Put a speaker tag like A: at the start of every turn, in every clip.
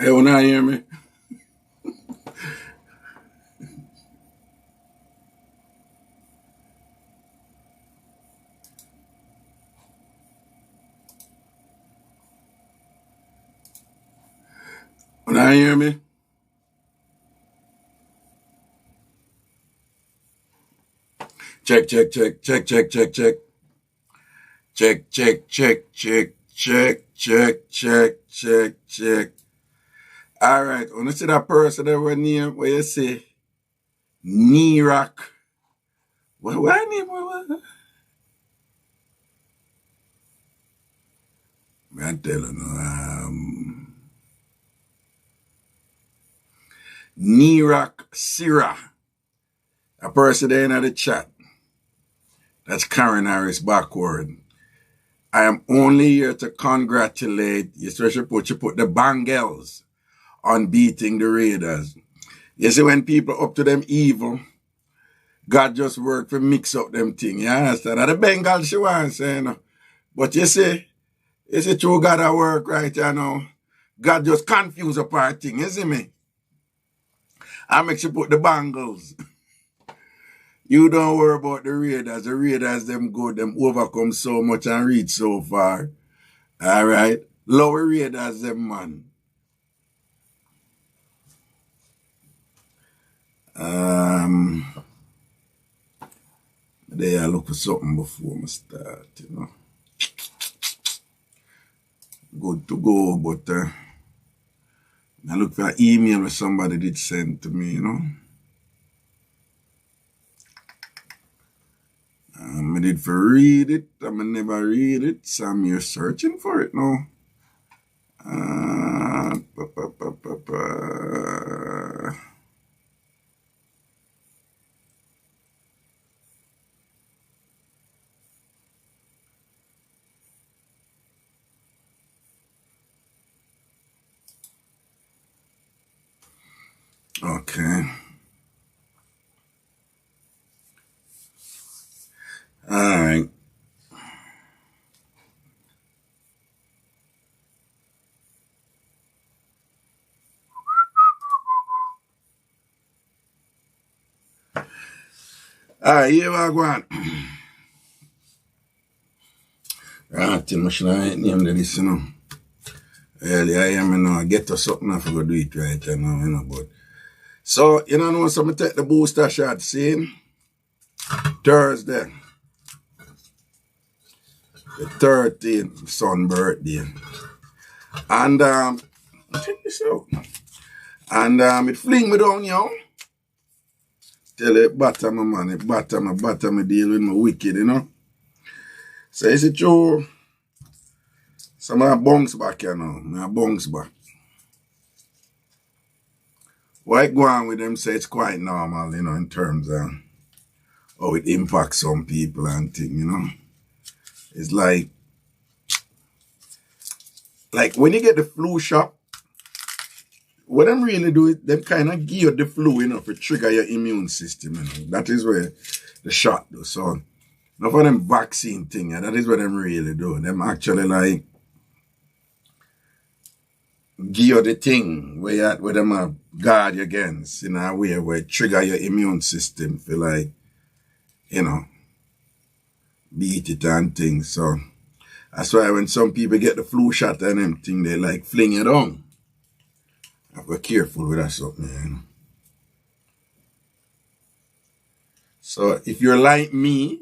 A: Hey, when I hear me? When I hear me? Check, check, check, check, check, check, check. Check, check, check, check, check, check, check, check, check. All right, when you see that person that went name, where you say, knee rock. What name? I'm telling you, knee rock Syrah. A person there in the chat. That's Karen Harris backward. I am only here to congratulate you, especially you put the Bangles on beating the Raiders. You see, when people up to them evil, God just work to mix up them things. You understand? And the Bengals she wants, you know. But you see true God at work right you know. God just confuse apart thing, you see me? I make you put the Bangles. You don't worry about the Raiders. The Raiders, them good, them overcome so much and reach so far. All right? Lower Raiders, them man. There I look for something before I start, you know. Good to go, but I look for an email that somebody did send to me, you know. I did for read it, I never read it, so I'm here searching for it now. Okay. All right. All right, here we go on. I should name this, you know. Early I am, you know, I get to something, I forgot to do it right, you know, but. So, you know, so I take the booster shot, see? Thursday. The 13th, son birthday. And, check this out. And, it fling me down, you know. Tell it bottom, man, it bottom, deal with my wicked, you know. So, is it true? So, I bounce back, you know. I bounce back. What go on with them say it's quite normal, you know, in terms of how it impacts some people and things, you know. It's like when you get the flu shot, what them really do is them kind of give you the flu, you know, to trigger your immune system, you know. That is where the shot do. So, not for them vaccine thing, that is what them really do. Them actually like give you the thing where them guard you against in a way where it trigger your immune system for like, you know, beat it and things. So that's why when some people get the flu shot and them thing, they like fling it on. I have to be careful with that something, you know. So if you're like me,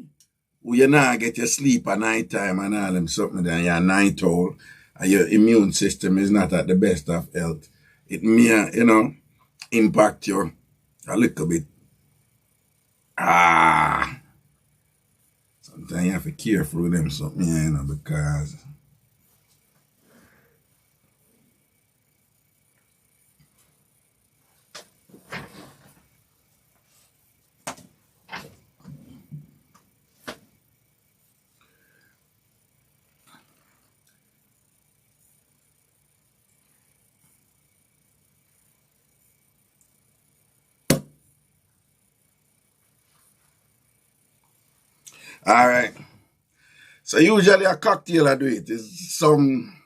A: who you not get your sleep at night time and all them something, and you're a night owl, and your immune system is not at the best of health, it may, you know, impact you a little bit. Sometimes you have to be careful with them something, you know, because all right. So usually a cocktail I do it is some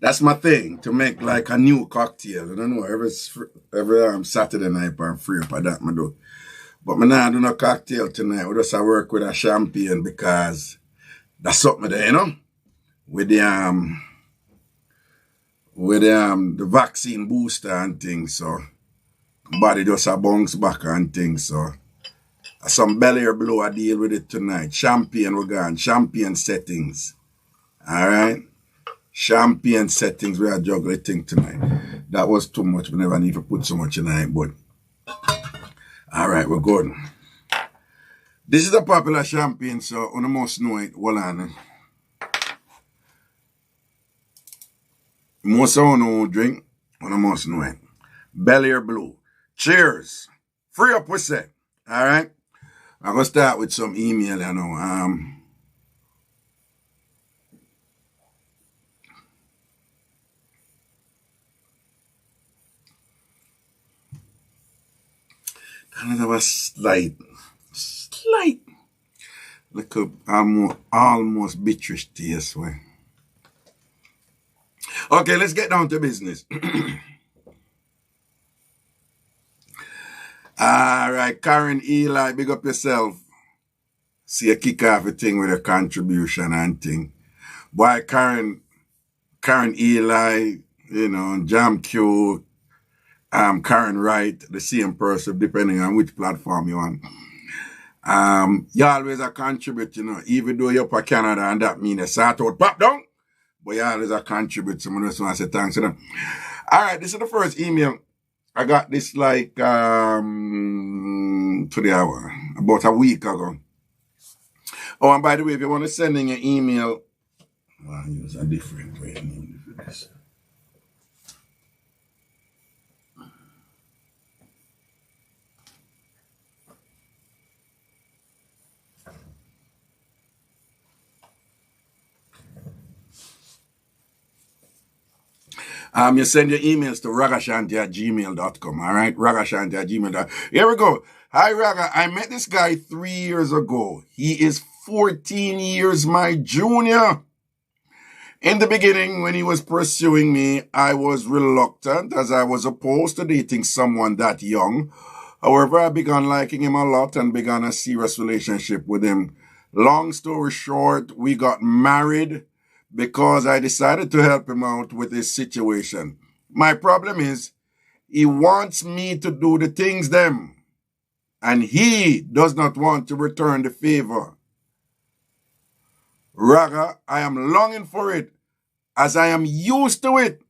A: That's my thing, to make like a new cocktail. I don't know, every Saturday night I'm free up of that I do. But me not do no cocktail tonight. We just work with a champagne because that's something there, you know? With the vaccine booster and things, so body just a bounce back and things, so some belly or blow I deal with it tonight. Champagne we're going, champagne settings. Alright? Champagne settings we are juggling thing tonight. That was too much. We never need to put so much in it, but alright, we're good. This is a popular champagne, so you must know it. Hold on. Most of you know drink, you must know it. Belly or blue. Cheers. Free up, we say. Alright? I'm gonna start with some email, you know. Kind of a slight, like almost biterish taste way. Okay, let's get down to business. All right, Karen Eli, big up yourself. See you kick off a thing with a contribution and thing. Boy, Karen Eli, you know, Jam Q, Karen Wright, the same person, depending on which platform you're on. You always a contribute, you know, even though you're for Canada and that means they start out pop down, but you always a contribute. Someone just want to say thanks to them. All right, this is the first email. I got this like to the hour, about a week ago. Oh, and by the way, if you want to send in your email, I'll use a different way for this. You send your emails to ragashanti@gmail.com, all right? Ragashanti@gmail.com. Here we go. Hi, Raga. I met this guy 3 years ago. He is 14 years my junior. In the beginning, when he was pursuing me, I was reluctant as I was opposed to dating someone that young. However, I began liking him a lot and began a serious relationship with him. Long story short, we got married because I decided to help him out with his situation. My problem is, he wants me to do the things them, and he does not want to return the favor. Raga, I am longing for it, as I am used to it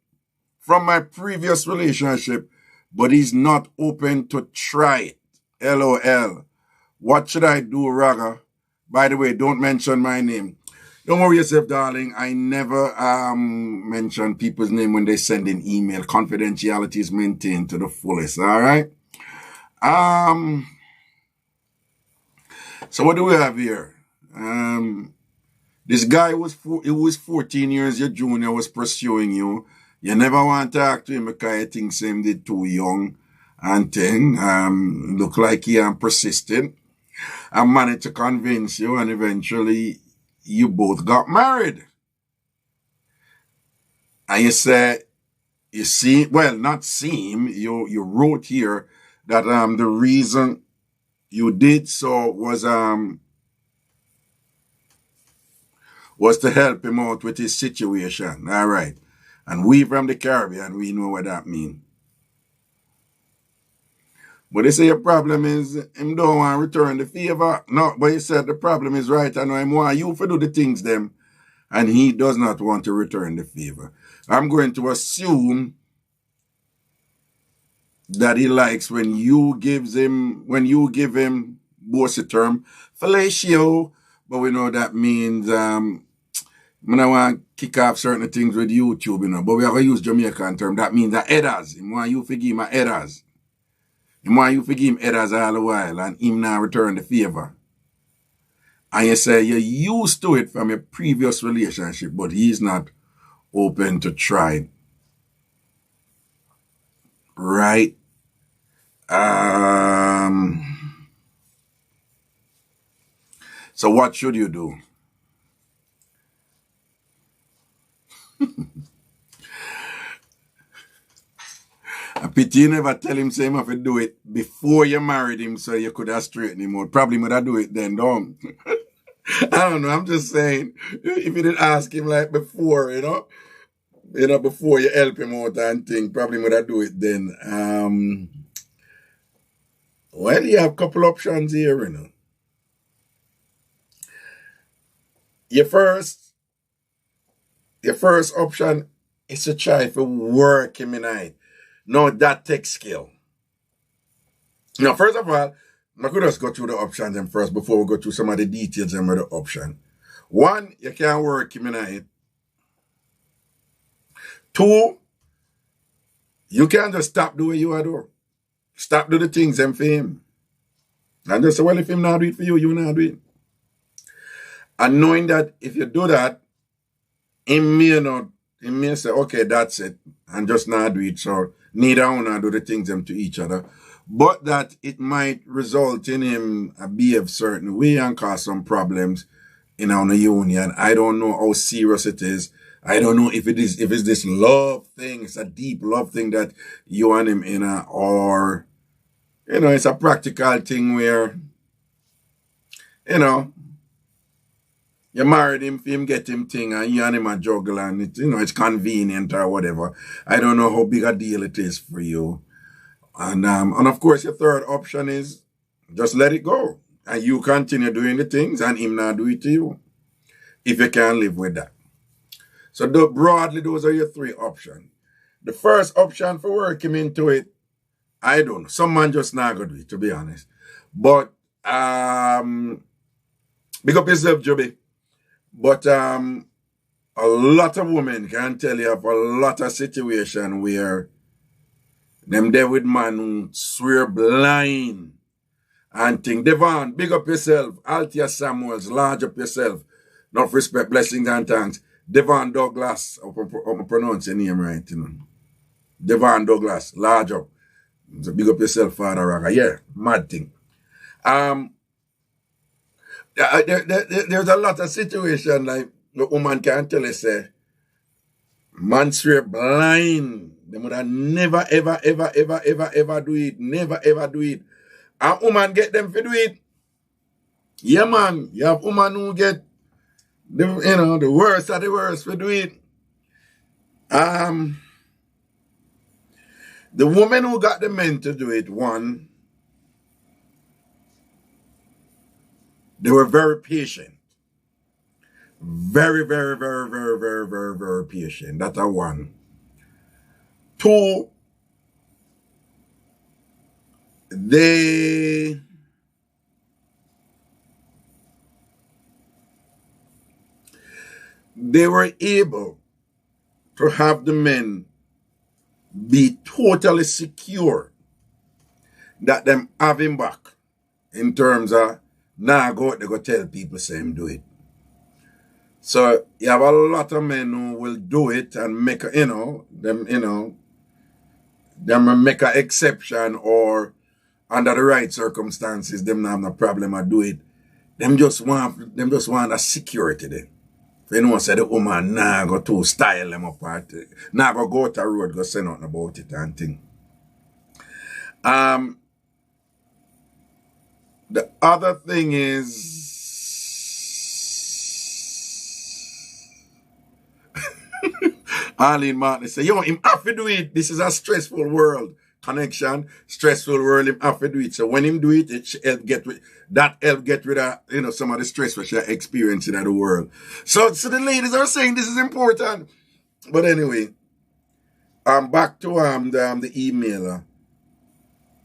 A: from my previous relationship, but he's not open to try it. LOL. What should I do, Raga? By the way, don't mention my name. Don't worry yourself, darling. I never mention people's name when they send an email. Confidentiality is maintained to the fullest, all right? So what do we have here? This guy was 14 years your junior, was pursuing you. You never want to talk to him because you think him did too young and thing. Look like he persisted. I managed to convince you, and eventually you both got married. And you said, you wrote here that the reason you did so was to help him out with his situation. All right. And we from the Caribbean, we know what that means. But they say your problem is him don't want to return the favor. No, but you said the problem is right. I know him want you to do the things them, and he does not want to return the favor. I'm going to assume that he likes when you give him what's the term? Fellatio. But we know that means I want to kick off certain things with YouTube, you know. But we have to use Jamaican term. That means the headers. He want you to give him headers. He want you to give him headers all the while and him now return the favor. And you say you're used to it from your previous relationship, but he's not open to try it. Right? So what should you do? pity you never tell him say him have to do it before you married him so you could have straightened him out. Probably would have do it then, don't. I don't know. I'm just saying, if you didn't ask him like before, before you help him out and thing, probably would have do it then. Well, you have a couple options here, Your first option is to try to work him in it. No, that takes skill. Now, first of all, I could just go through the options and first before we go through some of the details of the option. One, you can't work him in it. Two, you can't just stop doing what you are doing. Stop do the things and for him. And just say, well, if him not do it for you, you not do it. And knowing that if you do that, he may say, okay, that's it, and just not do it. So neither one do the things them to each other. But that it might result in him behave certain way and cause some problems in our union. I don't know how serious it is. I don't know if it's this love thing, it's a deep love thing that you and him in or it's a practical thing where, you married him for him get him thing and you and him a juggle and it's convenient or whatever. I don't know how big a deal it is for you. And of course your third option is just let it go. And you continue doing the things and him not do it to you. If you can live with that. So broadly those are your three options. The first option for working into it, I don't know. Some man just not gonna do it, to be honest. But big up yourself, Joby. But a lot of women can tell you of a lot of situation where them there with man who swear blind and think. Devon, big up yourself. Althea Samuels, large up yourself. Enough respect, blessings and thanks. Devon Douglas, I hope I pronounce your name right, Devon Douglas, large up. So big up yourself, Father Raga. Yeah, mad thing. There's a lot of situation like the woman can tell you, say, man swear blind. They would have never, ever do it. Never, ever do it. And woman get them to do it. Yeah, man. You have woman who get the worst of the worst to do it. The woman who got the men to do it, one, they were very patient. Very, very, very, very, very, very, very patient. That's a one. Two, they were able to have the men be totally secure that them have him back in terms of they go tell people say him do it. So you have a lot of men who will do it and make them make an exception or under the right circumstances, them not have no problem to do it. Them just want a security there. You say the woman go to style them apart. Go to the road, go say nothing about it and thing. The other thing is Arlene Martin say, him have to do it. This is a stressful world. Connection, stressful world, him have to do it. So when him do it, it help get rid of some of the stress which you're experiencing in the world. So the ladies are saying this is important. But anyway, back to the emailer.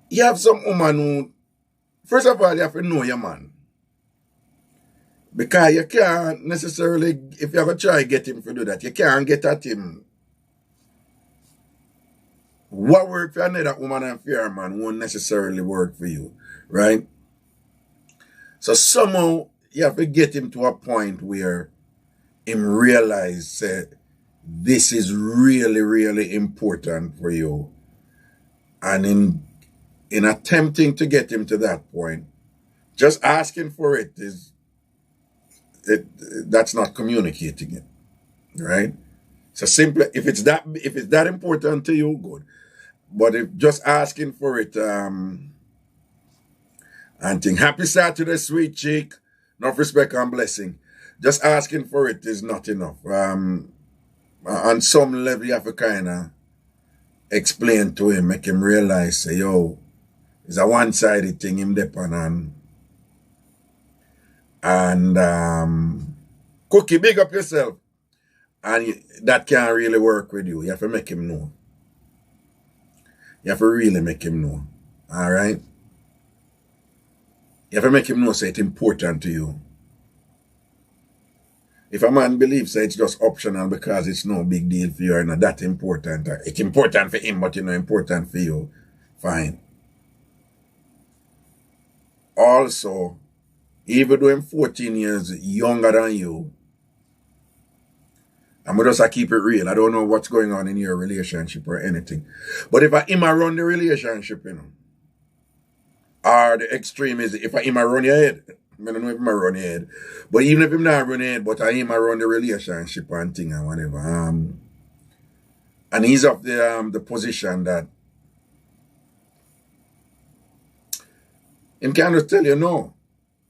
A: You have some woman who, first of all, you have to know your man. Because you can't necessarily, if you ever try to get him to do that, you can't get at him. What work for another woman and for your man won't necessarily work for you, right? So somehow you have to get him to a point where him realize that this is really, really important for you. And in attempting to get him to that point, just asking for it that's not communicating it, right? So simply, if it's that important to you, good. But if just asking for it, and think happy Saturday, sweet cheek, enough respect and blessing. Just asking for it is not enough. On some level, you have to kind of explain to him, make him realize, say, yo, it's a one-sided thing him depend and Cookie, big up yourself. And that can't really work with you. You have to make him know. You have to really make him know. All right? You have to make him know, say it's important to you. If a man believes that it's just optional because it's no big deal for you or not that important, it's important for him, but you know, important for you, fine. Also, even though I'm 14 years younger than you, I'm just keep it real. I don't know what's going on in your relationship or anything. But if I him run the relationship, you know, or the extreme is if I him run your head, I don't know if I run your head. But even if him not run your head, but I him run the relationship and thing and whatever. And he's of the position that him can just tell you no.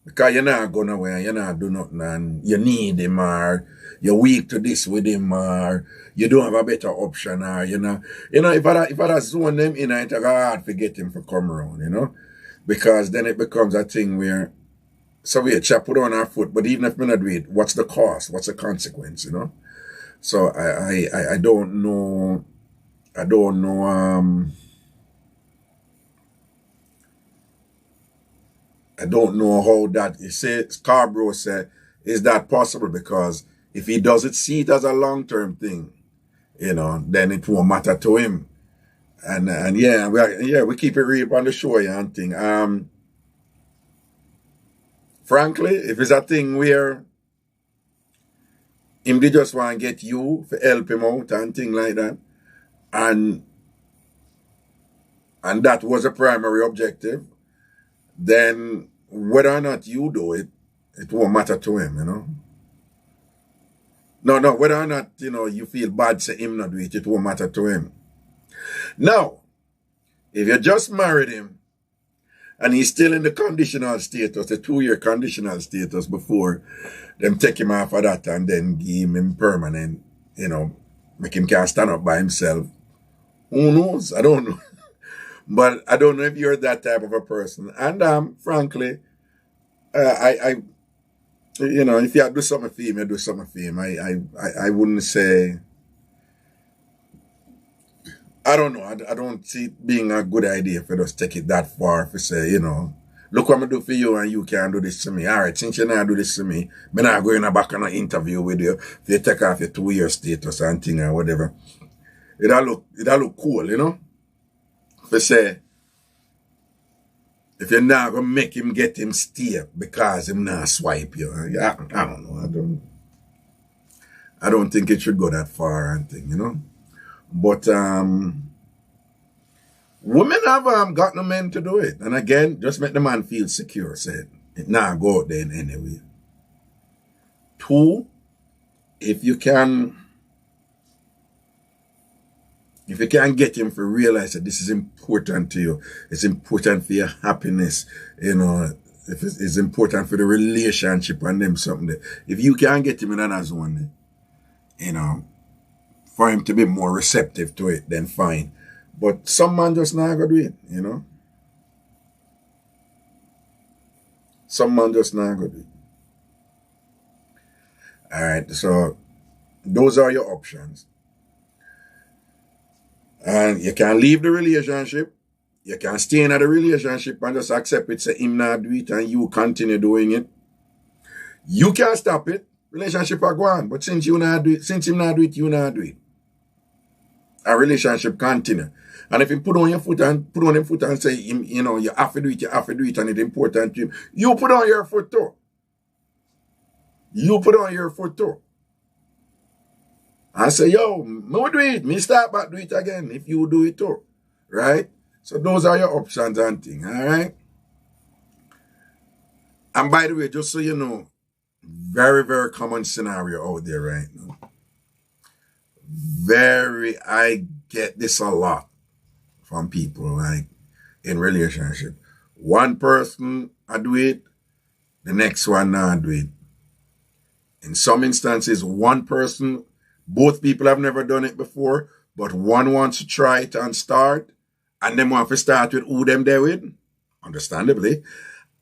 A: Because you're not going nowhere, you're not doing nothing, and you need him, or you're weak to this with him, or you don't have a better option, or you know, if I zone them in, it's hard to get him to come around, you know, because then it becomes a thing where, so we put on our foot, but even if we not do it, what's the cost? What's the consequence, you know? So I don't know, I don't know how that, you say, Scarborough said, is that possible? Because if he doesn't see it as a long-term thing, you know, then it won't matter to him. And yeah, we keep it real on the show, yeah, and thing. Frankly, if it's a thing where him they just want to get you to help him out and thing like that, and that was a primary objective, then whether or not you do it, it won't matter to him, you know. No, whether or not, you know, you feel bad say him not do it, it won't matter to him. Now, if you just married him and he's still in the conditional status, the 2-year conditional status before them take him off of that and then give him permanent, you know, make him can't stand up by himself. Who knows? I don't know. But I don't know if you're that type of a person. And frankly, I you know, if you do something for him, you do something for him. I wouldn't say, I don't know. I don't see it being a good idea if you just take it that far. If you say, you know, look what I do for you and you can't do this to me. All right, since you not do this to me, I'm not going back on an interview with you. If you take off your 2-year status and thing or whatever. It'll look cool, you know? If you say, if you're not going to make him get him stay because him not swipe you. I don't know. I don't think it should go that far and thing, you know? But women have got no men to do it. And again, just make the man feel secure, said. It not go out there in any way. 2, if you can get him to realize that this is important to you, it's important for your happiness, you know, if it's important for the relationship and them something there. If you can get him in another zone, you know, for him to be more receptive to it, then fine. But some man just not gonna do it, you know. Some man just not gonna do it. Alright, so those are your options. And you can leave the relationship. You can stay in the relationship and just accept it, say him not do it and you continue doing it. You can't stop it. Relationship are gone. But since you not do it, since him not do it, you not do it. A relationship continue. And if you put on your foot and say, you know, you have to do it, and it's important to you, you put on your foot too. You put on your foot too. And say, yo, me do it. Me start back do it again if you do it too. Right? So those are your options and things. Alright? And by the way, just so you know, very, very common scenario out there right now. I get this a lot from people, like in relationship. One person I do it, the next one not do it. In some instances, one person, both people have never done it before, but one wants to try it and start, and them want to start with who them there with, understandably,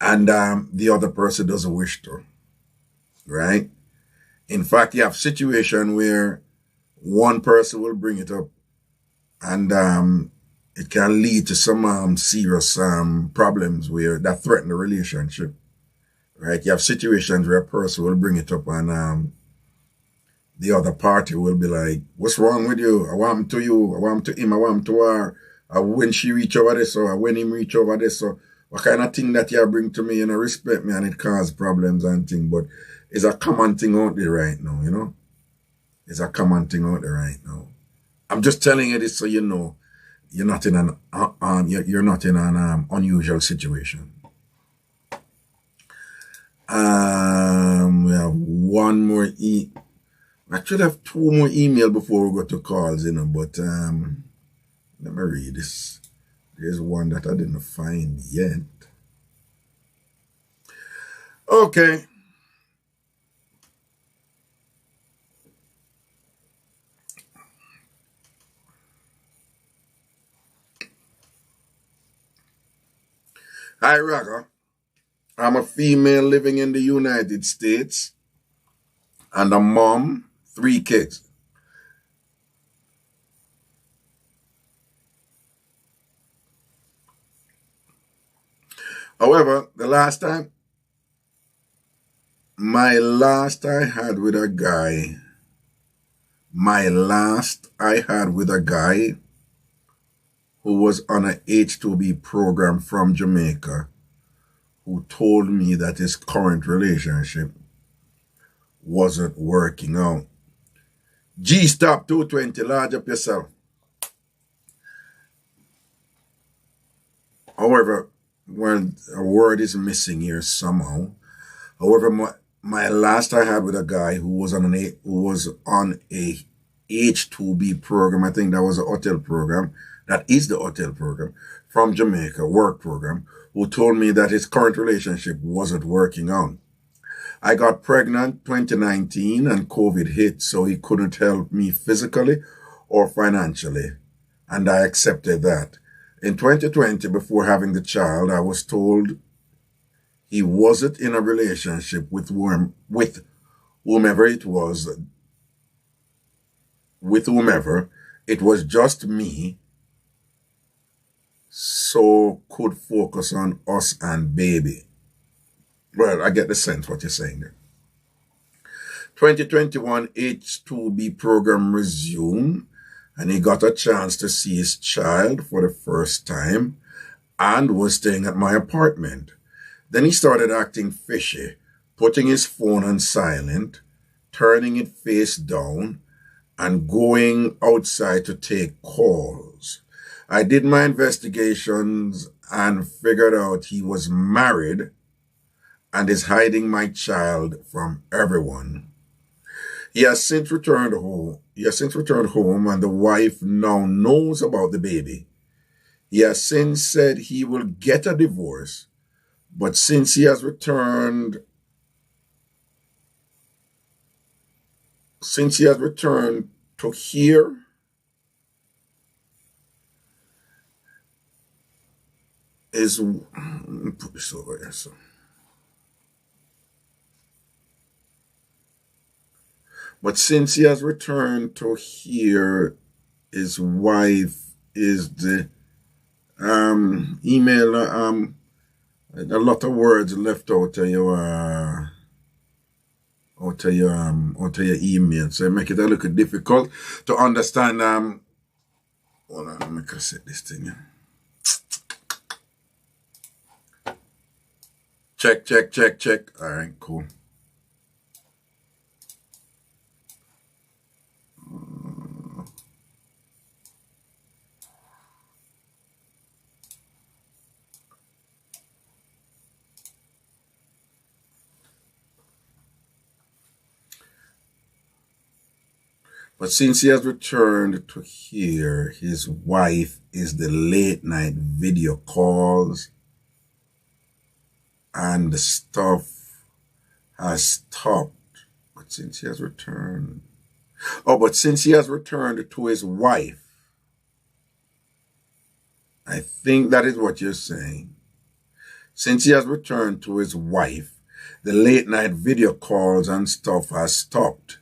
A: and the other person doesn't wish to, right? In fact, you have situation where one person will bring it up, and it can lead to some serious problems where that threaten the relationship, right? You have situations where a person will bring it up and the other party will be like, what's wrong with you? I want him to you. I want him to him. I want him to her. When she reach over this or when him reach over this. So what kind of thing that you bring to me, you know, respect me and it cause problems and thing. But it's a common thing out there right now, you know. It's a common thing out there right now. I'm just telling you this so you know you're not in an you're not in an unusual situation. We have one more I should have two more email before we go to calls, you know, but let me read this. There's one that I didn't find yet. Okay. Hi, Raga. I'm a female living in the United States and a mom, 3 kids. However, my last I had with a guy who was on a H2B program from Jamaica, who told me that his current relationship wasn't working out. G-stop 220, large up yourself. However, well, a word is missing here somehow. However, my last I had with a guy who was on a H2B program, I think that was a hotel program, that is the hotel program, from Jamaica, work program, who told me that his current relationship wasn't working out. I got pregnant 2019 and COVID hit, so he couldn't help me physically or financially, and I accepted that. In 2020, before having the child, I was told he wasn't in a relationship with whomever it was, it was just me, so could focus on us and baby. Well, I get the sense what you're saying there. 2021 H2B program resumed, and he got a chance to see his child for the first time and was staying at my apartment. Then he started acting fishy, putting his phone on silent, turning it face down, and going outside to take calls. I did my investigations and figured out he was married and is hiding my child from everyone. He has since returned home. And the wife now knows about the baby. He has since said he will get a divorce, but since he has returned to here, put this over here, so. But since he has returned to here, his wife is the email. A lot of words left out of your email, so it make it a little difficult to understand. Hold on, let me set this thing. Check. All right, cool. But since he has returned to here, his wife is the late night video calls and the stuff has stopped. But since he has returned, but since he has returned to his wife, I think that is what you're saying. Since he has returned to his wife, the late night video calls and stuff has stopped.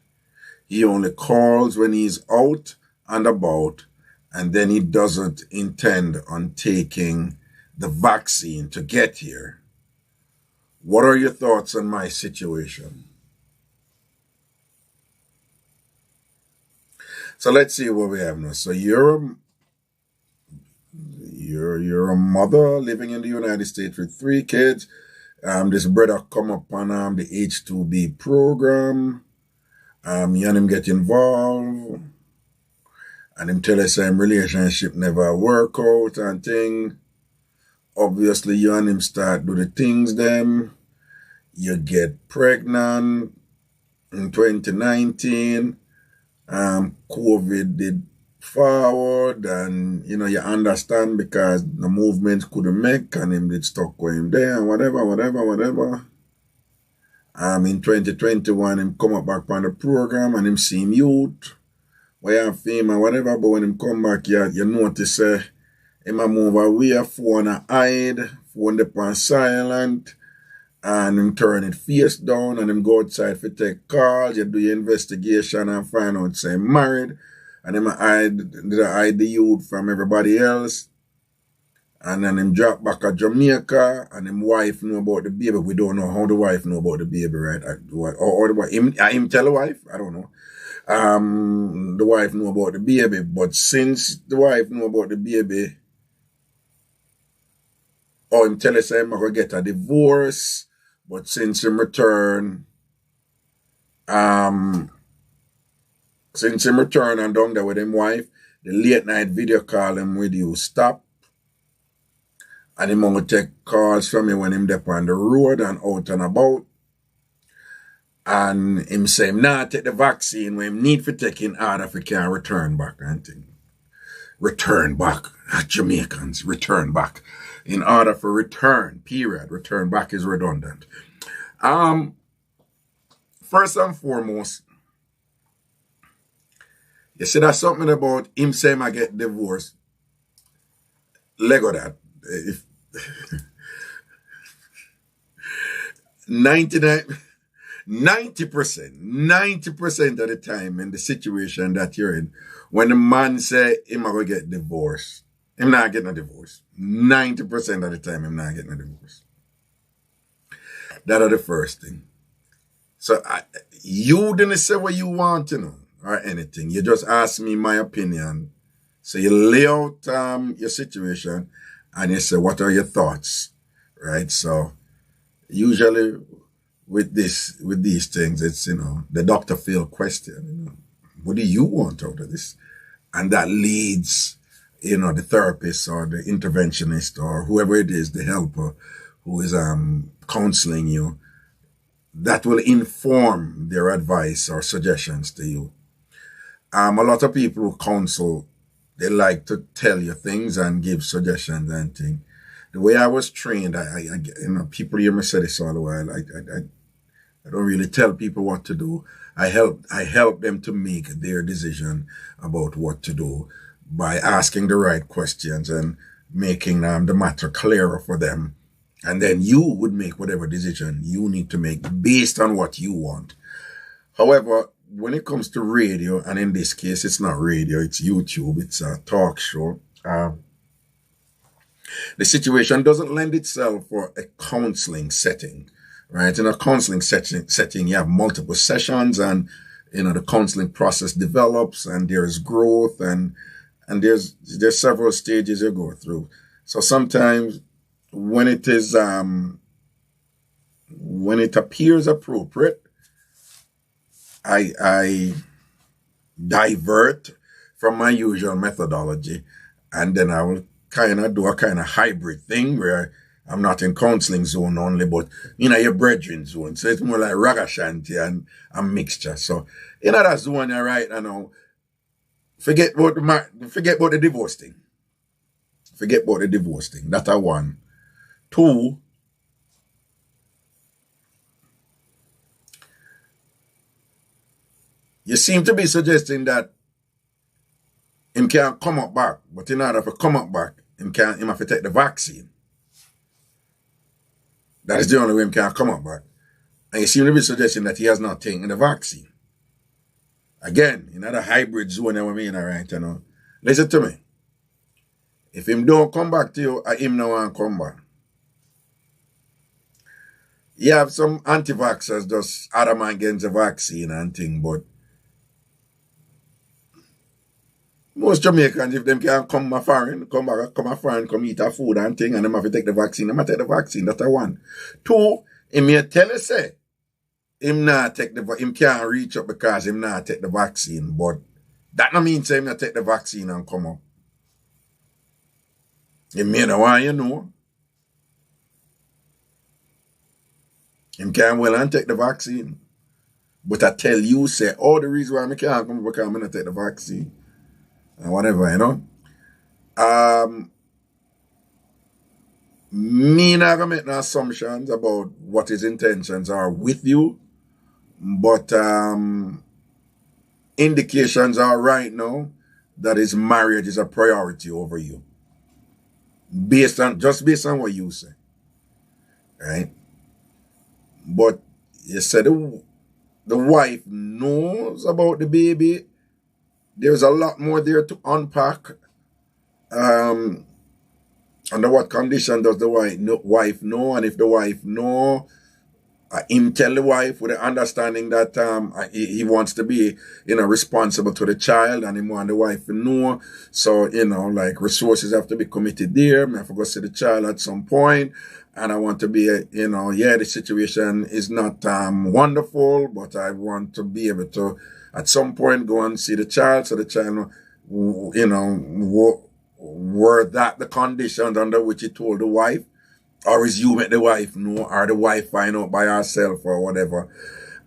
A: He only calls when he's out and about, and then he doesn't intend on taking the vaccine to get here. What are your thoughts on my situation? So let's see what we have now. So you're a mother living in the United States with 3 kids. This brother come up on the H2B program. You and him get involved, and him tell us him relationship never work out and thing. Obviously, you and him start do the things them. You get pregnant in 2019. COVID did forward, and you understand because the movement couldn't make, and him did stuck with him there, and whatever. In 2021, him come up back on the program and him see him youth, where I'm female, whatever, but when him come back, you notice him a move away, phone a hide, phone up on silent, and him turn it face down, and him go outside for take calls, you do your investigation and find out say him married, and him hide the youth from everybody else. And then him drop back at Jamaica, and him wife know about the baby. We don't know how the wife know about the baby, right? Or him tell the wife? I don't know. The wife know about the baby, but since the wife know about the baby, or him tell us I'm going to get a divorce, but since him return, and down there with him wife, the late night video call him with you stop. And him only take calls from me when him up on the road and out and about. And him say him not take the vaccine when him need for taking order if he can return back and thing. Return back. Jamaicans, return back. In order for return, period. Return back is redundant. First and foremost, you see that's something about him saying I get divorced. Lego that. If 90% of the time in the situation that you're in, when the man say him going to get divorced, him not getting a divorce. 90% of the time him not getting a divorce. That are the first thing. So you didn't say what you want to know or anything. You just asked me my opinion. So you lay out your situation. And you say, what are your thoughts? Right? So usually with these things, it's, the Dr. Phil question, what do you want out of this? And that leads, the therapist or the interventionist or whoever it is, the helper who is counseling you, that will inform their advice or suggestions to you. A lot of people who counsel, they like to tell you things and give suggestions and things. The way I was trained, people hear me say this all the while. I don't really tell people what to do. I help them to make their decision about what to do by asking the right questions and making the matter clearer for them. And then you would make whatever decision you need to make based on what you want. However, when it comes to radio, and in this case, it's not radio, it's YouTube, it's a talk show, the situation doesn't lend itself for a counseling setting, right? In a counseling setting, you have multiple sessions and, the counseling process develops and there's growth and there's several stages you go through. So sometimes when it is, when it appears appropriate, I divert from my usual methodology, and then I will kind of do a kind of hybrid thing where I'm not in counseling zone only, but your brethren zone. So it's more like Ragashanti and Mixup. So in that zone right now, Forget about the divorce thing. Forget about the divorce thing. That's a one. Two, you seem to be suggesting that him can't come up back, but in order to come up back, him have to take the vaccine. That is the only way him can't come up back. And you seem to be suggesting that he has not taken the vaccine. Again, in the hybrid zone that we're in right now. Listen to me. If him don't come back to you, him no want come back. You have some anti-vaxxers just adamant against the vaccine and thing, but most Jamaicans, if them can come foreign, come eat a food and thing, and them have to take the vaccine, them have to take the vaccine. That's a one. Two, him may tell you say, him can't reach up because him not take the vaccine, but that no mean say him not take the vaccine and come up. Him may not want you know. Him can well and take the vaccine. But I tell you, say, the reason why I can't come because I'm not take the vaccine. And whatever, you know. Me not gonna make no assumptions about what his intentions are with you. But indications are right now that his marriage is a priority over you. Based on what you say. Right? But you said the wife knows about the baby. There's a lot more there to unpack. Under what condition does the wife know? And if the wife know, him tell the wife with the understanding that he wants to be, responsible to the child, and he want the wife to know. So, like resources have to be committed there. I have to go see the child at some point. And I want to be, the situation is not wonderful, but I want to be able to, at some point, go and see the child. So the child, were that the conditions under which he told the wife? Or is you make the wife know, or the wife find out by herself or whatever.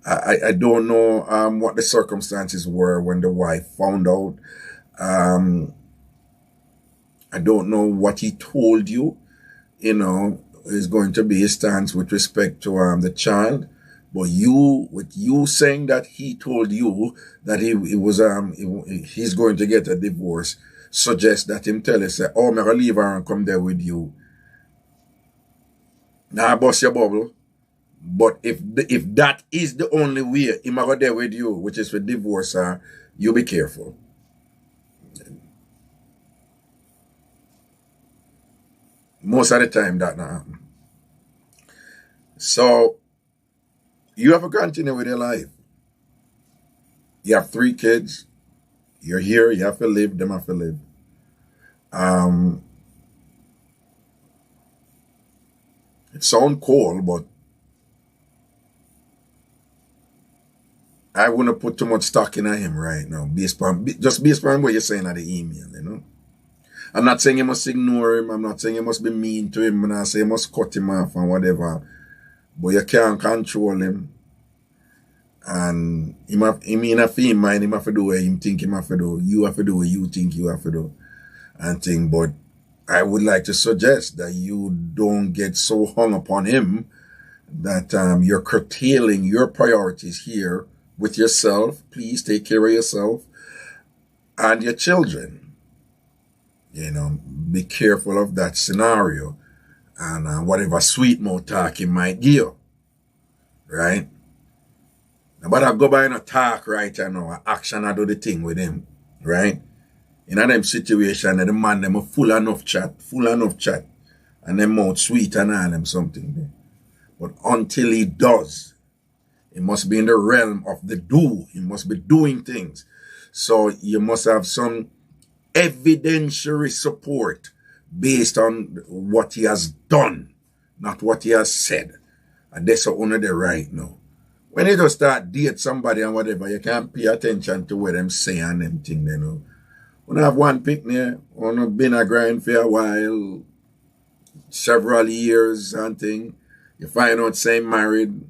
A: I don't know what the circumstances were when the wife found out. I don't know what he told you, is going to be his stance with respect to the child. But with you saying that he told you that he's going to get a divorce, suggests that him tell you, say, I'm going to leave her and come there with you. Now bust your bubble. But if that is the only way him go there with you, which is for divorce her, you be careful. Most of the time that not happen. So you have to continue with your life. You have 3 kids. You're here, you have to live, them have to live. It sounds cold, but I wouldn't put too much stock in him right now, based on what you're saying at the email, I'm not saying you must ignore him. I'm not saying you must be mean to him. I'm not saying you must cut him off and whatever. But you can't control him. And him have to do what him think him have to do. You have to do what you think you have to do. And thing. But I would like to suggest that you don't get so hung upon him that you're curtailing your priorities here with yourself. Please take care of yourself and your children. Be careful of that scenario and whatever sweet mouth talk he might give. Right? But I go by in a talk right now, action I do the thing with him. Right? In a them situation, the man them full enough chat. And them mouth sweet and all them something there. But until he does, it must be in the realm of the do. He must be doing things. So you must have some evidentiary support based on what he has done, not what he has said. And that's only the right now. When you just start date somebody and whatever, you can't pay attention to what them say and them thing, When I have one picnic, when I've been a grind for a while, several years and thing, you find out same married,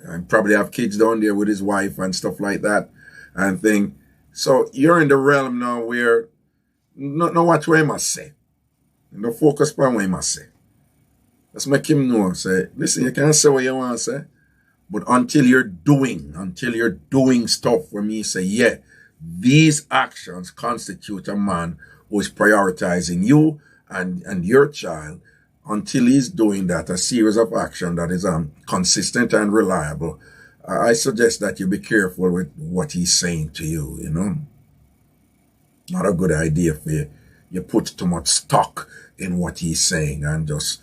A: and probably have kids down there with his wife and stuff like that and thing. So you're in the realm now where no watch what he must say. No focus on what he must say. Let's make him know. Say, listen, you can say what you want to say, but until you're doing stuff for me, say, yeah, these actions constitute a man who is prioritizing you and your child. Until he's doing that, a series of action that is consistent and reliable, I suggest that you be careful with what he's saying to you, you know. Not a good idea for you. You put too much stock in what he's saying and just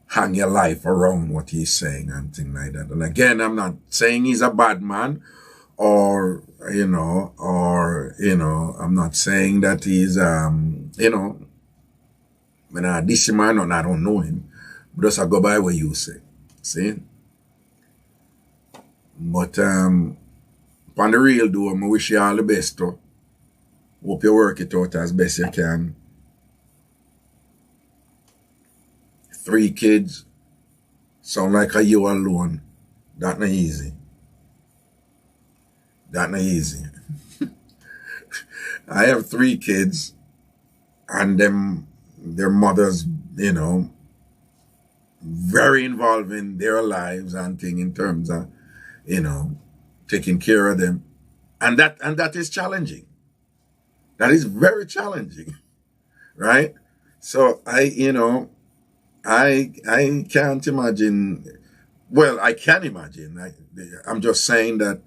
A: hang your life around what he's saying and things like that. And again, I'm not saying he's a bad man or, I'm not saying that he's, when I this man and I don't know him, but just I go by what you say. See? But on the real though, I wish you all the best though. Hope you work it out as best you can. 3 kids. Sound like a you alone. That not easy. That not easy. I have 3 kids and their mothers, very involved in their lives and thing in terms of, taking care of them. And that is challenging. That is very challenging. Right? So I can't imagine. Well, I can imagine. I'm just saying that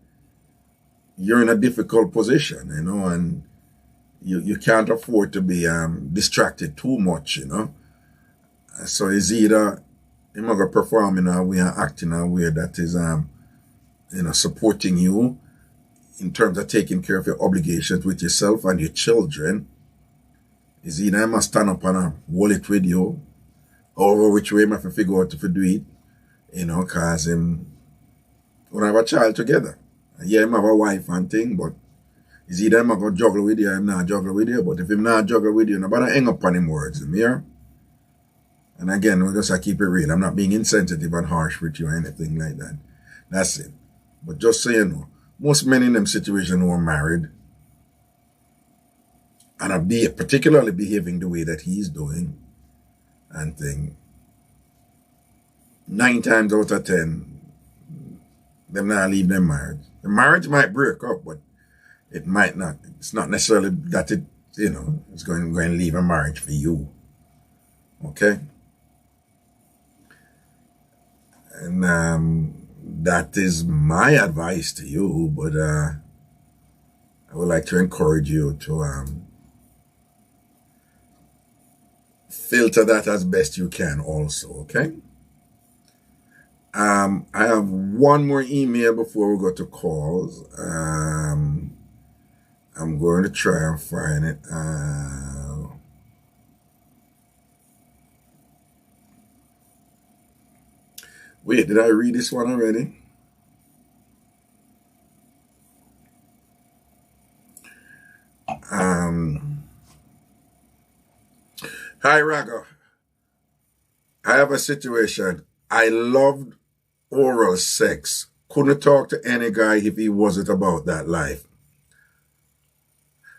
A: you're in a difficult position, and you can't afford to be distracted too much, So it's either you're going to perform in a way and act in a way that is, supporting you in terms of taking care of your obligations with yourself and your children. Is either I must stand up and hold it with you, or which way I have to figure out if you do it, because we have a child together. Yeah, I have a wife and thing, but it's either I'm going to juggle with you or I'm not juggle with you. But if I'm not juggle with you, nobody hang up on him words, here. And again, we just keep it real. I'm not being insensitive and harsh with you or anything like that. That's it. But just so you know, most men in them situations who are married and are particularly behaving the way that he's doing and thing, 9 times out of 10, them not leave their marriage. The marriage might break up, but it might not. It's not necessarily that it's going to leave a marriage for you. Okay? And that is my advice to you, but I would like to encourage you to filter that as best you can also, okay? I have one more email before we go to calls. I'm going to try and find it. Wait, did I read this one already? Hi, Raga. I have a situation. I loved oral sex. Couldn't talk to any guy if he wasn't about that life.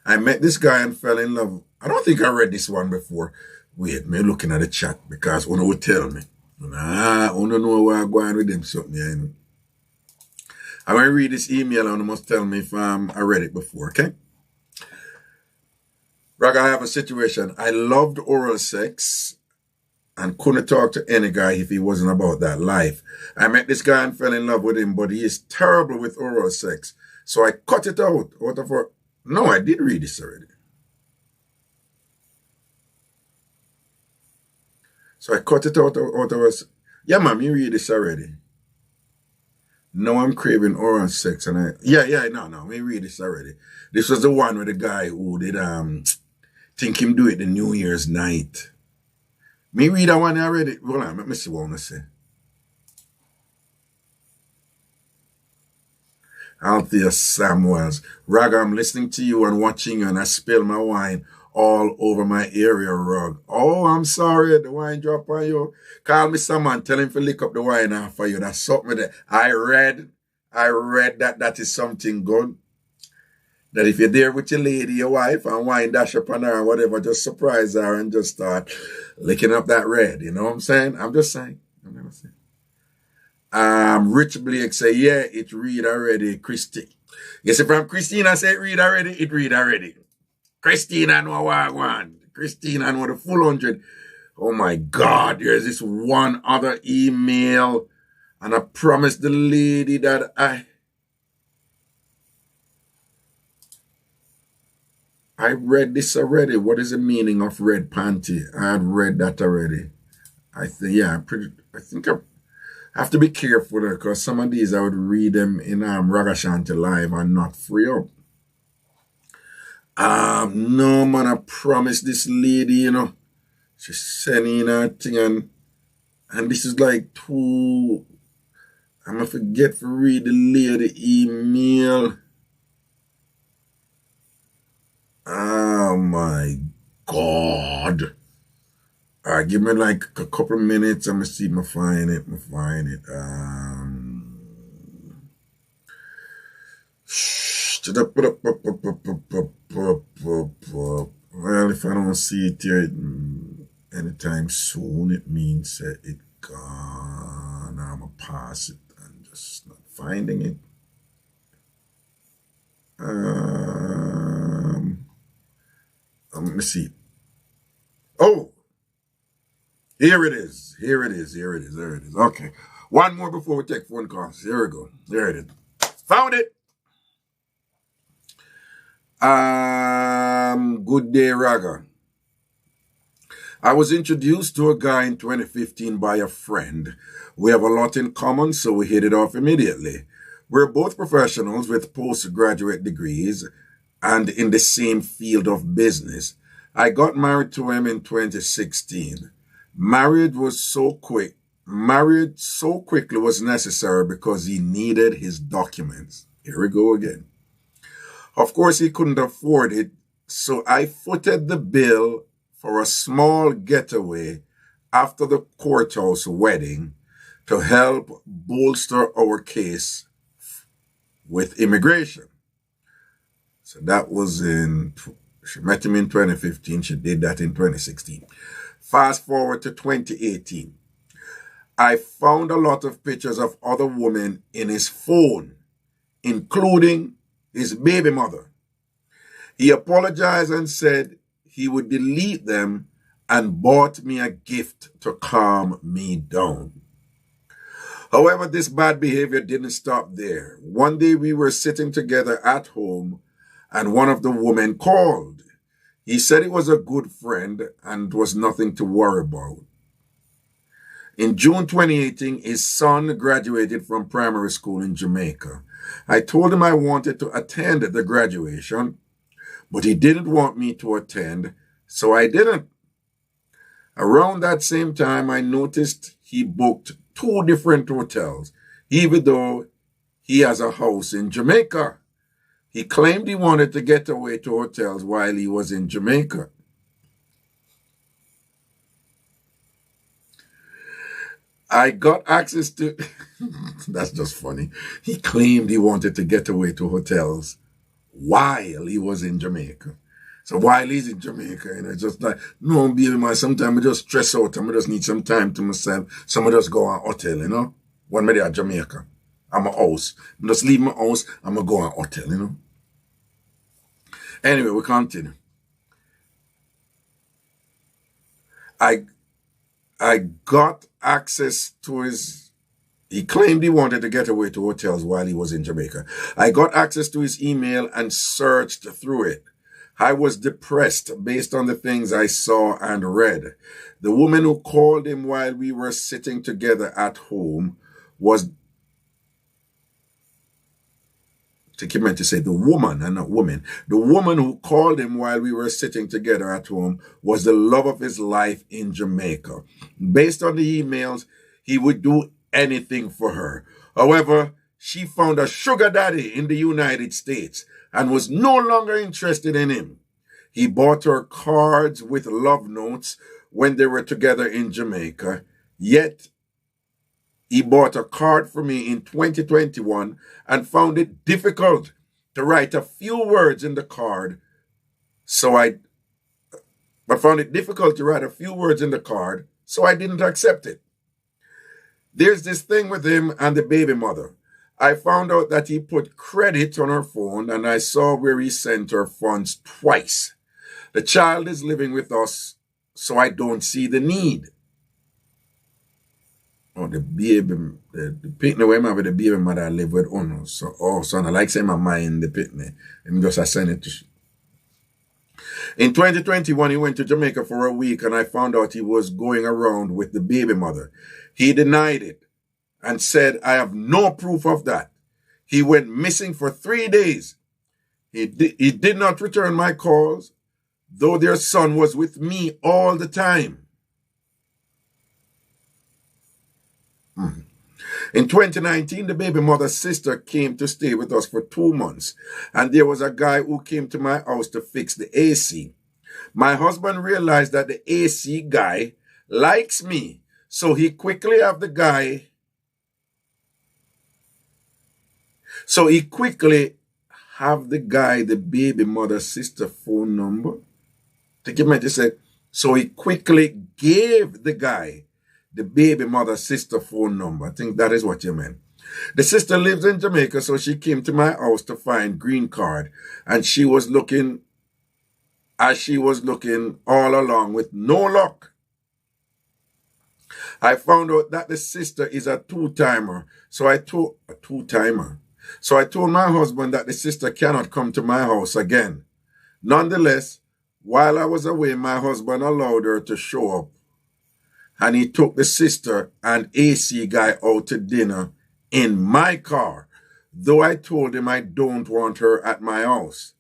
A: I met this guy and fell in love. I don't think I read this one before. Wait, me looking at the chat because one would tell me. I don't know where I'm going with them something. I'm going to read this email and you must tell me if I read it before, okay? Raga, I have a situation. I loved oral sex and couldn't talk to any guy if he wasn't about that life. I met this guy and fell in love with him, but he is terrible with oral sex. So I cut it out of her. No, I did read this already. So I cut it out of us. Yeah, ma'am, you read this already. No, I'm craving oral sex. And no, we read this already. This was the one with the guy who did think him do it the New Year's night. Me read that one already. Hold on, let me see what I want to say. Althea Samuels. Raga, I'm listening to you and watching you and I spill my wine all over my area rug. Oh, I'm sorry, the wine drop on you. Call me someone, tell him to lick up the wine off for you. That's something that I read that is something good. That if you're there with your lady, your wife, and wine dash up on her or whatever, just surprise her and just start licking up that red. You know what I'm saying? I'm just saying. I'm never saying. Rich Blake say, yeah, it read already, Christy. You see, from Christina say it read already. Christina know what I want. Christina know the full 100. Oh my God, there's this one other email, and I promised the lady that I read this already. What is the meaning of red panty? I had read that already. I think I have to be careful because some of these I would read them in Ragashanti live and not free up. No man, I promised this lady, you know, she's sending her thing and this is like too. I'm gonna forget to read the lady email. Oh my God. All right, give me like a couple minutes. I'm gonna see if I find it. Well, if I don't see it here anytime soon, it means that it gone. I'm gonna pass it and just not finding it. Let me see. Oh, here it is. Okay. One more before we take phone calls. Here we go. There it is. Found it. Good day, Raga. I was introduced to a guy in 2015 by a friend. We have a lot in common, so we hit it off immediately. We're both professionals with postgraduate degrees and in the same field of business. I got married to him in 2016. Married so quickly was necessary because he needed his documents. Here we go again. Of course, he couldn't afford it, so I footed the bill for a small getaway after the courthouse wedding to help bolster our case with immigration. So that was she met him in 2015. She did that in 2016. Fast forward to 2018. I found a lot of pictures of other women in his phone, including his baby mother. He apologized and said he would delete them and bought me a gift to calm me down. However, this bad behavior didn't stop there. One day we were sitting together at home and one of the women called. He said he was a good friend and was nothing to worry about. In June 2018, his son graduated from primary school in Jamaica. I told him I wanted to attend the graduation, but he didn't want me to attend, so I didn't. Around that same time, I noticed he booked 2 different hotels, even though he has a house in Jamaica. He claimed he wanted to get away to hotels while he was in Jamaica. I got access to... That's just funny. He claimed he wanted to get away to hotels while he was in Jamaica. So while he's in Jamaica, and it's just like, no, baby man, sometimes I just stress out and I just need some time to myself. So I just go on hotel, you know? When I'm at Jamaica, I'm a house. I just leave my house, I'm going to go on hotel, you know? Anyway, we continue. I got access to he claimed he wanted to get away to hotels while he was in Jamaica. I got access to his email and searched through it. I was depressed based on the things I saw and read. The woman who called him while we were sitting together at home was... the woman and not woman. The woman who called him while we were sitting together at home was the love of his life in Jamaica. Based on the emails, he would do anything for her. However, she found a sugar daddy in the United States and was no longer interested in him. He bought her cards with love notes when they were together in Jamaica, yet he bought a card for me in 2021 and found it difficult to write a few words in the card, but found it difficult to write a few words in the card, so I didn't accept it. There's this thing with him and the baby mother. I found out that he put credit on her phone, and I saw where he sent her funds twice. The child is living with us, so I don't see the need. Oh, the pitney where I with the baby mother live with Uno. So I like saying my mind the pitney. And just I send it to. In 2021, he went to Jamaica for a week, and I found out he was going around with the baby mother. He denied it and said, I have no proof of that. He went missing for 3 days. He did not return my calls, though their son was with me all the time. In 2019, the baby mother's sister came to stay with us for 2 months, and there was a guy who came to my house to fix the AC. My husband realized that the AC guy likes me, so he quickly have the guy. The baby mother's sister phone number. So he quickly gave the guy the baby mother's sister phone number. I think that is what you meant. The sister lives in Jamaica, so she came to my house to find green card, and she was looking all along with no luck. I found out that the sister is a two-timer, so I told my husband that the sister cannot come to my house again. Nonetheless, while I was away, my husband allowed her to show up, and he took the sister and AC guy out to dinner in my car, though I told him I don't want her at my house.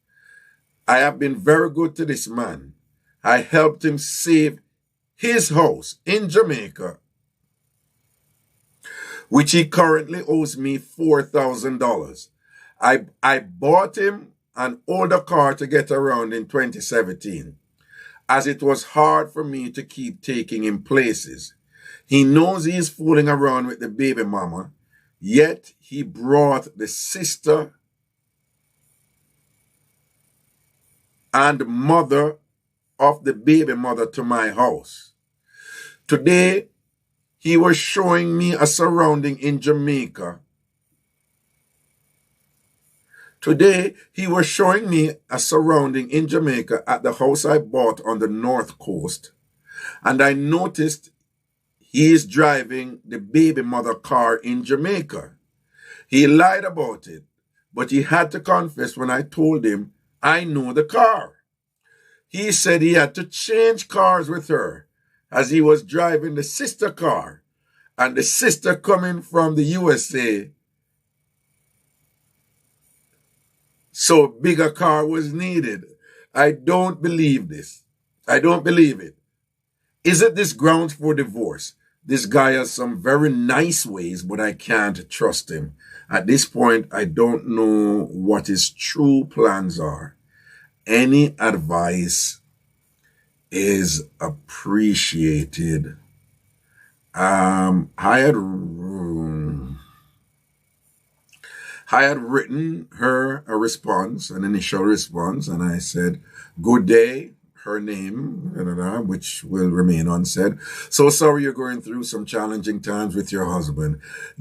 A: I have been very good to this man. I helped him save his house in Jamaica, which he currently owes me $4,000. I bought him an older car to get around in 2017, as it was hard for me to keep taking him places. He knows he is fooling around with the baby mama, yet he brought the sister and mother of the baby mother to my house. Today, he was showing me a surrounding in Jamaica. At the house I bought on the North Coast, and I noticed he is driving the baby mother car in Jamaica. He lied about it, but he had to confess when I told him I know the car. He said he had to change cars with her as he was driving the sister car, and the sister coming from the USA, so a bigger car was needed. I don't believe this. I don't believe it. Is it this grounds for divorce? This guy has some very nice ways, but I can't trust him. At this point, I don't know what his true plans are. Any advice is appreciated. I had written her a response, an initial response, and I said, good day, her name, which will remain unsaid. So sorry you're going through some challenging times with your husband.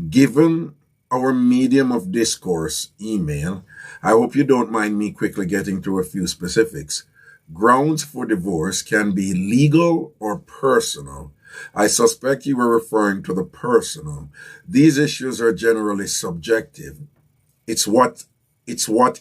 A: Given our medium of discourse, email, I hope you don't mind me quickly getting through a few specifics. Grounds for divorce can be legal or personal. I suspect you were referring to the personal. These issues are generally subjective. It's what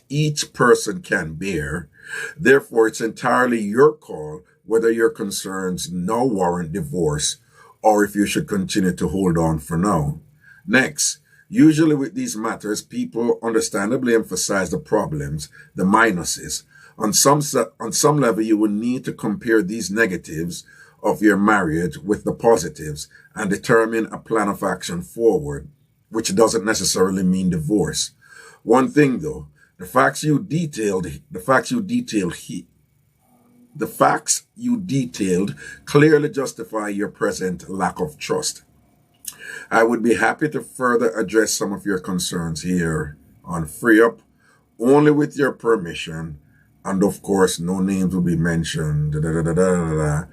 A: each person can bear. Therefore, it's entirely your call whether your concerns now warrant divorce or if you should continue to hold on for now. Next, usually with these matters, people understandably emphasize the problems, the minuses. On some level, you will need to compare these negatives of your marriage with the positives and determine a plan of action forward, which doesn't necessarily mean divorce. One thing though, the facts you detailed clearly justify your present lack of trust. I would be happy to further address some of your concerns here on Free Up only with your permission, and of course, no names will be mentioned. Da, da, da, da, da, da.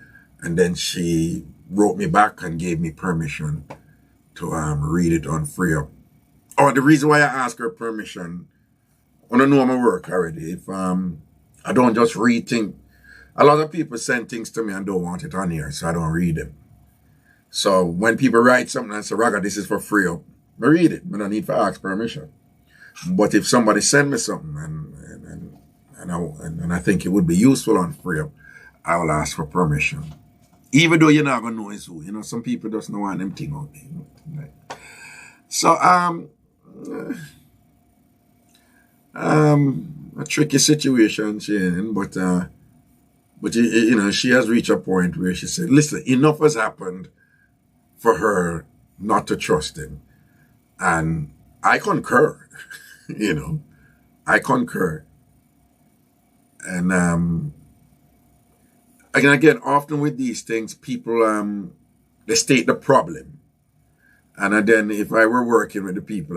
A: And then she wrote me back and gave me permission to read it on Free Up. Oh, the reason why I asked her permission, I don't know my work already. If I don't just read things. A lot of people send things to me and don't want it on here, so I don't read them. So when people write something and say, Raga, this is for Free Up, I read it. I don't need to ask permission. But if somebody send me something and I think it would be useful on Free Up, I will ask for permission. Even though you're not gonna know it's who. You know, some people just don't want them thing out there. You know? Right. So a tricky situation she in, but you know, she has reached a point where she said, listen, enough has happened for her not to trust him. And I concur. You know, I concur. And again, often with these things, people they state the problem. And then if I were working with the people,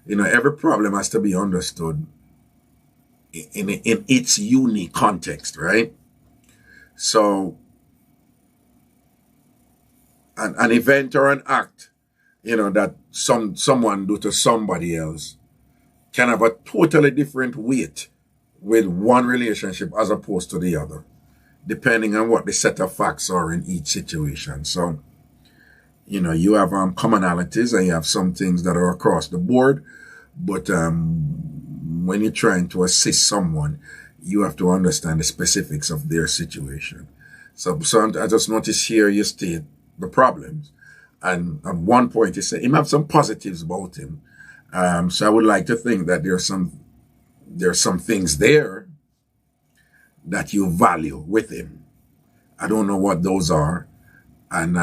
A: you know, every problem has to be understood in its unique context, right? So an event or an act, you know, that someone do to somebody else can have a totally different weight with one relationship as opposed to the other, depending on what the set of facts are in each situation. So, you know, you have commonalities and you have some things that are across the board, but when you're trying to assist someone, you have to understand the specifics of their situation. So I just noticed here you state the problems. And at one point you say, he have some positives about him. So I would like to think that there's some things there that you value with him. I don't know what those are. And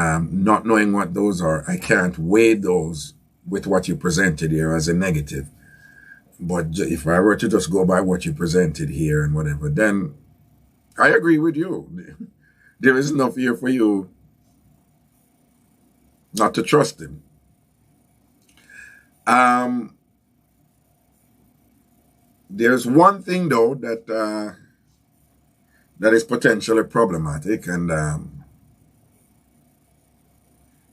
A: not knowing what those are, I can't weigh those with what you presented here as a negative. But if I were to just go by what you presented here and whatever, then I agree with you. There is enough here for you not to trust him. There's one thing though that is potentially problematic, and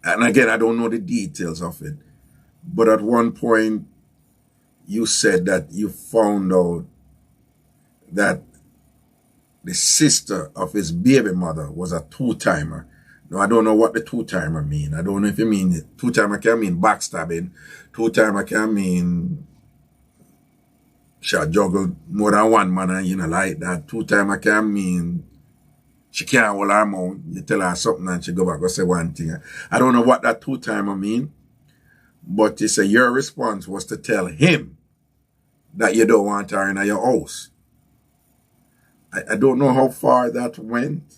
A: again, I don't know the details of it, but at one point you said that you found out that the sister of his baby mother was a two-timer. Now, I don't know what the two-timer mean. I don't know if you mean two-timer can mean backstabbing. Two-timer can mean she juggled more than one man and you know like that. Two-timer can mean she can't hold her mouth. You tell her something and she go back and say one thing. I don't know what that two-timer mean. But you say your response was to tell him that you don't want her in your house. I don't know how far that went.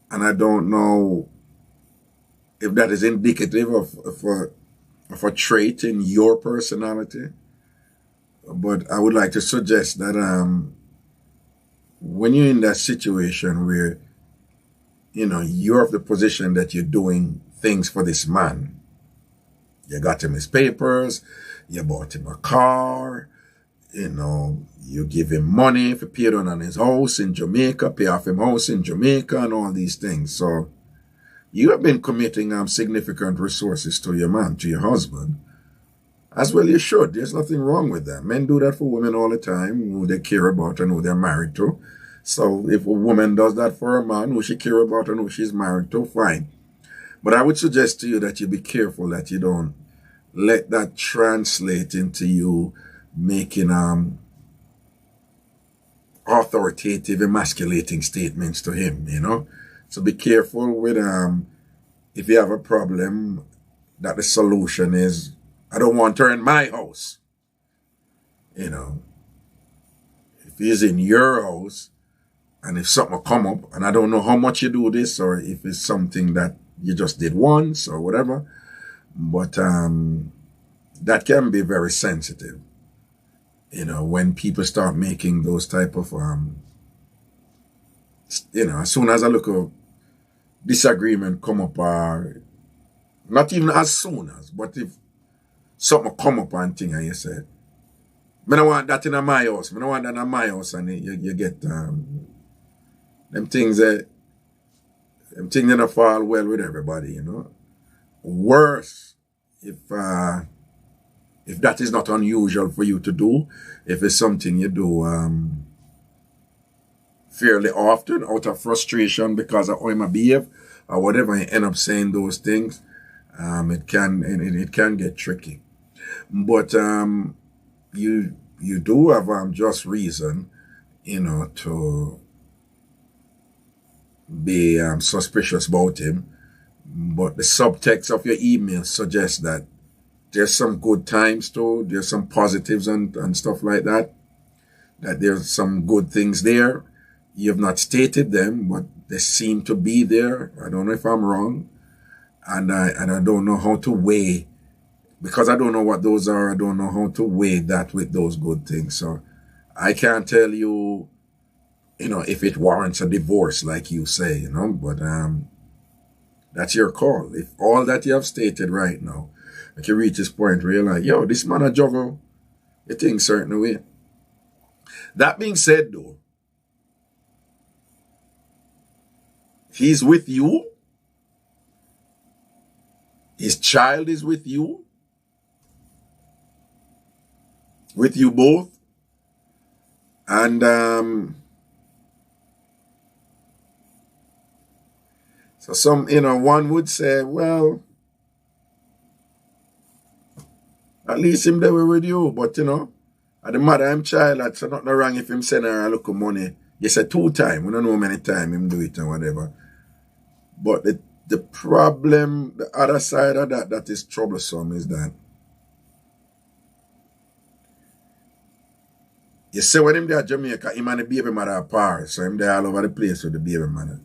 A: And I don't know if that is indicative of a trait in your personality. But I would like to suggest that when you're in that situation where, you know, you're of the position that you're doing things for this man. You got him his papers, you bought him a car, you know, you give him money if you pay down on his house in Jamaica, pay off him house in Jamaica and all these things. So you have been committing significant resources to your man, to your husband. As well you should. There's nothing wrong with that. Men do that for women all the time, who they care about and who they're married to. So if a woman does that for a man who she care about and who she's married to, fine. But I would suggest to you that you be careful that you don't let that translate into you making authoritative, emasculating statements to him, you know. So be careful with if you have a problem, that the solution is, I don't want her in my house. You know. If he's in your house, and if something will come up, and I don't know how much you do this, or if it's something that you just did once, or whatever, but that can be very sensitive. You know, when people start making those type of, you know, as soon as a little disagreement come up, not even as soon as, but if something come up and thing and you say, I don't want that in my house. I don't want that in my house, and you get them things that don't fall well with everybody, you know. Worse, if that is not unusual for you to do, if it's something you do fairly often out of frustration because of how I behave or whatever, you end up saying those things, it can get tricky. But you do have just reason, you know, to be suspicious about him. But the subtext of your email suggests that there's some good times too, there's some positives and stuff like that, that there's some good things there. You have not stated them, but they seem to be there. I don't know if I'm wrong. And I don't know how to weigh, because I don't know what those are, I don't know how to weigh that with those good things. So I can't tell you, you know, if it warrants a divorce, like you say, you know, but that's your call. If all that you have stated right now, if you reach this point where you're like, yo, this man a juggle, you think certain way. That being said, though, he's with you. His child is with you both. And so some, you know, one would say, well, at least him there with you, but you know, at the mother and child, that's not no wrong if him send her a little money. You say 2 times, we don't know how many times him do it and whatever. But the problem, the other side of that is troublesome is that you see when him there at Jamaica, him and the baby mother apart, so him there all over the place with the baby mother.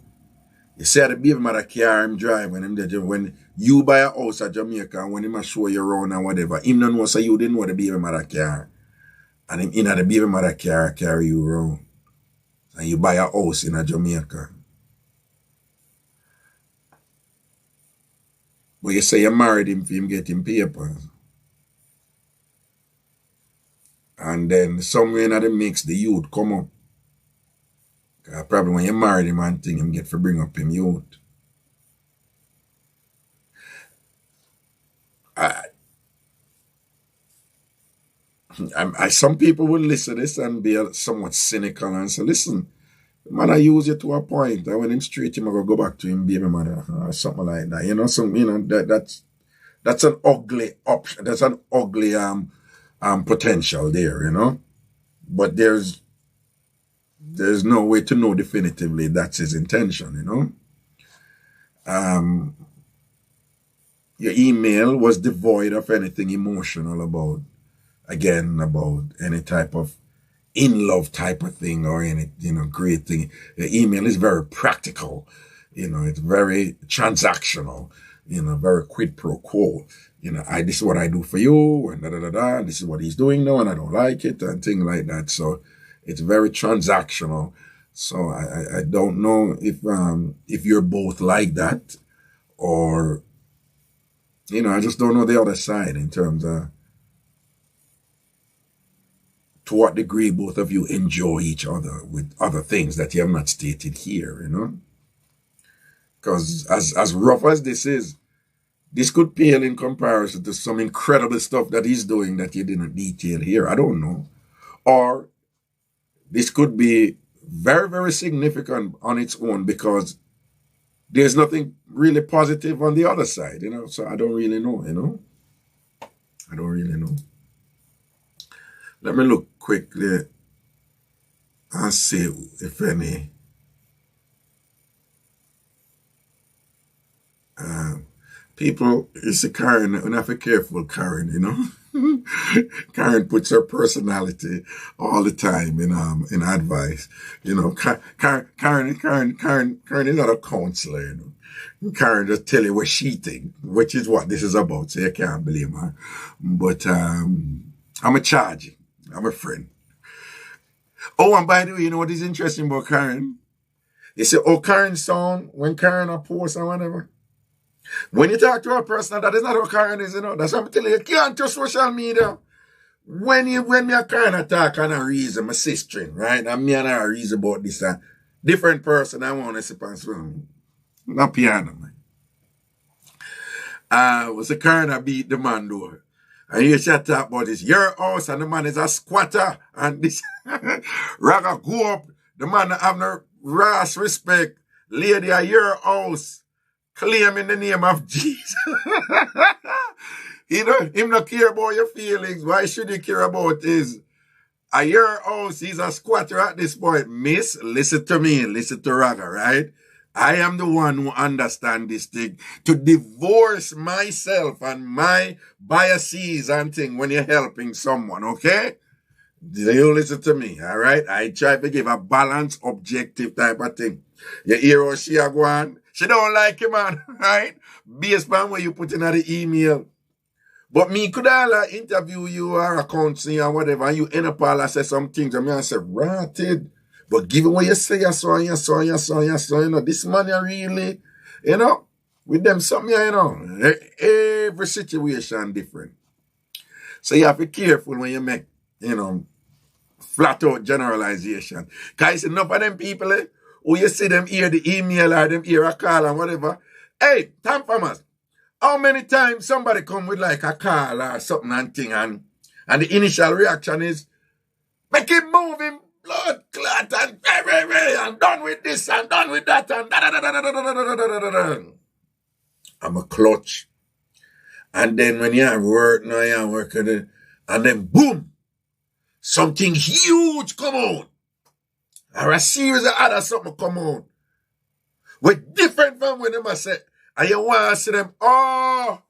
A: You see the baby mother car him drive when him there, when you buy a house at Jamaica and when him a show you around and whatever, him don't know, so you didn't know the baby mother car. And him in the baby mother car carry you around. And you buy a house in a Jamaica. But you say you married him for him getting papers. And then somewhere in the mix, the youth come up. Probably when you married him and thing, him get for bring up him youth. Some people will listen to this and be somewhat cynical and say, listen, the man I use you to a point. And when him straight, him go back to him baby mother or something like that. You know, that's an ugly option. That's an ugly potential there, you know. But there's no way to know definitively that's his intention, you know. Your email was devoid of anything emotional about any type of in love type of thing or any, you know, great thing. The email is very practical, you know, it's very transactional, you know, very quid pro quo. You know, this is what I do for you, and this is what he's doing now, and I don't like it, and things like that. So it's very transactional. So I don't know if you're both like that, or, you know, I just don't know the other side in terms of to what degree both of you enjoy each other with other things that you have not stated here, you know? Because as rough as this is, this could pale in comparison to some incredible stuff that he's doing that you didn't detail here. I don't know. Or this could be very, very significant on its own because there's nothing really positive on the other side, you know? So I don't really know, you know? I don't really know. Let me look quickly and see if any people, you see Karen, and have to be careful, Karen, you know. Karen puts her personality all the time in advice. You know, Karen is not a counselor, you know. Karen just tell you what she thinks, which is what this is about, so you can't blame her. But I'm a charge. I'm a friend. Oh, and by the way, you know what is interesting about Karen? You say, oh, Karen sound when Karen a post and whatever. When you talk to a person, that is not how Karen is, you know. That's what I'm telling you. You can't trust social media. when me a kind of talk and a reason, my sister, right? And me and her reason about this, different person I want to say, not piano, man. Was the kind beat the man door. And you should talk about this, your house, and the man is a squatter, and this Raga go up, the man have no rash respect, lady at your house, claim in the name of Jesus. You know, him not care about your feelings. Why should he care about his? At your house, he's a squatter at this point. Miss, listen to me, listen to Raga, right? I am the one who understand this thing. To divorce myself and my biases and thing when you're helping someone, okay? You listen to me, all right? I try to give a balanced, objective type of thing. You hear how she a go on? She don't like you, man, right? Based on what you put in the email. But me could all interview you or account you or whatever, and you end up all say some things, and me I say, ratted. But given what you say, you know, this man you really, you know, with them something, you know, every situation different. So you have to be careful when you make, you know, flat out generalization. Because enough of them people, who you see them hear the email or them hear a call and whatever. Hey, TamFamers, how many times somebody come with like a call or something and thing and the initial reaction is, make him move him, blood clot and I'm done with this and done with that and I'm a clutch. And then when you're working, and then boom, something huge come on. Or a series of other something come on. With different from when them I say, and you want to see them, no,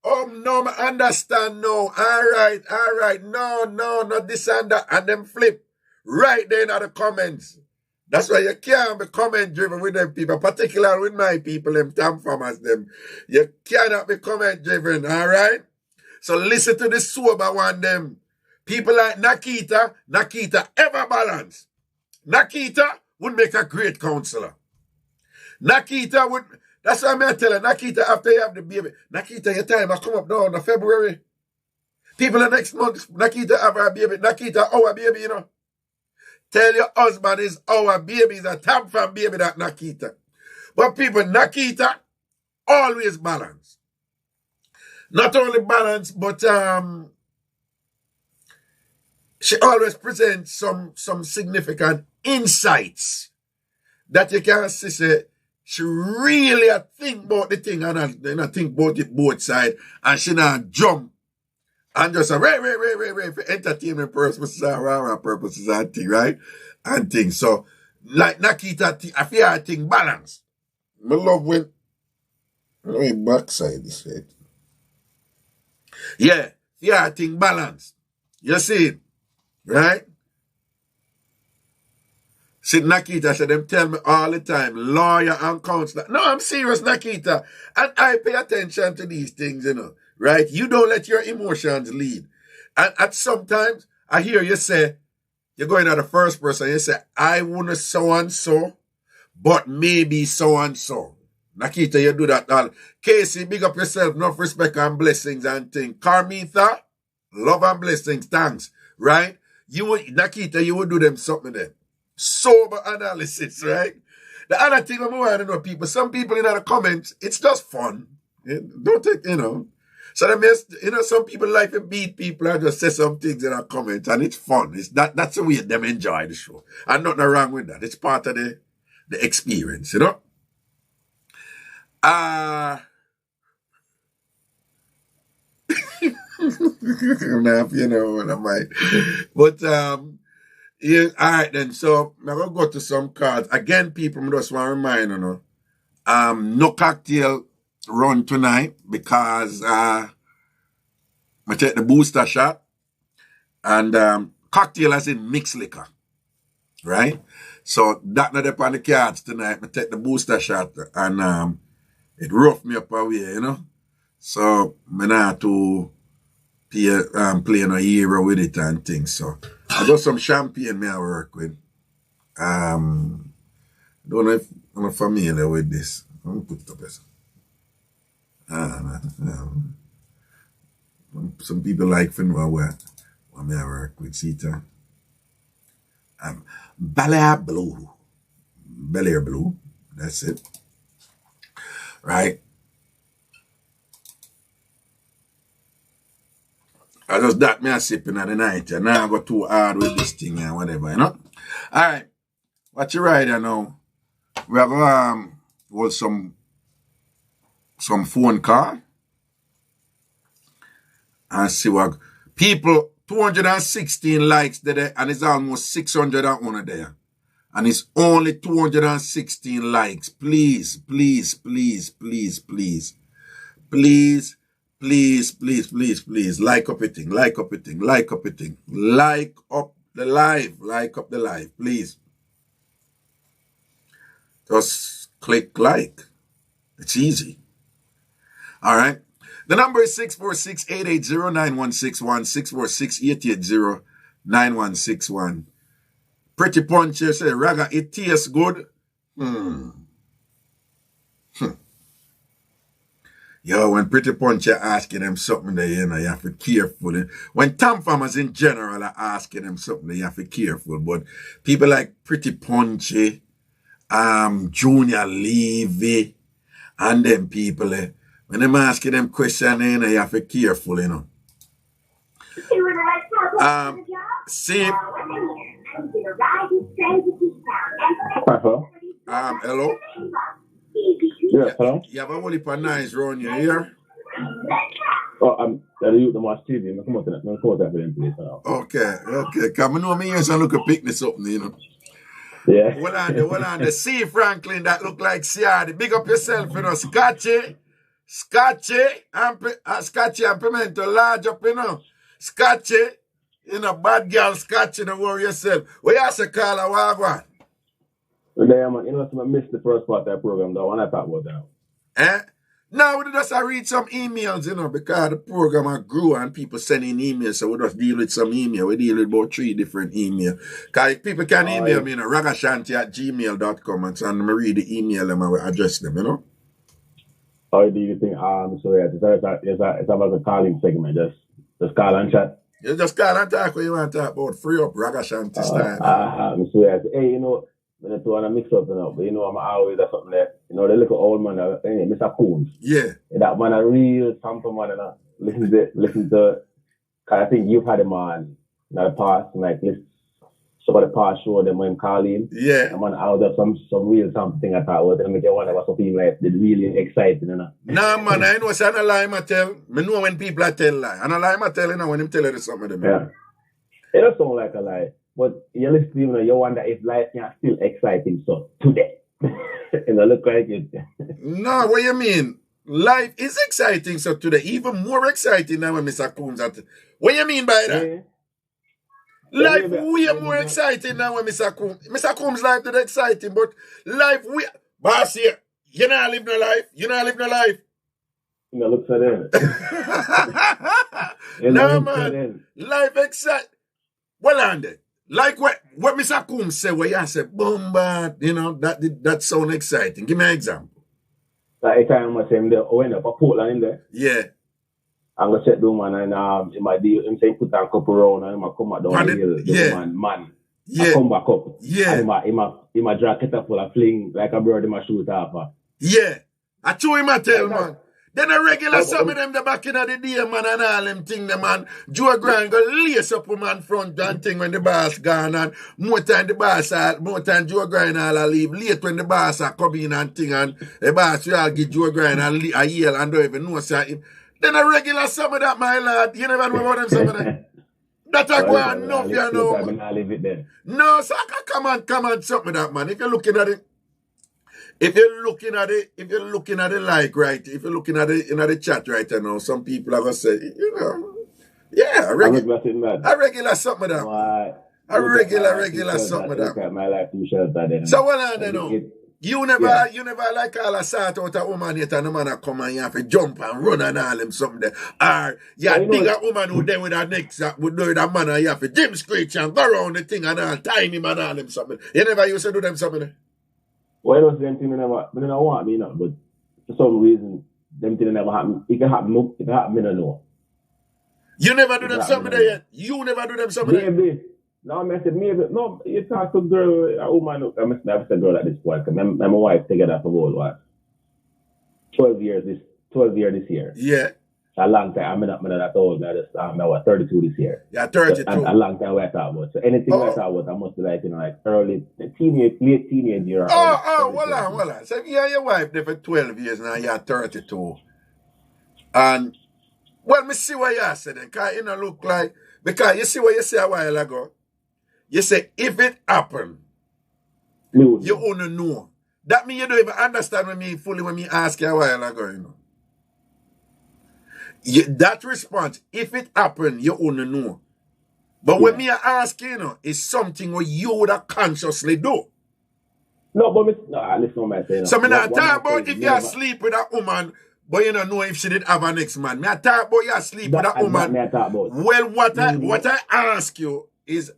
A: I understand, no, all right, no, not this and that, and them flip right there in the comments. That's why you can't be comment driven with them people, particularly with my people, them TamFamers, them. You cannot be comment driven, all right? So listen to the sober one, them. People like Nakita ever balance. Nakita would make a great counselor. Nakita would, that's why I'm telling Nakita after you have the baby, Nakita, your time will come up now in February. People the next month, Nakita have a baby. Nakita, our baby, you know. Tell your husband is our baby, is a TamFam baby, that Nakita. But people, Nakita, always balance. Not only balance, but she always presents some significant insights that you can see, say, she really think about the thing and think about it both sides, and she not jump and just say, right, for entertainment purposes and purposes and thing, right? And things. So, like Nakita, I feel I think balance. I love when backside this way. Yeah, I think balance. You see it, right? See, Nakita said, them tell me all the time, lawyer and counselor. No, I'm serious, Nakita. And I pay attention to these things, you know, right? You don't let your emotions lead. And at sometimes, I hear you say, you're going at the first person, you say, I wouldn't so-and-so, but maybe so-and-so. Nakita, you do that all. Casey, big up yourself, enough respect and blessings and things. Carmitha, love and blessings, thanks, right? Nakita, you would do them something then. Sober analysis, right? The other thing I'm want to know, people, some people in the comments, it's just fun. Don't take, you know. So that means, you know, some people like to beat people and just say some things in a comment, and it's fun. That's the way them enjoy the show. And nothing wrong with that. It's part of the experience, you know. You know what I might. But yeah, all right then. So I'm gonna go to some cards. Again, people, I just want to remind you, no cocktail run tonight because I take the booster shot. And cocktail as in mixed liquor. Right? So that not up on the cards tonight. I take the booster shot and it roughed me up away, you know. So I not to play no hero with it and things. So I got some champagne I work with. Don't know if I'm familiar with this. I'm gonna put it up as some people like to know Let me have a quick seater. Bel Blue. Bel Air Blue. That's it. Right? I just that me a sipping at the night. And now I go too hard with this thing and whatever, you know? Alright. What you right here now? We have hold some phone call. And see what people 216 likes there and it's almost 600 on there. And it's only 216 likes. Please, please, please, please, please. Please, please, please, please, please. Like up a thing, like up a thing, like up a thing. Like up the live, like up the live, please. Just click like. It's easy. All right. The number is 646-880-9161, 646-880-9161. Pretty Puncher say, Raga, it tastes good. Yo, when Pretty Puncher asking them something there, you know, you have to be careful. When TamFamers in general are asking them something, you have to be careful. But people like Pretty Puncher, Junior Levy, and them people, when them asking them questions, you know, you have to be careful, you know. See. Hello?
B: Yes, hello?
A: You have a whole heap of nice round your ear.
B: Oh, I'm the more TV. Come on, for them, please.
A: Okay. Come on, me and look a picnic something, you know.
B: Yeah.
A: Well on the C Franklin that look like Ciardi. Big up yourself, you know. Scotchy and Pimento large up, you know. Scotchy, you know, bad girl Scotchy, don't worry yourself. What you say, call a wagwan?
B: Yeah, man, you know, I missed the first part of that program, though. When I talk about that.
A: Now we just read some emails, you know, because the program grew and people sending emails, so we just deal with some email. We deal with about 3 different emails. Because people can email me, you know, Ragashanti@gmail.com, and so I'm going to read the email and I will address them, you know.
B: Or do you think, so yeah, it's about the calling segment, just call and chat?
A: You just call and talk what you want to talk about, free up Ragashanti style.
B: So yeah, hey, you know, when I want to mix up, you know, but you know, I'm always at something that, you know, the little old man, Mr. Coons.
A: Yeah.
B: That man, a real sample man, and listen to, cause I think you've had him on in the past, like, some of the past show, them when calling.
A: Yeah.
B: And man, I was some real something I thought was, and make you wonder what some people like, they're really excited, you know.
A: Nah, man, I know, so I don't lie, I tell. I know when people are tell lie. I don't lie, I tell, you know, when them tell you something of them.
B: Yeah. It does sound like a lie. But you listen, you know, you wonder if life can still excite him so today. And I look like it.
A: No, what you mean? Life is exciting so today, even more exciting than when Mr. Coombs at. What you mean by that?
B: Yeah.
A: Life way more exciting than when Mr. Coombs. Mr. Coombs' life is exciting, but life we boss here. You not live no life. You not live no life.
B: You know, look for them.
A: No man. Life exciting. Well on there. Like what Mr. Coombs said, where you said, boom, you know, that sound exciting. Give me an example.
B: Like, time I say him there, went up a Portland in there.
A: Yeah.
B: I'm going to set down, man, and he might deal, him say, put on a couple round, and he might come back down the hill.
A: Yeah.
B: Man.
A: Yeah.
B: I come back up.
A: Yeah.
B: And he might drag it up full of fling, like a bird, he might shoot off.
A: Yeah. I told him I tell, man. Then a regular some of them the back in the day, man, and all them thing, the man. Joe Grant go lace up a man front and thing when the boss gone, and more time Joe Grant all leave. Late when the boss are coming and thing, and the boss will give Joe Grant a yell and don't even know say. Then a regular some of that, my lad. You never know about them some of them. That I go on enough, you know. No, so I can come on, something that, man. If you're looking at it. If you're looking at it like right, if you're looking at it in the chat right now, some people are gonna say, you know, yeah, a regular something of that. A regular something of that. So what I don't know. You never like all a sort out a woman yet and the man a come and you have to jump and run and all them something there. Or you dig a woman who there with her next would do with a man and you have to gym screech and go around the thing and all time him and all them something. You never used to do them something there?
B: Well, it was them things they never want me, you know, but for some reason, them things never happen. It can happen, I don't know.
A: You never do them something there yet? You never do them something there?
B: Maybe. No, I said maybe. No, you talk to girl, a woman, I must never say girl at this point, because my wife together for about what? 12 years this year.
A: Yeah.
B: A long time. I'm not that old. I'm 32 this year.
A: Yeah, 32.
B: So, a long time we talk about. So anything we talk about, I must be like, like early teenage, late teenage year.
A: Hold on. So you and your wife there for 12 years now, you're 32. And, well, me see what you said then, because it don't look like, because you see what you said a while ago. You say, if it happen, you only know. That means you don't even understand when me ask you a while ago, you know. That response, if it happen, you only know. But when me ask you, know, it's something what you would have consciously do.
B: No, but listen to what I'm saying.
A: So me not talk about if you sleep with a woman, but you don't know if she did have a next man. Me talk about you sleep with a woman. Well, what I ask you is,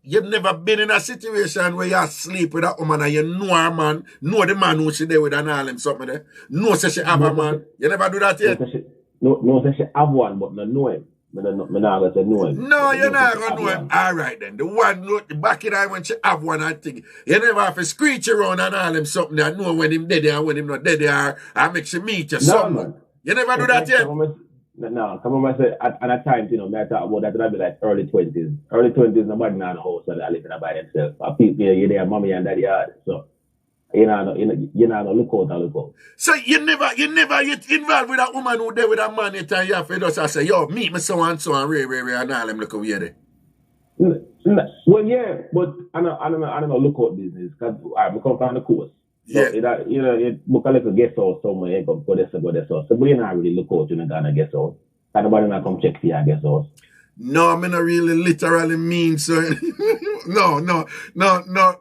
A: you've never been in a situation where you sleep with a woman and you know a man, know the man who she there with and all them something there. Know say she have a man. You never do that yet?
B: No, say she have one, but no know him. Me not gonna say know him.
A: No, you're not gonna know him. All right then. The one back in time when she have one, I think you never have to screech around and all them something that know when him dead and when him not dead or make she meet you someone. You never do that yet?
B: No, come on, I say at a time, you know, I talk about that would be like early 20s. Early 20s, nobody in the house, so they live by themselves. People, you there, mommy and daddy are. So you know, look out. So
A: you never get involved with a woman who there with a man yet, and you have to just say, yo, meet me so and Ray, and all them look over there.
B: Well, yeah, but I don't know look out business, because I come from the coast. So,
A: yeah.
B: It book a little guest house somewhere, go there. So we not really look out, gonna guest house. And nobody not come check for your guest house.
A: No, I mean, I really literally mean so. No.
B: No, never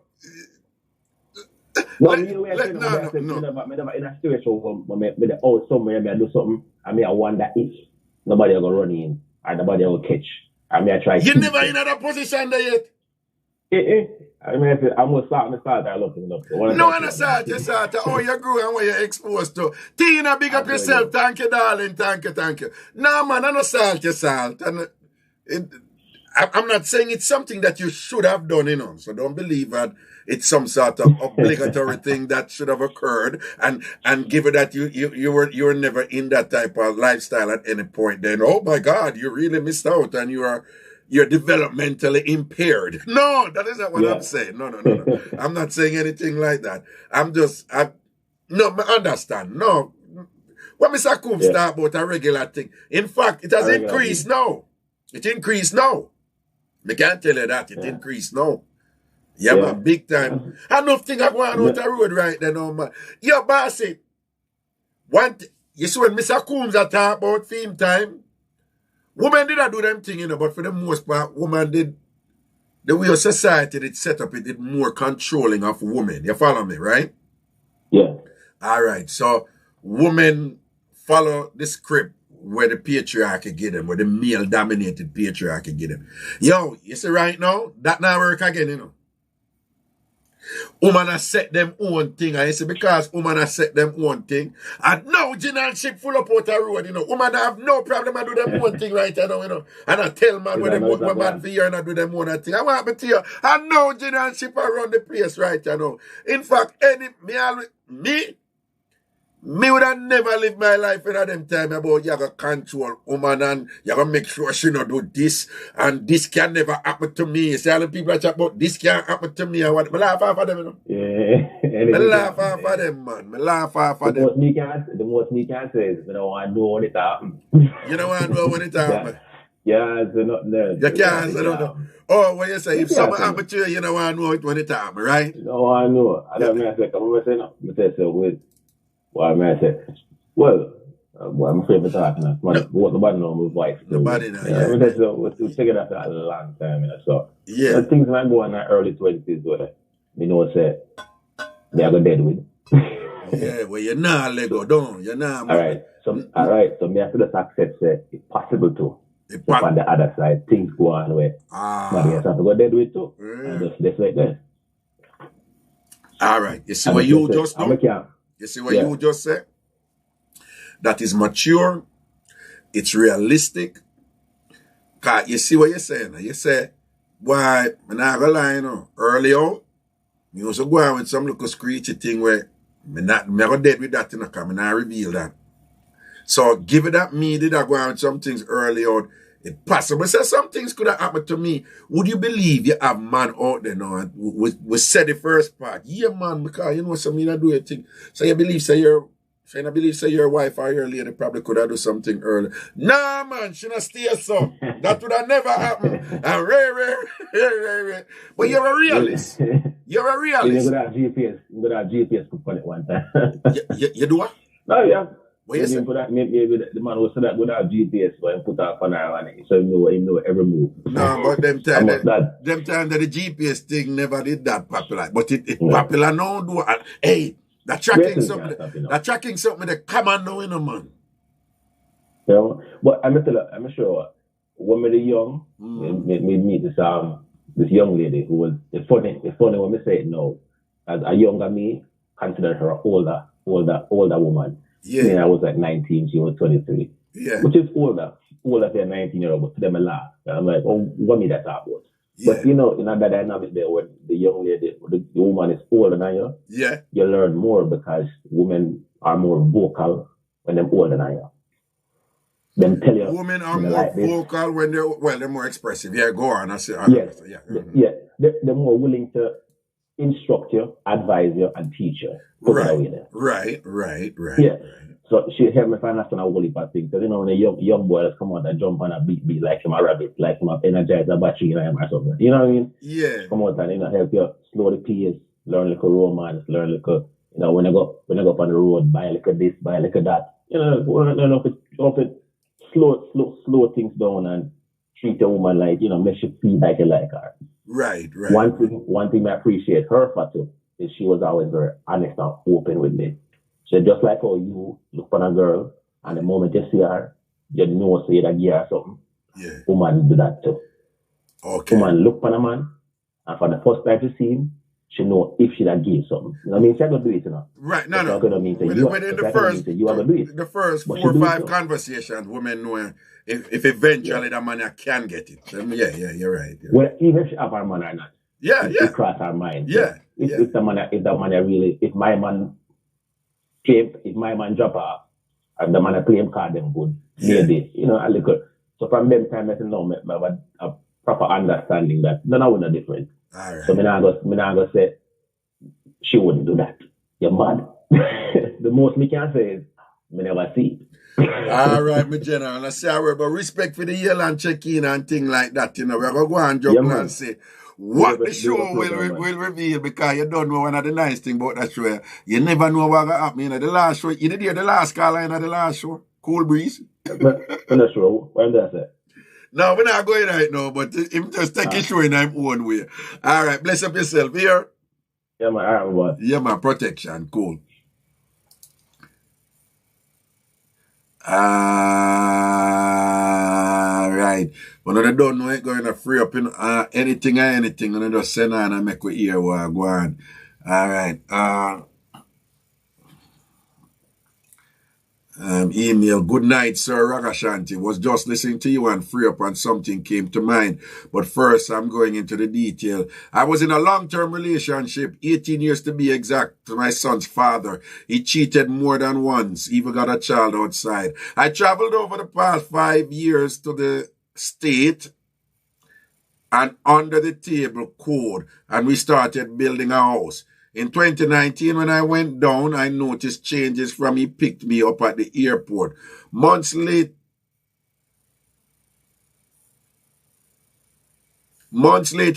B: in a situation where me the out somewhere, I do something, and I wonder if nobody will run in, and nobody will catch. And I try.
A: You never in that position there yet?
B: I mean, I'm going to start looking up.
A: No, and start. Oh, you grew and what you're exposed to. Tina, big up yourself. Thank you, darling. Thank you. No, man, I'm not salt. And I'm not saying it's something that you should have done, you know. So don't believe that it's some sort of obligatory thing that should have occurred. And given that you were never in that type of lifestyle at any point, then, oh my God, you really missed out and you're developmentally impaired. No, that is not what I'm saying. No. I'm not saying anything like that. I understand. No. When Mr. Coombs talk about a regular thing, in fact, it has increased now. It increased now. I can't tell you that. It increased now. Yeah, man, big time. I don't think I'm going out the road right there, no, man. Yo, bossy. You see when Mr. Coombs talk about theme time, women did not do them thing, you know, but for the most part, women did, the way of society did set up, it did more controlling of women. You follow me, right?
B: Yeah.
A: All right. So, women follow the script where the patriarchy get them, where the male-dominated patriarchy get them. Yo, you see right now, that not work again, you know. Woman has set them own thing. I say because woman has set them own thing. And now general ship full up out the road, you know. Woman have no problem I do them own thing right now, you know. And I tell man when they put man for here and I do them own thing. I want to tell you, I know general ship around the place right now. In fact, me would have never lived my life in them time about you gotta control woman and you gotta make sure she not do this and this can never happen to me. See all the people that talk about this can't happen to me and what. I laugh off of them, you know.
B: Yeah.
A: I laugh off of them, man. I laugh off of them.
B: The most me can say is, I don't want to know when it happens.
A: You don't want to know when it happens?
B: Yeah, it's not there.
A: You can't say no. Oh, what you say? If something happen to you, you don't want to know it when it happens, right?
B: You don't want to know. I don't mean I say, come on, I say no. I say, so wait. Well, I mean, I said, I'm afraid of talking. Nobody knows my voice.
A: Nobody knows. Yeah.
B: I mean, so we figured out that a long time. You know, so
A: yeah,
B: things might go in the early 20s where you know, say they are go dead with.
A: Yeah, well, you're not let go down. You're not.
B: All right. So me have to just accept say it's possible to. On the other side, things go on where but you have to go dead with too. And just like that.
A: All right. You see what you just do? You see what you just said? That is mature. It's realistic. Cause you see what you're saying. You say, boy, I'm not gonna lie, you know, early on, you used to go on with some little screechy thing where I'm not dead with that, you know, because I'm not reveal that. So give it that me did I go on with some things early on. It possible. So some things could have happened to me. Would you believe you have man out there now? We said the first part. Yeah, man, because you know something you do a thing. So you believe say your wife or your lady probably could have do something early. Nah, man, she not stay so. That would have never happened. And rare. But you're a realist. You're a realist.
B: You could have GPS put on it one time.
A: You do what?
B: Oh, yeah.
A: What you say?
B: Maybe the man who said that without GPS and put up on it, so he know every move.
A: No, but them time that the GPS thing never did that popular. But it popular now do. Hey, that tracking something that come on now, you know, man.
B: Yeah, but I'm sure when we were young, we meet this young lady who was it's funny when we say it now. As a younger me, considered her older woman.
A: Yeah.
B: I mean, I was like 19, she was 23.
A: Yeah.
B: Which is older than a 19-year-old, but to them I laugh. And I'm like, oh, what me that about?
A: Yeah.
B: But you know, in that dynamic there, when the young lady, the woman is older than you,
A: yeah,
B: you learn more because women are more vocal when they're older than you. Them tell you.
A: Women are more like vocal when they're more expressive. Yeah, go on. I say,
B: yes.
A: Yeah.
B: Yeah. They're more willing to instruct you, advise you, and teach you.
A: Right.
B: Yeah. So she helped me find out on a whole heap of things. Because, you know, when a young boy come out and jump on a beat like him a rabbit, like him a energize a battery in him or something. You know what I mean?
A: Yeah.
B: Come out and, you know, help you slow the pace, learn a little romance, learn a little, you know, when I go up on the road, buy a little this, buy a little that. You know, if it slow things down and treat a woman like, you know, make she feel like you like her.
A: Right.
B: One thing I appreciate her for too is she was always very honest and open with me. So just like how you look for a girl and the moment you see her, you know say that you are something.
A: Yeah.
B: Woman do that too.
A: Okay.
B: Woman look for a man and for the first time to see him, she know if she that give something. You know what I mean? She gonna do it, you know.
A: Right, no.
B: Within
A: the first 4 or 5 conversations, women know if eventually the man can get it. Yeah, you're right.
B: Well, even if she have her man or not.
A: Yeah.
B: It cross her mind.
A: Yeah.
B: So if the man really, if my man drop off and the man play him card them good, maybe, you know, a little. So from them time, I know I have a proper understanding that none of them are different.
A: All right.
B: So me not go say she wouldn't do that. You're mad. The most me can say is me never see it.
A: All right, my general. I say but respect for the yell and check-in and thing like that, you know. We're gonna go and jump and say what the show will reveal, because you don't know one of the nice thing about that show. You never know what gonna happen. You know, the last show, you did hear the last call line of the last show. Cool breeze.
B: I'm not sure. What did I say?
A: No, we're not going right now, but him just take it show in his own way. All right, bless up yourself here.
B: Yeah, man. All right, man.
A: Yeah, man. Protection. Cool. Right. When I don't know it going to free up in anything, I just send on and make we hear what go on. All right. Email, good night, Sir Ragashanti. Was just listening to you and free up and something came to mind. But first, I'm going into the detail. I was in a long-term relationship, 18 years to be exact, to my son's father. He cheated more than once, even got a child outside. I traveled over the past 5 years to the state and under the table code, and we started building a house. In 2019, when I went down, I noticed changes from he picked me up at the airport. Months later,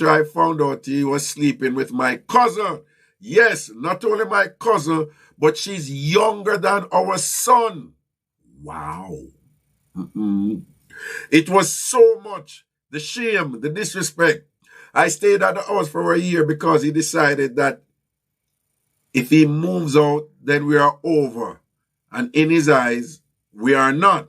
A: I found out he was sleeping with my cousin. Yes, not only my cousin, but she's younger than our son. Wow. It was so much. The shame, the disrespect. I stayed at the house for a year because he decided that if he moves out, then we are over. And in his eyes, we are not.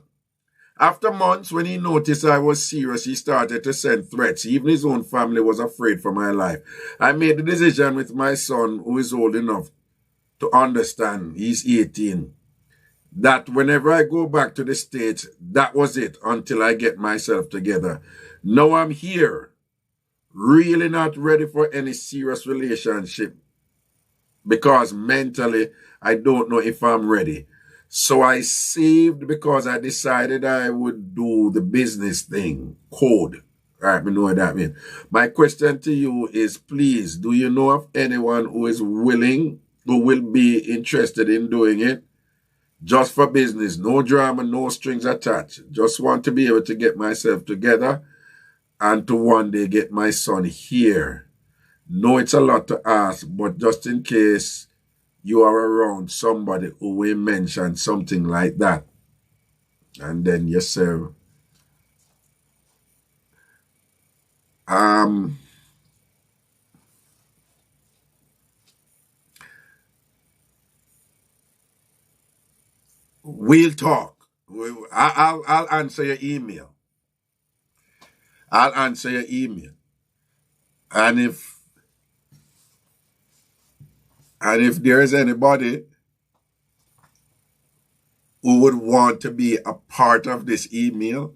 A: After months, when he noticed I was serious, he started to send threats. Even his own family was afraid for my life. I made the decision with my son, who is old enough to understand. He's 18. that whenever I go back to the States, that was it until I get myself together. Now I'm here, really not ready for any serious relationship because mentally I don't know if I'm ready. So I saved because I decided I would do the business thing, code. All right, we know what that means. My question to you is, please, do you know of anyone who is willing, who will be interested in doing it? Just for business, no drama, no strings attached. Just want to be able to get myself together and to one day get my son here. No, it's a lot to ask, but just in case you are around somebody who will mention something like that. And then yes, sir. We'll talk. I'll answer your email. I'll answer your email. And if there is anybody who would want to be a part of this email,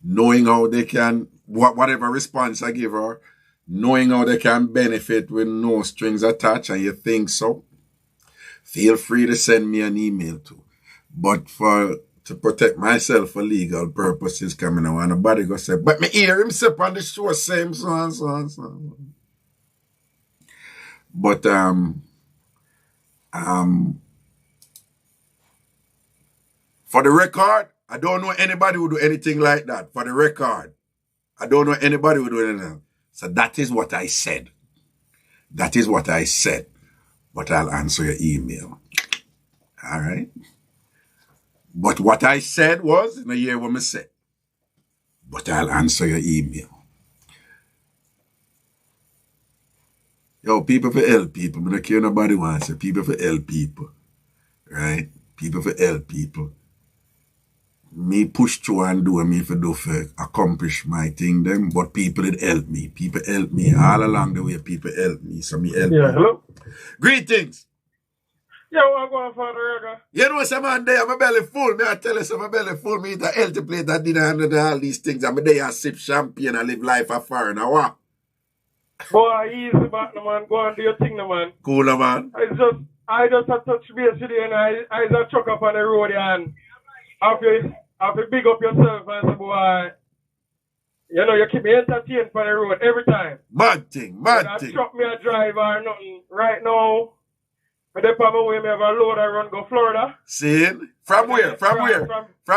A: knowing how they can, whatever response I give her, knowing how they can benefit with no strings attached, and you think so, feel free to send me an email too. But to protect myself for legal purposes, coming on, nobody go say, but me hear him say on the show, same, so and so and so. But for the record, I don't know anybody who do anything like that. For the record, I don't know anybody who do anything. So that is what I said. That is what I said. But I'll answer your email. All right? But what I said was, in a year what I said. But I'll answer your email. Yo, people for help people. I don't care nobody wants it. People for help people. Right? People for help people. Me push through and do me for accomplish my thing them, but people did help me. People help me all along the way. People help me, so me help.
C: Yeah, hello.
A: Greetings.
C: Yeah, I'm going for the Reggae.
A: You know some man there, my belly full. Me I tell you, my belly full. Me eat a healthy plate of dinner and all these things. I'm there and sip champagne and live life of foreigner. What?
C: Boy, easy back, no man. Go and do your thing, no man.
A: Cool, no man.
C: I just have touch base with you and I just chuck up on the road and have to big up yourself and say, boy, you know, you keep me entertained for the road every time.
A: Mad thing, mad
C: thing.
A: thing.
C: Truck me a drive or nothing. Right now, I dip on my way, me have a load I run go Florida.
A: See? From where? From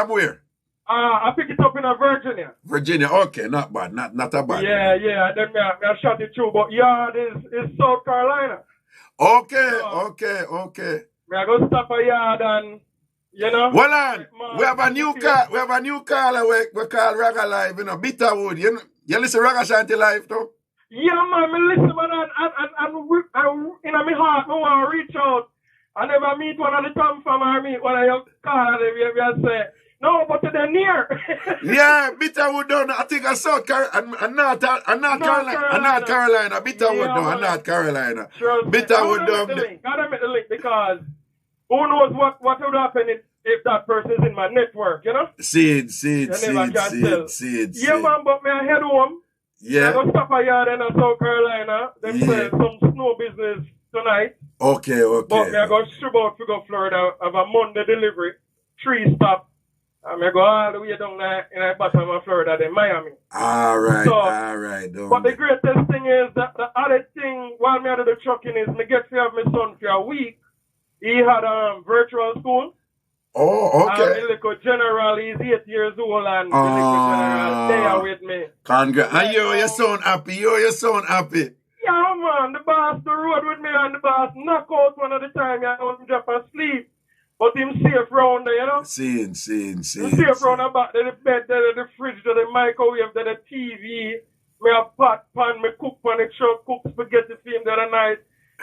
A: where?
C: I pick it up in Virginia.
A: Virginia, okay, not bad, not a bad.
C: Yeah. Then I shot it through, but yard is South Carolina.
A: Okay.
C: I go stop a yard and, you know.
A: Well on, we have a new car. We have a new car we call Raga Live, you know, Bitterwood. You listen to Ragashanti Live too?
C: Yeah, man, I listen, man, and in my heart, I want to reach out. I never meet one of the TamFam or meet one of your cars, and say, no, but they're near.
A: Yeah, Bitterwood down, I think I South Carolina, and North Carolina, Bitterwood down, and North Carolina. Bitterwood down.
C: Gotta make the link because who knows what would happen if that person is in my network, you know?
A: Seed.
C: Yeah, man, but me I head home.
A: Yeah.
C: I go stop a yard in South Carolina. Then say some snow business tonight.
A: Okay.
C: But me I go straight out to go Florida, have a Monday delivery, 3 stop. I go all the way down there in the bottom of Florida, then Miami.
A: All right.
C: But the greatest thing is that the other thing while me out of the trucking is me get to have my son for a week. He had virtual school.
A: Oh, okay.
C: And the little general, he's 8 years old, and the little general, they are with me.
A: Congrats. And you sound happy.
C: Yeah, man. The boss, the road with me, and the boss knock out one at a time. I don't drop asleep. But him safe round there, you know?
A: Seeing.
C: Safe round the back, the bed, the fridge, the microwave, the TV. Me a pot pan, me cook on the truck, cook spaghetti for him the other night.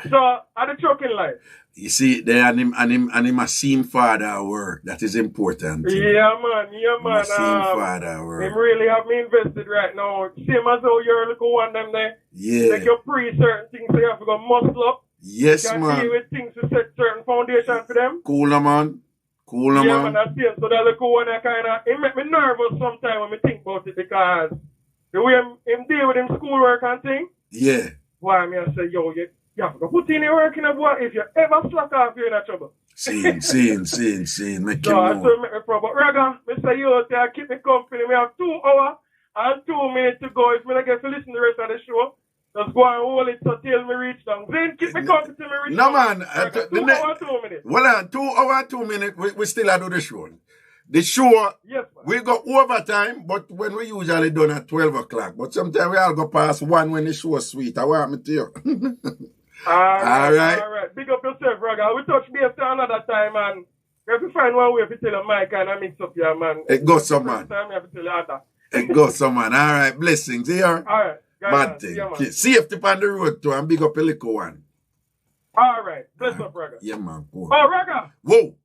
C: So, at the trucking life.
A: You see, there and him a seam father work. That is important.
C: Yeah, man.
A: Seam father work.
C: Him really have me invested right now. Same as how you're little one them there.
A: Yeah.
C: Like you certain things, so you have to go muscle up.
A: Yes,
C: you
A: man.
C: Deal with things to set certain foundation for them.
A: Cool, man. Cool, no,
C: yeah,
A: man.
C: man, I see it. So that little one, it make me nervous sometimes when I think about it because the way him deal with him schoolwork and thing.
A: Yeah.
C: Why me I say, yo, you have to put in your work in a boy. If you ever slack off, you're in trouble.
A: Seeing. Make
C: so
A: him
C: I
A: know.
C: still make me problem. But Raga, I say, yo, keep me company. We have 2 hours and 2 minutes to go. If I get to listen to the rest of the show, just go and hold it so till me reach down. Then keep me company till me reach
A: no,
C: down.
A: man.
C: 2 hours, 2 minutes.
A: Well, 2 hours, 2 minutes, we still do the show. The show,
C: yes, man.
A: we go overtime, but when we usually done at 12 o'clock. But sometimes we all go past 1 when the show is sweet. I want me to you.
C: All right. Big up yourself, Raga. We touch base another time, and you have to find one way to tell a mic and I mix up here, man.
A: It goes some, man.
C: Time you have to tell you other.
A: It goes some, man. All right, blessings here.
C: All right.
A: Bad thing.
C: Yeah,
A: Safety on the road too, and big up a little one.
C: All right. Bless up, Raga.
A: Yeah, man. Cool.
C: Oh, Raga.
A: Whoa.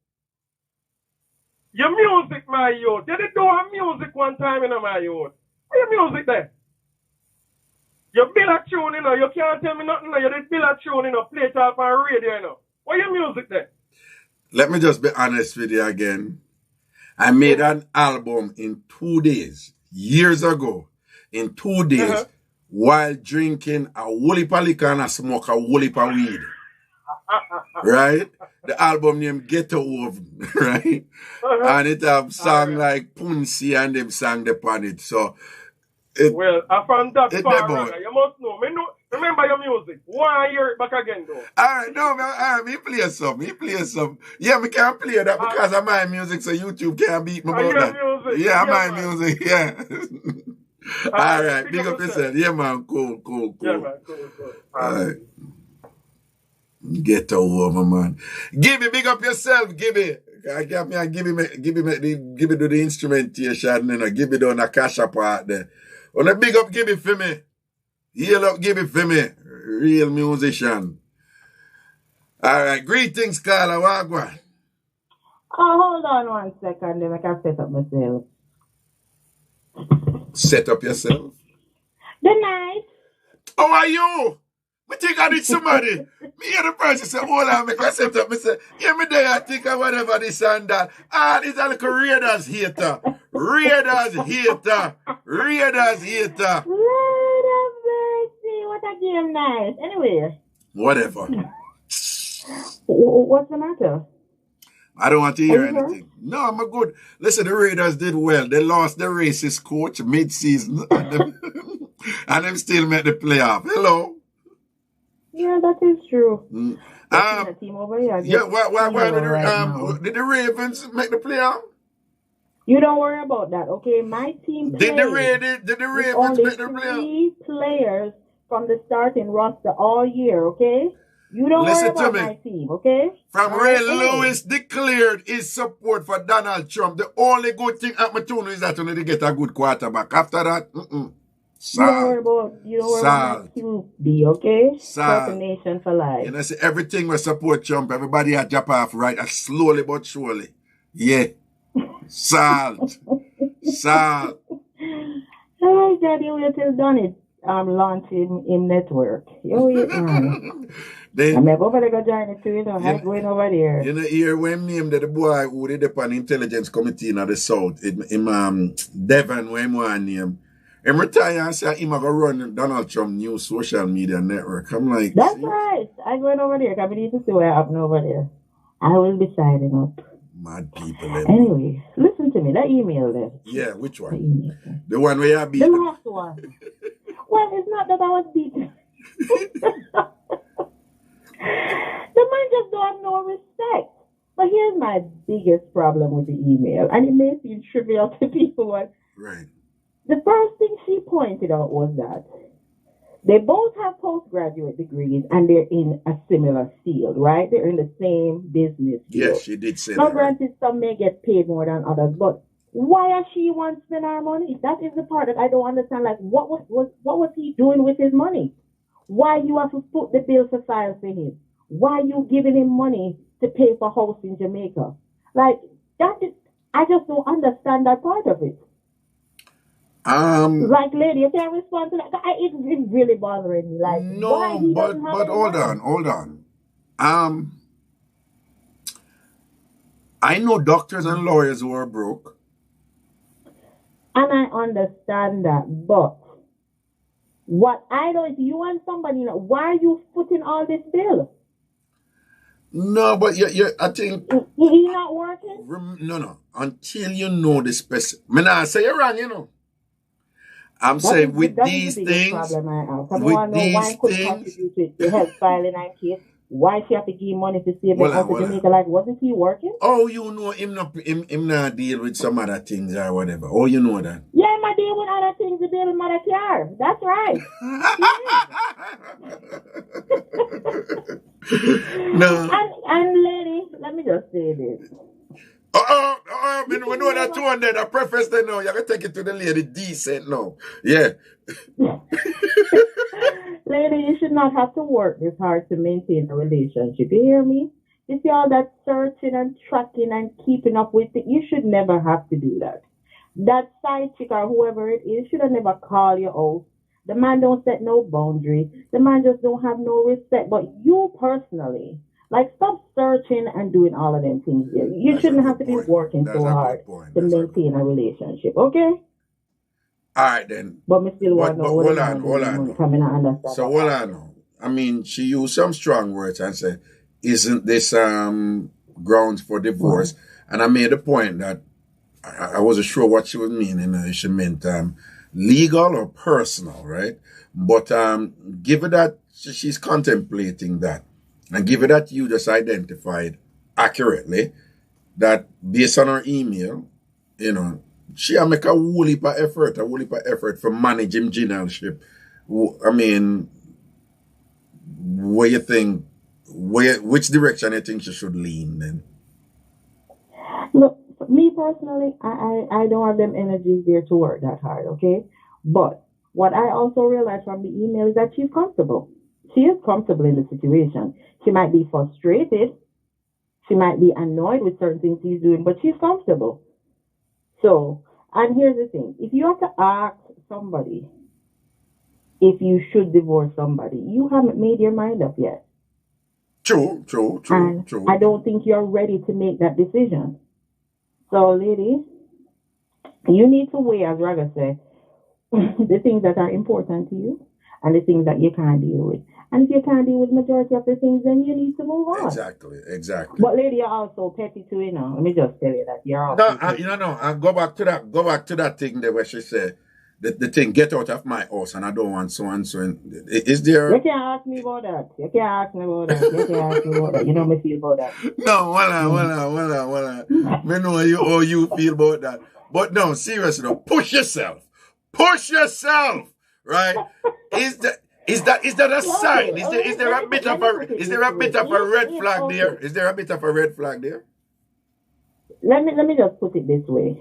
C: Your music, my youth. Did you do a music one time in my youth? Where your music there? You build a tune, you know. You can't tell me nothing. You did build a tune, you know. Play it off on radio, you know. Where your music there?
A: Let me just be honest with you again. I made an album in 2 days, years ago. In 2 days, while drinking a whole heap of liquor and I smoke a whole heap of weed. Right? The album named Ghetto Oven, right? And it have song like Punsi and them sang upon it. So
C: well, I found that far, Raga. You must know. Remember your music. Why hear it back again, though?
A: Alright, no, man, me play some. Yeah, me can't play that because of my music, so YouTube can't beat me about that.
C: Music.
A: Yeah, my music, yeah. Alright, big up yourself. Yeah, man, cool.
C: Yeah, man, cool.
A: Alright. Get over, man. Gibby, big up yourself, Gibby. Give me do the instrumentation, you know, Gibby down the cash up part there. On a big up Gibby for me. Heal up Gibby for me. Real musician. Alright, greetings, Carla. Wagwan.
D: Oh, hold on 1 second, then I can set up myself.
A: Set up yourself?
D: Good night.
A: How are you? I think I need somebody. Me hear the person say, hold on, make I set up. I say, yeah, me there, I think of whatever this and that. Ah, this is a little Raiders hater. Raiders hater.
D: What a game nice. Anyway.
A: Whatever.
D: What's the matter?
A: I don't want to hear anything. No, I'm good. Listen, the Raiders did well. They lost the racist coach mid-season. And them still made the playoff. Hello.
D: Yeah, that is true.
A: The
D: team over here.
A: Yeah, why did the Ravens make the playoff?
D: You don't worry about that, okay? My team
A: did the Ravens make the playoff?
D: 3 players from the starting roster all year, okay? You don't worry about my team, okay?
A: From Ray Lewis declared his support for Donald Trump. The only good thing at Matuna is that only they get a good quarterback. After that,
D: You don't worry about Ph.D, okay? Nation for life.
A: You know, see, everything we support Trump, everybody had drop off right, slowly but surely. Yeah. Salt.
D: Oh, God, you wait till done it. Launching in network. You wait, man. I'm over there go join it too, you know. I'm going over there.
A: You know, here when named the boy who did upon intelligence committee in the south, Devon, when one name. And retire and say I'm going to run Donald Trump new social media network. I'm like,
D: that's right. I'm going over there. I need to see what happened over there. I will be signing up.
A: Mad people.
D: Anyway, listen to me. That email there.
A: Yeah, which one? The one where you beat.
D: The last one. Well, it's not that I was beaten. The man just don't have no respect. But here's my biggest problem with the email, and it may seem trivial to people.
A: Right.
D: The first thing she pointed out was that they both have postgraduate degrees and they're in a similar field, right? They're in the same business field.
A: Yes, she did say
D: now,
A: that.
D: granted, some may get paid more than others, but why does she want to spend our money? That is the part that I don't understand. Like, what was he doing with his money? Why you have to put the bill for file for him? Why you giving him money to pay for house in Jamaica? Like, that is, I just don't understand that part of it. Like, lady, you can't respond to that. It's really bothering me. Like,
A: no, but hold on. I know doctors and lawyers who are broke.
D: And I understand that, but what I don't, if you want somebody, why are you footing all this bill?
A: No, but I think
D: He not working?
A: no. Until you know the specific. I mean, I say you're wrong, you know. I'm
D: That
A: saying
D: is
A: with
D: the
A: these
D: biggest
A: things,
D: problem I have. I
A: with
D: want to know why
A: these
D: he couldn't
A: things,
D: contribute to health filing and case. Why she have to give money to save them out of Jamaica? Like, wasn't he working?
A: oh, you know him not deal with some other things or whatever. Oh, you know that.
D: Yeah, him a deal with other things to deal with mother car. That's right.
A: No.
D: And lady, let me just say this.
A: We know that 200. I preface that now. You gotta take it to the lady decent now. Yeah.
D: Lady, you should not have to work this hard to maintain a relationship. You hear me? You see all that searching and tracking and keeping up with it. You should never have to do that. That side chick or whoever it is should have never called you out. The man don't set no boundary. The man just don't have no respect. But you personally, like, stop searching and doing all of them things. You shouldn't have to be working so hard to maintain a relationship. Okay?
A: All right then.
D: But me still want to know what
A: hold on. So hold on now. I mean, she used some strong words and said, "Isn't this grounds for divorce?" And I made a point that I wasn't sure what she was meaning. She meant legal or personal, right? But give it that she's contemplating that, and give it that you just identified accurately that based on her email, you know, she make a whole heap of effort for managing generalship. I mean, what you think? Which direction you think she should lean then?
D: Look, me personally, I don't have them energies there to work that hard, okay? But what I also realized from the email is that she's comfortable. She is comfortable in the situation. She might be frustrated. She might be annoyed with certain things he's doing, but she's comfortable. So, and here's the thing. If you have to ask somebody if you should divorce somebody, you haven't made your mind up yet.
A: True.
D: I don't think you're ready to make that decision. So, lady, you need to weigh, as Raga said, the things that are important to you and the things that you can't deal with. And if you can't deal with majority of the things, then you need to move on.
A: Exactly.
D: But lady, you're also petty too, you know. Let me just tell you that you're also petty.
A: No. Go back to that thing there where she said the thing, get out of my house and I don't want so and so. Is there?
D: You can't ask me about that. You know me feel about that.
A: No, well. Me know how you feel about that. But no, seriously though, push yourself, right? Is that a sign? Is there a bit of a red flag there? Is there a bit of a red flag there?
D: Let me just put it this way.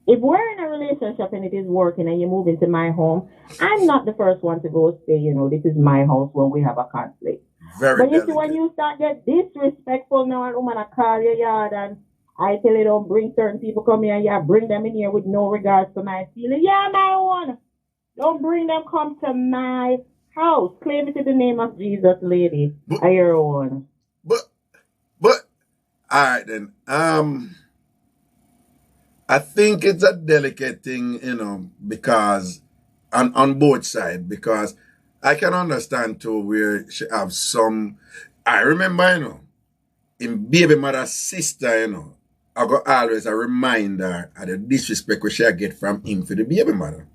D: If we're in a relationship and it is working and you move into my home, I'm not the first one to go say, you know, this is my house when we have a conflict. But you see, when you start get disrespectful now, and woman call your yard and I tell you don't bring certain people come here, yeah, bring them in here with no regards to my feelings. Yeah, my one. Don't bring them come to my house. Claim it in the name of Jesus, lady. I your own.
A: But all right then. I think it's a delicate thing, you know, because on both sides, because I can understand too where she have some. I remember, you know, in baby mother's sister, you know, I got always a reminder of the disrespect which I get from him for the baby mother.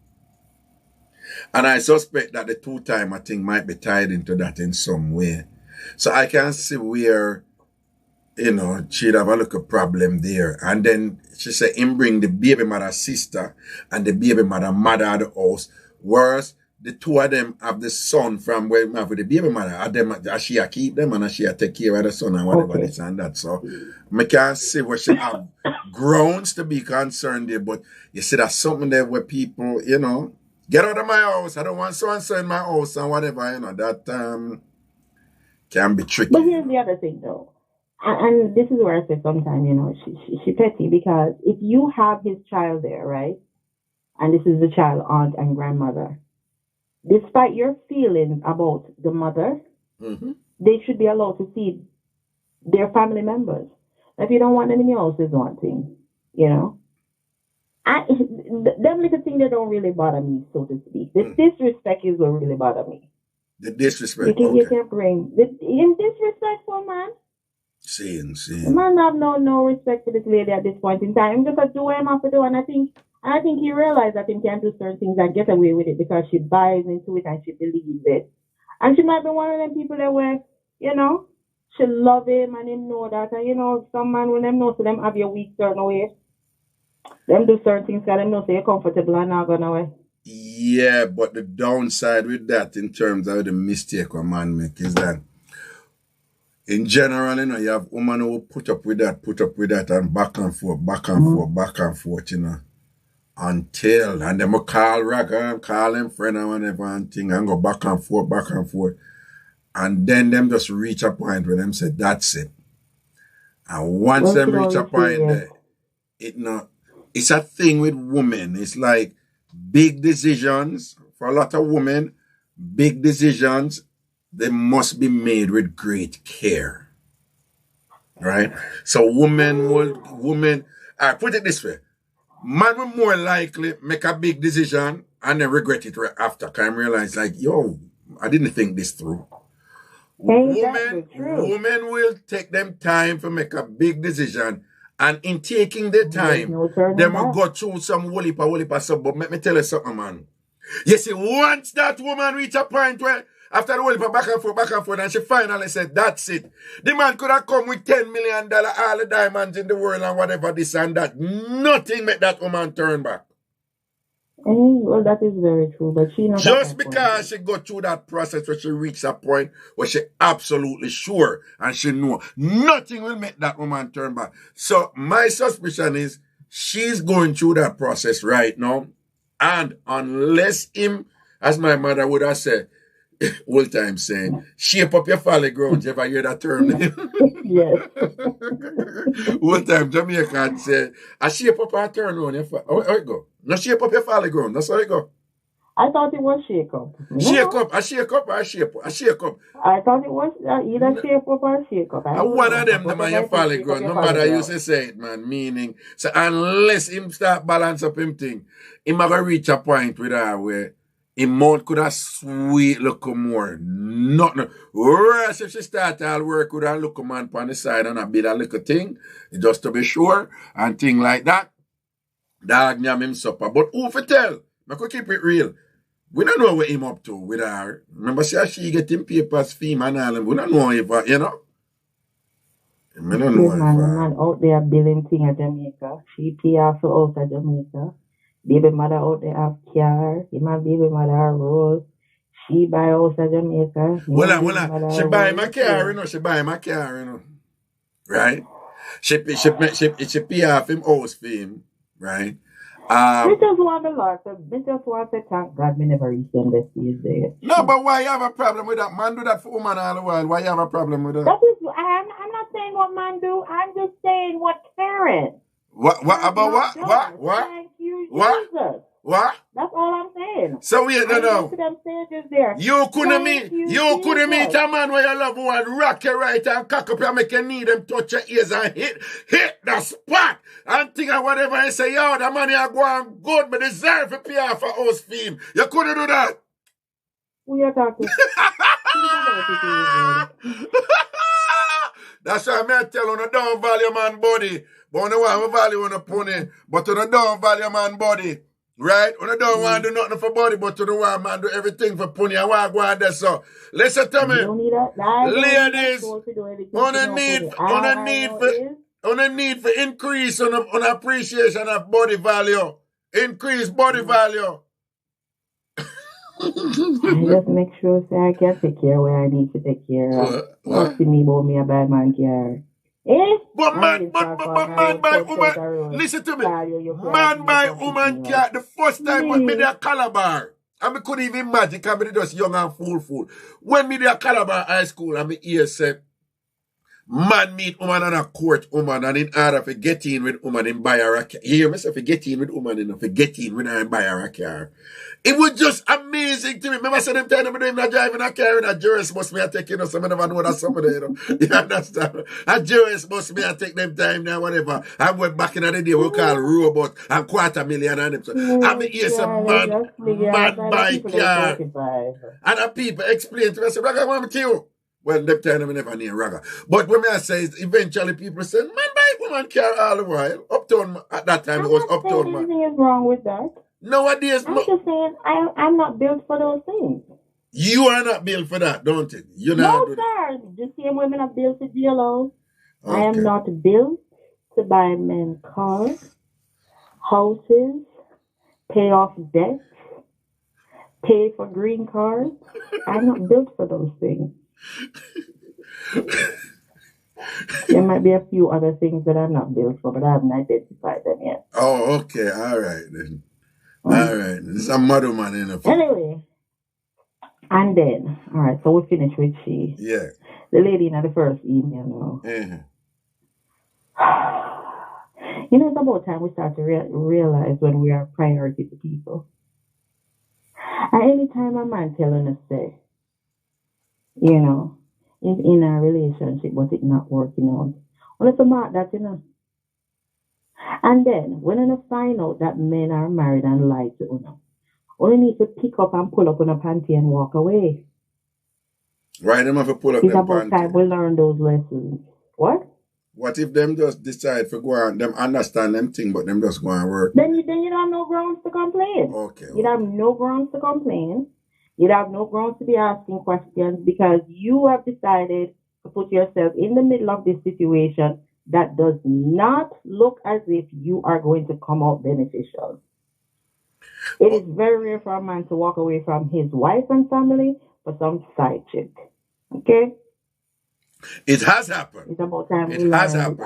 A: And I suspect that the two-time I think might be tied into that in some way. So I can see where, you know, she'd have a little problem there. And then she said him bring the baby mother's sister and the baby mother at the house. Whereas the two of them have the son from where have the baby mother. She keep them and she take care of the son and whatever this and that. So I can't see where she have grounds to be concerned there. But you see that's something there where people, you know, get out of my house. I don't want so and so in my house and whatever, you know, that can be tricky.
D: But here's the other thing though. And this is where I say sometimes, you know, she petty, because if you have his child there, right? And this is the child aunt and grandmother. Despite your feelings about the mother, they should be allowed to see their family members. If you don't want them in your house is one thing, you know. Them little things that don't really bother me, so to speak. The disrespect is what really bother me.
A: The disrespect.
D: You can bring in disrespectful man.
A: Seeing.
D: The man have no respect for this lady at this point in time. Just do what I'm have to do, and I think he realized that he can do certain things and get away with it because she buys into it and she believes it. And she might be one of them people that where, you know, she love him and him know that. And you know, some man when them know so them have your weak certain way. Them do certain things because them know so you're comfortable and not going away.
A: Yeah, but the downside with that in terms of the mistake a man make is that in general, you know, you have women who put up with that and back and forth, you know. Until, and then I call Raga, call him friend and whatever and thing, and go back and forth. And then them just reach a point where them say, that's it. And once them reach a point there, it's a thing with women. It's like big decisions, for a lot of women, big decisions, they must be made with great care. Right? So I put it this way. Man will more likely make a big decision and then regret it right after. Because I realize, like, yo, I didn't think this through. Women will take them time to make a big decision. And in taking the time, they will go through some whole heap of stuff. But let me tell you something, man. You see, once that woman reach a point where, after the whole heap of back and forth, and she finally said, that's it. The man could have come with $10 million, all the diamonds in the world and whatever, this and that. Nothing made that woman turn back.
D: Well, that is very true, but she not
A: just because she got through that process where she reached a point where she absolutely sure and she know nothing will make that woman turn back. So my suspicion is she's going through that process right now, and unless him, as my mother would have said, all time saying, shape up your folly grounds. You ever hear that term?
D: Yes.
A: All time Jamaican say, I shape up and turn on your folly. How it go? No, shape up your folly ground. That's how it go.
D: I thought it was shake up.
A: Shake up. I shake up or I shape up? I shake up.
D: I thought it was either shape up or shake up.
A: One of them on your folly ground. No matter you say it, man. Meaning, so unless him start balance up him thing, him have to reach a point with her where him mouth could have sweet look more. Nothing. Whereas if she start all work with her look man on the side and a bit of little thing, just to be sure, and thing like that, dog nyam him supper. But who for tell? I could keep it real. We don't know what him up to with her. Remember, she get him papers, fee and all, and we don't know if, you know. I don't know if
D: man out there building thing at Jamaica. She pay off out of Jamaica. Baby mother out there have car. My baby mother roll. She buy house in Jamaica.
A: Well, she buy my car, you know. She buy my car, you know. Right? She pay off him house for him. Right?
D: I just want the Lord. I just want to thank God me never reached them this days.
A: No, but why you have a problem with that? Man do that for woman all the while. Why you have a problem with that?
D: That is, I'm not saying what man do. I'm just saying what parents.
A: What about what? What?
D: Thank you,
A: what?
D: Jesus.
A: What?
D: That's all I'm saying.
A: So wait, no.
D: Them stages there.
A: You couldn't meet a man where you love who would rock you right and cock up and make you need them touch your ears and hit the spot and think of whatever you say, yo, the money I go on good, but deserve to pay off for house fee. You couldn't do that.
D: Who you talking?
A: That's why I tell you, don't value man body. But you want to value on a pony, but you don't value man body. Right? You don't want to do nothing for body, but you don't want man do everything for pony. I want to go on there. So listen to me. Ladies, on a need for increase on appreciation of body value. Increase body value.
D: I just make sure I can take care where I need to take care of. What? See me about me a bad man care.
A: But man by woman, listen to me. Man by woman care. The first time when me there Calabar, and me couldn't even imagine because me just young and fool. When me there Calabar High School, and me ear said, Man meet woman on a court woman and in order to get in with woman in buy her a car. You hear me? So if you get in with woman enough, to get in with her and buy her a car. It was just amazing to me. Remember, I said them time I'm not driving a car and a jurist must be a taking us. I never know that somebody, you know. You understand? A jurist must be a take them time now, whatever. I went back in the day we call robot and $250,000 and them. So I mean, here's a man buy car. And the people explain to me, I said, Raga, what with you? Well, them time I never near Raga. But when I say is eventually people say, man, buy woman car all the while. Uptown, at that time it was uptown, man.
D: Nothing is wrong with that.
A: Nowadays,
D: I'm just saying, I'm not built for those things.
A: You are not built for that, don't you? You're
D: No,
A: not.
D: sir. The same women are built to GLO.
A: Okay.
D: I am not built to buy men cars, houses, pay off debts, pay for green cards. I'm not built for those things. There might be a few other things that I'm not built for, but I haven't identified them yet.
A: Oh, okay. All right then. All right. It's a mother man in a
D: Anyway, and then, all right, so we finished with she.
A: Yeah.
D: The lady in the first email now.
A: Uh-huh.
D: You know, it's about time we start to realize when we are a priority to people. And anytime a man telling us, say, you know, in a relationship, but it's not working out, well, it's about that, you know. And then, when you find out that men are married and lie to you, you need to pick up and pull up on a panty and walk away.
A: Why them have to pull up
D: it's
A: them
D: about
A: panty?
D: Time we learn those lessons. What?
A: What if them just decide to go on, them understand them thing, but them just go and work?
D: Then you don't have no grounds to complain.
A: Okay.
D: You'd have no grounds to complain. You'd have no grounds to be asking questions because you have decided to put yourself in the middle of this situation that does not look as if you are going to come out beneficial. It is very rare for a man to walk away from his wife and family for some side chick. Okay?
A: It has happened.
D: It's about time
A: it has happened.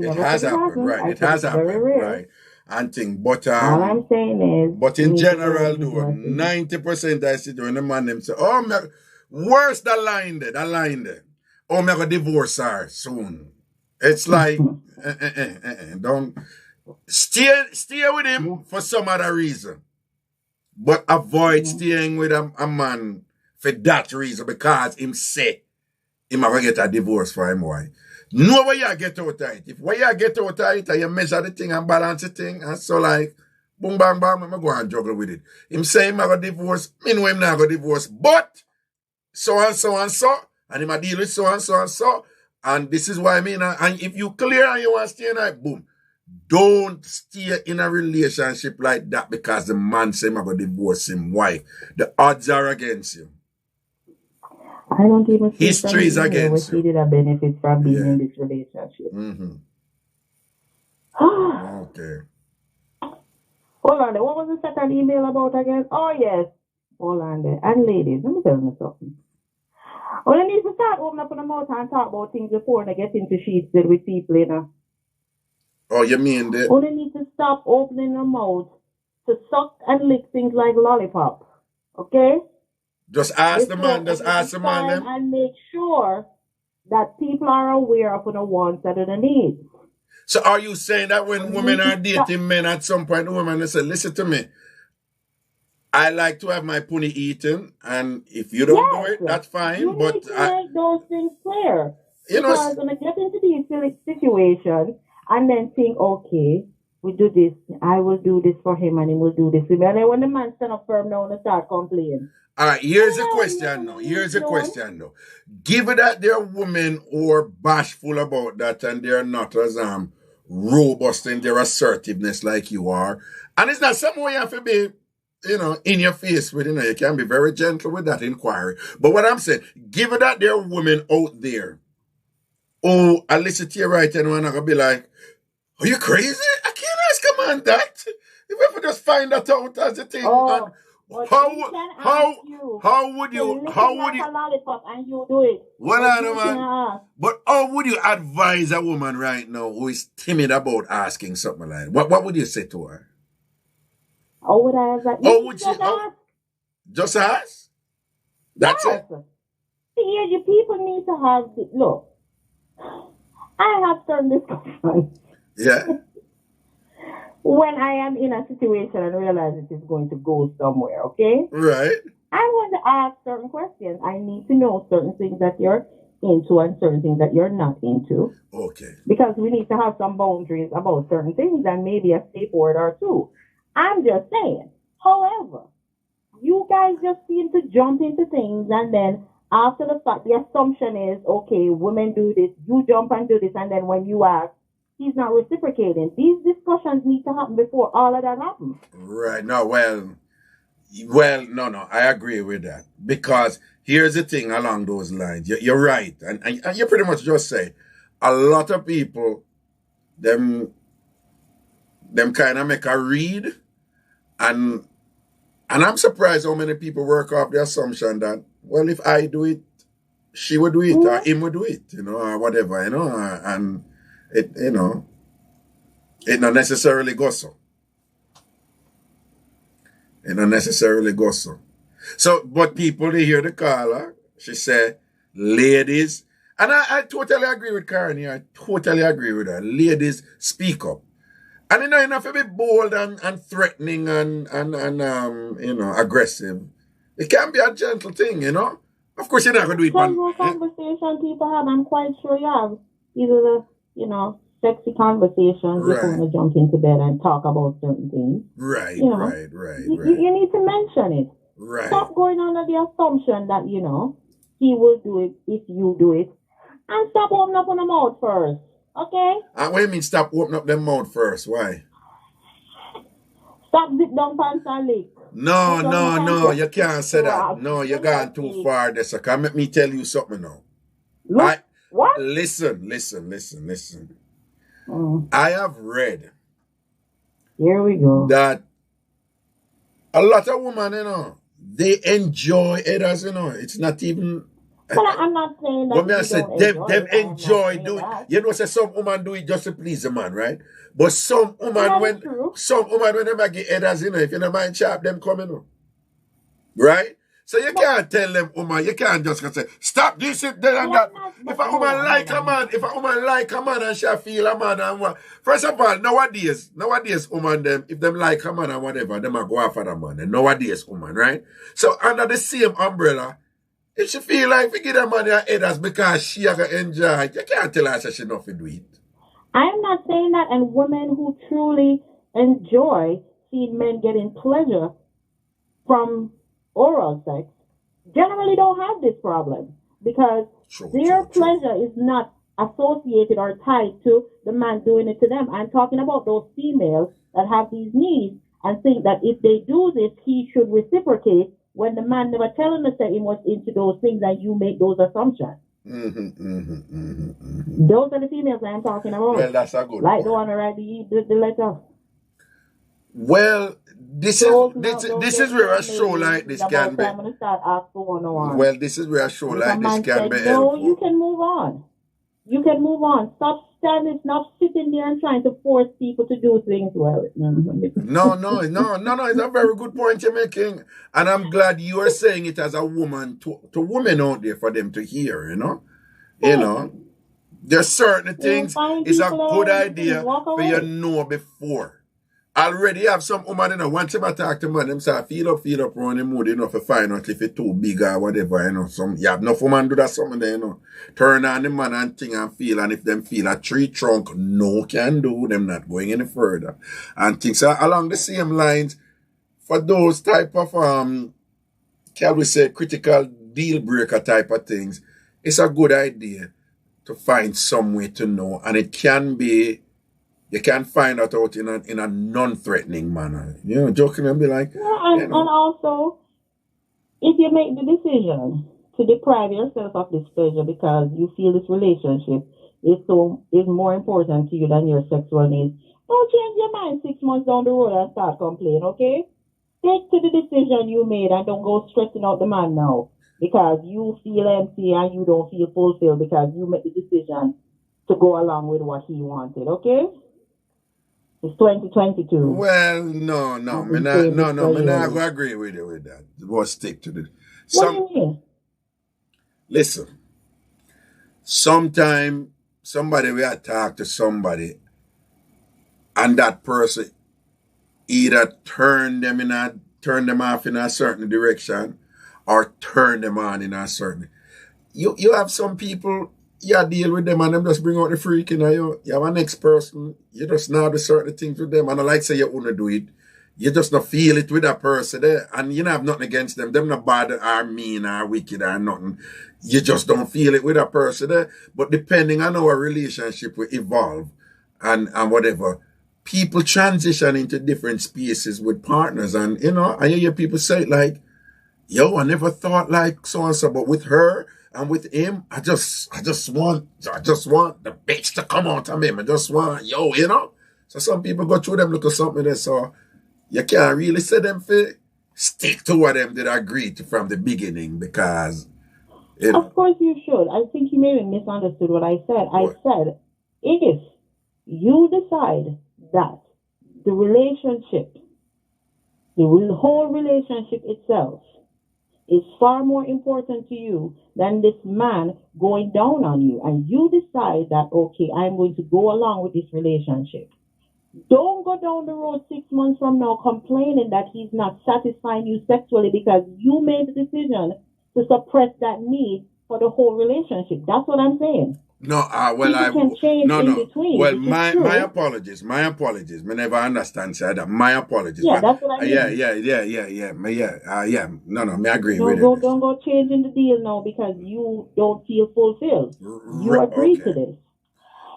D: It has happened,
A: right? It has happened, right? And thing, but
D: all I'm saying is,
A: but in general, though, 90% I see when the man them say, "Oh, worse the line there. Oh, me gonna divorce her soon." It's like, don't stay with him for some other reason, but avoid staying with a man for that reason because him say him gonna get a divorce for him wife. Know where you get out of it. If where you get out of it, you measure the thing and balance the thing, and so like, boom, bang, bang, I'm go and juggle with it. Him say him gonna divorce, me know him not gonna divorce, but so and so and so, and him a deal with so and so and so, and this is why I mean, and if you clear and you want to stay in it, boom. Don't stay in a relationship like that because the man say him gonna divorce him wife. The odds are against you.
D: I don't even see
A: history is against you.
D: He did a benefit from being in this relationship.
A: Mm-hmm. Okay.
D: Hold on there. What was the second email about again? Oh, yes. Hold on there. And ladies, let me tell you something. Well, I need to start opening up in the mouth and talk about things before I get into sheets with people, you know.
A: Oh, you mean that?
D: Only need to stop opening your mouth to suck and lick things like lollipop. Okay?
A: Just ask the man, them.
D: And make sure that people are aware of the wants and the needs.
A: So are you saying that when women are dating men at some point, the woman will say, listen to me, I like to have my pony eaten, and if you don't do it, that's fine.
D: You need to make those things clear. Because when I get into these situations and then think, okay, we do this, I will do this for him and he will do this for me. And then when the man stand up firm now and start complaining.
A: All right, here's a question though. Given that they're women who are bashful about that and they're not as robust in their assertiveness like you are, and it's not something you have to be, in your face with, you can be very gentle with that inquiry. But what I'm saying, given that there are women out there, I listen to you right and I'm gonna be like, are you crazy? I can't ask a man that. If we just find that out as a thing.
D: How would you
A: lollipop and you do it? But how would you advise a woman right now who is timid about asking something like that? What would you say to her?
D: How would I advise?
A: Just ask? That's it?
D: Yeah, you people need to have look. I have certain discussions
A: Yeah.
D: when I am in a situation and realize it is going to go somewhere, okay?
A: Right.
D: I want to ask certain questions. I need to know certain things that you're into and certain things that you're not into.
A: Okay.
D: Because we need to have some boundaries about certain things and maybe a safe word or two. I'm just saying. However, you guys just seem to jump into things and then after the fact, the assumption is, okay, women do this, you jump and do this, and then when you ask, he's not reciprocating. These discussions need to happen before all of that happens.
A: Right. No, well, no, I agree with that. Because here's the thing along those lines. You're right. And you pretty much just say, a lot of people, them kind of make a read, and I'm surprised how many people work off the assumption that, well, if I do it, she would do it, or him would do it, or whatever, and it, it not necessarily goes so. It not necessarily goes so. So, but people, they hear the caller, she said, ladies, and I totally agree with Karen here, I totally agree with her. Ladies, speak up. And you have to be bold and threatening and aggressive. It can be a gentle thing, Of course, you're not going to do it.
D: Casual conversation people have, I'm quite sure you have. Either the, sexy conversations before you jump into bed and talk about certain things.
A: Right, right.
D: You need to mention it.
A: Right.
D: Stop going under the assumption that, he will do it if you do it. And stop opening up on the mouth first. Okay?
A: And what do you mean stop opening up the mouth first? Why?
D: Stop zip down pants and lick.
A: No, you can't say that. No, you're going too far there, so come let me tell you something now.
D: What?
A: Listen. I have read.
D: Here we go.
A: That a lot of women, they enjoy it as, it's not even...
D: But I'm not saying that.
A: But I said them enjoy doing. Say some woman do it just to please the man, right? But some woman when they get headers, if you don't mind sharp, them coming up. Right? So you can't tell them woman, you can't just say, stop this, that, and that. If a woman like a man and she feel a man and what. First of all, nowadays, woman them, if them like a man and whatever, them are go after the man. And nowadays, woman, right? So under the same umbrella, if she feel like we give her money her headers because she have to enjoy it, you can't tell her she not to do it.
D: I'm not saying that, and women who truly enjoy seeing men getting pleasure from oral sex generally don't have this problem because their pleasure is not associated or tied to the man doing it to them. I'm talking about those females that have these needs and think that if they do this, he should reciprocate when the man never telling the that he was into those things and you make those assumptions. Those are the females I'm talking about.
A: Well, that's a good
D: like
A: point.
D: The one who write the letter.
A: Well, this is where a show like this can be.
D: I'm going to start asking one-on-one.
A: Well, this is where a show like this can be.
D: No, you can move on. You can move on. Stop standing, stop sitting there and trying to force people to do things. Well,
A: no. It's a very good point you're making. And I'm glad you are saying it as a woman to women out there for them to hear, There's certain things it's a good idea for you to know before. I already have some woman, once you talk to man, them say, feel up, run the mood, to find out if it's too big or whatever, you have enough woman do that something there, Turn on the man and thing and feel, and if them feel a tree trunk, no can do, them not going any further. And things are along the same lines, for those type of, can we say, critical deal breaker type of things, it's a good idea to find some way to know, and it can be, you can find that out in a non-threatening manner. Joking and be like...
D: Yeah, and also, if you make the decision to deprive yourself of this pleasure because you feel this relationship is more important to you than your sexual needs, don't change your mind 6 months down the road and start complaining, okay? Stick to the decision you made and don't go stressing out the man now because you feel empty and you don't feel fulfilled because you made the decision to go along with what he wanted, okay? It's 2022.
A: Well, no. I'm not going to agree with you with that. We'll stick to this.
D: What do you mean?
A: Listen. Sometimes somebody we had talked to somebody and that person either turn them off in a certain direction or turn them on in a certain. You have some people, you deal with them and them just bring out the freak in you. You have a next person, you just know the certain things with them and I like say you wouldn't do it. You just not feel it with that person there. And you don't have nothing against them. Them not bad or mean or wicked or nothing. You just don't feel it with that person there. But depending on our relationship will evolve and whatever, people transition into different spaces with partners. And, you know, I hear people say it like, yo, I never thought like so-and-so, but with her and with him, I just want the bitch to come out of him. I just want, yo, you know? So some people go through them look at something there, so you can't really say them for stick to what them did agree to from the beginning because, you know.
D: Of course you should. I think you maybe misunderstood what I said. What? I said, if you decide that the relationship, the whole relationship itself is far more important to you than this man going down on you, and you decide that, okay, I'm going to go along with this relationship, don't go down the road 6 months from now complaining that he's not satisfying you sexually because you made the decision to suppress that need for the whole relationship. That's what I'm saying.
A: No, well,
D: can change in between.
A: Well, my apologies. Me never understand say that. My apologies.
D: Yeah, that's what I mean.
A: Yeah. No, me agree with it.
D: Don't go changing the deal now because you don't feel fulfilled. You agree to this.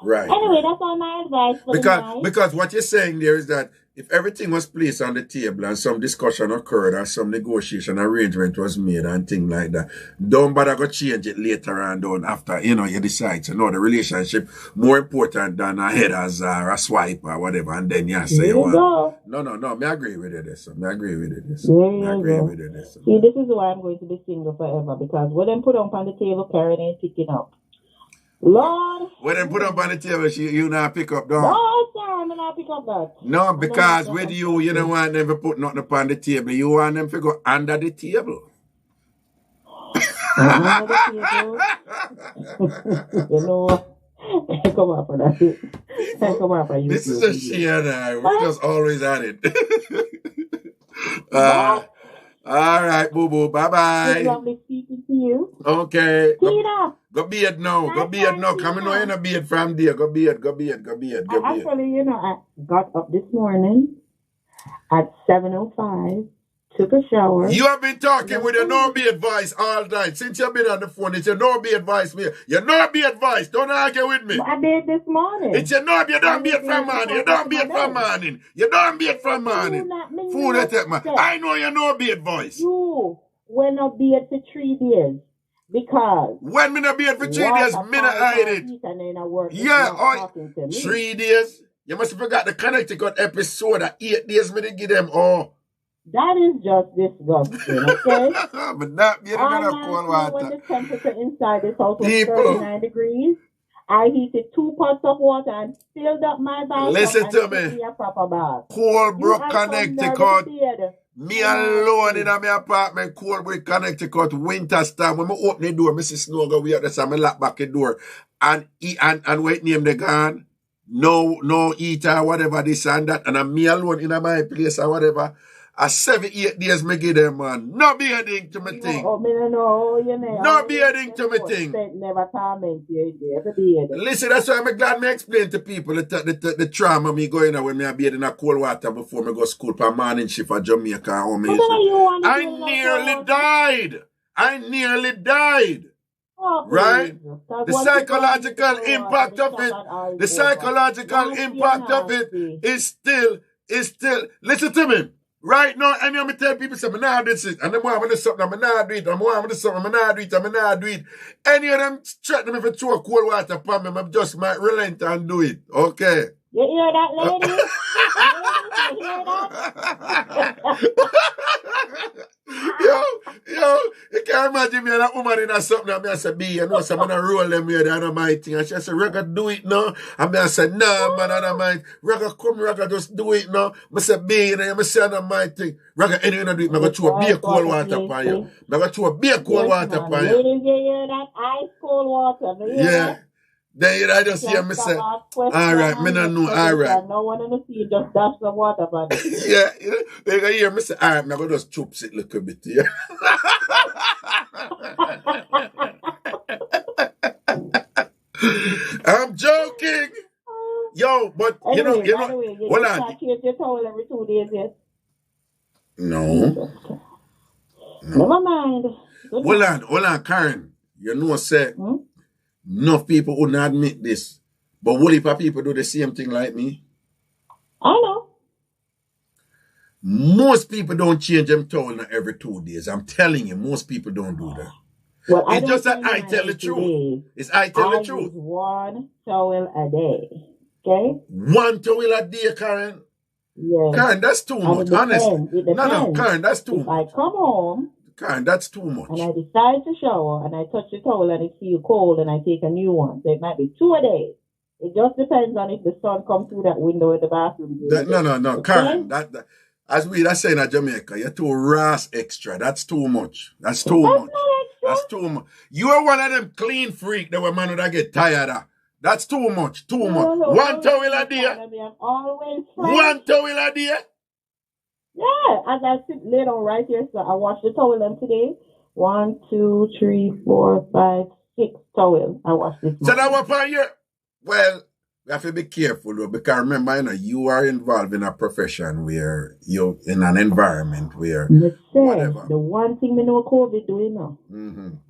A: Right.
D: Anyway, that's all my advice for the night.
A: Because what you're saying there is that if everything was placed on the table and some discussion occurred or some negotiation arrangement was made and things like that, don't bother go change it later on after, you know, you decide to know the relationship more important than a headers or a swipe or whatever, and then you say you want. No, me agree with it. See, this
D: is why I'm going to be single forever, because what them put up on the table, Karen ain't picking up. Lord.
A: When they put up on the table, you not pick up, don't?
D: No, sir, I'm not pick up that.
A: No, because with you don't want them to put nothing up on the table. You want them to go under the table.
D: Under the table? You know, come on for that. Come on for you.
A: This is a share now. We're just always at it. All right, boo-boo. Bye-bye.
D: It's lovely speaking to you.
A: Okay.
D: Tina.
A: Go beard now. Come in know you're beard from there. Go beard.
D: Actually, you know, I got up this morning at 7:05, took a shower.
A: You have been talking with your no beard voice all night. Since you've been on the phone, it's your no beard voice. Your no beard voice. Don't argue with me.
D: I did this morning.
A: It's your no beard. You don't beard from morning. You don't beard from morning. You don't beard from morning. Fool that take man. I know your no beard voice.
D: You went up beard for 3 days. Because
A: when me no beard for 3 days, me no hide it. Yeah, 3 days. You must have forgot the Connecticut episode. 8 days me to give them all.
D: That is just disgusting, okay?
A: But not being another cold water.
D: When the temperature inside this house was 39 degrees, I heated 2 pots of water and filled up my bath.
A: Listen to me.
D: A proper bath.
A: Colebrook, Connecticut. Me alone in my apartment, Colebrook, Connecticut, winter storm. When I open the door, I see snow go weird. That's how I lock back the door. And wait, name the gun. No eater, whatever, this and that. And I'm me alone in my place or whatever. 7-8 days me give them, man. No bearding to me thing. No bearding to me thing.
D: Never torment you.
A: Listen, that's why I'm glad me explain to people the trauma me going on when me beard in a cold water before me go school for morning shift at Jamaica. I nearly died.
D: Oh,
A: right? The psychological impact of it. The psychological impact of it is still. Listen to me. Right now, and I'm tell people, say, I'm not do this, and I'm going to do something, I'm not do it, I'm going to do something, I'm not do it. Any of them threaten me for throw cold water upon me, I just might relent and do it, okay?
D: You hear that, lady? You hear that?
A: Yo, you can't imagine me and that woman in a something, and I say, B, you know, so I'm going to roll them here, and my thing, and she said, Reggae, do it now, and I said, nah, man, I don't mind, Reggae, come, Reggae, just do it now, I said, B, you know, I say, I don't mind thing, Reggae, anyway, do it, I'm going to throw a beer cold water upon you, I'm going to throw a beer cold water upon you.
D: Ladies, you hear that? Ice cold water,
A: yeah. Then I just hear me say, all right, me not know, all right.
D: No one in the sea just dash the water on it.
A: Yeah, you know, they gonna hear me say, all right, I'm gonna just chops it a little bit, yeah. I'm joking. Yo, but
D: Anyway,
A: you
D: by the
A: know,
D: way, you
A: hold
D: just
A: on.
D: can't change your towel every 2 days yet.
A: No.
D: Never mind. Good night.
A: Hold on, Karen. You know, say, enough people wouldn't admit this. But what if people do the same thing like me?
D: I know.
A: Most people don't change them towel every 2 days. I'm telling you, most people don't do that.
D: Well, I
A: It's
D: don't
A: just that
D: change
A: I
D: mine
A: tell the
D: every 2
A: truth.
D: days.
A: It's I tell the
D: I
A: truth.
D: use 1 towel a day. Okay?
A: 1 towel a day, Karen.
D: Yes.
A: Karen, that's too
D: And
A: much,
D: it depends.
A: honestly.
D: It depends.
A: No, Karen, that's too
D: If
A: much.
D: I come home
A: Karen, that's too much.
D: and I decide to shower and I touch the towel and it feels cold and I take a new one, so it might be 2 a day. It just depends on if the sun comes through that window in the bathroom.
A: No,
D: Okay?
A: Karen, that as we that's saying in Jamaica, you're too ras extra. That's too much. That's too
D: That's
A: much.
D: not extra.
A: That's too much. You are one of them clean freak that man would get tired of. That's too much. Too much. 1 towel a day.
D: I'm always fresh.
A: 1 towel a day.
D: Yeah, as I sit lay down right here, so I washed the towel them today. 1, 2, 3, 4, 5, 6 towels I washed this morning.
A: So that was part here. Well, we have to be careful though, because remember, you know, you are involved in a profession where you're in an environment where whatever.
D: The one thing we know COVID doing now,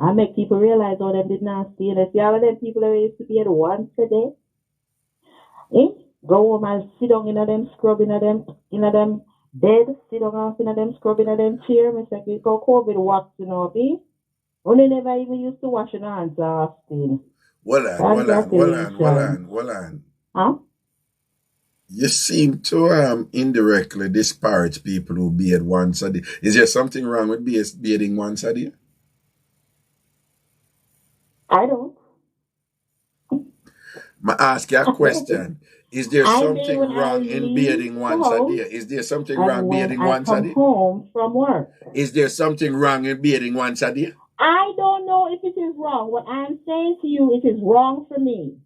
D: I make people realize all them did nasty. And I see all of them people that used to be at once a day. Go home and sit down in them scrubbing at them bed, sit down off in them scrubbing at them chair. I say, you go COVID wax, you know, be. Only never even used to wash your hands often.
A: Hold on.
D: Huh?
A: You seem to indirectly disparage people who bathe once a day. Is there something wrong with bathing once a day?
D: I don't.
A: I ask you a question. Is there something wrong in bathing once a day? Is there something wrong bathing once a day?
D: I come home from work.
A: Is there something wrong in bathing once a day?
D: I don't know if it is wrong. What I'm saying to you, it is wrong for me.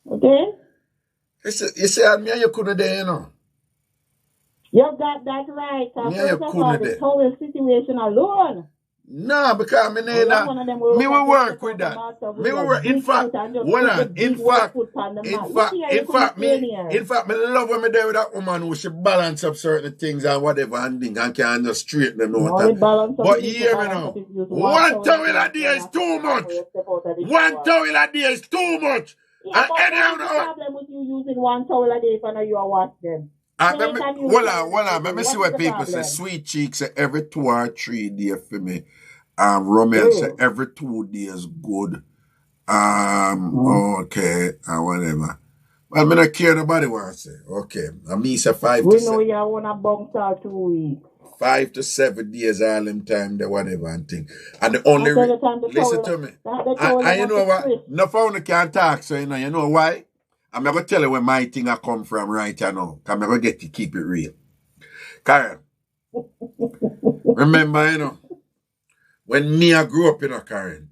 D: Okay?
A: You say, me and you couldn't there, you know.
D: You got that right. First of all, the towel situation alone.
A: No, because me will work with that. Me will work. In fact, me love when me there with that woman who she balance up certain things and whatever and thing and can just straighten them out. But you hear me now. 1 towel a day is too much. 1 towel a day is too much.
D: Yeah, but what's the problem with you using 1 towel a day if I know you are washing them?
A: Hold on. Let me see what people say. Sweet Cheeks say every 2 or 3 days for me. Romeo say every 2 days good. Okay, whatever. Well, me not care nobody what I say. Okay. And me say 5 to 7.
D: We know you want to bounce out 2 weeks.
A: 5 to 7 days all them time, the whatever and thing. And the only listen to me. And you know what? No phone can talk, so you know why? I'm not gonna tell you where my thing I come from right now. I'm not gonna get to keep it real. Karen. Remember, you know, when me I grew up, you know, Karen,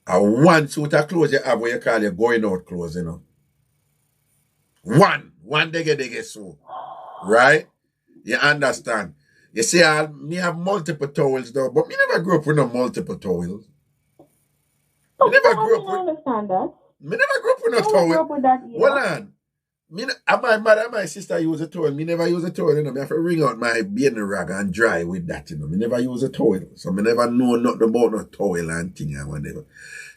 A: I one suit of clothes you have what you call your going out clothes, you know. One they get so. Right? You understand? You see, me have multiple towels though, but me never grew up with no multiple towels. Me never grew up with.
D: I understand that.
A: Me never grew up with no towel.
D: Grew up with that either.
A: Hold on. My mother and my sister use a towel. Me never use a towel, you know. Me have to wring out my bathing rag and dry with that, you know. Me never use a towel. So me never know nothing about no towel and thing and whatever.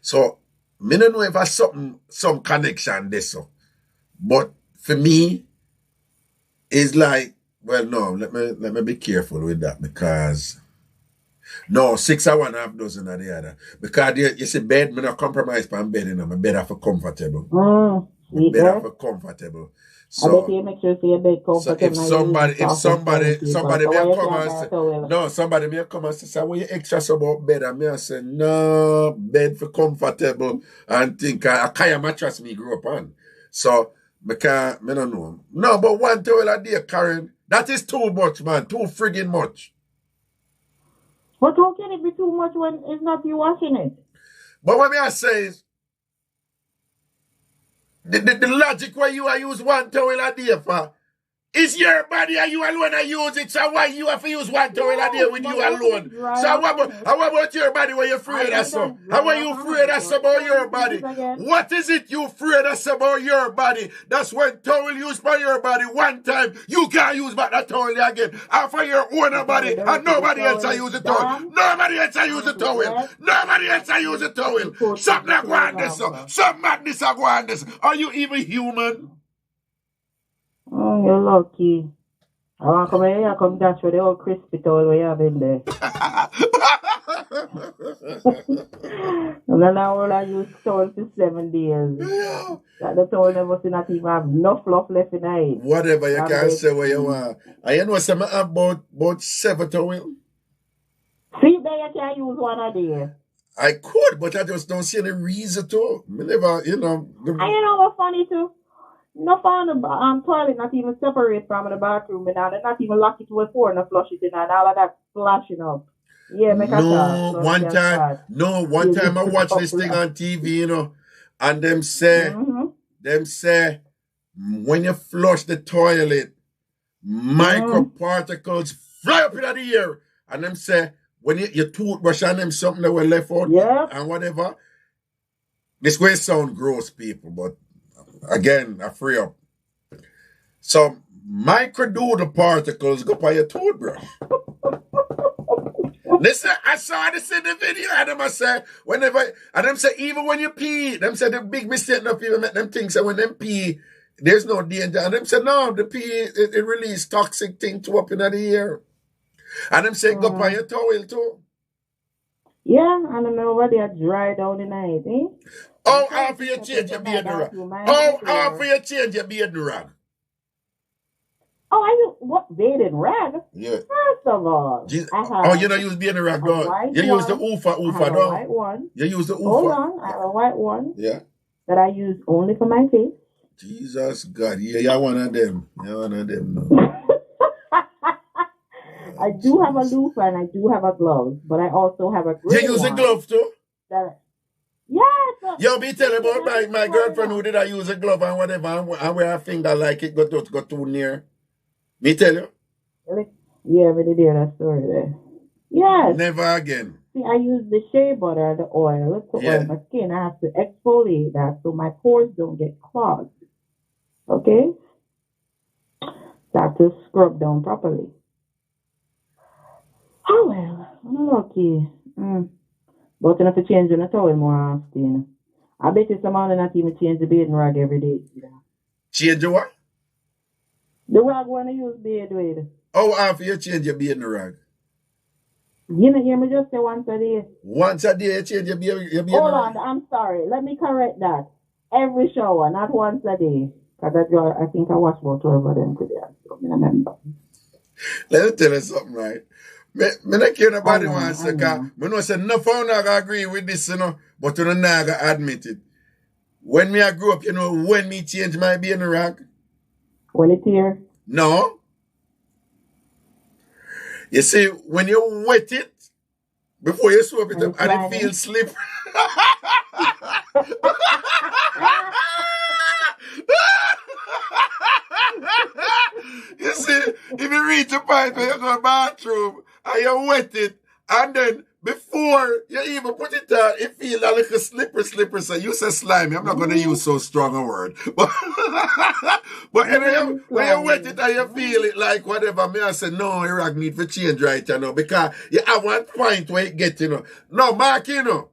A: So me don't know if I some connection this so. But for me, it's like, well, no, let me be careful with that because no, 6 or 1/2 dozen of the other. Because you see, bed, me not compromise for bed, you know. My bed have for comfortable. My bed have for comfortable. So,
D: I bet you make sure you bed comfortable.
A: So if somebody may come and say, no, somebody may come and say, well, you extra about bed, and me I say, no, bed for comfortable and think I can't mattress me grew up on. So me don't know. No, but 1 towel a day, Karen, that is too much, man. Too friggin' much.
D: But how can it be too much when it's not you washing it?
A: But what I say is, The logic where you are use one towel a day for is your body and you alone I use it. So why you have to use one towel a day with you alone? So how about your body where you're afraid of so? How are you afraid of about your body? What is it you afraid of about your body? That's when towel used by your body one time. You can't use back that towel again. And for your own body and nobody else I use the towel. Nobody else I use the towel. Nobody else I use the towel. Something like one this. Some madness I go on this. Are you even human?
D: Oh, you're lucky. I want to come here and come dash with the old crispy towel we have in there. And then I use towel for 7 days. That the towel never see not even have no fluff left in it.
A: Whatever you can say what you want. I know some have about 7 towels.
D: See there you can use one a day.
A: I could, but I just don't see any reason to. I never, you know.
D: And you know what's funny too? No found the toilet not even separate from the bathroom and they're not even lock it to a floor and flush it in and all of that splashing up. Yeah, make a
A: No, one time I watched this thing on TV, you know, and them say when you flush the toilet, microparticles fly up in the air. And them say when your toothbrush and them something that were left out and whatever. This way sound gross, people, but again, I free up. So microdoodle particles go by your toothbrush. Listen, I saw this in the video, and them I say, even when you pee, them say the big mistake of people make them think so when them pee, there's no danger. And them say, no, the pee, it release toxic thing to up in the air. And them say, go by your towel too.
D: Yeah, I don't know whether they are dry down the night, eh?
A: Oh, after you change your beard rag. After you change your beard rag.
D: Oh, I use what bearded rag?
A: Yeah.
D: First of all,
A: you don't use bearded rag, no? You use the oofa, no?
D: White one.
A: You use the oofa.
D: Hold on, I have a white one.
A: Yeah.
D: That I use only for my face.
A: Jesus God, yeah, you're one of them. You're one of them, no.
D: I do have a loofah and I do have a glove, but I also have a gray
A: You use a glove too?
D: Yes.
A: Yo, be telling about my girlfriend who did I use a glove and whatever and wear a finger like it got too near. Me tell you?
D: Yeah, but they did that story there. Yes.
A: Never again.
D: See, I use the shea butter, the oil, to oil my skin. I have to exfoliate that so my pores don't get clogged. Okay? Start to scrub down properly. Oh, well, I'm lucky. But you have to change the towel more often. I bet you some of them not even change the bathing rag every day.
A: Change the what?
D: The rag when I use bathe with.
A: Oh, after you change your bathing rag?
D: You know, hear me just say once a day.
A: Once a day you change your bathing rag?
D: Hold on, I'm sorry. Let me correct that. Every shower, not once a day. Because I think I watched about 12 of them today. So I remember.
A: Let me tell you something, right? Me not care nobody wants to say, I know say no found I agree with this, you know, but you know not admit it. When me I grew up, you know, when me change my bathing rag?
D: When it's here?
A: No. You see, when you wet it, before you soap it up, and it feels slippery. You see, if you reach a point where you go to the bathroom and you wet it, and then before you even put it down, it feels a little slippery. So you say slimy. I'm not going to use so strong a word. But anyway, when you wet it and you feel it like whatever, me I say, no, your rag need to change right now. Because you have one point where it get, you know. No, Mark, you know.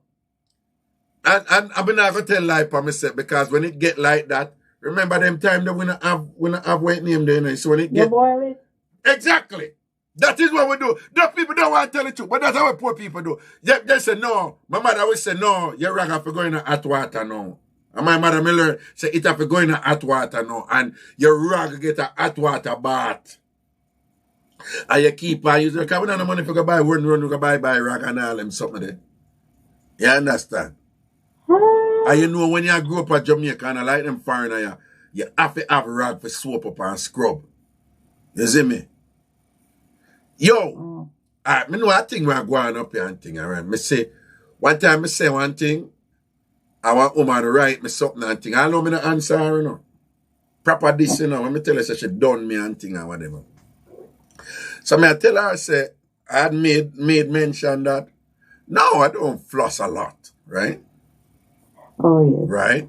A: And I'm not going to tell lie for myself because when it get like that, remember them time that we not have white name there, you know. So when it get...
D: You boil it?
A: Exactly. That is what we do. Those people don't want to tell the truth, but that's how poor people do. They say, no. My mother always say, no, your rag have to go in hot water now. And my mother may learn, say, it have to go in hot water now. And your rag get a hot water bath. And you keep on using it. Because we don't have money if you go buy one run, you go buy rag and all them something there. You understand? And you know when you grew up at Jamaica and I like them foreigner, you have to have a rag for soap up and scrub. You see me? Yo, I know I think we're going up here and thing, all right? Me say, one time I say one thing, I want woman to write me something and thing. I know me not answer her, you know. Proper this, you know. When me tell her say she done me and thing or whatever. So me I tell her, say, I had made mention that, no, I don't floss a lot, right?
D: Oh, yes.
A: Right?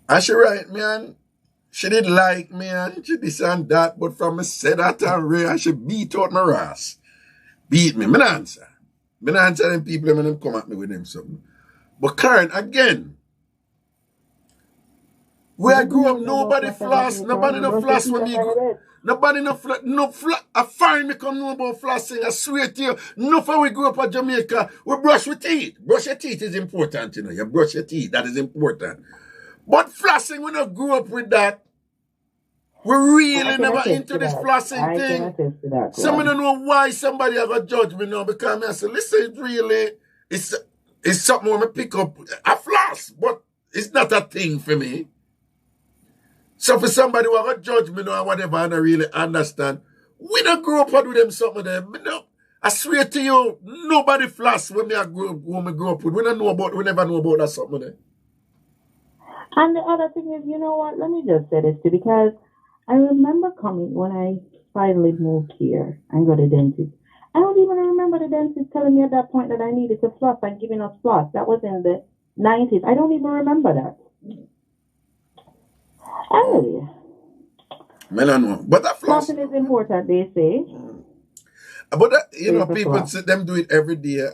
A: And she write me and she didn't like me and she this and that, but from me say that and Ray and she beat out my ass. Beat me. Me not answer. Me not answer them people when them come at me with them something. But Karen, again, where I grew up, nobody floss. Nobody no floss when me go. Nobody no floss. I find me come know about flossing. I swear to you, enough when we grew up in Jamaica, we brush with teeth. Brush your teeth is important, you know. You brush your teeth, that is important. But flossing, we not grew up with that. We really never into this flossing thing. Some don't know why somebody ever judge me now because I say, listen, it's really, it's something when I pick up. I floss, but it's not a thing for me. So for somebody who ever judge me now or whatever and I really understand, we don't grow up with them something there. I swear to you, nobody floss when we grow up with. We never know about that something there.
D: And the other thing is, you know what? Let me just say this too, because I remember coming when I finally moved here and got a dentist. I don't even remember the dentist telling me at that point that I needed to floss and giving us floss. That was in the 90s. I don't even remember that. Anyway.
A: But that
D: flossing is important, they say.
A: But that, you know, people see them do it every day.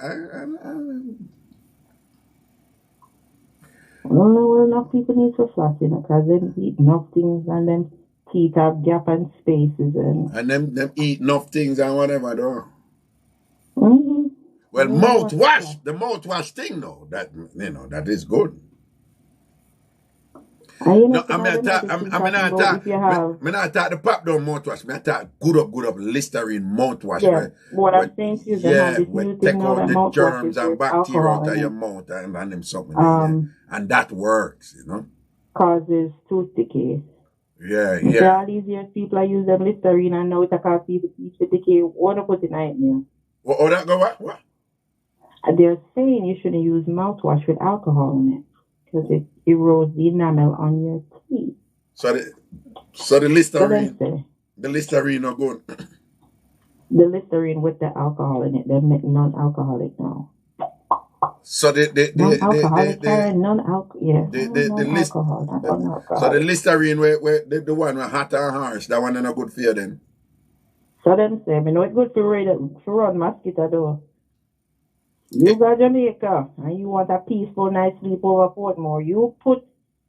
D: Well, enough people need to floss, you know, because them eat enough things and them teeth have gap and spaces and
A: them eat enough things and whatever though.
D: Mm-hmm.
A: Well, mouthwash, the mouthwash thing though, that you know, that is good. No, I'm not talk the pop down mouthwash. I talk good up Listerine mouthwash.
D: Yeah, what I'm saying to you, they have this new
A: take
D: thing now
A: out
D: that
A: the germs and bacteria out of
D: alcohol
A: your mouth and them something like that. And that works, you know.
D: Causes tooth decay.
A: Yeah.
D: All these years people are using them Listerine and now it's a cause people teeth decay. What put in nightmare?
A: Oh, that go what?
D: They're saying you shouldn't use mouthwash with alcohol in it because it erodes the enamel on your teeth.
A: So the Listerine are good.
D: The Listerine with the alcohol in it, they're non-alcoholic now.
A: So
D: non-alcoholic, non-alcohol, yeah.
A: non-alcohol. So the Listerine where the one with hot and harsh, that one is not good for you then.
D: So them say, I know it's good for run mosquito though. You go to Jamaica and you want a peaceful night sleep over Portmore, you put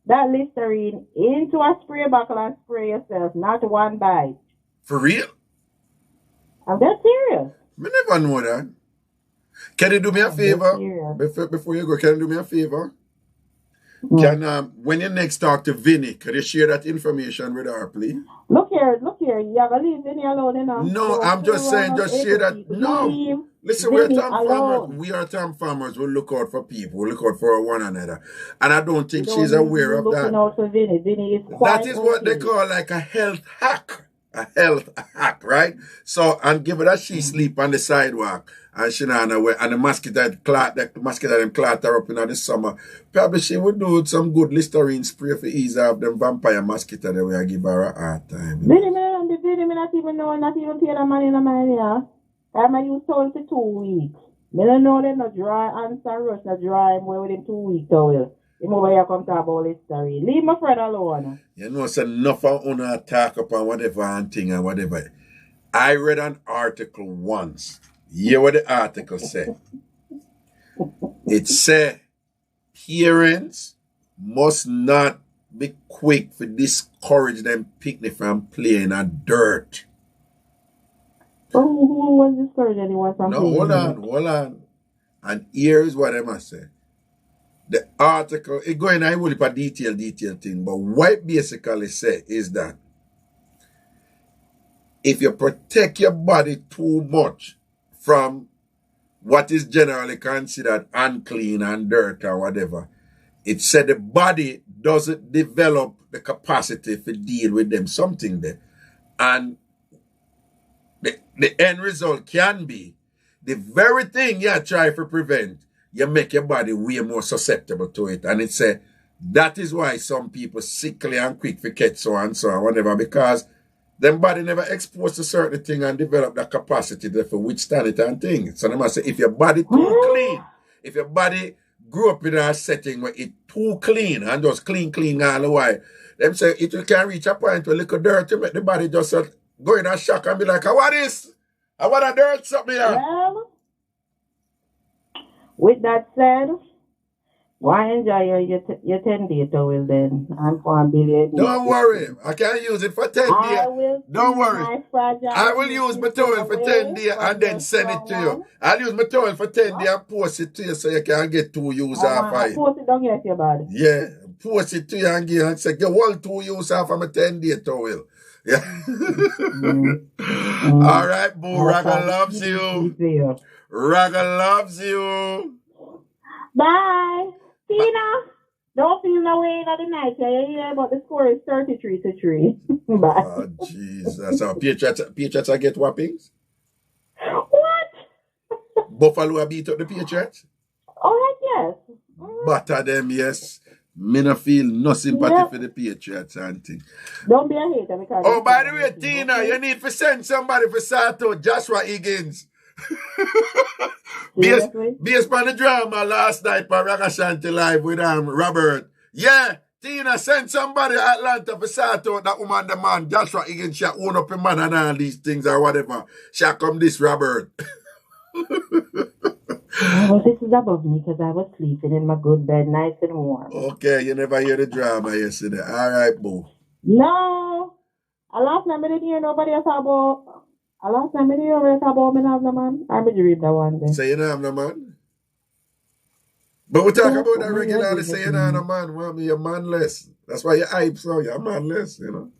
D: that Listerine into a spray bottle and spray yourself, not one bite.
A: For real?
D: I'm dead serious.
A: I never know that. Can you do me a favor? Before you go, can you do me a favor? Can when you next talk to Vinny, could you share that information with her, please?
D: Look here, you have to leave Vinny alone, you know.
A: No, I'm just saying, just share that. No. Listen, we are TamFamers. We look out for people. We look out for one another. And I don't think she's aware of that.
D: Out for Vinny. Vinny is quite
A: that is what they call like a health hack. A health hack, right? So, and give her that she sleep on the sidewalk. And she not aware. And the mosquito clot her up in the summer. Probably she would do some good Listerine spray for ease off them vampire mosquito that we give her a hard time.
D: Vinny, me not even know, not even pay that money in my area. I use towel for 2 weeks. Me don't know them not dry answer rush, not dry more within 2 weeks towel. Him over here come talk about Listerine. Leave my friend alone.
A: You know, it's enough of una talk upon whatever and thing and whatever. I read an article once. Hear what the article said. It said parents must not be quick to discourage them picnic from playing at dirt.
D: Oh, who was discouraged anyone from playing?
A: No, hold on. And here is what I must say. The article, it going on with a detail thing, but what it basically say is that if you protect your body too much from what is generally considered unclean and dirt or whatever, it said the body doesn't develop the capacity to deal with them, something there. And the end result can be the very thing you try to prevent you make your body way more susceptible to it. And it say, that is why some people sickly and quick forget so and so and whatever, because them body never exposed to certain thing and develop the capacity to withstand it and things. So they must say, if your body too clean, if your body grew up in a setting where it too clean and just clean all the while, them say it can reach a point where little dirt to make the body just go in a shock and be like, what is? I want a dirt something here.
D: Well, with that said, why enjoy your 10-day towel then? I'm for $1 billion.
A: Don't worry. I can use it for 10 days. Don't worry. I will use my towel for 10 days and then send it to you. I'll use my towel for 10 days and post it to you so you can get 2 use off of it.
D: Post it down here to your body.
A: Yeah. Post it to you and give and say, get 2 use off of my 10-day towel. Yeah. All right, boo. Raga loves you. Raga loves you.
D: Bye. Tina, don't feel no way in the night. You hear about the score is 33-3. Bye.
A: Oh, Jesus. So, Patriots get whoppings?
D: What?
A: Buffalo beat up the Patriots?
D: Oh, heck yes.
A: Butter them, yes. Me no feel no sympathy for the Patriots and things.
D: Don't be a hater because...
A: Oh, by the way, Tina, okay? You need to send somebody for sort out Joshua Higgins. Based on the drama last night for Ragashanti live with Robert. Yeah, Tina, send somebody to Atlanta for sort out that woman, the man, Joshua Higgins, she own up a man and all these things or whatever. She come this Robert.
D: Well, this is above me because I was sleeping in my good bed, nice and warm.
A: Okay, you never hear the drama yesterday. All right, boo.
D: No. Last night I didn't hear nobody else about... Last time I didn't hear about me have no man. I may dream that one day.
A: Say you don't have no man? But we talk about that regularly, say you don't have no man. Well, you're manless. That's why you're hype, so you're manless, you know.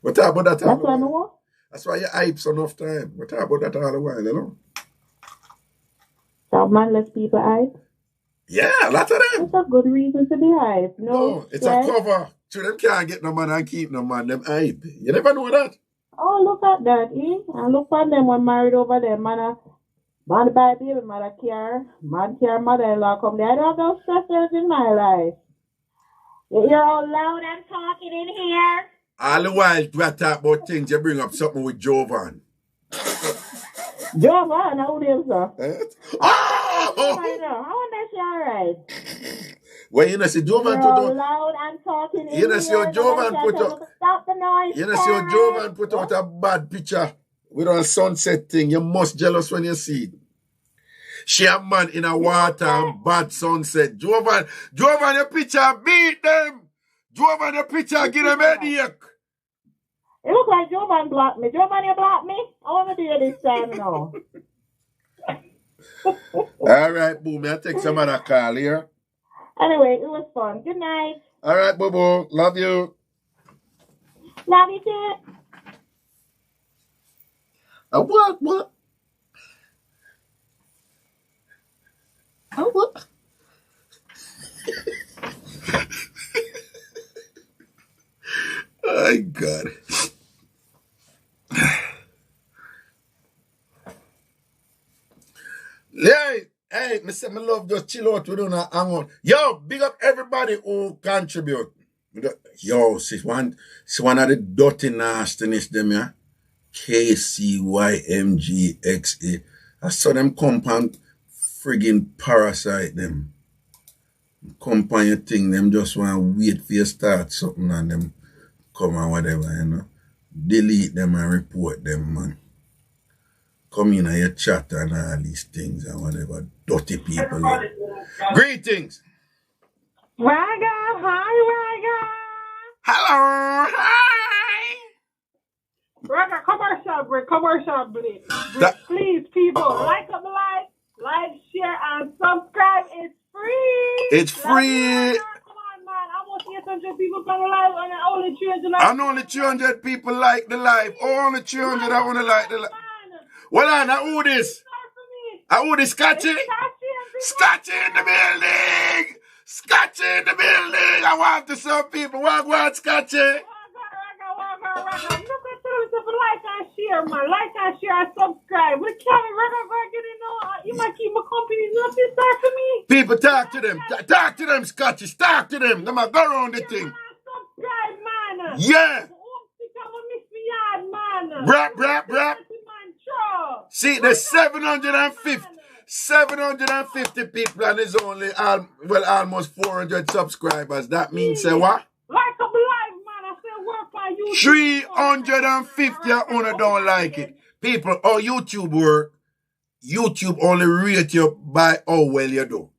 A: We talk about that
D: all the while.
A: That's why you're hype so enough time. We talk about that all the while, you know.
D: So manless people hype?
A: Yeah, a lot of them.
D: That's a good reason to be hype. No,
A: it's a cover. So them can't get no man and keep no man, them hype. You never know that.
D: Oh, look at that, eh? And look at them when married over there. Man buy baby, mother care. Man care mother-in-law come there. I don't have no stressors in my life. You're all loud and talking in here.
A: All the while, we talk about things, you bring up something with Jovan.
D: Jovan, how old is her?
A: Oh!
D: I wonder if she's all right.
A: Well, you know, see, Jovan
D: put out... loud and talking in
A: you know, see, Jovan put out...
D: Stop the noise,
A: you know, see, Jovan put out a bad picture with a sunset thing. You're most jealous when you see it. She a man in a water and bad sunset. Jovan, your picture beat them. Jovan, your picture give them headache.
D: It looks like Jovan blocked me. Jovan, you blocked me? I want to do it this time now.
A: All right, boom. I'll take some other call here.
D: Anyway, it was fun. Good night.
A: All right, Boo-Boo. Love you.
D: Love you too.
A: What? What? Oh, God. Hey, me say my love just chill out. We don't know hang on. Yo, big up everybody who contribute. Yo, see one of the dirty nastiness them, yeah. KCYMGXA. I saw them compound friggin' parasite them. Compound your thing, them just want to wait for you start something and them come and whatever, you know. Delete them and report them, man. Come in and you chat and all these things and whatever. Dirty people. Greetings.
D: Raga, hi, Raga.
A: Hello, hi.
C: Raga, commercial break. Please, people, like up the like, share, and subscribe. It's free.
A: It's free.
C: Come on, man. Almost 800 people come live and only 300.
A: And only 200 people like the live. Only 200 I want to like the live. Well, who this? Who this, Scotchy? Scotchy in the building! Scotchy in the building! I want to some people. What, Scotchy?
C: Look at the like and share.
E: share, man. Like and share and subscribe. We can't Reggae get it. You might keep my company. Nothing start for me.
A: People, talk to them. Talk to them, Scottish. Talk to them. Them a go around the thing.
E: Subscribe, man.
A: Yeah.
E: Man.
A: Brap. See, there's 750 people and there's only almost 400 subscribers. That means say what?
E: Like up live, man. I said work for you.
A: 350 owner don't like it. People, how YouTube work, YouTube only rate you by how well you do.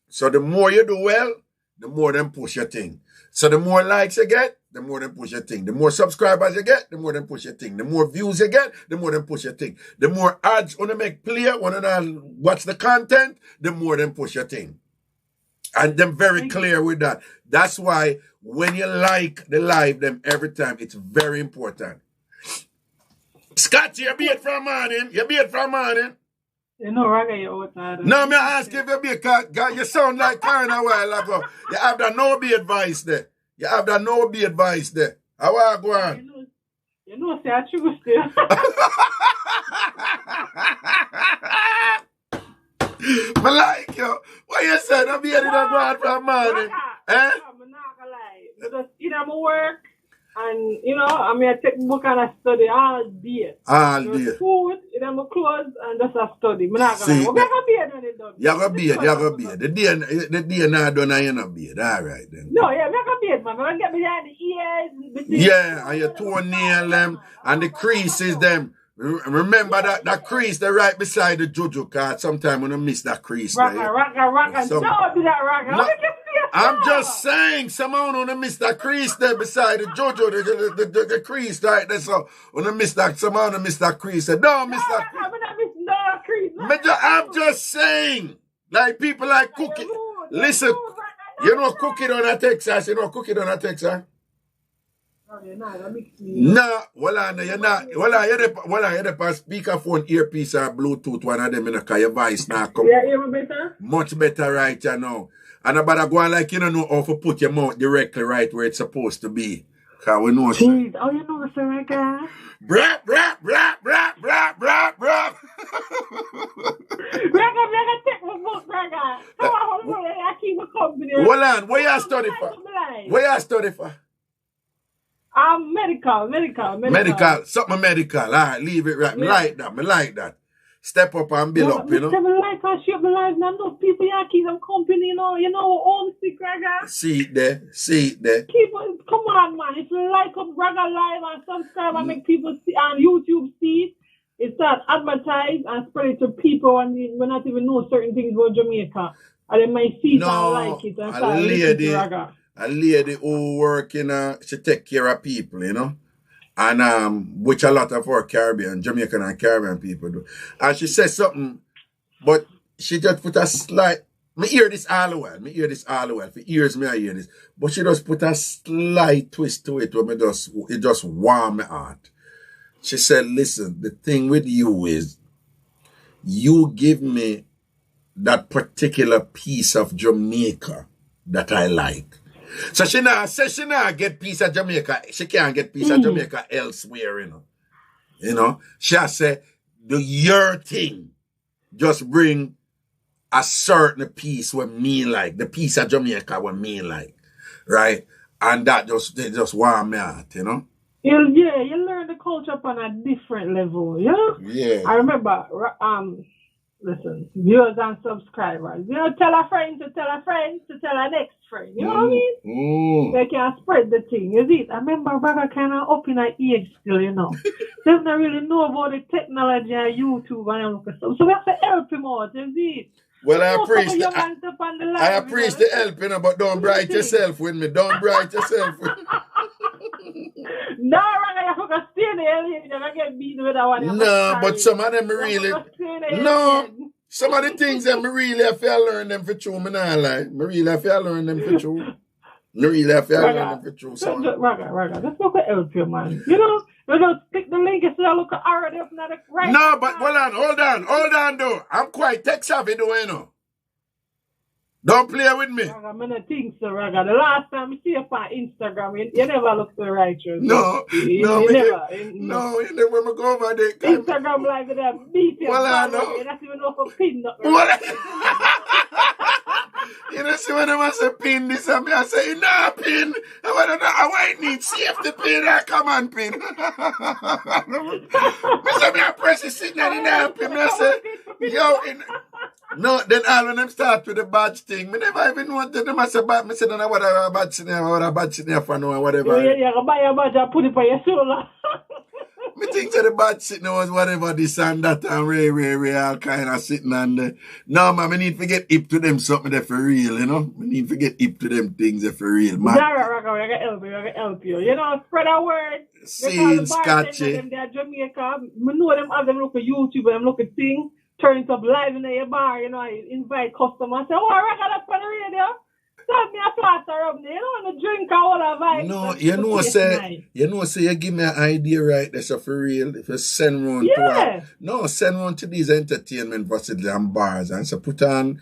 A: So the more you do well, the more them push your thing. So the more likes you get, the more them push your thing. The more subscribers you get, the more them push your thing. The more views you get, the more them push your thing. The more ads wanna make play, wanna watch the content, the more them push your thing. And them very clear with that. That's why when you like the live them every time, it's very important. Scott, you be it from morning. You be it from morning.
E: You know, Reggae, you outside.
A: No, me ask if you be God, you sound like Karen a while ago. You have that no be advice there. You have that no be advice there. How are you going?
E: You know, say I choose still.
A: I like you. What you said? I'm here to go out from morning. Eh?
E: I'm not gonna lie. Because I'm at work. And, you know, I mean, I take book and I study all day.
A: All day.
E: Food, in my clothes, and just a study. I'm not going to lie. We're going to be when it's done.
A: You're going to be it. The day not done, you're not be it. All right, then.
E: No, yeah, we're going to be it, man. We're going to get behind the ears.
A: Yeah, and your toenail them, and the creases them. Remember that crease that right beside the juju card. Sometimes when you miss that crease.
E: Rock. Don't do that, rock.
A: No, I'm just saying, someone wanna miss that crease there beside the juju, the crease right there. So when you miss that, someone wanna miss that crease. Don't miss that.
E: I'm not missing no crease.
A: I'm just saying, like people like Cookie. Listen, you know Cookie on a Texas. You know Cookie on a Texas. No, you're not. You're the speakerphone, earpiece, or Bluetooth, one of them, because your voice now come.
E: Yeah, you better?
A: Much better right you now. And about go on like you don't know how to put your mouth directly right where it's supposed to be. Because we know.
E: Jeez, oh, you know, sir, Reggae.
A: Brap.
E: Reggae, take my book, Reggae. Hold on, I keep my company.
A: Hold on, where you study for? Where you study for?
E: Medical.
A: Something medical. All right, leave it right. Yeah. Me like that. Step up and build up, you know.
E: I like and shape my life. Now, those people here keep them company, you know. You know, honesty, Reggae.
A: See it there.
E: People, come on, man. If you like up Reggae Live and subscribe and make people see, and YouTube see, it start advertise and spread it to people and we not even know certain things about Jamaica. And they might see it and like it and start listening to Reggae.
A: A lady who work she take care of people, you know. And which a lot of our Jamaican and Caribbean people do. And she said something, but she just put a slight, me hear this all the while. For years me I hear this. But she just put a slight twist to it where it just warm my heart. She said, listen, the thing with you is you give me that particular piece of Jamaica that I like. So she not get piece of Jamaica. She can't get piece of Jamaica elsewhere, you know. You know, she say do your thing. Just bring a certain piece what me like, the piece of Jamaica what me like, right? And that just warm me out, you know.
E: You learn the culture on a different level, yeah. Yeah. I remember, listen, viewers and subscribers. You know, tell a friend to tell a friend to tell a next friend. You know what I mean? They can spread the thing. You see, I remember Reggae kind of up in an age still, you know. They don't really know about the technology and YouTube and all that stuff. So we have to help him out, you see.
A: Well, I appreciate the help, you know, but don't bright yourself with me. Don't bright yourself with me.
E: No, Reggae, you forgot to stay there. You're going to get beaten with that one.
A: No, but some of them really... No, some of the things that I really have to learn them for true. Me not lie. Me really have to learn them for true.
E: Reggae, that's not going to help you, man. You know, stick the link and say, look at already up now. Right.
A: No, but hold on, though. I'm quite tech savvy, though, you know. Don't play with me.
E: Raga, I don't think so, Raga. The last time I see you on Instagram, you never look so righteous.
A: No,
E: you
A: never when I go over there.
E: Instagram live with that beat you.
A: Well, I know.
E: You don't even know how to pin nothing.
A: You know, see when I say pin this and me, I say, nah, pin. I need safety pin. Come on, pin. I press the signal in there, pin. I say, yo, no, then all when them start with the badge thing, me never even wanted them. I say, but me say, no, what a badge in there, what a badge in there for no, whatever.
E: Yeah, buy a badge and put it on your shoulder.
A: Me think that the badge sitting was whatever this and that and Ray, all kind of sitting on there. No, man, I need to get hip to them something there for real, you know? I need to get hip to them things there for real, man.
E: Raga, I can help you. You know, spread a word.
A: See, Scotchy.
E: They're Jamaica. I know them have them look at YouTube and them look at things. Turn it up live in your bar, you know, I invite customers. Say, oh, I got up on the radio. Tell me a plaster up there. You don't want to drink or whatever.
A: No, you know, say you give me an idea right there, so for real. If you send round send round to these entertainment facilities and bars and so put on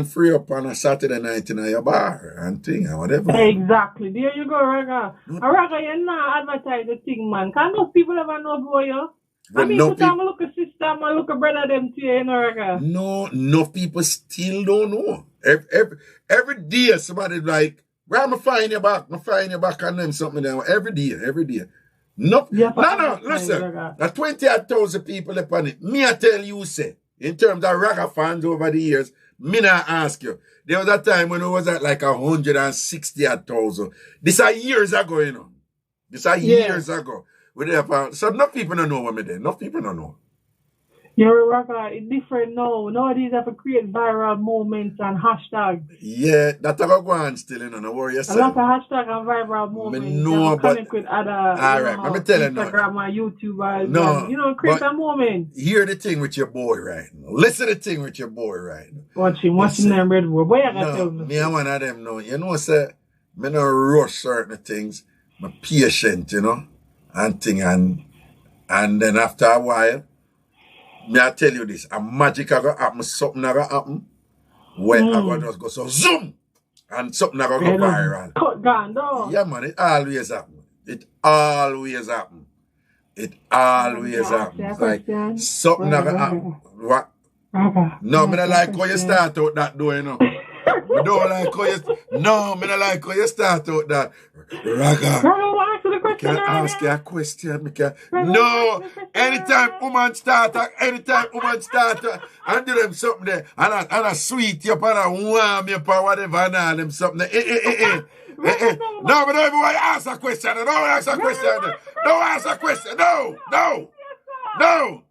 A: free up on a Saturday night in your bar and thing or whatever.
E: Exactly. There you go, Raga. Raga, you not advertise the thing, man. Can those people ever know about you? I mean, put on look a sister, I look a brother, them to you, Raga.
A: No people still don't know. Every day somebody like, where am I find you back? And them something there. Every day. No, listen. There 28,000 people upon it. Me I tell you, say, in terms of Raga fans over the years, me not ask you. There was a time when it was at like 160,000. This are years ago, you know. Years ago. So enough people don't know what me there. Enough people don't know.
E: You're Raga, it's different now. Nowadays I have to create viral moments and hashtags.
A: Yeah, that's how I go on still, you know, no worry yourself.
E: A lot of hashtag and viral moments.
A: No, but
E: connect with other
A: let me tell you
E: Instagram and YouTubers.
A: No,
E: and, you know, create a moment.
A: Hear the thing with your boy right now. Listen to the thing with your boy right now.
E: Watching them Red Bull. Boy, I gotta tell me.
A: Me and one of them know. You know, say, me no rush certain things. I'm patient, you know, and thing and then after a while, me I tell you this, a magic I gonna happen, something I gonna happen, when I gonna just go so zoom, and something I gonna go viral.
E: Cut down, though.
A: Yeah, man, it always happen. It always happens. Like something I gonna happen. What? No, me don't like how you start out that door, you know. Me don't like how you start out that. Raga. Can I ask you a question? No. Anytime woman start and do them something there, and I sweet you up and I warm you up or whatever and all them something there. No, but don't even want to ask a question. Don't ask a question. No.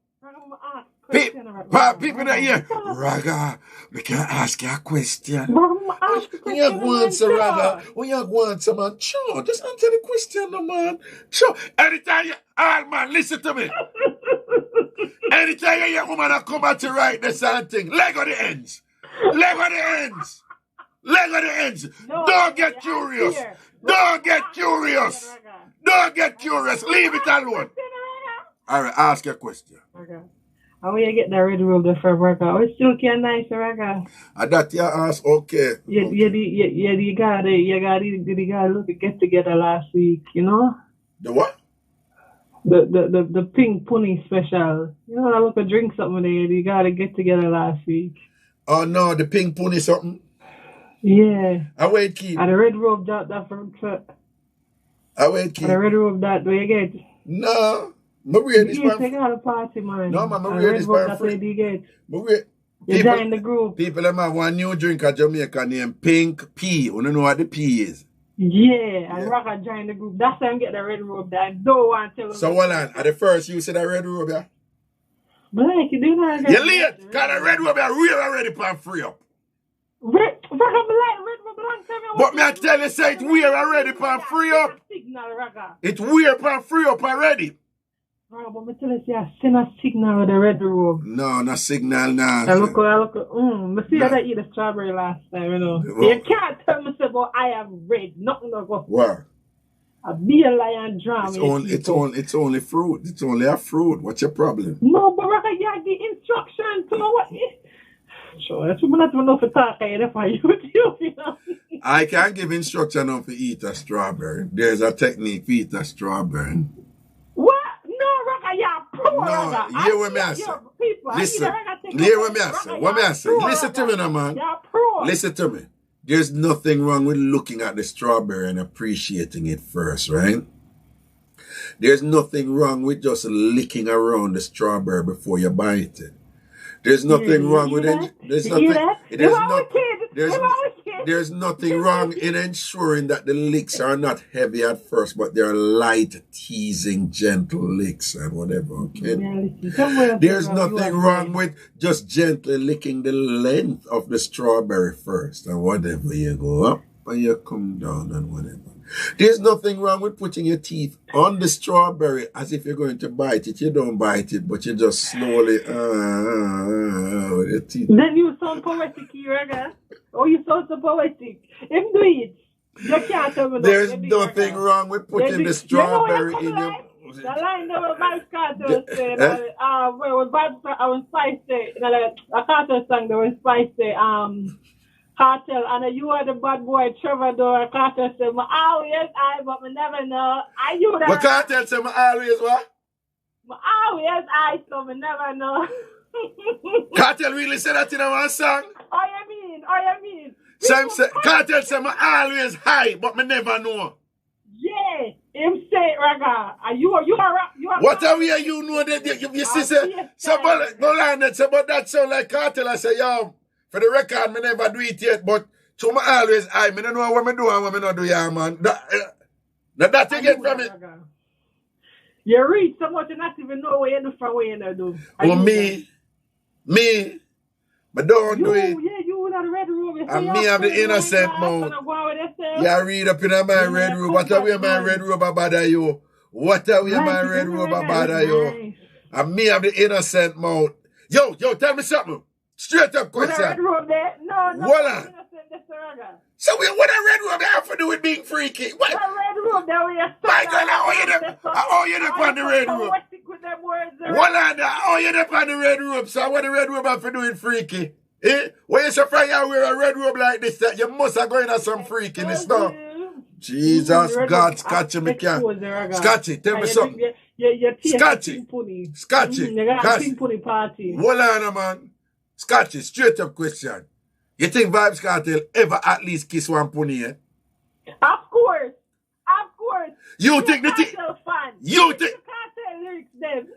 A: People that here, Raga, we can ask you a question. When you want some Raga, man, sure, just answer the question, no man. Sure, anytime man, listen to me. Anytime you hear woman come at you right, this thing, leg on the ends. Don't get curious. Leave it alone. All right, ask your question.
E: Okay. How will you get the red robe for Raga? We still can nice Raga.
A: That you ask, okay.
E: You gotta look get together last week, you know?
A: The what?
E: The pink pony special. You know, I look at drink something there. You gotta get together last week.
A: Oh no, the pink pony something?
E: Yeah.
A: I wait keep.
E: And the red robe that for
A: I wait keep.
E: And the red robe that do you get?
A: No. My weird is
E: take out a party, man.
A: No, man, my weird is for free.
E: You join the group.
A: People have one new drink at Jamaica named Pink P. You don't know what the P is.
E: Yeah, and Raga join the group. That's why I get the red robe that I don't want to tell them.
A: So hold on, at the first you said that red robe, yeah?
E: Blake, you do that.
A: You're late, because the red robe is real already for free up.
E: Red robe long time.
A: But me I tell you, say it's weird already for free up. It's weird for free up already.
E: But me tell you, I send a signal with the red robe.
A: No, not signal now.
E: I look. Me see that I eat the strawberry last time, you know. Well, you can't tell me about I have red. Nothing to go.
A: Where?
E: A beer lion drama.
A: It's only fruit. It's only a fruit. What's your problem?
E: No, but Raga, you have the instructions to know what. so. That's what I don't know if it's talking if I YouTube, you know.
A: I can't give instruction on to eat a strawberry. There's a technique to eat a strawberry.
E: What? No, Raga, you're poor, Raga.
A: No, hear what me say. Listen, hear what me say. What me say. Listen to me now, man. Listen to me. There's nothing wrong with looking at the strawberry and appreciating it first, right? There's nothing wrong with just licking around the strawberry before you bite it. There's nothing wrong with it. There's nothing wrong in ensuring that the licks are not heavy at first, but they're light, teasing, gentle licks and whatever, okay? There's nothing wrong with just gently licking the length of the strawberry first and whatever. You go up and you come down and whatever. There's nothing wrong with putting your teeth on the strawberry as if you're going to bite it. You don't bite it, but you just slowly with your teeth.
E: Then you sound poetic, Raga. Oh, you sound so poetic. Him do it. You can't tell me
A: there's nothing wrong with putting the strawberry in your...
E: The line that was Vibes Cartel said, when Vibes was spicy, a Cartel song that was spicy, Cartel, and you are the bad boy, Trevor Door. Cartel said, always I, but me never know. Are you that?
A: But Cartel said, always what?
E: Always I, so me never know.
A: Cartel really said that in one song?
E: Oh, you mean?
A: Cartel said, always high, but me never know.
E: Yeah, him say, Raga, you are.
A: What are we? You know that you see, somebody go line that say, but that sound like Cartel. I say, yo. For the record, me never do it yet, but to me always, I don't know what me do and what me not do, yeah, man. That you get from it.
E: You read so much, you not even know what you do from what you not do.
A: Oh, me, but don't do it.
E: Yeah, you not the red room.
A: And me have the innocent mode. Yeah, read up in my red room. What are we my red room about you? What are we my red room about you? And me have the innocent mode. Yo, tell me something. Straight up question.
E: Red room there? No.
A: Voila. So what a red room have to do with being freaky? What?
E: The red room there we are.
A: My God, how you up on the red room? How you up on the red room? So what the red room have to do with freaky? Eh? When you say you wear a red room like this, that you must have going on some freakiness now. Jesus God, Scotchy, me can't. Scotchy, tell me something. Scotchy.
E: You got a pink pony party.
A: Hold on, man. Scotchy, straight up question. You think Vibes Cartel ever at least kiss one pony, eh?
E: Of course.
A: You think the thing? You think?
E: Cartel lyrics then.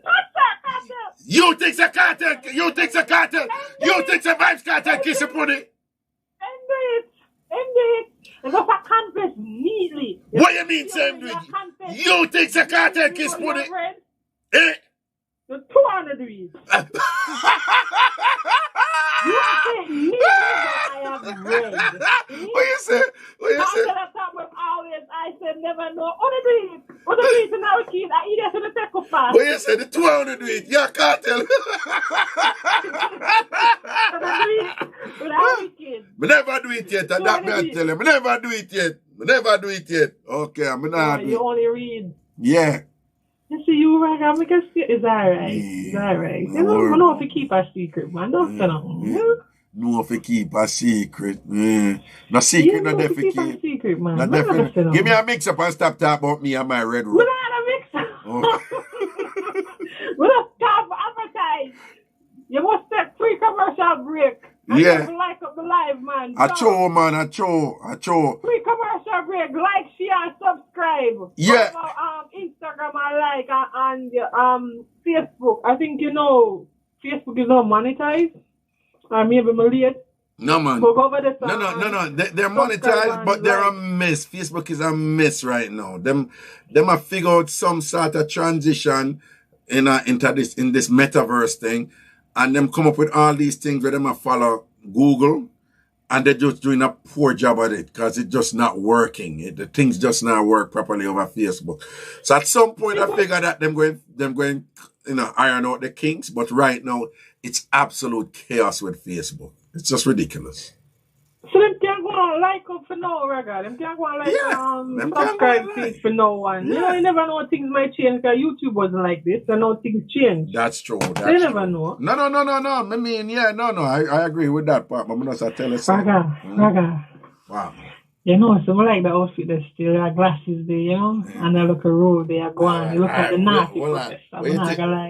A: You think the Cartel? You think the Cartel? You think the Vibes Cartel kiss a pony?
E: Indeed. It's just a confess neatly.
A: What you mean, Sam? You think the Cartel kiss pony? Eh?
E: The 200 reads. You are saying neither that I have read.
A: What you say?
E: I said never know. Other reads in our kids. I eat it to the taco fast.
A: What you say? The 200 reads. Yeah, Cartel. Me never do it yet. That me I tell you. Me never do it yet. Okay, I'm not.
E: You only read.
A: Yeah.
E: You see, you right. I'm gonna see. Is that right? Is that right? You know if you keep a secret, man. Don't tell them.
A: No, if you keep a secret. No secret, no definitely keep
E: a secret, man.
A: No definitely. Give me a mix up and stop talking about me and my red room.
E: We're not a mix up. We're not stop advertise. You must take free commercial break.
A: Yeah.
E: Like up the live, man.
A: I show.
E: Free commercial break. Like, share, and subscribe.
A: Yeah.
E: About, Instagram and Facebook. I think Facebook is not monetized. Maybe Malay.
A: No, man.
E: No.
A: They're monetized, but they're a mess. Facebook is a mess right now. Them have figured out some sort of transition into this metaverse thing. And them come up with all these things where them follow Google, and they're just doing a poor job at it because it's just not working. The things just not work properly over Facebook. So at some point, I figured that them going, iron out the kinks. But right now, it's absolute chaos with Facebook. It's just ridiculous.
E: So them can't go on like up for no Raga. Them can't go on like subscribe feed for no one. Yeah. You know, you never know things might change because YouTube wasn't like this, and now things change.
A: That's true.
E: You never know.
A: No. I mean, I agree with that part. But I'm not tell us.
E: Raga.
A: Wow.
E: You know, so I like the outfit there still. There are glasses there, you know, and I look a road there, go on. You look at the nasty professor.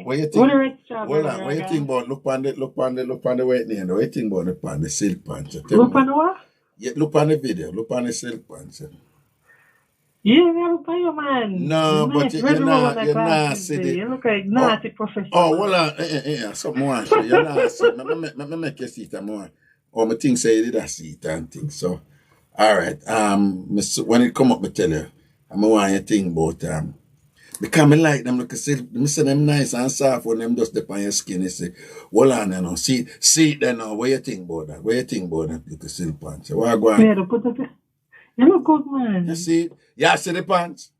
E: What you think? What
A: you think about look on the weight there? What you think about the silk pants?
E: Look on the what?
A: Yeah, look on the video. Look on the silk pants.
E: Yeah, look at you, man.
A: No, but you're not see
E: you look like nasty professor.
A: Oh, well, something more. You're not see. Me make you see that more. Or me think say you did see it and things. So, all right. When it come up, me tell you, I'm want you think about because me like them. Look, me say them nice and soft when them just dip on your skin. You say, well, on you know, see it then now. What you think about that? What you think about that little silk pants? What go on?
E: Yeah, you look good, man.
A: You see it? Yeah, see the pants?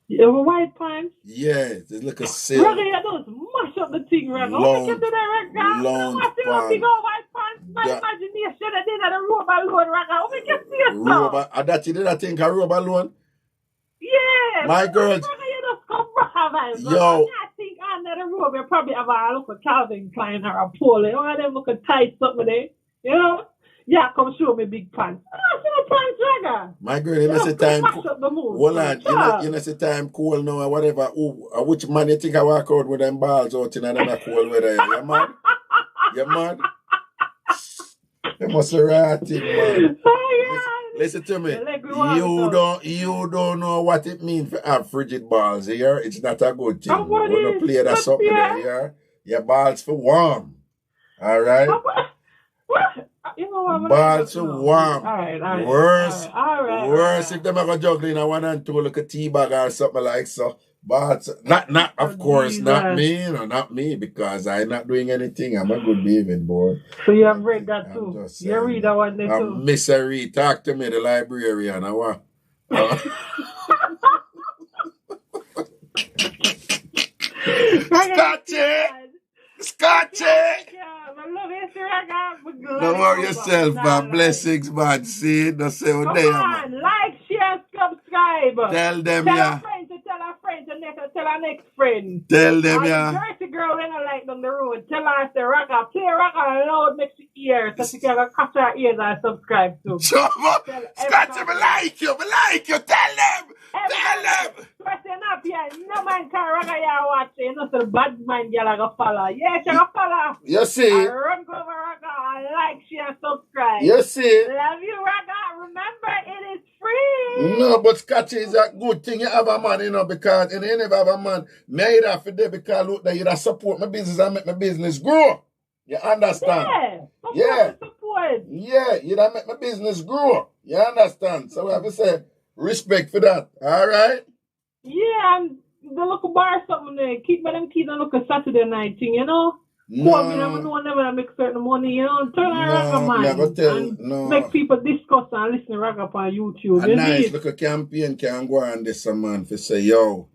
E: You have a white pants?
A: Yeah, it's like a silk.
E: Brother, you don't mash up the thing, right?
A: Long
E: pants. I big old white pants. My imagination, I did at a rubber load, right? How make you see it,
A: rubber? That you did I think a rubber load?
E: Yeah.
A: My girl.
E: You just come back,
A: yo.
E: I think under the rubber, you probably have a look at Calvin Klein or a polo. You know, them look at tight something there. You know? Yeah, come show me big pants. I see pants, Raga.
A: My girl, you know, say time cool. Well, you know, say time cool now or whatever. Which man you think I walk out with them balls out in another cold weather? You mad? You mad? You must be ratting, man. Listen to me. You don't know what it means to have frigid balls here. It's not a good thing. We're going to play that something there. Your balls for warm. All right?
E: You know what?
A: Balls are warm.
E: All right.
A: Worse if them are juggling a 1 and 2 like a tea bag or something like so. But not of course, not me, because I'm not doing anything. I'm a good behaving boy.
E: So you have read that too? You read that one there too?
A: Miss Reed, talk to me, the librarian. Scotchy! Don't worry yourself, man. Blessings, man. See, don't say what they are, man.
E: Like, share, subscribe.
A: Tell them,
E: tell a friend tell our next friend.
A: Tell them, yeah.
E: Dirty girl when I like on the road. Tell her to Raga, play Raga loud next ear so she can catch her ears and subscribe to.
A: Scotty, me like you. Tell them.
E: Pressing up here. No man can Raga here watching. No, so the bad man girl go follow. Yeah, she go follow.
A: You see.
E: I run over Raga. Like, share, subscribe.
A: You see.
E: Love you, Raga. Remember, it is free.
A: No, but Scotty is a good thing you have a man, you know, because in any have a man, me have for there because look that you support my business and make my business grow. You understand?
E: Yeah. Support.
A: Yeah, you don't make my business grow. You understand? So we have to say respect for that. All right?
E: Yeah, and the local bar something there. Keep them keys and look at Saturday night thing, you know? No. Never make certain money, you know? Turn on Raga, man. Make people discuss and listen to Raga on YouTube.
A: A nice little campaign can go on this man for say, yo,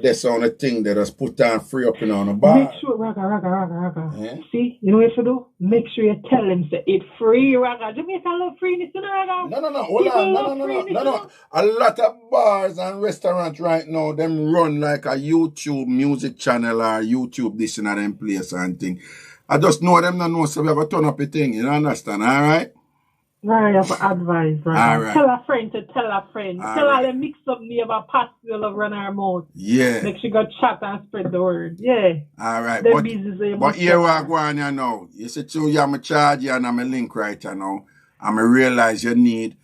A: that's on the thing that is put on free up in on the bar.
E: Make sure, Raga. Yeah? See, you know what you do? Make sure you tell them say it's free, Raga. Jamaica love freeness, you know, Raga?
A: No. Hold on. No. A lot of bars and restaurants right now, them run like a YouTube music channel or YouTube this and them place and thing. I just know them not know, so we have to turn up a thing, you understand, all right?
E: Right, you have to advise, right?
A: Right.
E: Tell a friend to tell a friend. Tell her to mix up me of a pastel of run her mouth.
A: Yeah.
E: Make sure you chat and spread the word. Yeah.
A: All right.
E: But
A: here we are going, you know. You see, too, you have a charge you and I'm a link right now. And I realize you need.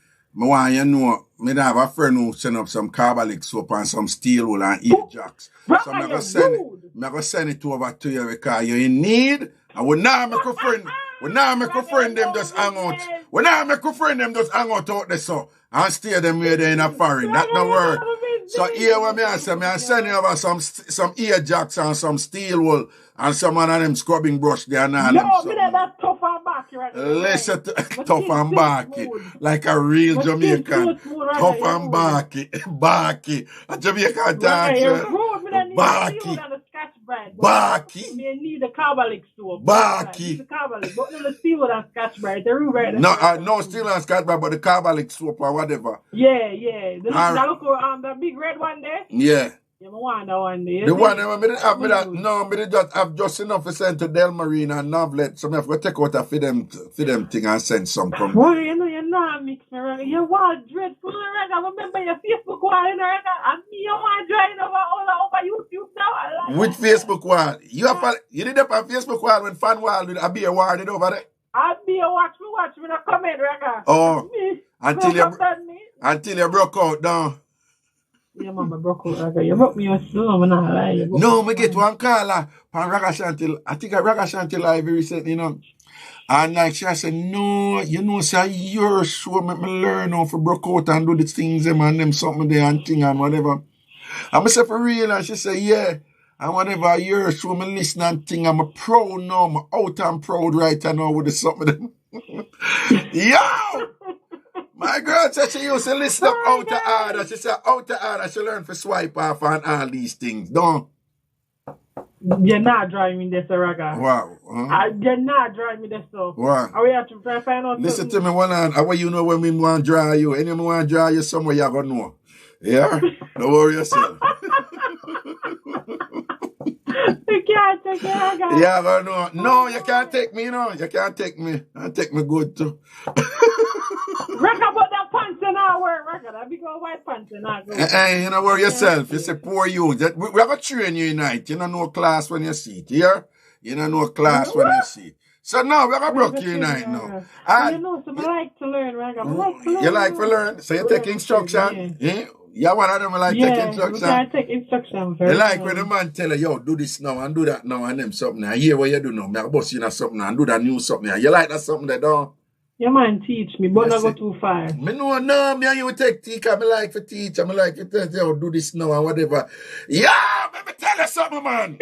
A: I want you know, I have a friend who send up some carbolic soap and some steel wool and ear-jacks. So I'm going to send it over to you because you're in need. And we now make a friend. We now make a friend them just hang out. We now make a friend them just hang out there so and stay them where they in a foreign. That no word. So here what I send you over some ear jacks and some steel wool and some of them scrubbing brush there now.
E: That's tough and backy right now.
A: Listen to tough and backy. Like a real Jamaican. Tough and backy. A Jamaican dancer. Backy.
E: Bride.
A: Barky.
E: You need a carbolic soap.
A: Barky.
E: Need the carbolic. But no, the Stewart and Scotch Bride. The roux bride.
A: No, Stewart and Scotch Bride, but the carbolic soap or whatever.
E: Yeah. The big red one there?
A: Yeah.
E: Yeah, I want that one there.
A: The one I have just enough to send to Del Marine and Novlet, so I have to take out a for them thing and send some come.
E: Well, you know, you're not mixing Reggae. You're wild, dreadful Reggae. Remember your Facebook wall in Reggae? And me, you want to join over YouTube now?
A: Which Facebook wall? You did up on Facebook wall when fan wall with a beer warded over there?
E: I be a watch me not comment, Reggae.
A: Oh, until you broke out down.
E: Yeah, mama broke out, Reggae. You broke me your slow, I'm not lying.
A: No, me get one caller from Ragashanti. I think Ragashanti live recently, you know. And like she said, no, you know, say your show make me learn how to broke out and do the things them and them something there and thing and whatever. And I said for real, and she said, yeah. And whenever your show me listen and thing, I'm proud now, I'm out and proud right now with the something. Yo! My girl said she used to listen up out of order. She said out of order she learned to swipe off and all these things. Don't.
E: You're not driving this, Reggae.
A: Wow.
E: You're not driving this, so.
A: Wow.
E: Are we have to find out?
A: Listen to me one hand. How you know when we want to draw you? Anyone want to draw you somewhere, you're going to know. Yeah? Don't worry yourself.
E: You can't take me, Reggae.
A: Yeah, but no, you can't take me, you know. You can't take me. I'll take me good too.
E: Reggae, but that pants in our work, Reggae. That big old white pants in our work.
A: Hey, you know worry yourself. You say poor you. We are going to train you tonight. You don't know class when you see it, yeah? You don't know class when you see it. So now we're going to broke you tonight now.
E: You know, so I like to learn, Reggae.
A: You like to learn? So you take instruction? Yeah. Yeah, one of them like take instruction.
E: Yeah, I take instruction
A: first. You like when the man tell you, yo, do this now and do that now and them something. I hear what you do now. I boss you know something and do that new something. You like that something that don't?
E: Your man teach me, but not go too far.
A: Me no, me and you take teach. I like to teach. I like to tell you, do this now and whatever. Yeah, let me tell you something, man.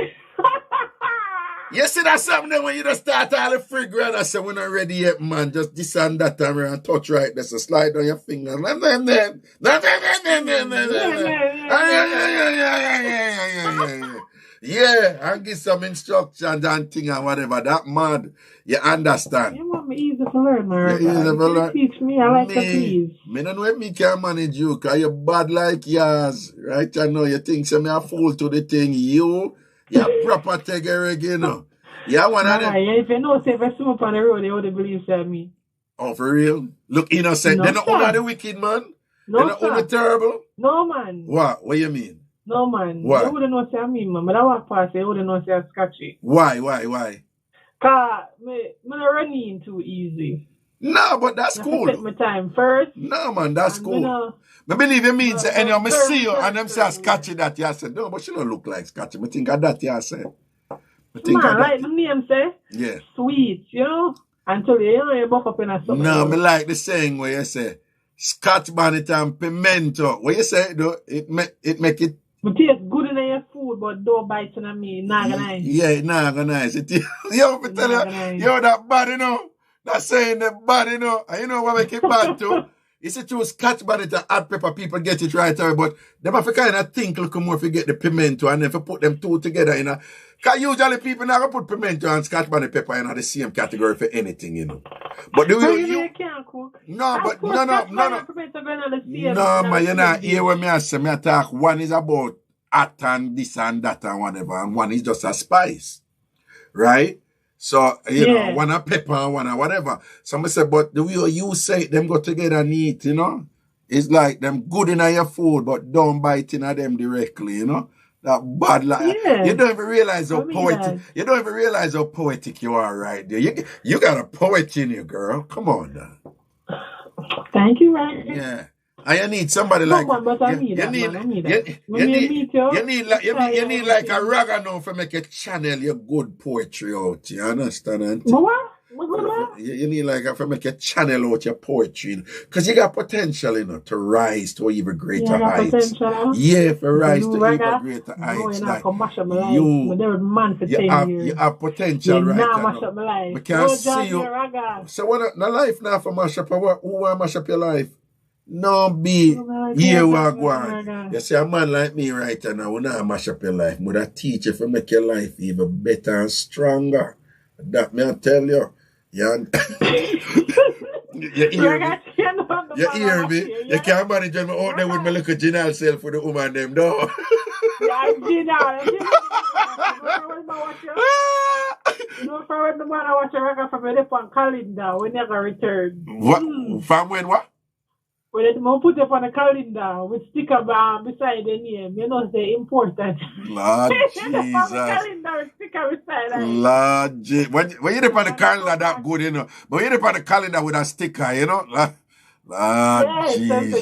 A: You see that something there when you just start all the fragrance. I say, we're not ready yet, man. Just this and that and touch right there. So slide on your finger. Yeah, and give some instructions and thing and whatever. That mad. You understand?
E: You want me easy to learn, man. You teach me. I like to please.
A: Me don't know if me can manage you, because you're bad like yours. Right? I know you think so me a fool to the thing. You're proper take a reggae, you know. Yeah, one of them.
E: If you know, say if I swim up on the road, they would believe that me.
A: Oh, for real? Look innocent. They're not only the wicked, man. They're not only terrible.
E: No, man.
A: What? What you mean?
E: No, man.
A: What?
E: They wouldn't know say me, man. But I walk past, they wouldn't know say I'm scratchy.
A: Why?
E: Because me not running too easy.
A: No, but that's cool.
E: Take my time first.
A: No, man, that's cool. I believe it means, and you see you, and them say scratchy that you said. No, but she don't look like scratchy. I think of that you said.
E: Man, like the name say?
A: Yeah.
E: Sweet, you know? Until you buck up in a something.
A: No, me like the saying where you say, Scotch bonnet and pimento. What you say, though? It make it.
E: But it's good in your food, but don't bite on me. Not nice.
A: Yeah, not nice. Yo, me tell you, yo, that bad, you know? That saying that bad, you know? And you know what make it bad, too? It's a true Scotch bonnet and hot pepper, people get it right away, but them have to kind of think a little more if you get the pimento and then if you put them two together, you know. Because usually people never put pimento and Scotch bonnet pepper in the same category for anything, you know. But the way
E: you can't cook.
A: No, but no. No, man, you know, here when I say, I talk, one is about hot and this and that and whatever, and one is just a spice, right? So, you know, one a pepper and one a whatever. Somebody say, but the way you say it, them go together neat, you know? It's like them good in your food, but don't bite in them directly, you know? That bad like you don't even realize how poetic you don't even realize how poetic you are right there. You got a poet in you, girl. Come on now.
E: Thank you, right?
A: Yeah. And you need somebody like you need like a ragga now for make a channel your good poetry out. You understand?
E: What?
A: You need like to make a channel out your poetry, because you got potential, you know, to rise to even greater heights. Yeah, for rise to even greater heights. Like you have potential right now. We can't see you. So what? No life now for mash up. Who want to mash up your life? No be. Here we are going. You see, a man like me right now, we not mash up your life. But I teach you to make your life even better and stronger. That me I tell you. You hear me? You hear me? You can't manage me out there with my little general self with the woman them, no.
E: Yeah, general. You know, for when the man I watch a record from a different calendar, we never return.
A: What? From when what?
E: When they put up on a calendar with sticker beside the name, you know, say important.
A: Lord Jesus.
E: Calendar with sticker beside it.
A: Lord Jesus. When you dip on the calendar that good, you know. But when you dip on the calendar with a sticker, you know. Lord Jesus.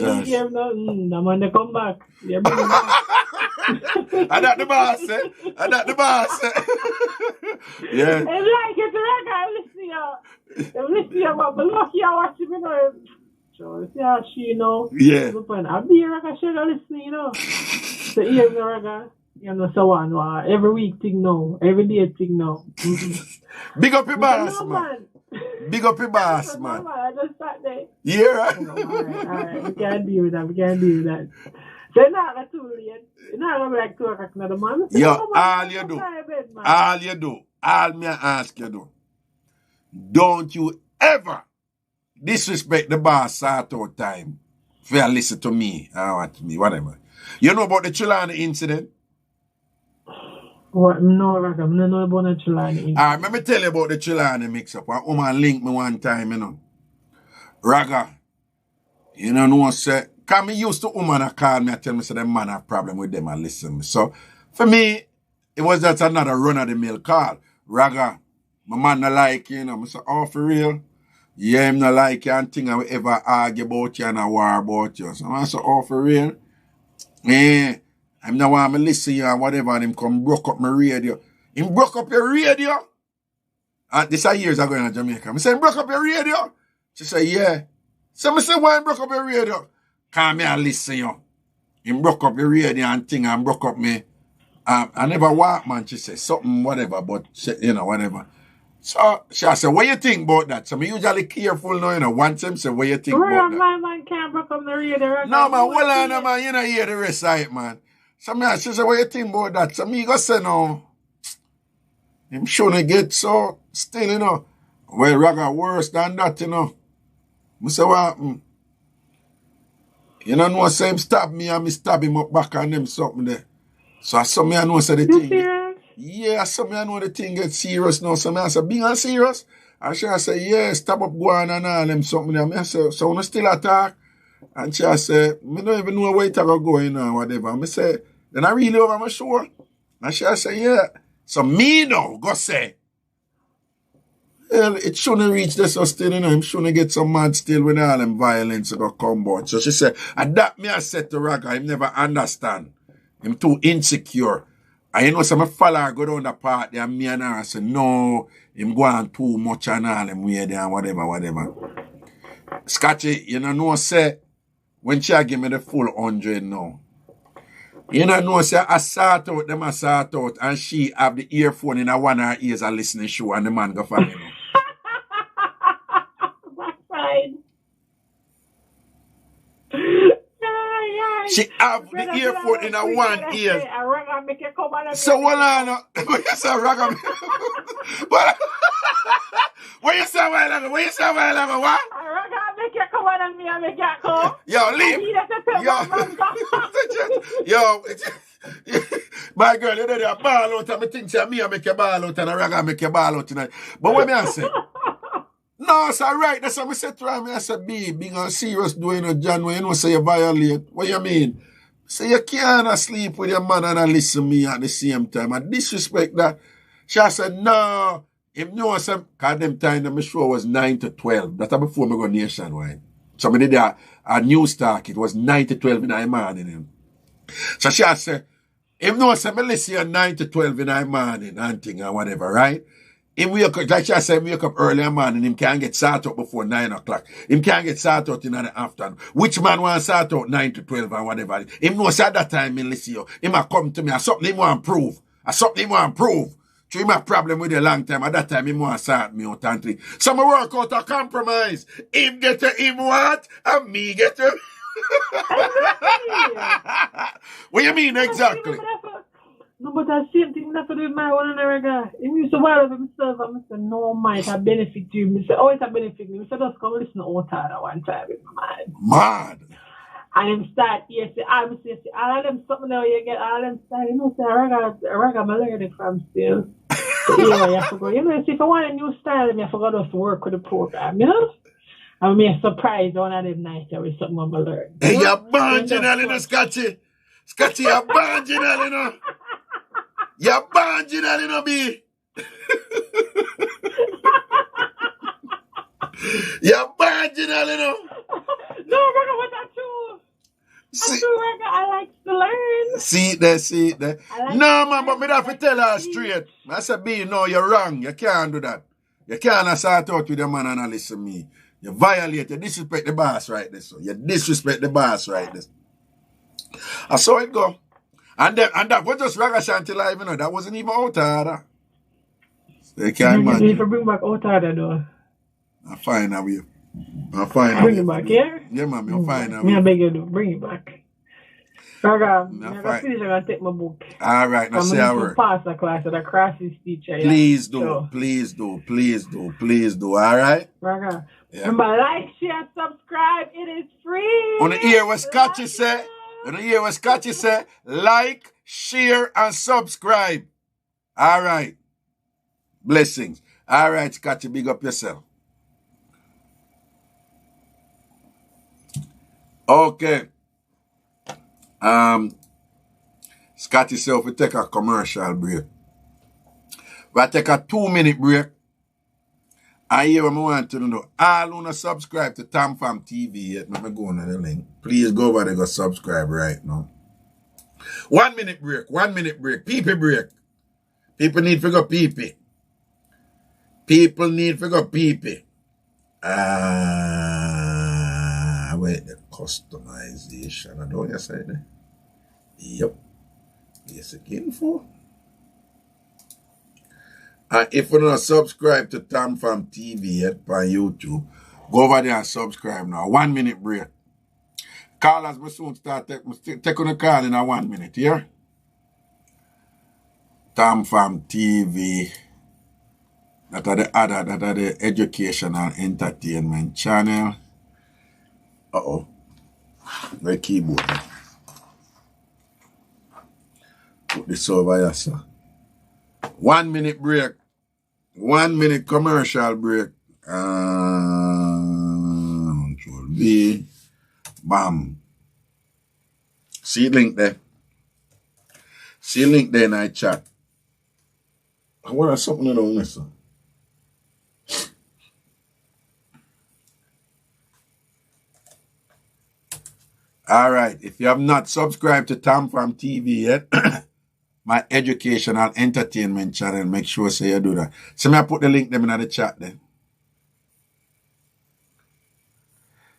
E: So I'm on the comeback. Yeah, bring it back.
A: And that the boss, eh? And that the boss, eh? Yeah.
E: It's like it's a record. I'm listening, but below here watching me know. So yeah, she you know.
A: Yeah.
E: I'll be here, I should listen, you know. So here's the record. You know, so on. Every week thing now. Every day thing now.
A: Big up your boss, man. Big up your boss, man.
E: I just sat there.
A: Yeah, right?
E: Alright. We can't deal with that. They're not too late. You're not going to be like 2 o'clock now, man.
A: Yo, all me ask you do. Don't you ever disrespect the boss sort out time if you listen to me or what me, whatever. You know about the Chilani incident?
E: What? No, Raga, I don't know about the Chilani incident.
A: Alright, let me tell you about the Chilani mix-up. A woman linked me one time, you know. Raga, you know, say, because me used to woman that call me and tell me, say, the man have problem with them and listen me. So, for me, it was just another run-of-the-mill call. Raga, my man not like you, you know. I say, oh, for real? Yeah, him not like you and think I will ever argue about you and a war about you. So I say, oh, for real? Yeah. I'm not want to listen to you and whatever, and him come broke up my radio. Him broke up your radio? And this is years ago in Jamaica. I say, him broke up your radio? She say, yeah. So I say, why him broke up your radio? Come here and listen to you. Him broke up your radio and thing and broke up me. I never walk, man. She say, something, whatever, but, she, you know, whatever. So she said, what you think about that? So I'm usually careful now, you know. Once him say, what you think about that?
E: My man can't break up the radio.
A: No, man, hold on, man. You know, hear the rest of it, man. So she said, what you think about that? So me go say, no, him shouldn't get so still, you know. Well, Raga worse than that, you know. I say, what happened? You know, say him stab me and me stab him up back and them something there. So I saw me I know say the thing. Yeah, I saw me I know the thing get serious now. So I say, being serious? And she say, yeah, stab up Guan and all them something there. I say, so we still attack? And she say, I don't even know where it's going or whatever. I say, then I really over my show. And she say, yeah. So me now go say, well, it shouldn't reach this so still, you know. Him shouldn't get some mad still when all them violence go come out. So she said, and that me I said to Raga, him never understand. Him too insecure. And you know, some fella go down the party and me and her say, no, him go on too much and all him way there and whatever. Scotchy, you know, say, when she give me the full 100 now, you know, say, I sort out, and she have the earphone in one of her ears and listening show, and the man go find him.
E: That's fine.
A: She have the earphone in her one ear. So what on? What you say, Raga? What you say, Raga? What you say, Raga? What?
E: Raga make you come on and me and make you come.
A: Yo, leave. Yo, my girl, you know they ball out and me think say me I make you ball out and a Raga make you ball out tonight. But what me I say? No, it's alright. That's what I said to her. I said, be big and serious doing a John when you know say you violate. What you mean? Say you can't sleep with your man and listen to me at the same time. I disrespect that. She said, no. Him know some, because them time the show was 9 to 12. That's before me go nationwide. So I did a news talk. It was 9 to 12 in the morning. So she said, him know some listen at 9 to 12 in the morning and thing or whatever, right? Him wake up, like I said, wake up early in the morning, him can't get start out before 9 o'clock. Him can't get start out in the afternoon. Which man want start out 9 to 12 and whatever? Him knows at that time, him listen you. Him a come to me, something him want to prove. Something him want to prove Three my problem with a long time. At that time, he want to sort me out and thing. So I work out a compromise. Him get to him what, and me get to... What you mean exactly?
E: No, but the same thing I do with my one and a reggae. He used to worry about himself and I said, no, might have benefit to you. I said, oh, it's a benefit to me. I said, just come listen to Otada one time with my mind.
A: Mad.
E: And him start, yes, I would say, all of them something now you get, all of them start, you know, say, reggae, I learned it from still. So, yeah, you have to go. You know, see, if I want a new style, I forgot to work with the program, you know? I'm surprised one of them nights with something I'm going to learn.
A: Hey, you're banjinal, you know, Scotty. Scotty, you're banjinal, you know. You're banjinal, you know, B. You're banjinal, you know.
E: No, brother, what that too? I like to learn.
A: See it there. Like no, man, but me have to tell her straight. I said, B, no, you're wrong. You can't do that. You can't start out with the man and listen to me. You violate, you disrespect the boss right there. So you disrespect the boss right there. I saw it go. And that was just Ragashanti live, you know. That wasn't even Otada. So you can't imagine.
E: You need to bring back Otada though.
A: I'm fine now with you. I'm fine now.
E: Bring it back, yeah?
A: Yeah, man, I'm fine now.
E: I beg you to bring it back. Raga, I'm going to take my book.
A: All right, now say our word.
E: Pass the class at a crisis teacher. Yeah?
A: Please do, please do, please do, please do. All right?
E: Raga, remember, like, share, subscribe. It is free.
A: On the ear what Scotchy say. On the ear what Scotchy say. Like, share, and subscribe. All right. Blessings. All right, Scotchy, big up yourself. Okay. Scotty said we take a commercial break. We take a 2-minute break. And here I want to know, all who not subscribe to TamFam TV yet, let me go on the link. Please go over there and go subscribe right now. 1 minute break, 1 minute break. Pee-pee break. People need to go pee-pee. People need to go pee-pee. Wait, the customization. I know you say that. Yep. Basic info. And if you don't subscribe to TamFam TV yet on YouTube, go over there and subscribe now. 1 minute break. Call us, we soon start take on a call in a 1 minute, yeah? TamFam TV. That are the education and entertainment channel. Uh-oh. My keyboard. Put this over here, sir. 1 minute break. 1 minute commercial break. Control B. Bam. See link there. See link there in our chat. I want something I don't listen. All right. If you have not subscribed to TamFam TV yet, my educational entertainment channel, make sure you do that. So I put the link them in the chat then.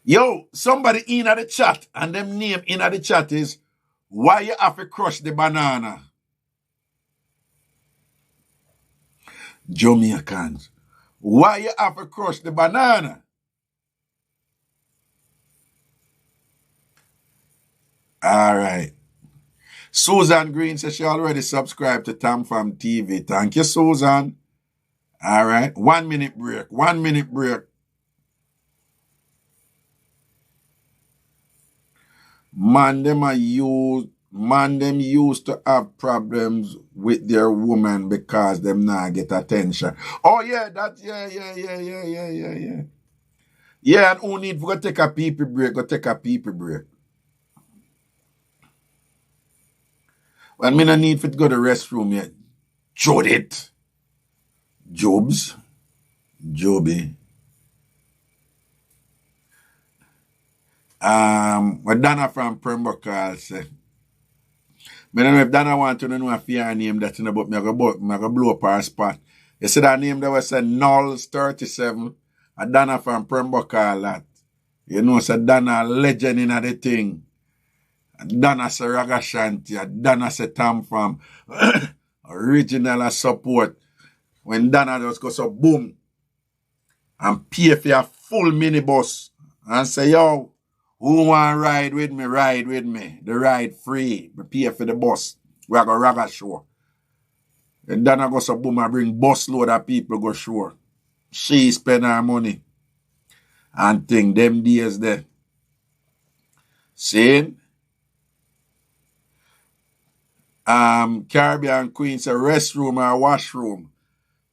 A: Yo, somebody in the chat, and them name in the chat is why you have to crush the banana. Jamaicans. Why you have to crush the banana? All right. Susan Green says she already subscribed to TamFam TV. Thank you, Susan. All right. 1 minute break. 1 minute break. Man, them used to have problems with their woman because them not get attention. Oh, yeah, yeah. Yeah, and who need to go take a pee-pee break, go take a pee-pee break. When me no need for to go to the restroom yet. Judith. Jobs. Joby. What Dana from Pembroke say. I don't know if Dana want to know if her name that's in the book. I go blow up her spot. You see that name that was said Knowles 37. A Dana from Pembroke that. You know, so Dana legend in the thing. Dana say Ragashanti, Dana say TamFam, original support When Dana just go so boom and pay for a full minibus and say, yo, who want ride with me, ride with me. The ride free. We pay for the bus. We are going to Raga show. And Dana go so boom and bring bus load of people go show. She spend her money and think them days there. Saying, Caribbean Queen say restroom or washroom.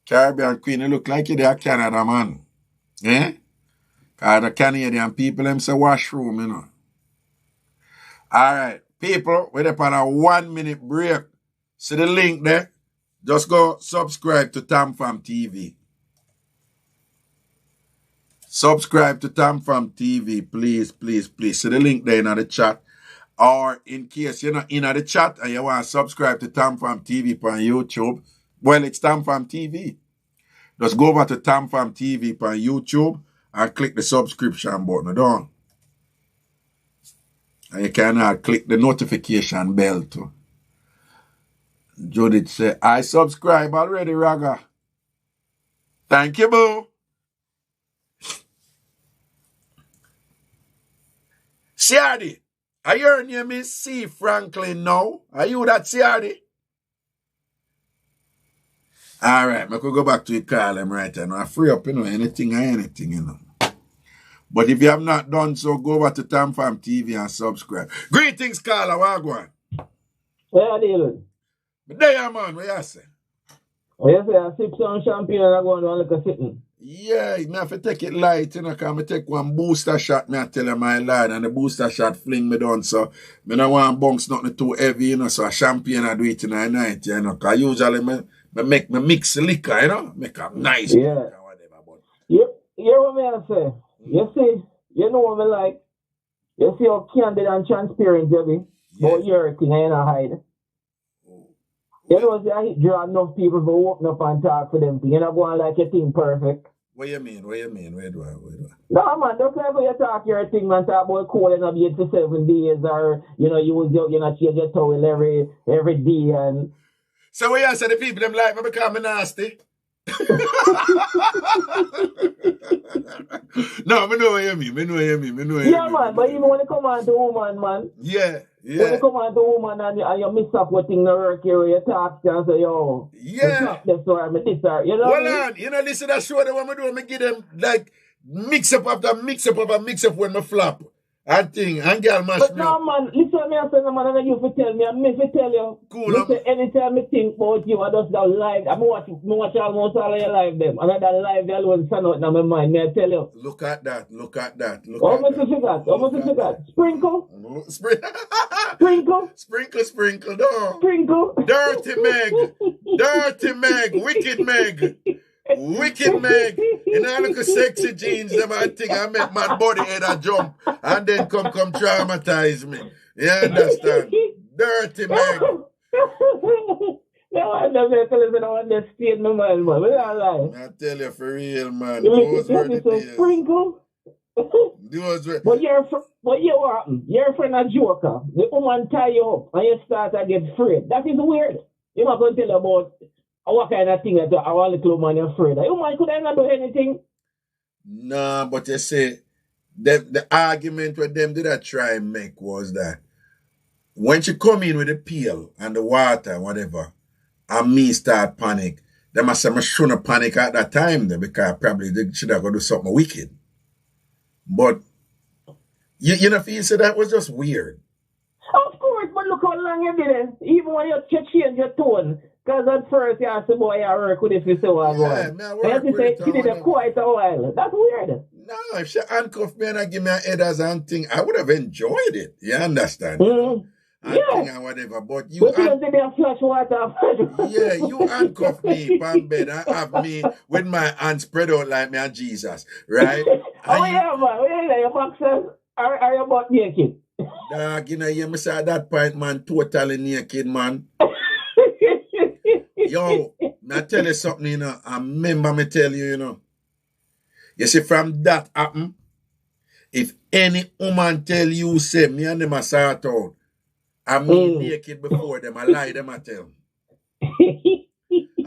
A: Caribbean Queen, it look like you're a Canada man. Eh? Because the Canadian people, them say washroom, you know. All right, people, we're up on a 1 minute break. See the link there? Just go subscribe to TamFam TV. Subscribe to TamFam TV, please, please, please. See the link there in the chat. Or in case you're not in the chat and you want to subscribe to TamFam TV on YouTube, well, it's TamFam TV. Just go over to TamFam TV on YouTube and click the subscription button down. And you can click the notification bell too. Judith say, I subscribe already, Raga. Thank you, boo. Ciardi, are your name is C. Franklin now? Are you that Ciardi? All right, I could go back to call him right now. I free up, anything, you know. But if you have not done so, go over to TamFam TV and subscribe. Greetings, Carla. Wagwan.
B: Where are you doing?
A: But there, man. What you say?
B: What you say? I sip some champagne and I go on like a sitting.
A: Yeah, I have to take it light, because I take one booster shot, I tell you my lad, and the booster shot fling me down, so I don't want bunks nothing too heavy, so a champagne I do it in the night, because usually I mix liquor, make a nice liquor or whatever. But
B: you what me I say? You see, you know what me like? You see how candid and transparent you be? But your thing I ain't hide. You know, see, I draw enough people to open up and talk for them. You're not going like your thing perfect.
A: What you mean? Where do I?
B: No, man, don't say for you talk your thing, man. Talk about calling up you for 7 days or, you not change your towel every day. And
A: so what you say the people, them like me become nasty? No, I know what you mean.
B: Yeah, man, but even when you come on to woman, man.
A: Yeah.
B: When you come on to woman and you mix up what thing the work here, you talk and say, yo,
A: yeah.
B: This or this or, you know.
A: Well, on, listen to that show that what I do, I give them like mix up after mix up when I flop. And girl mash
B: but
A: me
B: no,
A: up.
B: man, listen me, I say, no, man, and you for tell me, and me for tell you.
A: Cool,
B: listen, anytime I think about you, I just that live, I watch almost all of your live them. And that live, they always stand out in my mind, may I tell you.
A: Look at that.
B: Almost forgot. Sprinkle.
A: Sprinkle, no.
B: Sprinkle.
A: Dirty Meg, Wicked Meg. You know, look at sexy jeans, them I think I make my body head a jump and then come traumatize me. You understand? Dirty Meg.
B: No, I never tell you, I don't understand no man, man.
A: I tell you for real, man. Those were the days.
B: Sprinkle. But you're a friend of joker. The woman tie you up and you start to get afraid. That is weird. You're not going to tell you about what kind of thing that our little man is afraid of. You man could not do anything.
A: Nah, but you see, the argument with them did I try and make was that when she come in with the peel and the water and whatever, and me start panic, they must say I shouldn't panic at that time then, because probably they should have got to do something wicked. But you know, feel so that was just weird.
B: Of course, but look how long you did it. Even when you change your tone. Because at first you asked the boy I work with if you so I
A: work with it.
B: She did it quite a while. That's weird.
A: No, if she handcuffed me and give me an headers and thing, I would have enjoyed it. You understand?
B: Mm-hmm.
A: And whatever, but you
B: flash water.
A: Yeah, you handcuff me on bed and have me with my hands spread out like me and Jesus, right?
B: Man. Your boxers are you butt naked?
A: Dog, you say at that point, man, totally naked, man. Yo, I tell you something, I remember me tell you, You see, from that happen, if any woman tell you, say, me and them are sort out, I'm naked before them, I lie them, I tell.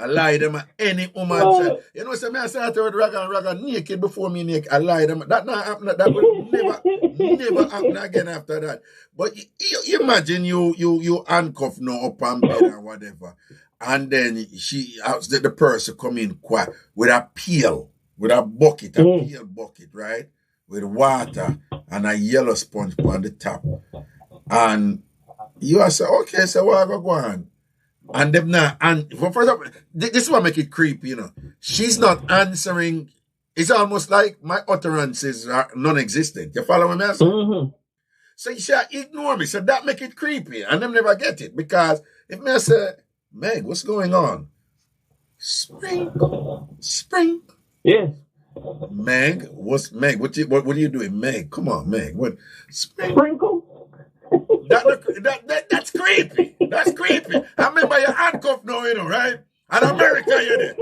A: I lie them any woman say. You know, say me I start with Raga naked before me naked. I lie them. That not happen. That will never happen again after that. But you imagine you handcuff no up on bed and whatever. And then the person come in with a pail, with a bucket, a pail bucket, right? With water and a yellow sponge on the top. And you are say, okay, so what I go on? And them not, and first of all, this is what make it creepy, you know. She's not answering. It's almost like my utterances are non-existent. You follow what I'm saying? Mm-hmm. So she ignore me. So that make it creepy. And them never get it. Because if me say, Meg, what's going on? Sprinkle.
B: Yes.
A: Meg, what are you doing? Meg, come on, Meg. What?
B: Sprinkle?
A: That's creepy. That's creepy. I remember your handcuff now, you know, right? And America, you there.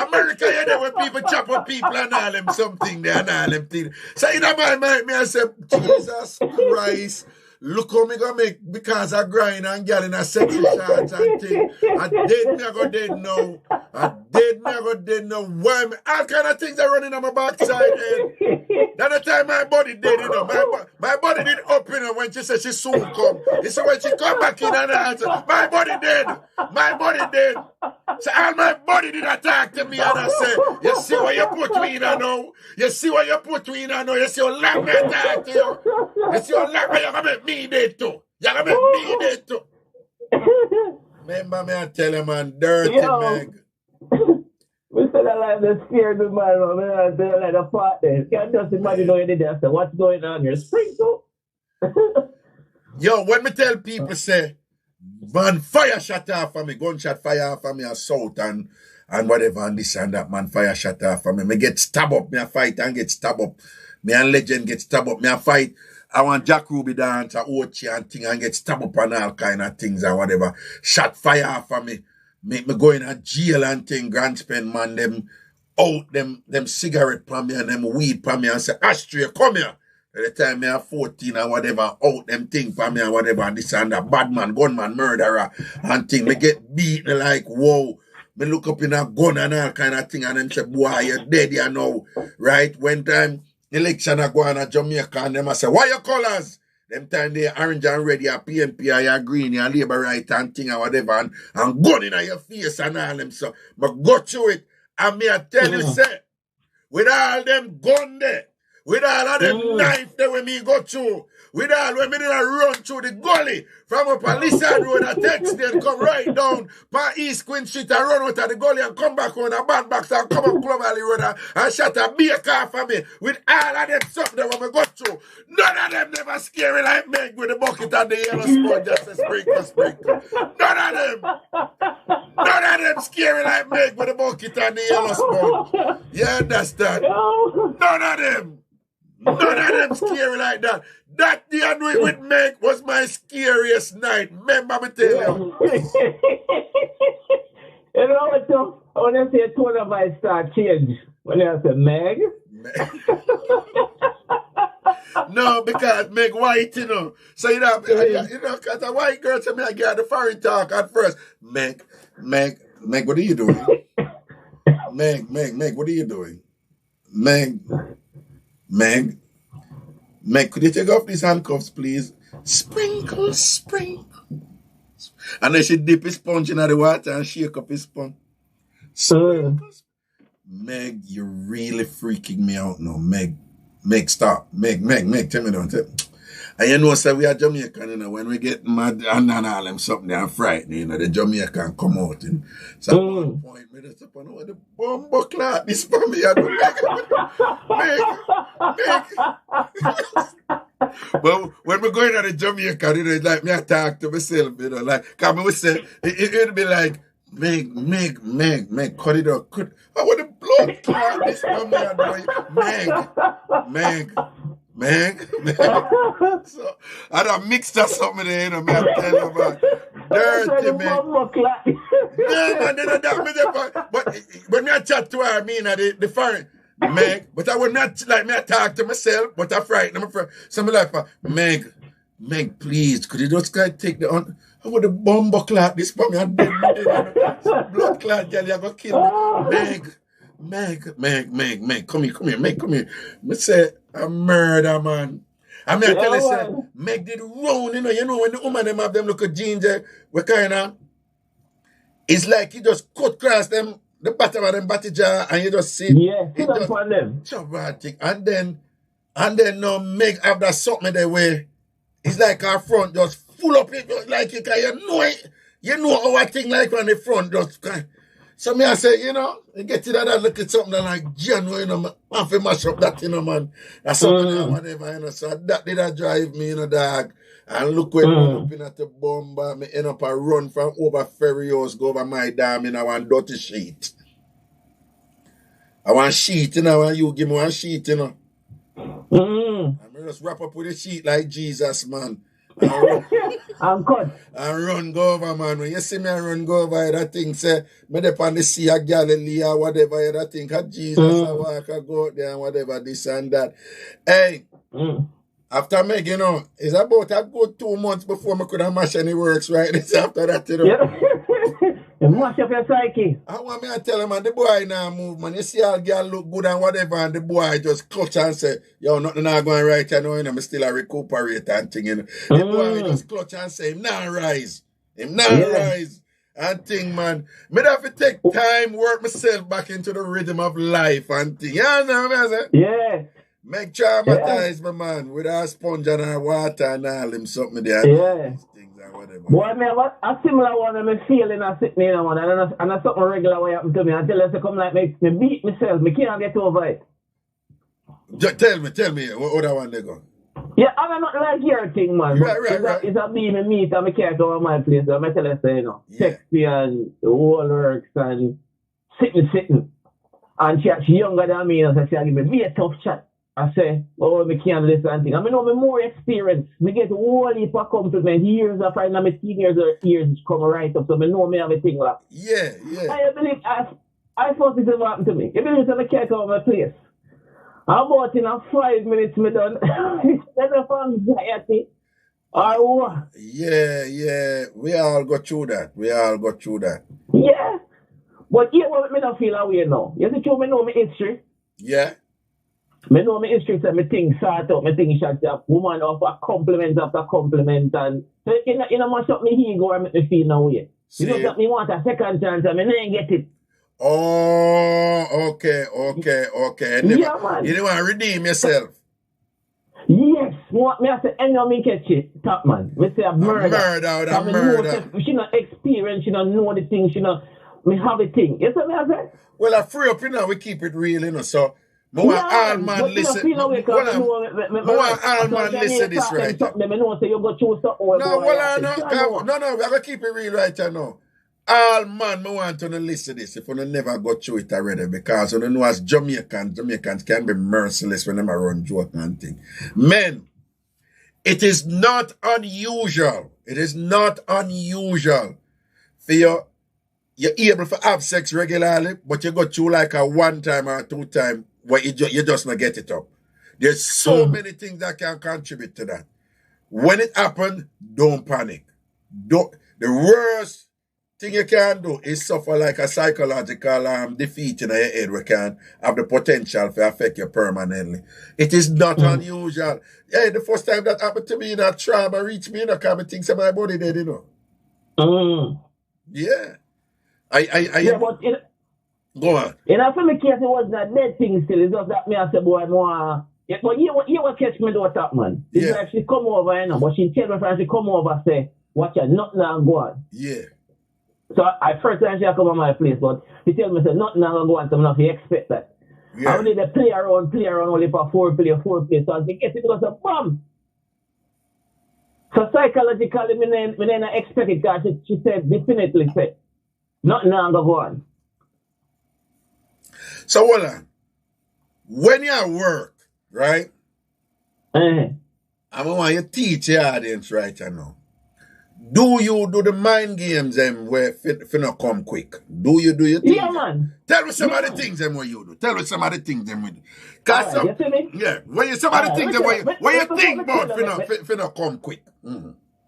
A: America, you there, when people chop up people and all them something there and all them things. So in my mind, me I say, Jesus Christ, look how me gonna make because I grind and girl in a sexy shorts and thing. I dead never did know. Why me, all kind of things are running on my backside. That the time my body did, you know. My body did up, you know, when she said she soon come. It's when she come back in and answer, my body did. So all my body did attack to me and I said, you see what you put me in now? You see what you put me in now? You see what long me attack to you? You see what long me, you're going to make me dead too. Remember me I tell you, man, dirty Meg.
B: We said I like the scared man, I like the part there. Can't just imagine how you did that. So what's going on here? Sprinkle.
A: Yo, when me tell people say, man, fire shot off for me, gunshot fire off for me, assault and whatever, and this and that, man, fire shot off for me. Me get stabbed up, me a fight and get stabbed up. Me and Legend get stabbed up, me a fight. I want Jack Ruby dance, Ochi and thing, and get stabbed up and all kind of things and whatever. Shot fire off for me. Make me go in a jail and thing, grand spend, man, them out, them cigarette pa me and them weed pa me and say, Ashtray, come here. At the time me have 14 or whatever, out them thing pa me and whatever, and this and that, bad man, gunman, murderer, and thing. Me get beaten like, whoa. Me look up in a gun and all kind of thing, and them say, boy, you're dead here now. Right? When time election I go on a Jamaica, and them I say, why your colors? Them time they orange and red, your PNP, your green, your labor right and thing and whatever, and gun in your face and all them. So, but go through it. And me I tell you, say, with all them gun there, with all of them knife there when me go through, with all when me did run through the gully, from up a Lizard Road, a text then come right down by East Queen Street and run out of the gully and come back on a band box and come up Club Valley Road and shut a beer car for me with all of them something that when me go through. None of them never scary like Meg with the bucket and the yellow sponge just a sprinkle. None of them scary like Meg with the bucket and the yellow sponge. You understand? None of them scary like that. That day I do it with Meg was my scariest night. Remember me tell you.
B: You know what, when I say a tone of my start change, when I say Meg.
A: No, because Meg white, you know. So you know, because a white girl to me, I get the foreign talk at first. Meg, what are you doing? Meg, what are you doing? Meg, could you take off these handcuffs, please? Sprinkle. And then she dip his sponge in the water and shake up his sponge. Sprinkle. Meg, you're really freaking me out now. Meg, stop. Meg, tell me don't tell me. And you know, so we are Jamaican, you know, when we get mad and all them something, they're frightened, you know, the Jamaican come out. And so at one point, me just up on the bumbo clot, this for me, I do Meg. But when we go into the Jamaican, you know, it's like me, I talk to myself, you know, like, because we say, it'd be like, Meg, cut it out. I want the blood clot, this for me, I do Meg. So I done mixed up something there, you know, man. I'm telling you about dirty Meg. Yeah, man, but when I chat to her, I mean the foreign Meg, but I would not like me I talk to myself, but I frighten them. So I'm like, Meg, please, could you just take the on? I would have bomb clot this for me and dead. Blood clot, girl, you're going to kill me. Meg, come here. Me say, a murder, man. I mean, I tell you, say, Meg did wrong, you know, when the woman them have them look at jeans, we kind of, it's like you just cut across them, the bottom of them body jar, and you just see.
B: Yeah, sit up on them.
A: And then no Meg have that something that way. It's like our front just full up it, like it, you know our thing like on the front just. So me I say, you know, you get to that look at something like genuine, you know, I have to mash up that, you know, man. That's something I whatever, you know. So that did drive me, you know, dog. And look when I'm up in at the bomber, me end up a run from over ferry house, go over my dam in one dirty sheet. I want sheet, you know, and you give me one sheet, you know. And me just wrap up with a sheet like Jesus, man.
B: I'm cut.
A: And run go over, man. When you see me run go over, that thing say, me dep on the sea of Galilee or whatever, that thing, Jesus, I walk, I go out there and whatever, this and that. Hey, after Meg, you know, it's about a good 2 months before I could have mash any works, right? It's after that, you know.
B: Yeah. You mash up your psyche.
A: I want me to tell him, man, the boy now move, man. You see all girl look good and whatever, and the boy just clutch and say, yo, nothing not going right, you know, I'm still a recuperate and thing, you know. The boy just clutch and say, him not rise. And thing, man. Me have to take time, work myself back into the rhythm of life and thing. You know what I'm saying?
B: Yeah.
A: Make traumatize my man with a sponge and a water and all him something there.
B: Yeah. Boy, me have a similar one of me feeling I sit me in one and that's something regular way happen to me until I say come like me beat myself. Me can't get over it.
A: Tell me, what other one they go?
B: Yeah, I'm not like your thing, man. Right. It's a beam and meat and I can't go over my place. So I tell you, say, you know, sexy and the whole works and sitting. And she younger than me, and so she give me be a tough chat. I say, oh, me can't do this and thing. I mean, know me more experience. Me get a whole heap of compliment years after I know my teenagers or years come right up. So me know me have a thing like.
A: Yeah.
B: I believe I thought this will happen to me. You believe I can't go over my place. About in 5 minutes me done. That's a anxiety. Or what?
A: Yeah. We all go through that.
B: Yeah. But here what me don't feel away now. You see, me know my history.
A: Yeah.
B: Me know my history, so me think start up, me think shut up, woman after compliment after compliment, and so you know mash up me ego and make me feel no way. You know that me want a second chance and me didn't get it.
A: Oh, okay.
B: Yeah, man.
A: You don't want to redeem yourself.
B: Yes, me I say, any of me catch it, top man. Me say a murder. She not experience, she don't know the thing, she not, me have a thing. You see me I say?
A: Well, I free up, you know, we keep it real, you know, so I want all man listen. I want all man listen this right. No, we're going to keep it real right now. All man, I want to listen this if you never go through it already because you know as Jamaicans can be merciless when they run joke and thing. Men, it is not unusual. For you're able to have sex regularly, but you go through like a 1 time or 2 time where you just not get it up. There's so many things that can contribute to that. When it happens, don't panic. The worst thing you can do is suffer like a psychological defeat in your head which can have the potential to affect you permanently. It is not unusual. Yeah, the first time that happened to me, that trauma reached me, I can't think of my body dead, you know. Yeah.
B: But
A: go on.
B: In a family case, it was that dead thing still. It's just that me I say, boy, more. But you will catch me do top man. It's like she come over, you know, but she tell me friend she come over say, watch out, nothing now go on.
A: Yeah.
B: So I first time she come on my place, but she tell me say nothing now go on, so I'm not expect that. Yeah. I only they play around only for 4 play. So as they get it goes a bomb. So psychologically, me not expect it because she said definitely said nothing now go on.
A: So hold on. When you at work, right? I want you to teach your audience right now. Do you do the mind games where if not come quick? Do you do your things?
B: Yeah, man.
A: Tell me some of the things where you do. Tell me some of the things we do. Cause
B: you see me?
A: Yeah. When you some of the things where you think about if not come quick.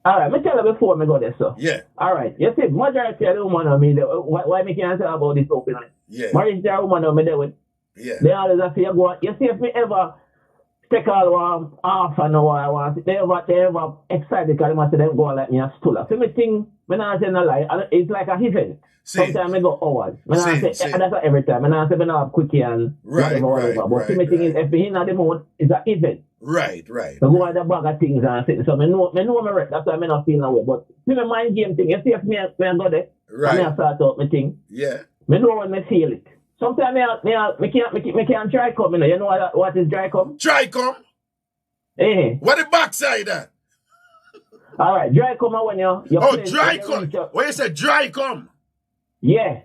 B: All right, me tell her before me go there, so.
A: Yeah.
B: All right. You see, majority of the woman on me, why me can't tell about this openly?
A: Yeah.
B: Majority of the woman on me there with.
A: Yeah.
B: They always say, you see if me ever take all half an hour I want, they ever excited because they must say them go like me a stool. So me think, me not say no lie, it's like a event. Sometimes I go hours. That's every time. I say me not have quickie and whatever. But me think is if me in the mood, it's an event.
A: Right.
B: So go on the bag of things and sit. So me know me right. That's why I not feel no way. But see me mind game thing. You see if me go there, and I start out my thing.
A: Yeah.
B: Me know when me feel it. Sometimes me can't dry come. You know what is dry come?
A: Dry come? What the backside at?
B: All right, dry come when you
A: dry come. When you say dry come?
B: Yeah.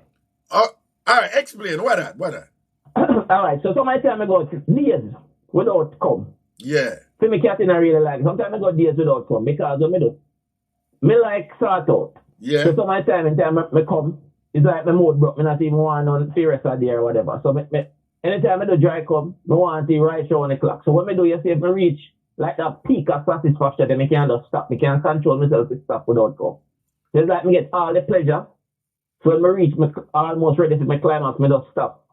A: All right, explain. What that?
B: All right, so sometimes I go days without come.
A: Yeah.
B: So me can't really like. Sometimes I go days without come because what me do, me like sort out.
A: Yeah.
B: So sometimes in time me come, it's like my mood broke. Me not even want on serious a day or whatever. So me anytime I do dry come, me want to right around the clock. So what me do, you see if me reach like that peak of satisfaction, then me can't just stop. Me can't control myself to stop without come. It's like me get all the pleasure. So when I reach me almost ready for my climax, me just stop.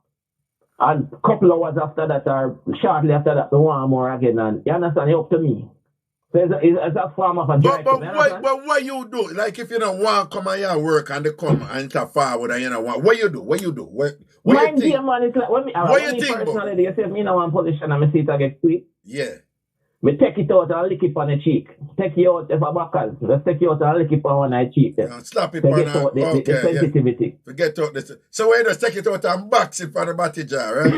B: And a couple hours after that, or shortly after that, I want more again. And you understand? It's up to me. So it's a form of a dry
A: but what you do? Like if you don't want to come on your work and they come and to forward and you don't want, what you do? What you think?
B: Man, it's like, what you think personally, you say me in one position and I see it I get sweet.
A: Yeah.
B: Me take it out and lick it on the cheek. Take you out if a backers. Let's take you out and lick it on the cheek.
A: Slap it on
B: the sensitivity.
A: Yeah. Forget out this. So when you just take it out and box it for the body jar, right?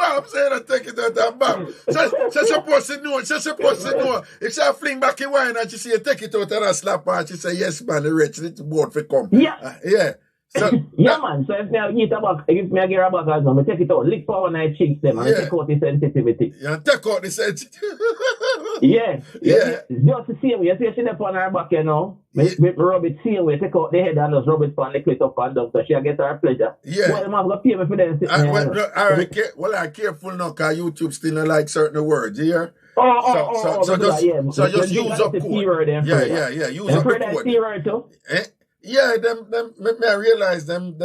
A: I'm saying I take it out and bam. So supposed to know. If she fling back in wine and she say take it out and I slap her and she say yes man, the rich little board for come.
B: Yeah.
A: Yeah. So,
B: man. So if me get a back, I take it out, lick power night cheeks them and take out the sensitivity.
A: Yeah, take out the sensitivity.
B: Yeah. Just the same way. You see she left on her back, you know. Me rub it same way, take out the head and just rub it on the clit up and down so she get her pleasure.
A: Yeah.
B: Well, them have to pay me for them.
A: All right, I'm careful now because YouTube still not like certain words, you hear? So just use up code. Yeah. Use up the code. Yeah, I realize them.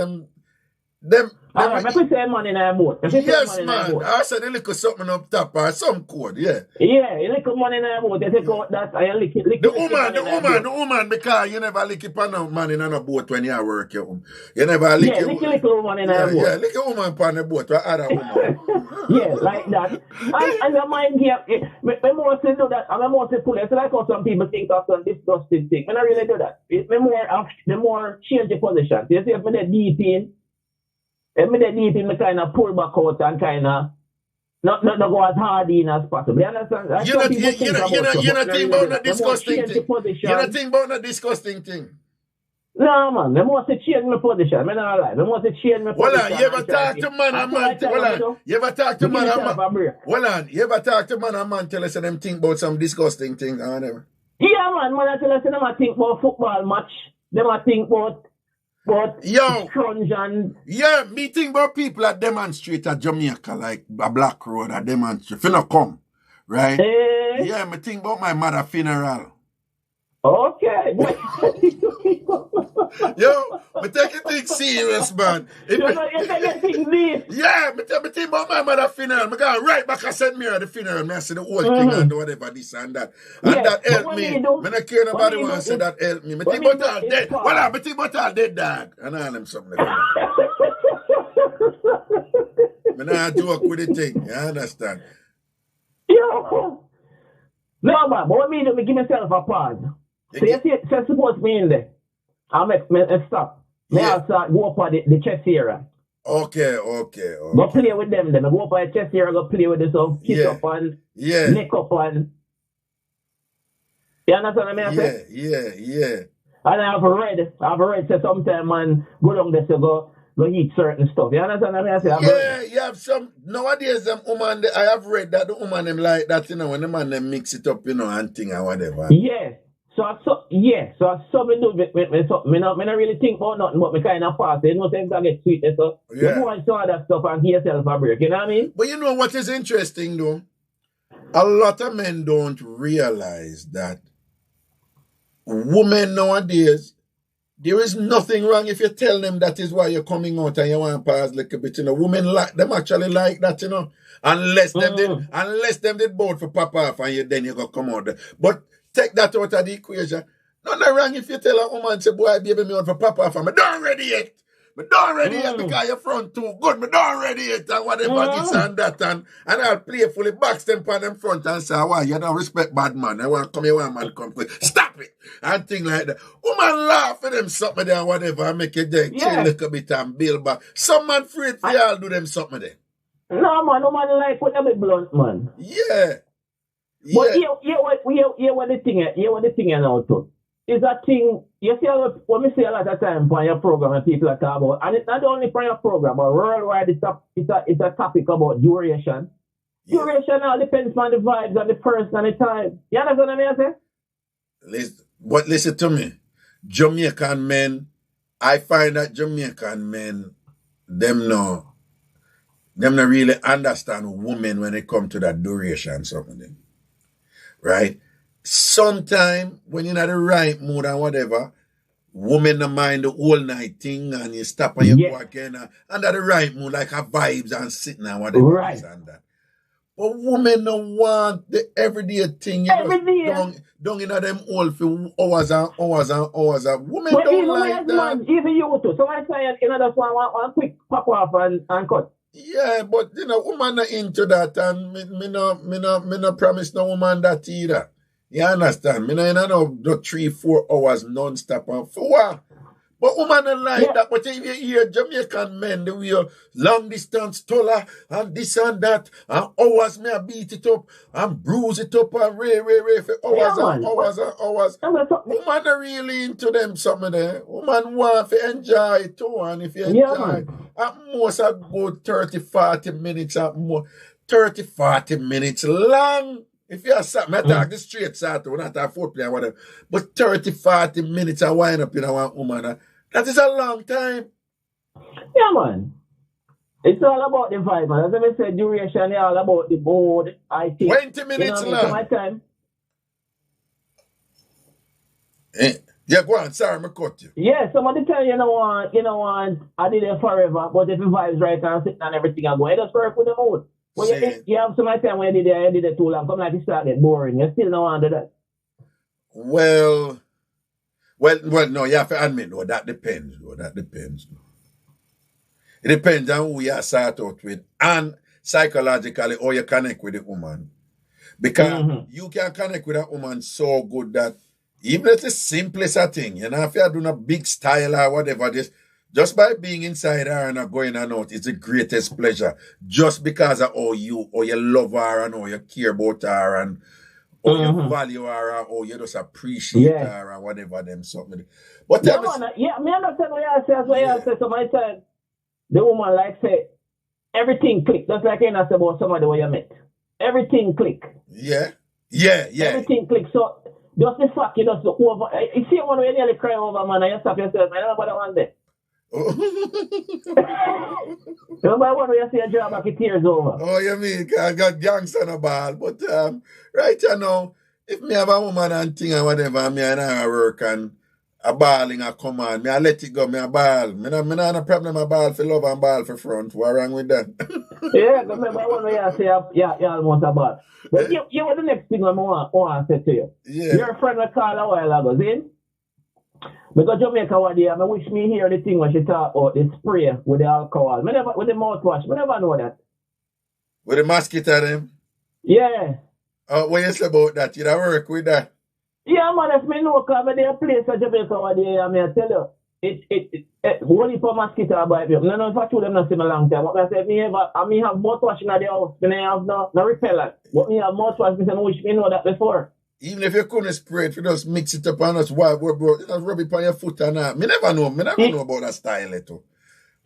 B: Alright, I say money in our boat.
A: Yes, man. I said a little something up top or some code, yeah.
B: Yeah, a little money in our boat. You take out that and you lick it.
A: The woman, because you never lick it on money in a boat when you are working. You never lick it.
B: Yeah, lick a little woman in our boat.
A: Yeah, lick a woman on the boat or other woman.
B: Yeah, like that. And your mind here, I mostly do that. And I mostly pull it. So like how some people think of some disgusting thing. I really do that. The more change the position. You see, if I deep in, me kind of pull back out and kind of not go as hard in as possible. You understand?
A: You not think about the disgusting thing. You not think about the disgusting thing.
B: No, man. I must change my position. I'm not lie. I must change my position.
A: Hold on. You ever talk to man and man? Hold on. You ever talk to man and man? Hold on. You ever talk to man and man tell us them think about some disgusting thing or whatever?
B: Yeah, man. Man tell us them think about football match. Them think about
A: yeah, me think about people that demonstrate at Jamaica, like a Black Road, that demonstrate. Finna come, right? Yeah, me think about my mother funeral.
B: Okay.
A: Yo, me take it serious, man. Yeah, me think about my mother funeral. Me go right back and send me at the funeral. Me I see the whole thing and whatever, this and that. And that helped me. Me not care nobody want to say that helped me. Me think about all dead. Well, me think about all dead dog. And all them something like that. Me not joke with the thing. You understand?
B: Yo. No, man. But what me do, me give myself a pause. So you see, suppose me in there. I make me stop. Me also go up on the chest area.
A: Okay.
B: Go play with them. Then I go up on the chest area, go play with this stuff, kiss up and neck up and. You understand what I say?
A: Yeah.
B: And I've read so sometimes man go down there to go eat certain stuff. You understand what I say?
A: Yeah, you have some nowadays them woman I have read that the woman them like that, you know, when the man them mix it up, you know, and thing or whatever.
B: Yeah. So I do me not really think about nothing, but me kind of pass. You know, things I get sweetness. So you go and some of that stuff and give yourself a break. You know what I mean?
A: But you know what is interesting though? A lot of men don't realize that women nowadays, there is nothing wrong if you tell them that is why you're coming out and you want to pass a little bit. You know, women them actually like that. You know, unless them did both for pop off and then you go come out there. But take that out of the equation. Nothing wrong if you tell a woman, say, boy, baby, me out for pop off and me don't ready yet. Me don't ready yet because your front too good. Me don't ready yet and whatever this and that. And I'll playfully box them on them front and say, why, you don't respect bad man. I want to come here, one man come quick. Stop it. And things like that. Woman laugh at them something there and whatever and make it then chill a little bit and build back. Some man afraid for y'all do them something there.
B: No, man, no man like put them blunt, man.
A: Yeah.
B: But what the thing is now too. Is that thing, you see when we see a lot of time on your program and people are talking about, and it's not only for your program, but worldwide it's a topic about duration. Yeah. Duration all depends on the vibes and the person and the time. You understand what I say?
A: Listen to me. Jamaican men, I find that Jamaican men, them not really understand women when it comes to that duration something. Right? Sometimes when you're in the right mood and whatever, women don't mind the whole night thing and you stop and you go again and the right mood, like have vibes and sitting and whatever.
B: Right.
A: And that. But women don't want the everyday thing. Don't in them all for hours and hours and hours. Women but don't like that. Man,
B: even you too. So I say, that's why I want quick pop off and cut.
A: Yeah, but woman not into that and me no promise no woman that either. You understand? Me no 3-4 hours non-stop and for what? But woman don't like that. But if you hear Jamaican men, the way long distance taller and this and that, and hours me beat it up and bruise it up and ray for hours and hours and hours. Woman not really into them something there. Woman want to enjoy it too, and if you enjoy at most a good 30-40 minutes at more. 30-40 minutes long. If you have something, I talk the straight side, not a foreplay or whatever. But 30-40 minutes I wind up in one woman. That is a long time.
B: Yeah, man. It's all about the vibe, man. As I said, duration is all about the board. I think
A: 20 minutes long.
B: My time.
A: Yeah, go on. Sorry, I cut you.
B: Yeah, somebody tell you know, I did it forever, but if the vibe's right and sitting and everything, I go, it just work with the mood. When you have some time when you did it too long, come like you started boring. You still don't want to do that.
A: Well, no, you have to admit, though, that depends. It depends on who you start out with and psychologically how you connect with the woman. Because you can connect with a woman so good that even if it's the simplest thing, if you're doing a big style or whatever, just by being inside her and going and out, it's the greatest pleasure. Just because of how you love her and how you care about her and how you value her or how you just appreciate her or whatever them something. But
B: me understand what you say. So my time, the woman like say, everything click. Just like you say about somebody where you met. Everything click.
A: Yeah.
B: Everything click. So just the fact you just look over. You see one where you nearly cry over, man, and you stop yourself. I don't know about that one there. Remember when you see a job like it tears over?
A: Oh, you mean I got gangs on a ball. But right now, if me have a woman and thing and whatever, me and I work and a balling a come on, me I let it go, me a ball. Me not have a problem a ball for love and ball for front. What wrong with that?
B: Yeah, remember when you say you almost a ball. But you what the next thing I want to say to you.
A: Yeah.
B: Your friend will call a while ago, see? Because Jamaica one day, I wish me hear the thing when she talk about the spray with the alcohol. With the mouthwash. I never know that.
A: With the mosquito them?
B: Yeah.
A: What you say about that? You don't work with that?
B: Yeah, man, if me know, because I'm there a place in Jamaica one day, I tell you, it only for mosquito bite me. No, if I told them not see me long time. What I say, I have mouthwash in the house, I have no repellent. But me have mouthwash, I wish me know that before.
A: Even if you couldn't spray it, you just mix it up and just rub it on your foot and that. Me never know about that style too.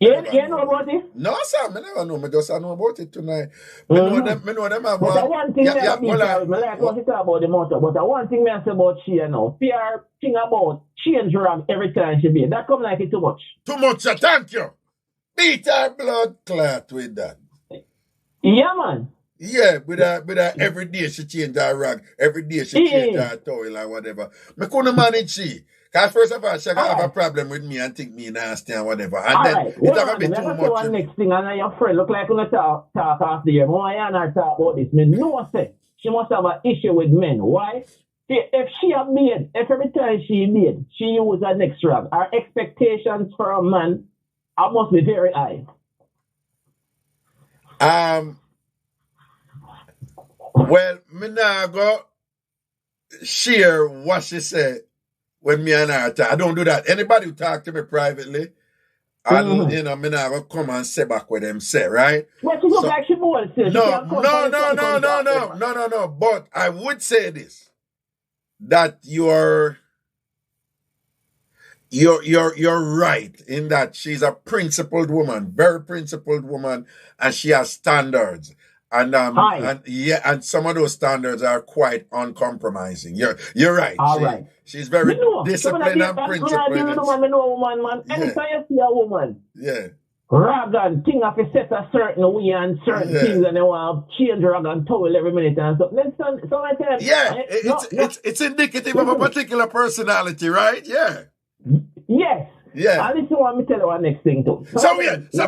B: You know about it?
A: No, sir, I never know. I just know about it tonight. I know them have
B: but one thing I like what you talk about the motor, but one thing I say about she, PR thing about change rag every time she be. That come like it too much.
A: Too much, sir, thank you. Beat her blood clot with that.
B: Yeah, man.
A: Yeah, with her every day she change her rag. Every day she change her towel or whatever. I couldn't manage she. Because first of all, she gonna have a problem with me and think me nasty and whatever. And then it's gonna be too much.
B: One next thing, and your friend look like you talk after you. When I and her talk about this, me know say she must have an issue with men. Why? If she a maid, if every time she maid, she use her next rag, her expectations for a man must be very high.
A: Well, me now go share what she said when me and her talk. I don't do that. Anybody who talk to me privately, I me now go come and say back what them say, right?
B: But she look like she bold, sis.
A: No. But I would say this, that you're right in that she's a principled woman, very principled woman, and she has standards. And some of those standards are quite uncompromising. You're right.
B: Right.
A: She's very disciplined and principled.
B: Man. Anytime you see a woman, rag and thing have to set a certain way and certain things, and they want to change rag and towel every minute and stuff.
A: It's indicative of a particular personality, right? Yeah.
B: Yes.
A: Yeah.
B: And this is what me tell you one next thing too.
A: So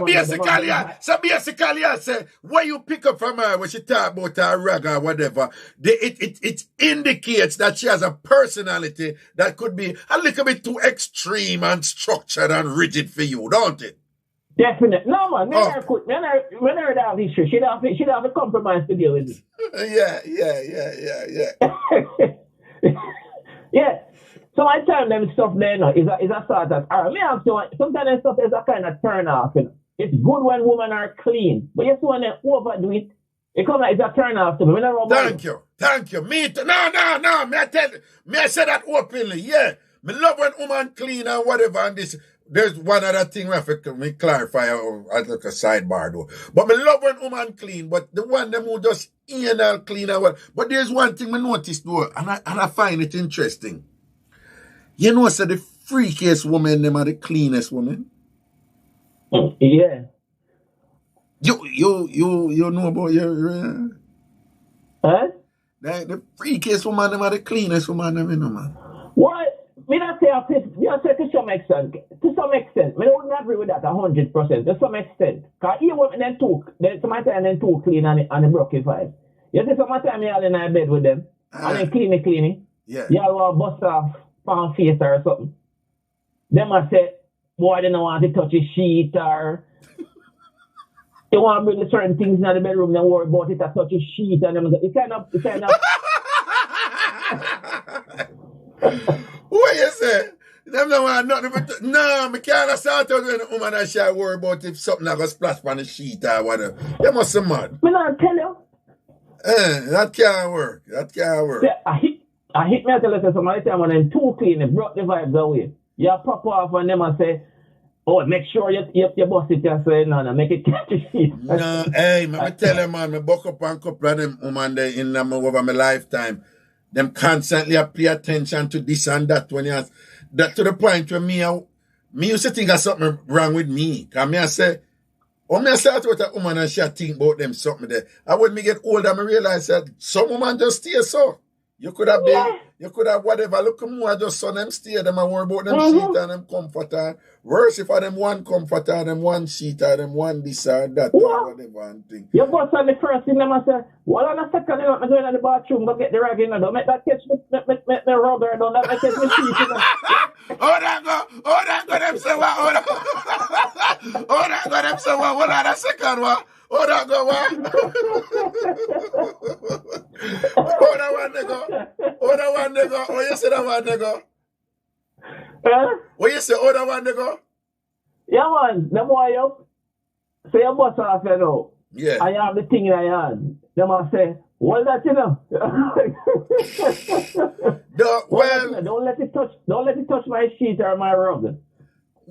A: basically, I say, what you pick up from her when she talk about her rag or whatever, it indicates that she has a personality that could be a little bit too extreme and structured and rigid for you, don't it?
B: Definitely. No, man. When I heard that issue, she'd have a compromise to deal with it.
A: Yeah.
B: Yeah. So I tell them stuff there, is a sort of, sometimes stuff is a kind of turn off. It's good when women are clean, but just when they overdo it, it comes like it's a turn off to me.
A: Thank you. Me too. No. Me I say that openly. Yeah, me love when woman clean and whatever. And this, there's one other thing I have to clarify. I look a sidebar though. But me love when woman clean, but the one them who just anal clean and what. But there's one thing me noticed though, and I find it interesting. You know, so the freakiest woman, them are the cleanest woman.
B: Yeah.
A: You know about your
B: huh?
A: The freakiest woman, them are the cleanest woman, them, you know, man.
B: What? Me not say to some extent. To some extent, me don't agree with that 100%. To some extent, cause you women then too clean and the broken vibe. You see, sometimes you all in our bed with them and then cleaning.
A: Yeah.
B: Y'all want bust off fan face or something. Them I say, boy, they don't want to touch a sheet or they want to bring certain things in the bedroom. Don't worry about it. I touch a sheet and them. It's kind of.
A: What you say? Them don't want nothing but no, me can't start out when a woman and she worry about if something that goes splash on the sheet or whatever. You must be mad.
B: Me not tell you.
A: That can't work.
B: Yeah, I hit me at the somebody time when I'm too clean, it brought the vibes away. You pop off and them and say, oh, make sure you bust it and say, no, make it catch a sheet.
A: No, hey, me tell them, man, me buck up and couple of them women there in over my lifetime. Them constantly pay attention to this and that when you that to the point where me used to think there's something wrong with me. Cause me I say, when I start with a woman and she think about them something there. And when me get older, I realize that some women just stay so. You could have been, you could have whatever. Look more, just so them stay, them and worry about them sheet and them comforter. Worse if I them one comforter, them one sheet, or them one this or that, or whatever and thing.
B: You bust on the first thing, them and say, well, on a second, I'm going to the bathroom, go get the rag in, don't make that catch me rubber, don't let me catch me sheet.
A: Hold on, go, them say what, hold on, go, them say what, hold on a second, what? Hold on, go, what? Hold on, one, nigga. What you say that one, nigga? What you say, hold on, one, nigga?
B: Yeah, man, them boy up. So you bust off, you know.
A: Yeah.
B: I have the thing in your hand. Them will say, what that, you know?
A: Don't let it touch
B: my sheet or my rug.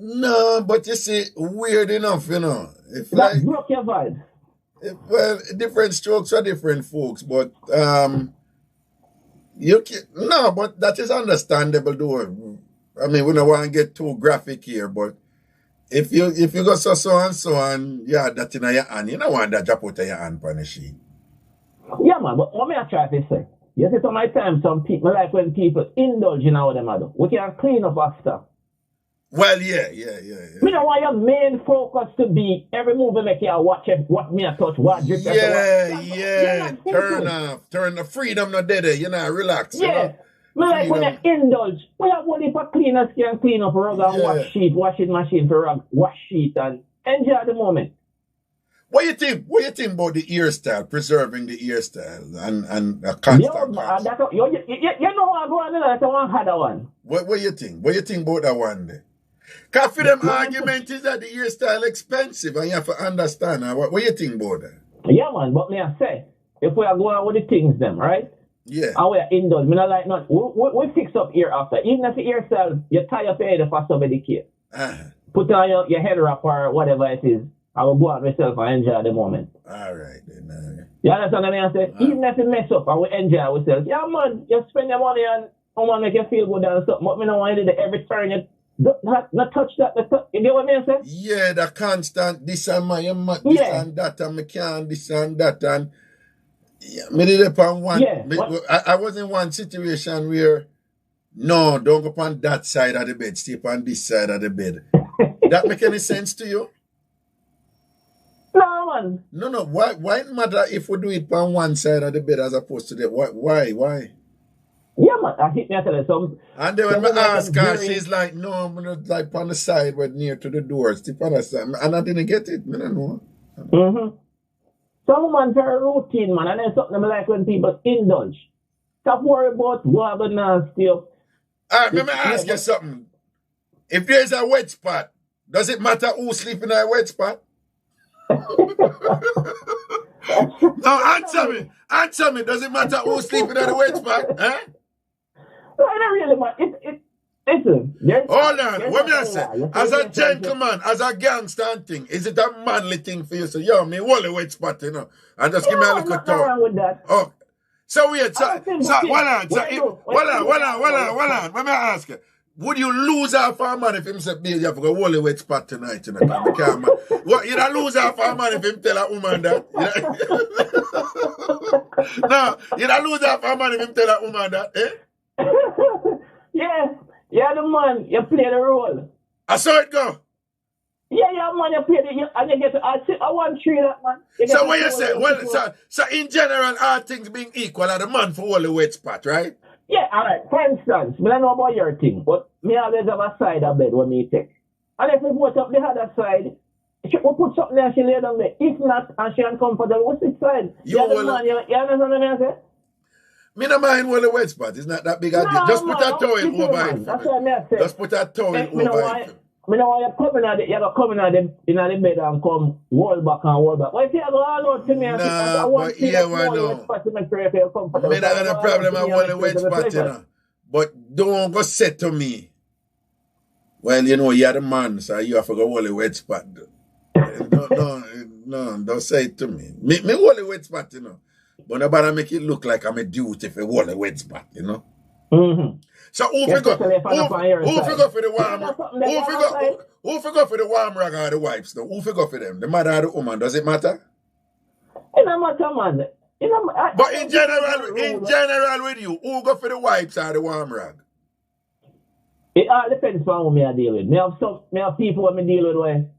A: No, but you see, weird enough, you know. If
B: That
A: like,
B: broke your vibe.
A: well, different strokes for different folks, but you can, no, but that is understandable though. I mean, we don't want to get too graphic here, but if you go so and yeah, that in your hand, you don't want that drop out of your hand on the sheet.
B: Yeah, man, but what me I try to say? You see, some of my time, some people like when people indulge in what them do. We can clean up after.
A: Well, yeah.
B: Me don't want your main focus to be every move we make you watch it, what me I touch, what drip.
A: Yeah. Turn the freedom not dead. You know, relax.
B: Yeah.
A: You know?
B: Me like when you indulge, we have only for cleaners can clean up rug and washing machine for rug, wash sheet and enjoy the moment.
A: What you think about the hairstyle, preserving the hairstyle and a constant?
B: You know what I go on there, that's one harder one.
A: What you think? What you think about that one there? Because for them argument is that the hairstyle expensive and you have to understand. What you think about that?
B: Yeah, man, but me I say, if we are going with the things them, right?
A: Yeah.
B: And we are indoors, me not like not. We fix up here after. Even if the hairstyle, you tie up your head for somebody care. Put on your head wrap or whatever it is. I will go out myself and enjoy the moment.
A: All right, then.
B: You understand what I say? Even if you mess up and we enjoy ourselves, yeah, man, you spend your money and I want to make you feel good and stuff. But me don't want to do every turn you not touch that. You get what I say?
A: Yeah, the constant this and my this and that and me can this and that and yeah, me did it on one. Yeah, I was in one situation where no, don't go on that side of the bed, stay on this side of the bed. That make any sense to you?
B: No, man.
A: No. Why it matter if we do it on one side of the bed as opposed to the why?
B: Yeah, man. I hit me at some.
A: And then when I ask her, she's like, no, I'm not like on the side, but near to the door, still on the side. And I didn't get it. I don't know.
B: Mm-hmm. Some man very routine, man, and then something like when people indulge. Stop worrying about what nasty up.
A: Alright, let me ask you something. If there's a wet spot, does it matter who sleep in a wet spot? No, answer me. Does it matter who sleep in a wet spot? Huh?
B: No, it don't really matter. Listen.
A: Hold on. What me I say? As a gentleman, as a gangster thing, is it a manly thing for you? So, yo, me wall a wet spot, you know, and just give me a little talk.
B: Wrong with that.
A: Oh, so wait. So hold on. Let me ask you. Would you lose half a man if him say, Bill, you have to go wall a wet spot tonight, you know? What, you don't lose half a man if him tell a woman that? No, you don't lose half a man if him tell a woman that, eh?
B: Yeah, the man, you play the role.
A: I saw it go.
B: Yeah, man, you play and you get I want to treat that, man.
A: So what you say? Well, so in general, all things being equal, are the man for all the wet spot, right?
B: Yeah, all right. For instance, I don't know about your thing, but me always have a side of bed when me take. And if we put up the other side, we put something there, she lay down there. If not, and she uncomfortable, what's it side? You understand what I say?
A: Me no mind all the wet spot. It's not that big a deal. Just put a towel over it.
B: That's what I say.
A: Just put a towel over it.
B: Me know why you have to come in the bed and come wall back. Why if you have all out to me?
A: Nah, but yeah, I know. Me not got a problem with all the wet spot, you know. But don't go say to me, well, you know, you're the man, so you have to go all the wet spot. No, don't say it to me. Me all the wet spot, you know. But nobody make it look like I'm a duty for all the wet spot, you know.
B: Mm-hmm.
A: So who figure for the warm? Who figure for the warm rag or the wipes? Though? Who figure for them? The mother or the woman? Does it matter?
B: It don't matter, man.
A: But in general, with you, who go for the wipes or the warm rag?
B: It all depends on who me I deal with. Me have people when me deal with where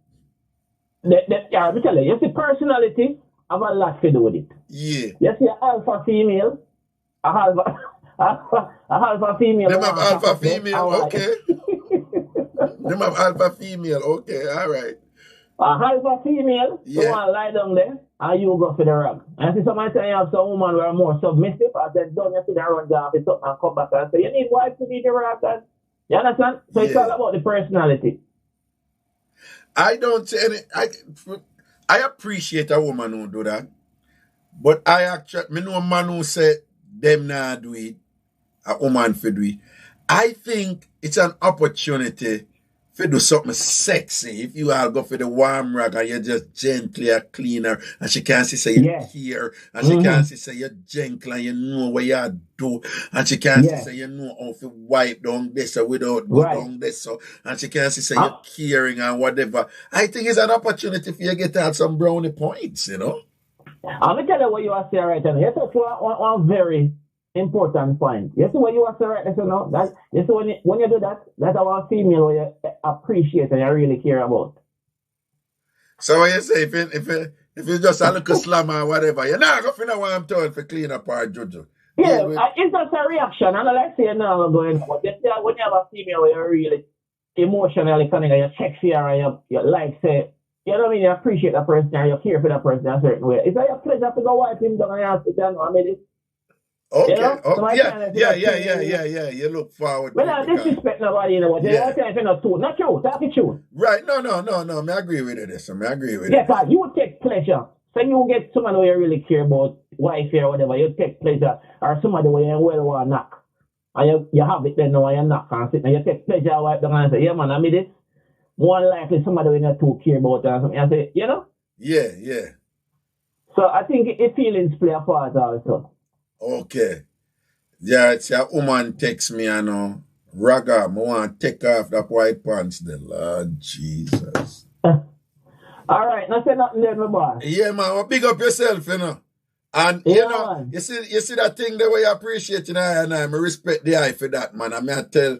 B: let me tell you see personality have a lot to do with it.
A: Yeah.
B: You see alpha female, a alpha female.
A: Them have alpha female, okay. Them have alpha female, okay, all right.
B: A alpha female, you want to lie down there, and you go for the rag. And I see sometimes you have some woman who are more submissive, and then don't you see them run down and come back and say, you need wife to be the rag. And, you understand? So it's all about the personality.
A: I don't say any. I appreciate a woman who do that, but me know a man who say them not do it, a woman for do it. I think it's an opportunity if you do something sexy, if you all go for the warm rag and you just gently a cleaner and she can't see say you care and she can't see say you're gentle and you know what you do and she can't see say you know how to wipe down this or without go down this so and she can't see say you're caring and whatever. I think it's an opportunity for you to get out some brownie points, you know.
B: I'm going to tell you what you are saying right now. You touch one very important point. You see what you are saying right now, you know? That, you see when you do that, that's our female where you appreciate and you really care about.
A: So what you say, if it's just a little slam or whatever, you're not going to know what I'm told for clean up our juju.
B: Yeah, it's just a reaction. And like say, no, I'm going, but when you have a female where you're really emotionally connected, you're sexy and you like, say, you know what I mean? You appreciate that person and you care for that person in a certain way. It's like a pleasure to go wipe him down and ask to tell him, I mean, it.
A: Okay.
B: You know?
A: Yeah. You look forward
B: to it. But disrespect nobody, you know what?
A: Yeah.
B: Not true. Talk the truth.
A: Right. No. I agree with it. I agree with it.
B: Yeah, because you take pleasure. So you get someone who you really care about, wife or whatever, you take pleasure. Or somebody where you well want to knock. And you have it then now and you knock and sit and you take pleasure, wipe down and say, yeah, man, I mean this. More likely somebody we not too care about or something. I say, you know?
A: Yeah.
B: So I think feelings play a part also.
A: Okay. Yeah, it's a woman texts me and Raga, I want to take off that white pants the Lord Jesus.
B: All right, not say nothing there, my boy.
A: Yeah, man, well, big up yourself, you know. And you know, man. you see that thing the way you appreciate it, and I respect the eye for that, man. I mean I tell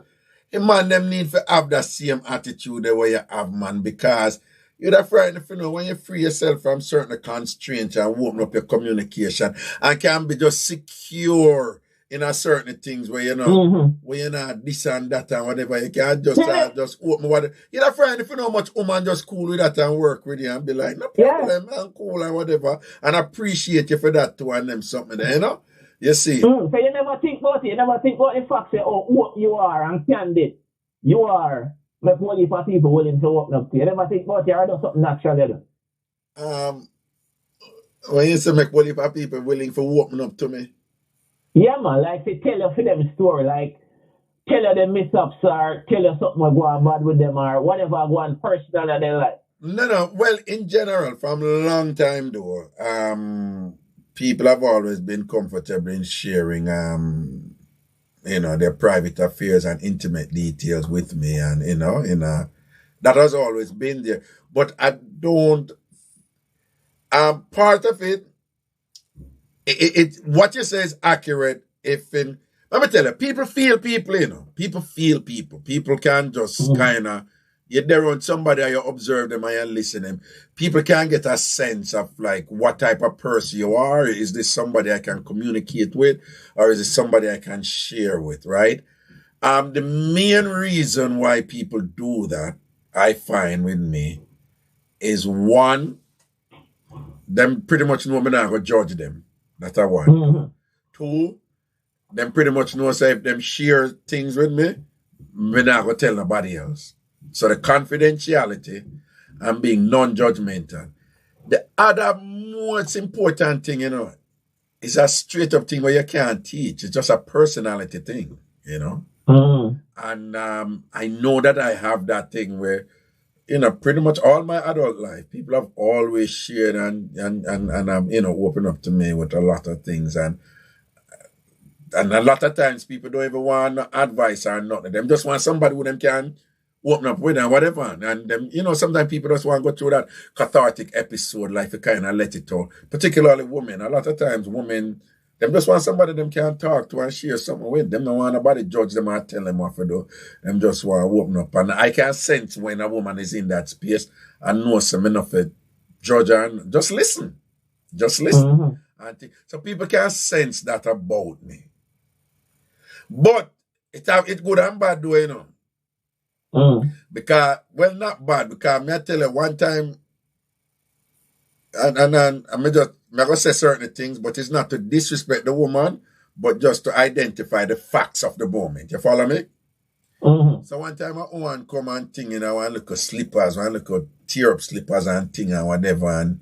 A: a man them need to have that same attitude the way you have, man, because you're afraid if you know when you free yourself from certain constraints and open up your communication and can be just secure in a certain things where you know where you're not this and that and whatever, you can't just open whatever. You're afraid if you know how much woman just cool with that and work with you and be like, no problem, I'm cool and whatever, and appreciate you for that too and them something there, you know? You see?
B: So you never think about it. You never think about the fact that what you are and candid. You are make only for people willing to open up to you. You never think about it or do something natural.
A: When you say make only for people willing to open up to me.
B: Yeah, man, like they tell you for them story, like tell you the mix-ups or tell you something go on bad with them or whatever go on personal in their life.
A: No. Well, in general, from a long time though, people have always been comfortable in sharing, you know, their private affairs and intimate details with me, and you know, that has always been there. But I don't. Part of it, what you say is accurate. Let me tell you, people feel people, you know. People feel people. People can just kind of. You're there on somebody and you observe them and you listen to them. People can get a sense of like what type of person you are. Is this somebody I can communicate with or is it somebody I can share with, right? The main reason why people do that, I find with me, is one, them pretty much know me not going to judge them. That's a one. Two, them pretty much know say if them share things with me not going to tell nobody else. So the confidentiality and being non-judgmental. The other most important thing, you know, is a straight up thing where you can't teach. It's just a personality thing, you know. And I know that I have that thing where, you know, pretty much all my adult life, people have always shared and you know, opened up to me with a lot of things. And a lot of times people don't even want advice or nothing. Them just want somebody who them can open up with and whatever. And them, you know, sometimes people just want to go through that cathartic episode, like to kind of let it out. Particularly women. A lot of times women, them just want somebody them can talk to and share something with. Them don't want nobody judge them or tell them what to do. Them just want to open up. And I can sense when a woman is in that space and know some enough of judge and just listen. Just listen. So people can sense that about me. But it's good and bad though, you know. Because, well, not bad, because I tell you one time, and I'm going to say certain things, but it's not to disrespect the woman, but just to identify the facts of the moment. You follow me? So one time a woman come and thing, you know, and look at slippers, and look at tear up slippers and thing and whatever,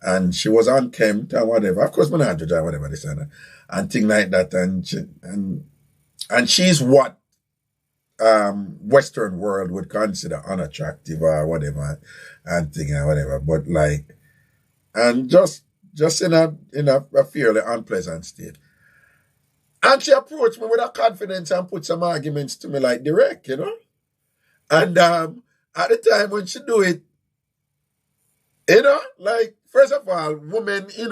A: and she was unkempt and whatever. Of course, I'm not judge or whatever this and thing like that, and she's what Western world would consider unattractive or whatever and thing or whatever. But like, and just in a fairly unpleasant state. And she approached me with a confidence and put some arguments to me like direct, you know. And at the time when she do it, you know, like, first of all, women in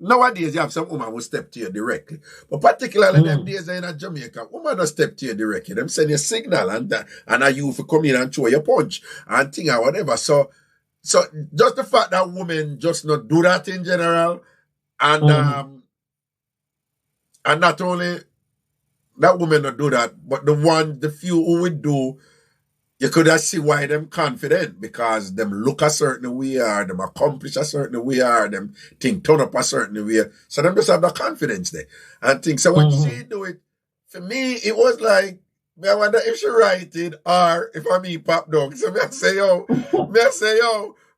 A: nowadays you have some women who step to you directly. But particularly them days in Jamaica, women don't step to you directly. Them send you a signal and are you for come in and throw your punch and thing or whatever. So just the fact that women just not do that in general, and not only that women not do that, but the few who would do, you could just see why them confident, because them look a certain way or them accomplish a certain way or them think turn up a certain way. So them just have the confidence there and think. So when she do it, for me, it was like, I wonder if she write it or if I mean pop dog. So me I say, yo,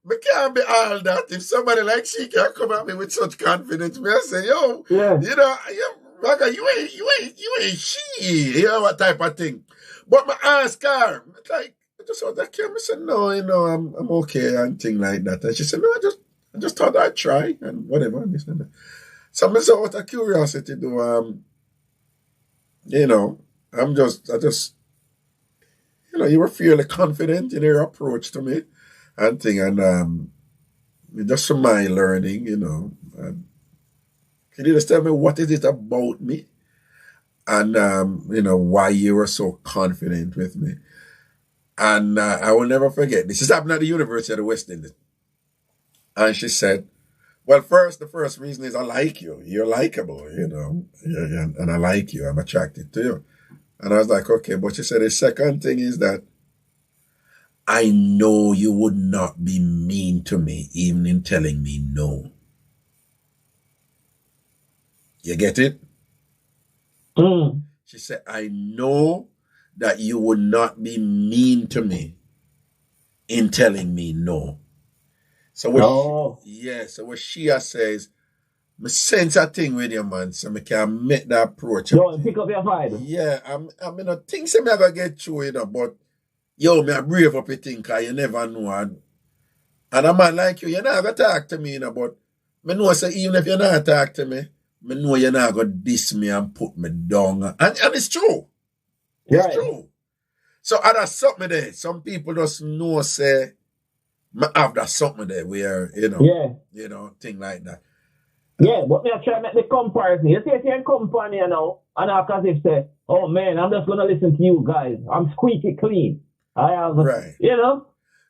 A: me can't be all that. If somebody like she can come at me with such confidence, me I say, yo, you know, Raga, you ain't she, you know, what type of thing. But my ask her, like, I just thought that came. I said, no, you know, I'm okay and thing like that. And she said, no, I just thought I'd try and whatever. And this and that. So I'm so out of curiosity, though, you know, I just, you know, you were fairly confident in your approach to me and thing. And just from my learning, you know, can you just tell me what is it about me? And, you know, why you were so confident with me. And I will never forget. This is happening at the University of the West Indies. And she said, well, the first reason is I like you. You're likable, you know, and I like you. I'm attracted to you. And I was like, okay. But she said the second thing is that I know you would not be mean to me, even in telling me no. You get it? She said, I know that you would not be mean to me in telling me no. So what she says, me sense a thing with you, man, so me can make that approach.
B: Yo, pick up your fight.
A: Yeah, I mean, I think so me gonna get through, you know, but yo, me a brave up a thing, cause you never know. And a man like you're not gonna talk to me, you know, but me know so even if you're not talk to me, I know you're not going to diss me and put me down. And it's true. It's true. So that's something there. Some people just know, say, I have that something there where, you know, thing like that.
B: Yeah, but me I try to make the comparison. You see, if you're in company, you know, and I can say, oh man, I'm just going to listen to you guys. I'm squeaky clean. I have, you know.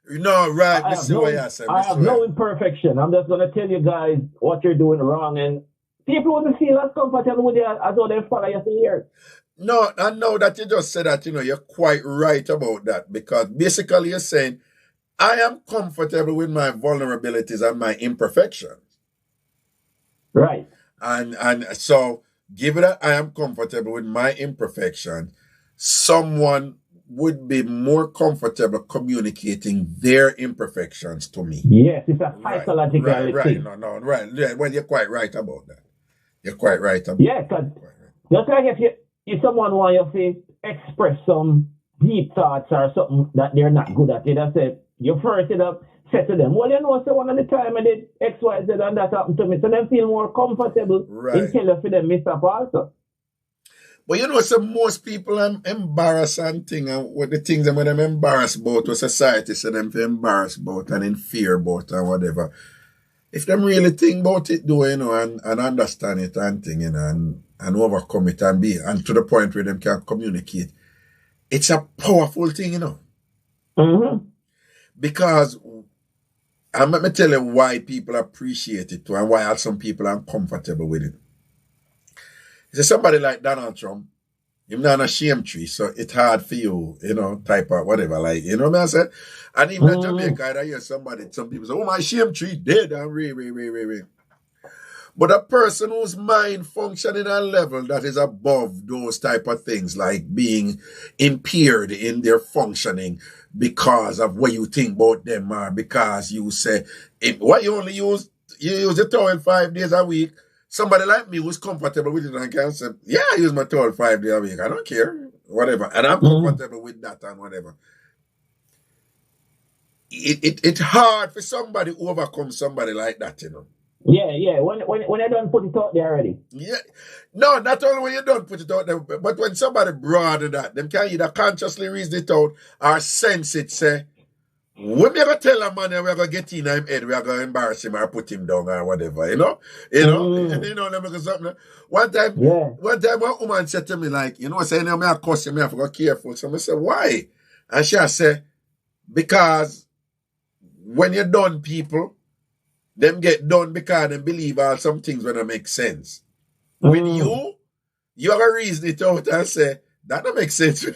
A: No, right. I
B: have no imperfection. I'm just going to tell you guys what you're doing wrong, and people wouldn't feel as comfortable with you as though they follow you for years.
A: No, I know that you just said that, you know, you're quite right about that, because basically you're saying, I am comfortable with my vulnerabilities and my imperfections.
B: Right.
A: And so, given that I am comfortable with my imperfections, someone would be more comfortable communicating their imperfections to me.
B: Yes, it's a psychological
A: thing. Right. Yeah, well, you're quite right about that. You're quite right about
B: that. Yeah, because just like if someone wants you to express some deep thoughts or something that they're not good at, I said, you first say to them, well, you know, so one of the time I did X, Y, Z, and that happened to me. So they feel more comfortable in telling for them Mixup also.
A: But you know, so most people are embarrassed and thing, and what the things that them embarrassed about, what society said them feel embarrassed about and in fear about and whatever. If them really think about it, though, you know, and understand it and thing, you know, and overcome it and to the point where them can communicate, it's a powerful thing, you know.
B: Mm-hmm.
A: Because, and let me tell you why people appreciate it too, and why some people are uncomfortable with it. It's somebody like Donald Trump, he's not a shame tree, so it's hard for you, you know, type of whatever, like, you know what I said? And even in Jamaica, I hear some people say, oh, my shame tree dead, and re. But a person whose mind functioning at a level that is above those type of things, like being impaired in their functioning because of what you think about them, or because you say, why you only use the towel 5 days a week, somebody like me who's comfortable with it and can say, yeah, I use my towel 5 days a week. I don't care. Whatever. And I'm comfortable with that and whatever. It's hard for somebody to overcome somebody like that, you know.
B: Yeah. When I don't put it out there already.
A: Yeah. No, not only when you don't put it out there, but when somebody broader that, them can either consciously reason it out or sense it, say, when we ever tell a man we're gonna get in him head, we're gonna embarrass him or put him down or whatever, you know? You know, let me go something. One time one woman said to me, like, you know, saying, me I cuss you, me I have to go careful. So I said, why? And she said, because when you're done, people, them get done because they believe all some things when it make sense. With you have a reason it out and say, that don't make sense.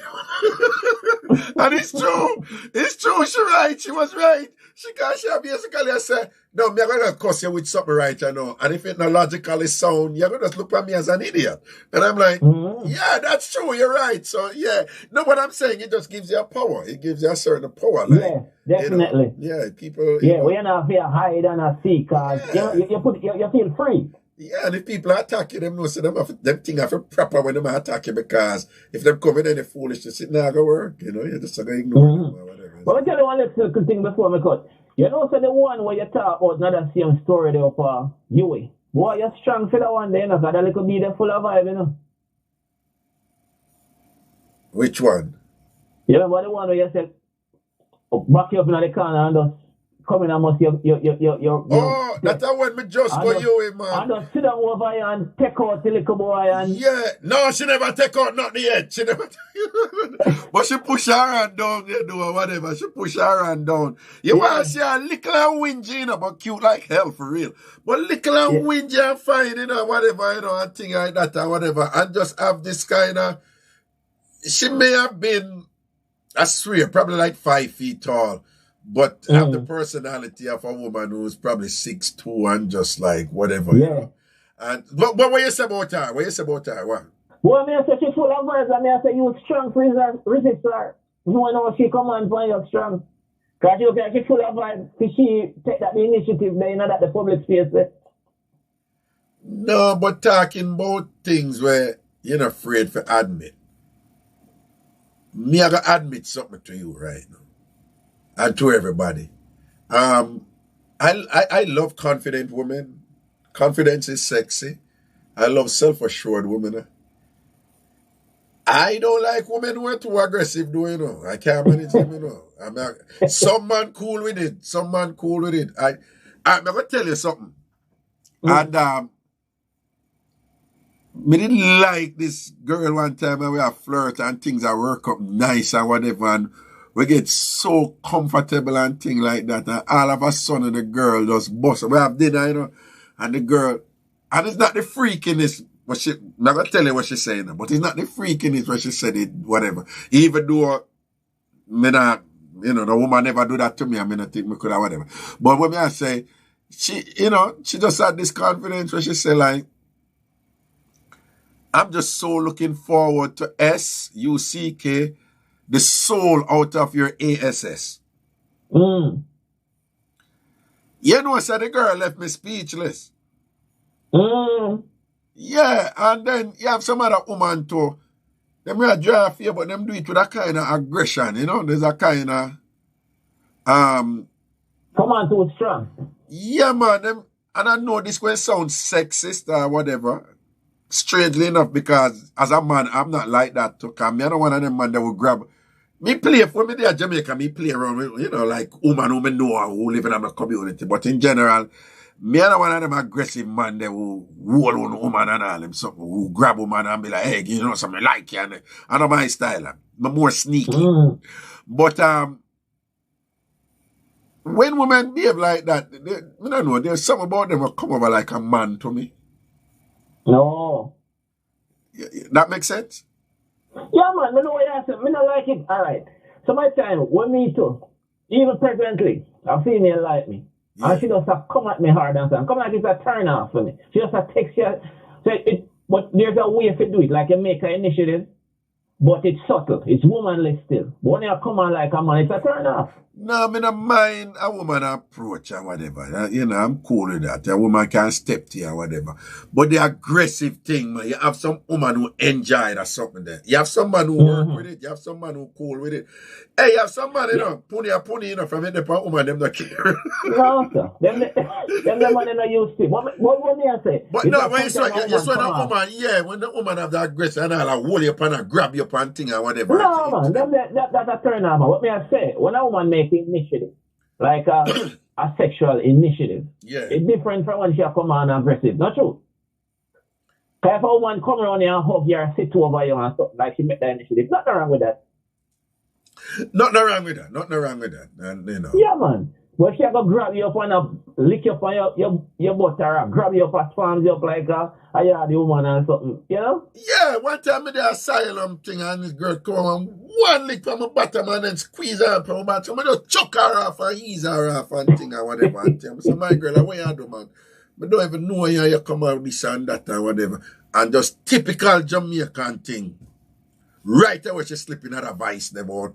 A: And it's true. It's true. She right. She was right. She basically said, no, I'm going to cuss you with something right, you know. And if it's not logically sound, you're going to just look at me as an idiot. And I'm like, yeah, that's true. You're right. So, yeah. No, what I'm saying, it just gives you a power. It gives you a certain power. Like,
B: yeah, definitely.
A: You know, yeah, people.
B: Yeah, we're not here hide and seek because you feel free.
A: Yeah, and if people attack you, them know so them things have to proper when them attack you because if them come with any foolishness, it not gonna work. You know, you're just gonna ignore them or whatever.
B: But I'll tell you one little thing before me cut. You know, so the one where you talk about another same story there for Huey. Boy, you're strong for that one there, you know, because that little bit full of vibe, you know.
A: Which one?
B: You remember the one where you said, back you up in the corner and just come in and must your
A: that's the one me just for you, man.
B: And just sit down over here and take out the little boy and...
A: Yeah. No, she never take out nothing yet. She never... But she push her hand down, you know, or whatever. She push her hand down. You want to see her little and whingy, you know, but cute like hell, for real. But little and whingy and fine, you know, whatever, you know, and thing like that or whatever. And just have this kind of... She may have been, I swear, probably like 5 feet tall. But have the personality of a woman who's probably 6'2" and just like whatever, you know. And but what you say about her? What you say about her? What?
B: Well, I say she's full of words, and I say you strong for resist her. You know she come and find you strong. Because she's full of vibes. She take that initiative there, you know, that the public space there.
A: No, but talking about things where you're not afraid to admit. Me, I gotta admit something to you right now. And to everybody. I love confident women. Confidence is sexy. I love self-assured women. I don't like women who are too aggressive, you know. I can't manage them, you know. Some man cool with it. Some man cool with it. I'm going to tell you something. And me didn't like this girl one time and we have flirt and things that work up nice and whatever. And we get so comfortable and things like that. And all of a sudden the girl just bust. We have dinner, you know. And the girl, and it's not the freakiness. I'm not going to tell you what she's saying, but it's not the freakiness what she said it, whatever. Even though, me not, you know, the woman never do that to me, I mean, I think me could have whatever. But when I say, she, you know, she just had this confidence where she said, like, I'm just so looking forward to SUCK, the soul out of your ASS. You know, so the girl left me speechless. Yeah, and then you have some other woman too. Them will drive here, but them do it with a kind of aggression, you know. There's a kind of
B: come on too strong.
A: Yeah, man. Them, and I know this will sound sexist or whatever. Strangely enough, because as a man, I'm not like that too. Cause me, I don't want them man that will grab. Me play, when me there in Jamaica, me play around with, you know, like woman who me know who live in a community. But in general, me and one of them aggressive man that will roll on woman and all them something, who grab woman and be like, hey, you know something like you. And I know my style. I'm more sneaky. But when women behave like that, I don't know, there's something about them will come over like a man to me.
B: No.
A: That makes sense?
B: Yeah, man, I know what you say. I don't like it. All right. So my time, when me too, even presently, a female like me, and she just come at me hard and say, come like it's a turn off for me. She just text you. So but there's a way to do it, like you make an initiative. but it's subtle. It's womanly still. When you come on like a man, it's a turn off.
A: No, I don't mind a woman approach or whatever. You know, I'm cool with that. A woman can step to you or whatever. But the aggressive thing, man, you have some woman who enjoy it or something there. You have someone who work with it. You have someone who cool with it. Hey, you have somebody, you know, punny, you know, from the woman, them not care.
B: No, sir. Them money not used to. What me I say?
A: But no, when you say a woman, yeah, when the woman have the aggression and all, hold you up and grab you up and thing or whatever.
B: No, man, that's a turn on, man. What me I say? When a woman make initiative, like a sexual initiative,
A: yeah,
B: it's different from when she come on aggressive. Not true. If a woman come around here and hug you or sit over you and stuff, like she make that initiative, nothing wrong with that.
A: Nothing wrong with that. And, you know.
B: Yeah, man. But she go grab you up and lick you up on your butt or grab you up and spams you up like a the woman and something, you know?
A: Yeah, one time I did the asylum thing and this girl come and one lick from my bottom and then squeeze her from my bottom. I just chuck her off and ease her off and thing or whatever. And I say, my girl, what you do, man? I don't even know you come out with this and that or whatever. And just typical Jamaican thing. Right away, she's slipping out of vice about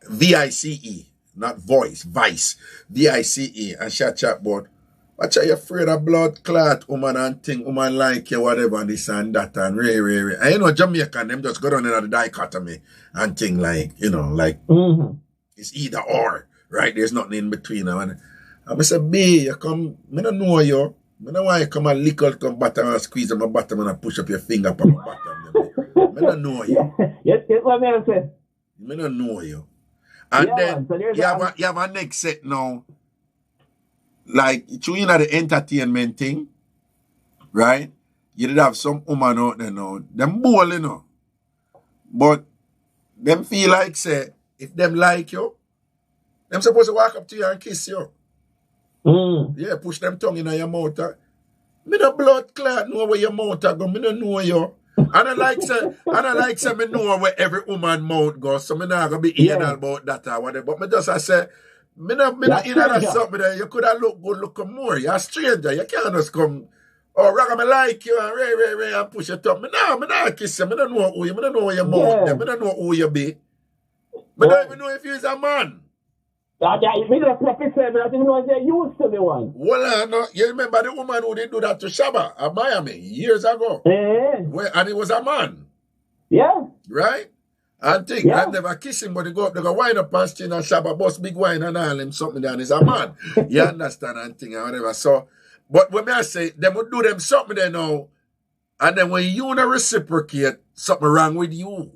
A: VICE, not voice, vice, VICE, and she chat about, what are you afraid of blood clot, woman and thing, woman like you, whatever, and this and that, and re. And you know, Jamaican, them just go down in the dichotomy and thing like, you know, like, it's either or, right? There's nothing in between. And I say, B, you come, I don't know you. I don't want you come and lick out come bottom and squeeze on my bottom and push up your finger up on my bottom. I don't know you.
B: Yes, what me I say?
A: I don't know you. And
B: yeah,
A: then
B: so
A: you have a next set now. Like, you know the entertainment thing, right? You did have some woman out there now. Them bold, you know. But them feel like, say, if them like you, them supposed to walk up to you and kiss you. Yeah, push them tongue in your mouth. Me no blood clot know where your mouth go. Me no know you. And I like say me know where every woman mouth goes. So me not gonna be anal about that or whatever. But me just I say, me no in that something there. You could have look good, look more. You're a stranger. You can't just come. Oh, Raga, me like you and Ray and push it up. Me not kiss you. Me don't know who you. Me don't know where your mouth there. Me don't know who you be. Me don't even know if you's a man.
B: I didn't know they used to be one.
A: Well, no, you remember the woman who did do that to Shabba at Miami years ago? And it was a man.
B: Yeah.
A: Right? And think, I never kiss him, but they go up, they go wine up and sting and Shabba bust big wine and all him something down. He's a man. You understand and thing and whatever. So, but when I say, they would do them something they know, and then when you don't reciprocate, something wrong with you.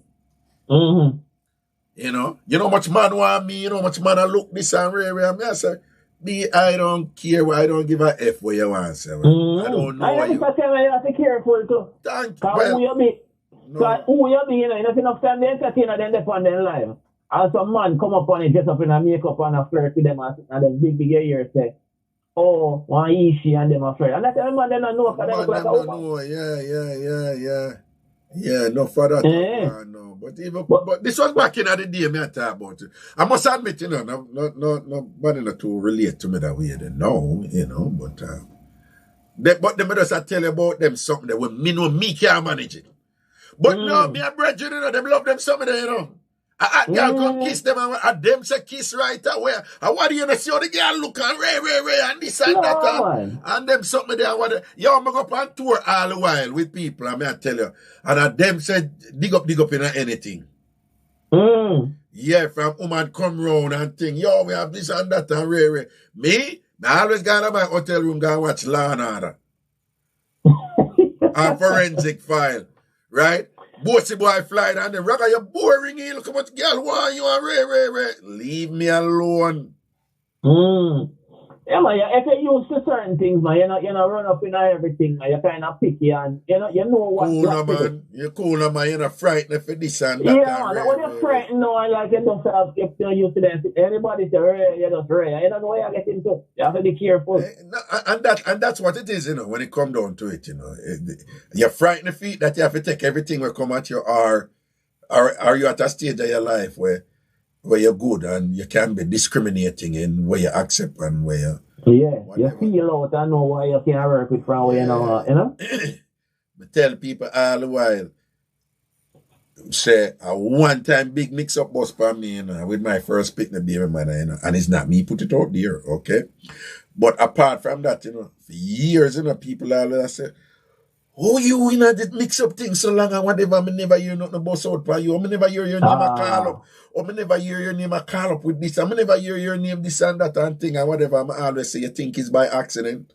A: You know how much man want me, you know how much man I look this and rare. I say, I don't care, I don't give a F what you want to say. I don't know.
B: I you have to be careful too.
A: Thank you.
B: Who you be? No. Who you be, you know, enough time they entertain them on their live. And some man come up on it, dress up in a makeup and a flirt with them and them big ears say, oh, one Ishi and them a flirt. And that's the man they don't know.
A: Man, they don't know. Yeah, no for that. No. But this was back in the day, me I talk about it. I must admit, you know, nobody not to relate to me that way. They know, you know, but them just tell you about them something that when me know me can't manage it. But no, me and brethren, you know, them love them something there, you know. Girl come kiss them and them say kiss right away. And what do you know? See how the girl look and ray and this and that and them something there. Yo, I'm go up on tour all the while with people, and I tell you. And them say dig up in anything. Yeah, from woman come round and think, yo, we have this and that and ray. Me, I always go to my hotel room go watch Law and Order. And Forensic File. Right? Bossy boy fly down the Raga, you're boring. Look at what girl want you and ray. Leave me alone.
B: Yeah, man, if you're used to certain things, man, you know, run up in everything, man, you're kind of picky and you know what.
A: Cool, man. You're cool, man. You're not frightened for this and that.
B: Yeah, man, when you're frightened, no, like you don't have, if you're used to that, anybody say ray, you just ray. You don't know where you get into. You have to be careful.
A: And that's what it is, you know, when it comes down to it, you know. You're frightened feet that you have to take everything will come at you, or are you at a stage of your life where you're good and you can be discriminating in where you accept and where
B: you feel out and know why you can't work with from where you know.
A: I tell people all the while, say a one time big mix up bus for me, you know, with my first picnic baby mother, you know, and it's not me put it out there, okay? But apart from that, you know, for years, you know, people always say, oh, you know, this mix up thing so long and whatever, I never hear nothing about out for you. I never hear your name a call up. Or I never hear your name a call up with this. I never hear your name this and that and thing and whatever. I always say you think it's by accident.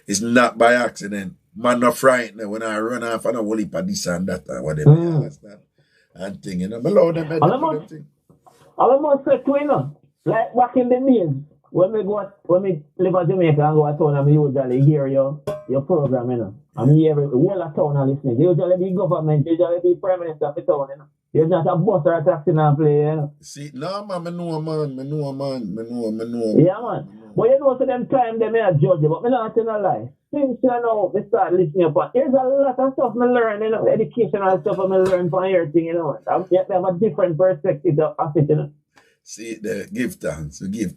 A: It's not by accident. Man not frightened when I run off and I will heap of this and that and whatever. You understand? And thing, you know. I love them.
B: I must say to you know, like back in the days, when we live in Jamaica and go to town, I usually hear your program, you know. I mean, every whole of town are listening. Usually be government, usually be prime minister of the town, you know. There's not a bus or a taxi now play, you know.
A: See, no, man, I know, man.
B: Yeah, man. But you know, so them time they may have judge you, but me not tell no lie. Since you know, me start listening up, there's a lot of stuff me learn, you know, educational stuff I learn from everything, you know. I have a different perspective of it, you know.
A: See, give thanks. We give.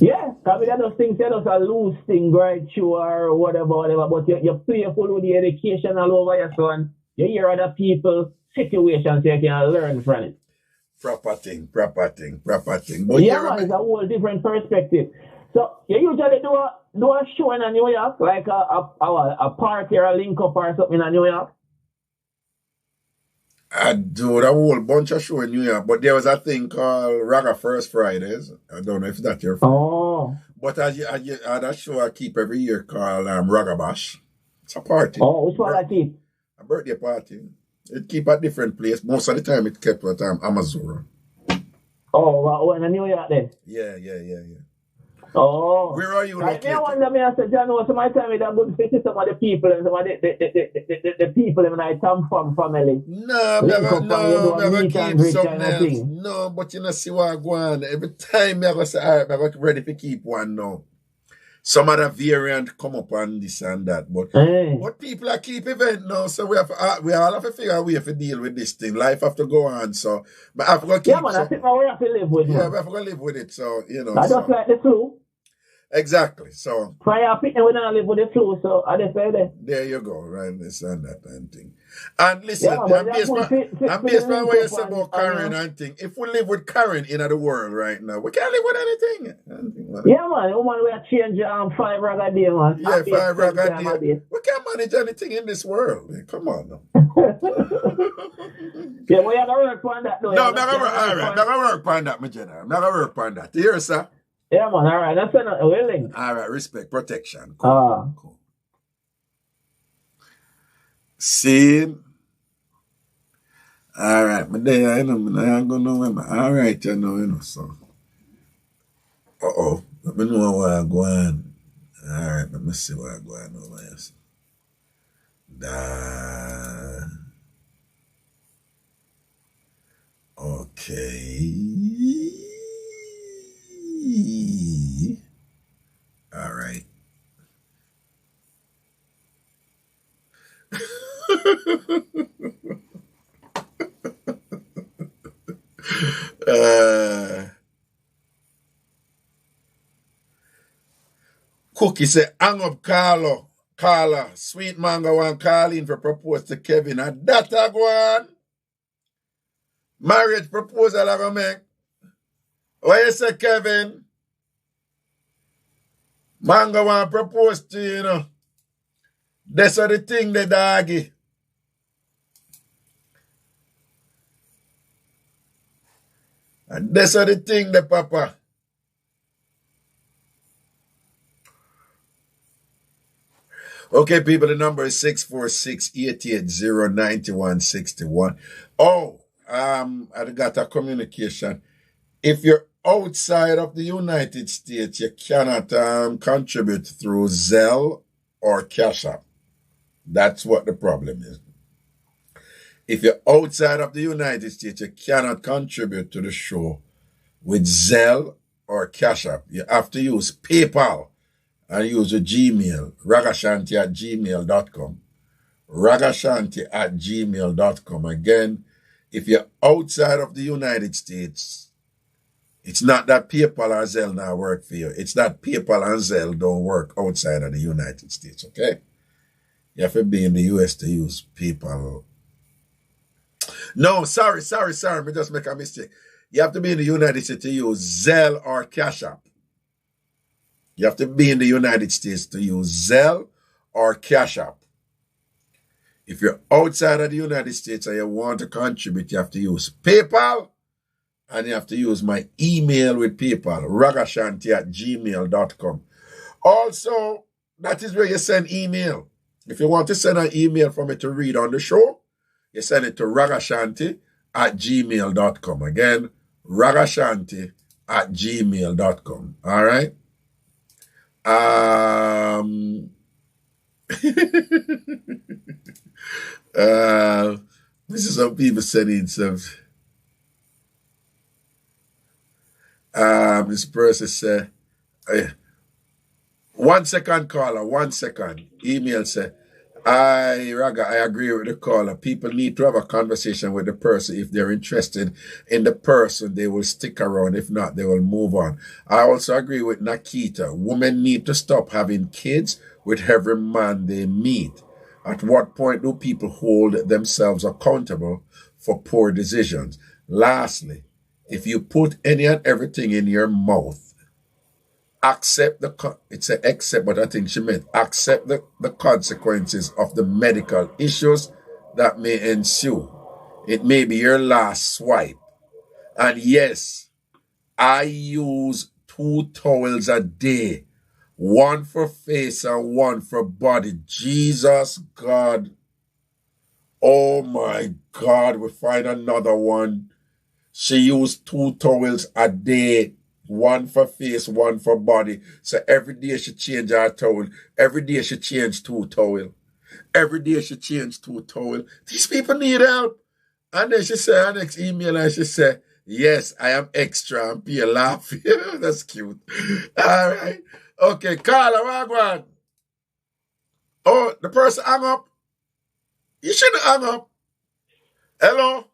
B: Yeah, because we got those things, you know, a loose thing, right? Sure, whatever. But you're playful with the education all over your son. You hear other people's situations, so you can learn from it.
A: Proper thing. But
B: yeah, man, it's a whole different perspective. So you usually do a show in New York, like a party or a link up or something in New York.
A: I do a whole bunch of shows in New York, but there was a thing called Raga First Fridays. I don't know if that's your fault.
B: Oh.
A: But I that show I keep every year called Raga Bash. It's a party.
B: Oh, which one I keep?
A: A birthday party. It keep at different place. Most of the time it kept at Amazon.
B: Oh, in New York then?
A: Yeah.
B: Oh.
A: Where are you located?
B: I wonder, I said, John, so my time is a good fit to some of the people and some of the people in my TamFam family.
A: No, never keep something else. No, but you know, see what I go on. Every time I go say, all right, I'm ready to keep one now. Some other variant come up on this and that. But people are keep event now, so we all have to figure out a way to deal with this thing. Life have to go on, so but I have to keep.
B: Yeah, man, I think we have to live with it.
A: Yeah, we have to live with it, so you know.
B: I just like the flu.
A: Exactly. So
B: prior picking we don't live with the flu, so I just say that.
A: There you go, right? This and that and thing. And listen, I'm based on what you say about Karen and thing. If we live with Karen in the world right now, we can't live with anything.
B: Yeah, man. Woman, we are changing 5 rag a day, man.
A: Yeah, 5 rag a day. We can't manage anything in this world. Come on now.
B: Yeah, we have to work on that though.
A: No, never work on that, my general. Never work on that. You hear, sir?
B: Yeah, man. All right. That's not willing.
A: All right. Respect, protection. Cool. See? All right. But there, I know, I'm going to know. All right, you know, so. Let me know what I go on. All right. Let me see what I go on over here. Okay. All right. Cookie said, hang up Carla. Sweet Mango want Carlene for propose to Kevin. And that a go on. Marriage proposal I go make. What you say, Kevin? Mango want propose to you, you know. That's the thing, the doggy. And that's the thing, the papa. Okay, people, the number is 646-880-9161. Oh, I got a communication. If you're outside of the United States, you cannot contribute through Zelle or Cash App. That's what the problem is. If you're outside of the United States, you cannot contribute to the show with Zelle or Cash App. You have to use PayPal and use a Gmail, Ragashanti@gmail.com. Ragashanti@gmail.com. Again, if you're outside of the United States, it's not that PayPal or Zelle now work for you. It's that PayPal and Zelle don't work outside of the United States, okay? You have to be in the US to use PayPal No, sorry. Me just make a mistake. You have to be in the United States to use Zelle or Cash App. You have to be in the United States to use Zelle or Cash App. If you're outside of the United States and you want to contribute, you have to use PayPal, and you have to use my email with PayPal, ragashanti@gmail.com. Also, that is where you send email. If you want to send an email for me to read on the show, you send it to ragashanti@gmail.com. Again, ragashanti@gmail.com. All right? This is some people sending some. This person said, 1 second, caller, 1 second. Email said, I agree with the caller. People need to have a conversation with the person. If they're interested in the person, they will stick around. If not, they will move on. I also agree with Nakita. Women need to stop having kids with every man they meet. At what point do people hold themselves accountable for poor decisions? Lastly, if you put any and everything in your mouth, accept it's an accept, but I think she meant accept the consequences of the medical issues that may ensue. It may be your last swipe. And yes, I use 2 towels a day. 1 for face and 1 for body. Jesus God. Oh my God, we find another one. She used 2 towels a day. 1 for face, 1 for body. So every day she change her towel. Every day she change 2 towel. Every day she change 2 towel. These people need help. And then she said, her next email, and she said, yes, I am extra. And Pia laugh. That's cute. All right. Okay, Carla, Wagwan. Oh, the person hung up. You shouldn't hang up. Hello?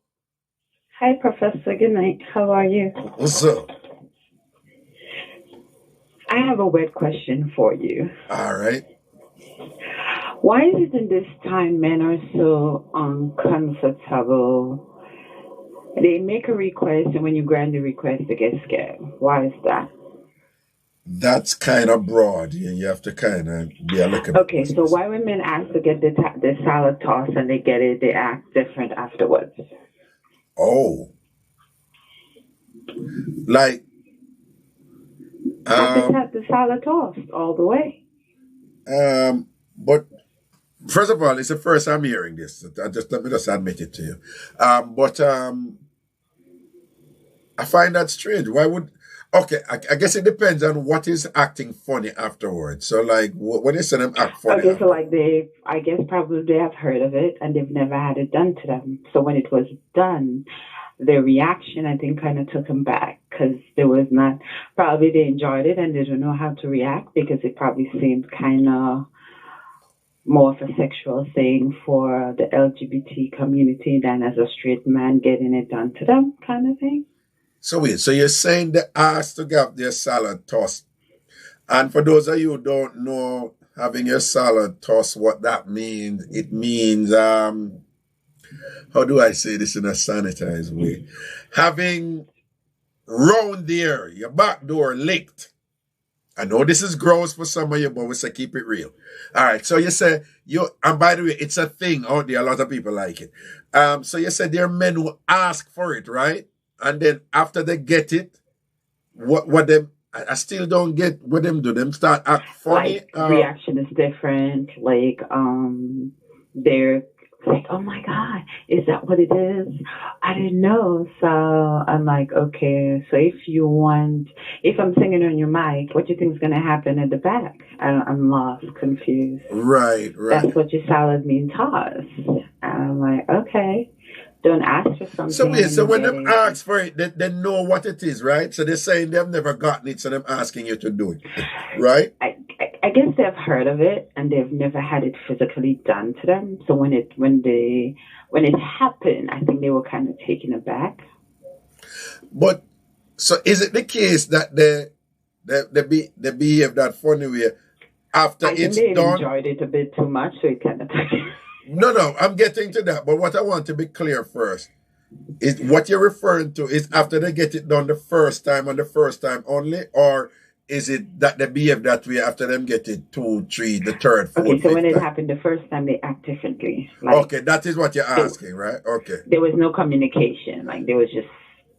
F: Hi, Professor. Good night. How are you?
A: What's up?
F: I have a weird question for you.
A: All right.
F: Why is it in this time men are so uncomfortable? They make a request, and when you grant the request, they get scared. Why is that?
A: That's kind of broad. You have to kind of be a look at.
F: Okay, so why when men ask to get the salad toss and they get it, they act different afterwards?
A: Oh. Like,
F: I just had the salad tossed all the way.
A: But first of all, it's the first I'm hearing this. Let me just admit it to you. But I find that strange. Why would? Okay, I guess it depends on what is acting funny afterwards. So, like, when you say them act funny.
F: Okay, so like I guess probably they have heard of it and they've never had it done to them. So when it was done, their reaction, I think, kind of took them back because there was not, probably they enjoyed it and they don't know how to react because it probably seemed kind of more of a sexual thing for the LGBT community than as a straight man getting it done to them kind of thing.
A: So wait, so you're saying they asked to get their salad tossed. And for those of you who don't know having your salad tossed, what that means, it means, how do I say this in a sanitized way? Having round there, your back door licked. I know this is gross for some of you, but we say keep it real. All right, so you say, and by the way, it's a thing out there. A lot of people like it. So you said there are men who ask for it, right? And then after they get it, what them, I still don't get what them do. Them start act funny.
F: Like, reaction is different. Like, they're like, oh my God, is that what it is? I didn't know. So I'm like, okay, so if I'm singing on your mic, what do you think is going to happen at the back? I'm lost, confused.
A: Right.
F: That's what your salad means, toss. And I'm like, okay. Don't ask for something.
A: So when them ask for it, they know what it is, right? So they're saying they've never gotten it, so they're asking you to do it, right?
F: I guess they've heard of it and they've never had it physically done to them. So when it happened, I think they were kind of taken aback.
A: But so is it the case that they behave that funny way after it's done? I think
F: they enjoyed it a bit too much, so it kind of.
A: No, I'm getting to that. But what I want to be clear first, Is what you're referring to is after they get it done the first time and the first time only, or is it that they behave that way after them get it 2, 3, the third, fourth,
F: Okay, so when it
A: time?
F: happened the first time, they act differently. Like,
A: Okay, that is what you're asking, right? Okay.
F: There was no communication. Like, there was just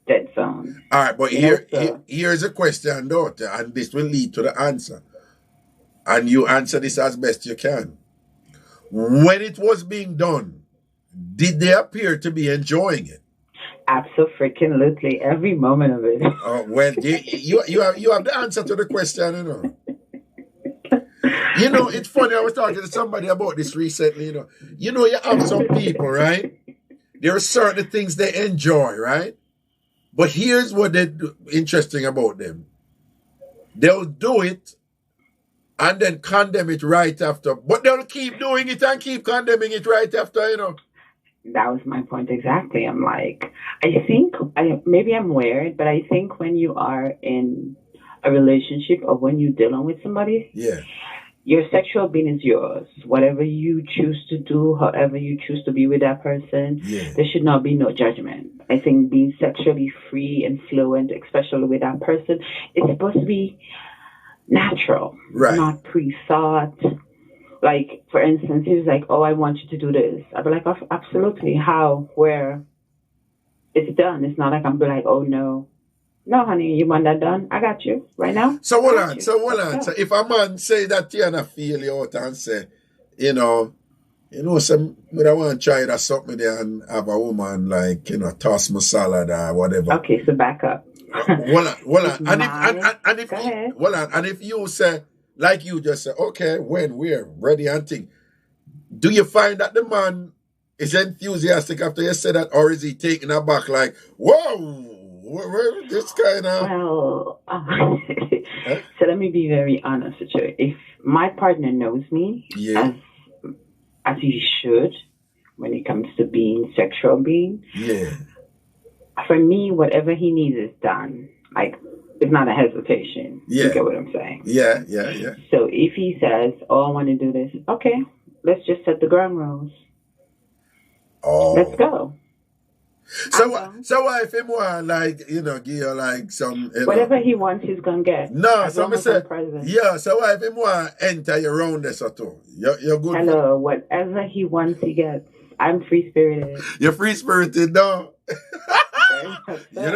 F: dead zone.
A: All right, but here's a question, daughter, and this will lead to the answer. And you answer this as best you can. When it was being done, did they appear to be enjoying it?
F: Absolutely, every moment of it.
A: Oh, well, you have the answer to the question, you know. You know, it's funny, I was talking to somebody about this recently, you know. You have some people, right? There are certain things they enjoy, right? But here's what they do, interesting about them. They'll do it and then condemn it right after. But they'll keep doing it and keep condemning it right after, you know.
F: That was my point exactly. I'm like, maybe I'm weird, but I think when you are in a relationship or when you're dealing with somebody, your sexual being is yours. Whatever you choose to do, however you choose to be with that person, there should not be no judgment. I think being sexually free and fluent, especially with that person, it's supposed to be natural, not pre-thought. Like, for instance, he was like, oh, I want you to do this. I'd be like, oh, absolutely. How? Where? It's done. It's not like I'm be like, oh, no. No, honey, you want that done? I got you right now.
A: So hold on. So if a man say that you and I feel you out and say, some I want to try that something there and have a woman like, toss my salad or whatever.
F: Okay, so back up.
A: Hold on. And if you say, like you just say, okay, when we're ready and think, do you find that the man is enthusiastic after you say that, or is he taking aback like, whoa, this kind of...
F: Well, so let me be very honest with you. If my partner knows me as he should when it comes to being sexual being, for me, whatever he needs is done. Like, it's not a hesitation. You get what I'm saying?
A: Yeah.
F: So if he says, oh, I want to do this, okay, let's just set the ground rules.
A: Oh.
F: Let's go.
A: So what if he want, like, give you like some...
F: Whatever he wants, he's going to get.
A: No, so I say, so what if he want enter your round this or two? You're good.
F: Hello, whatever he wants, he gets. I'm free-spirited.
A: You're free-spirited, no?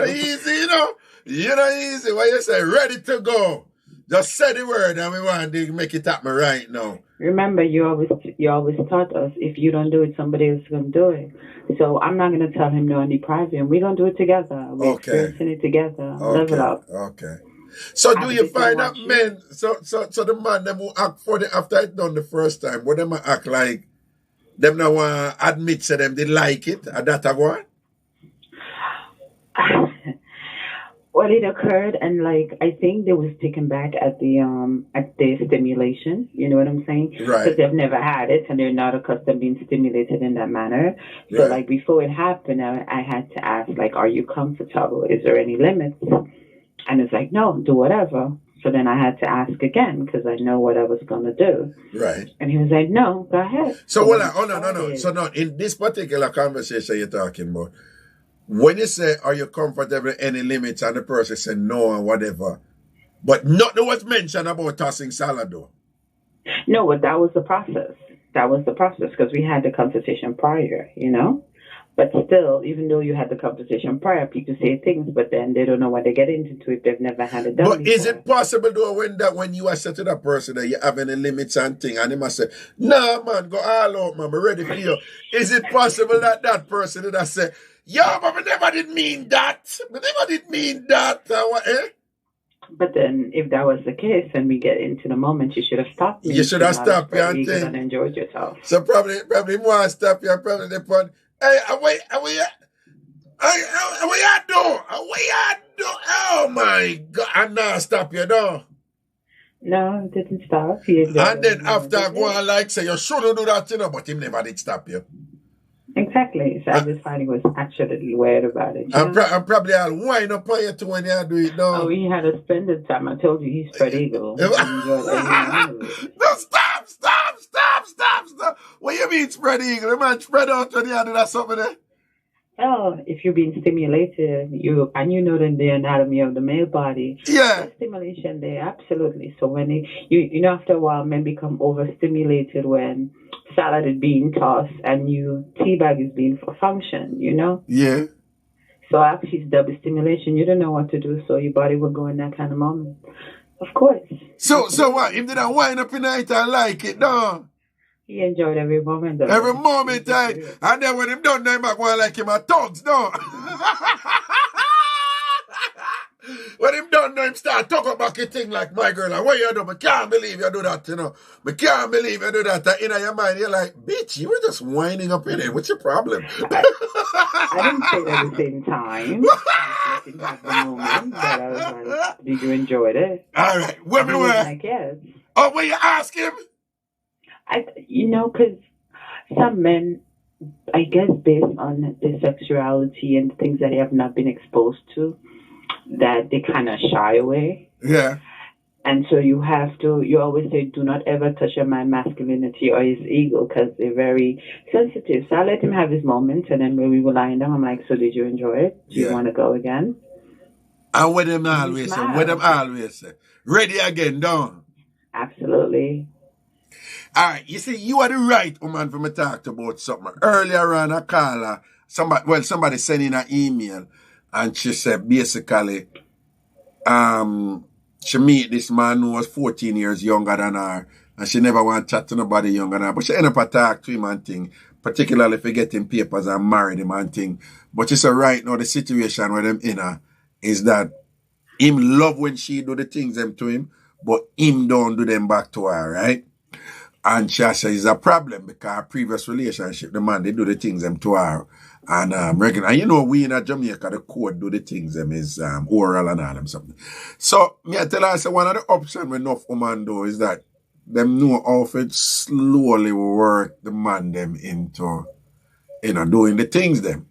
A: Easy, easy. What you say, ready to go. Just say the word and we want to make it happen right now.
F: Remember, you always taught us, if you don't do it, somebody else is going to do it. So I'm not going to tell him no and deprive him. We're going to do it together. We're experiencing it together. Live it up.
A: Okay. So do you find that men, so the man them who act for the after it done the first time, what them act like, them now want to admit to them they like it, and that a go on?
F: Well, it occurred, and like I think they was taken back at the stimulation. You know what I'm saying?
A: Right.
F: Because they've never had it, and they're not accustomed being stimulated in that manner. So, like before it happened, I had to ask, like, "Are you comfortable? Is there any limits?" And it's like, "No, do whatever." So then I had to ask again because I know what I was gonna do.
A: Right.
F: And he was like, "No, go ahead."
A: So no. So no, in this particular conversation you're talking about. When you say, are you comfortable with any limits, and the person say no and whatever, but nothing was mentioned about tossing salad though.
F: No, but that was the process. Because we had the conversation prior, But still, even though you had the conversation prior, people say things, but then they don't know what they get into if they've never had it done
A: But
F: before.
A: Is it possible though when you are set to that person that you have any limits and thing, and they must say, nah man, go all out man, I'm ready for you. Is it possible that person that say, yeah, but I never did mean that.
F: But then, if that was the case, and we get into the moment, you should have stopped me.
A: You should have stopped me and
F: think. And enjoyed yourself.
A: So probably more stop you. Probably the point. Hey, wait, we do. Oh my God! And now stop you, though.
F: No, it didn't stop.
A: And then after I go on like say you shouldn't do that, but him never did stop you.
F: Exactly. So I just find he was actually weird about it.
A: I'm probably I'll wind up on you too when you do it now.
F: Oh, he had a splendid time. I told you he's spread eagle.
A: No, stop. What you mean spread eagle? The man spread out when you do that something there?
F: if you're being stimulated, you know the anatomy of the male body.
A: Yeah.
F: There's stimulation there, absolutely. So when you know, after a while, men become overstimulated when salad is being tossed and teabag is being functioned, you know?
A: Yeah.
F: So actually, it's double stimulation. You don't know what to do, so your body will go in that kind of moment. Of course.
A: So what? If they don't wind up in night and like it, no?
F: He enjoyed every moment.
A: Every moment, and then when him done, then back one like him a thugs, no? When him done, him start talking about a thing like, my girl, like, what you do? I can't believe you do that, you know. I can't believe you do that. In your mind, you're like, bitch, you were just winding up in it. What's your problem?
F: I didn't say it at the same time. I didn't have the moment, but I was like, did you enjoy it?
A: All right. Where we were?
F: Like, yes.
A: Oh, will you ask him?
F: Because some men, I guess, based on their sexuality and things that they have not been exposed to, that they kind of shy away.
A: Yeah.
F: And so you always say, do not ever touch on my masculinity or his ego, because they're very sensitive. So I let him have his moment, and then when we were lying down, I'm like, so did you enjoy it? Do you want to go again?
A: And what them always say, ready again, don't?
F: Absolutely.
A: All right, you see, you are the right woman for me to talk about something. Earlier on, I call her, somebody sent in an email, and she said, basically, she meet this man who was 14 years younger than her, and she never want to chat to nobody younger than her, but she end up talk to him and thing, particularly if he getting papers and married him and thing. But she said right now, the situation with them in her is that him love when she do the things them to him, but him don't do them back to her, right? And she says it's a problem because her previous relationship, the man, they do the things them to her. And regular. And you know, we in Jamaica, the code do the things them is oral and all them something. So me I tell her, I say one of the options when enough woman do is that them know how to slowly work the man them into, doing the things them.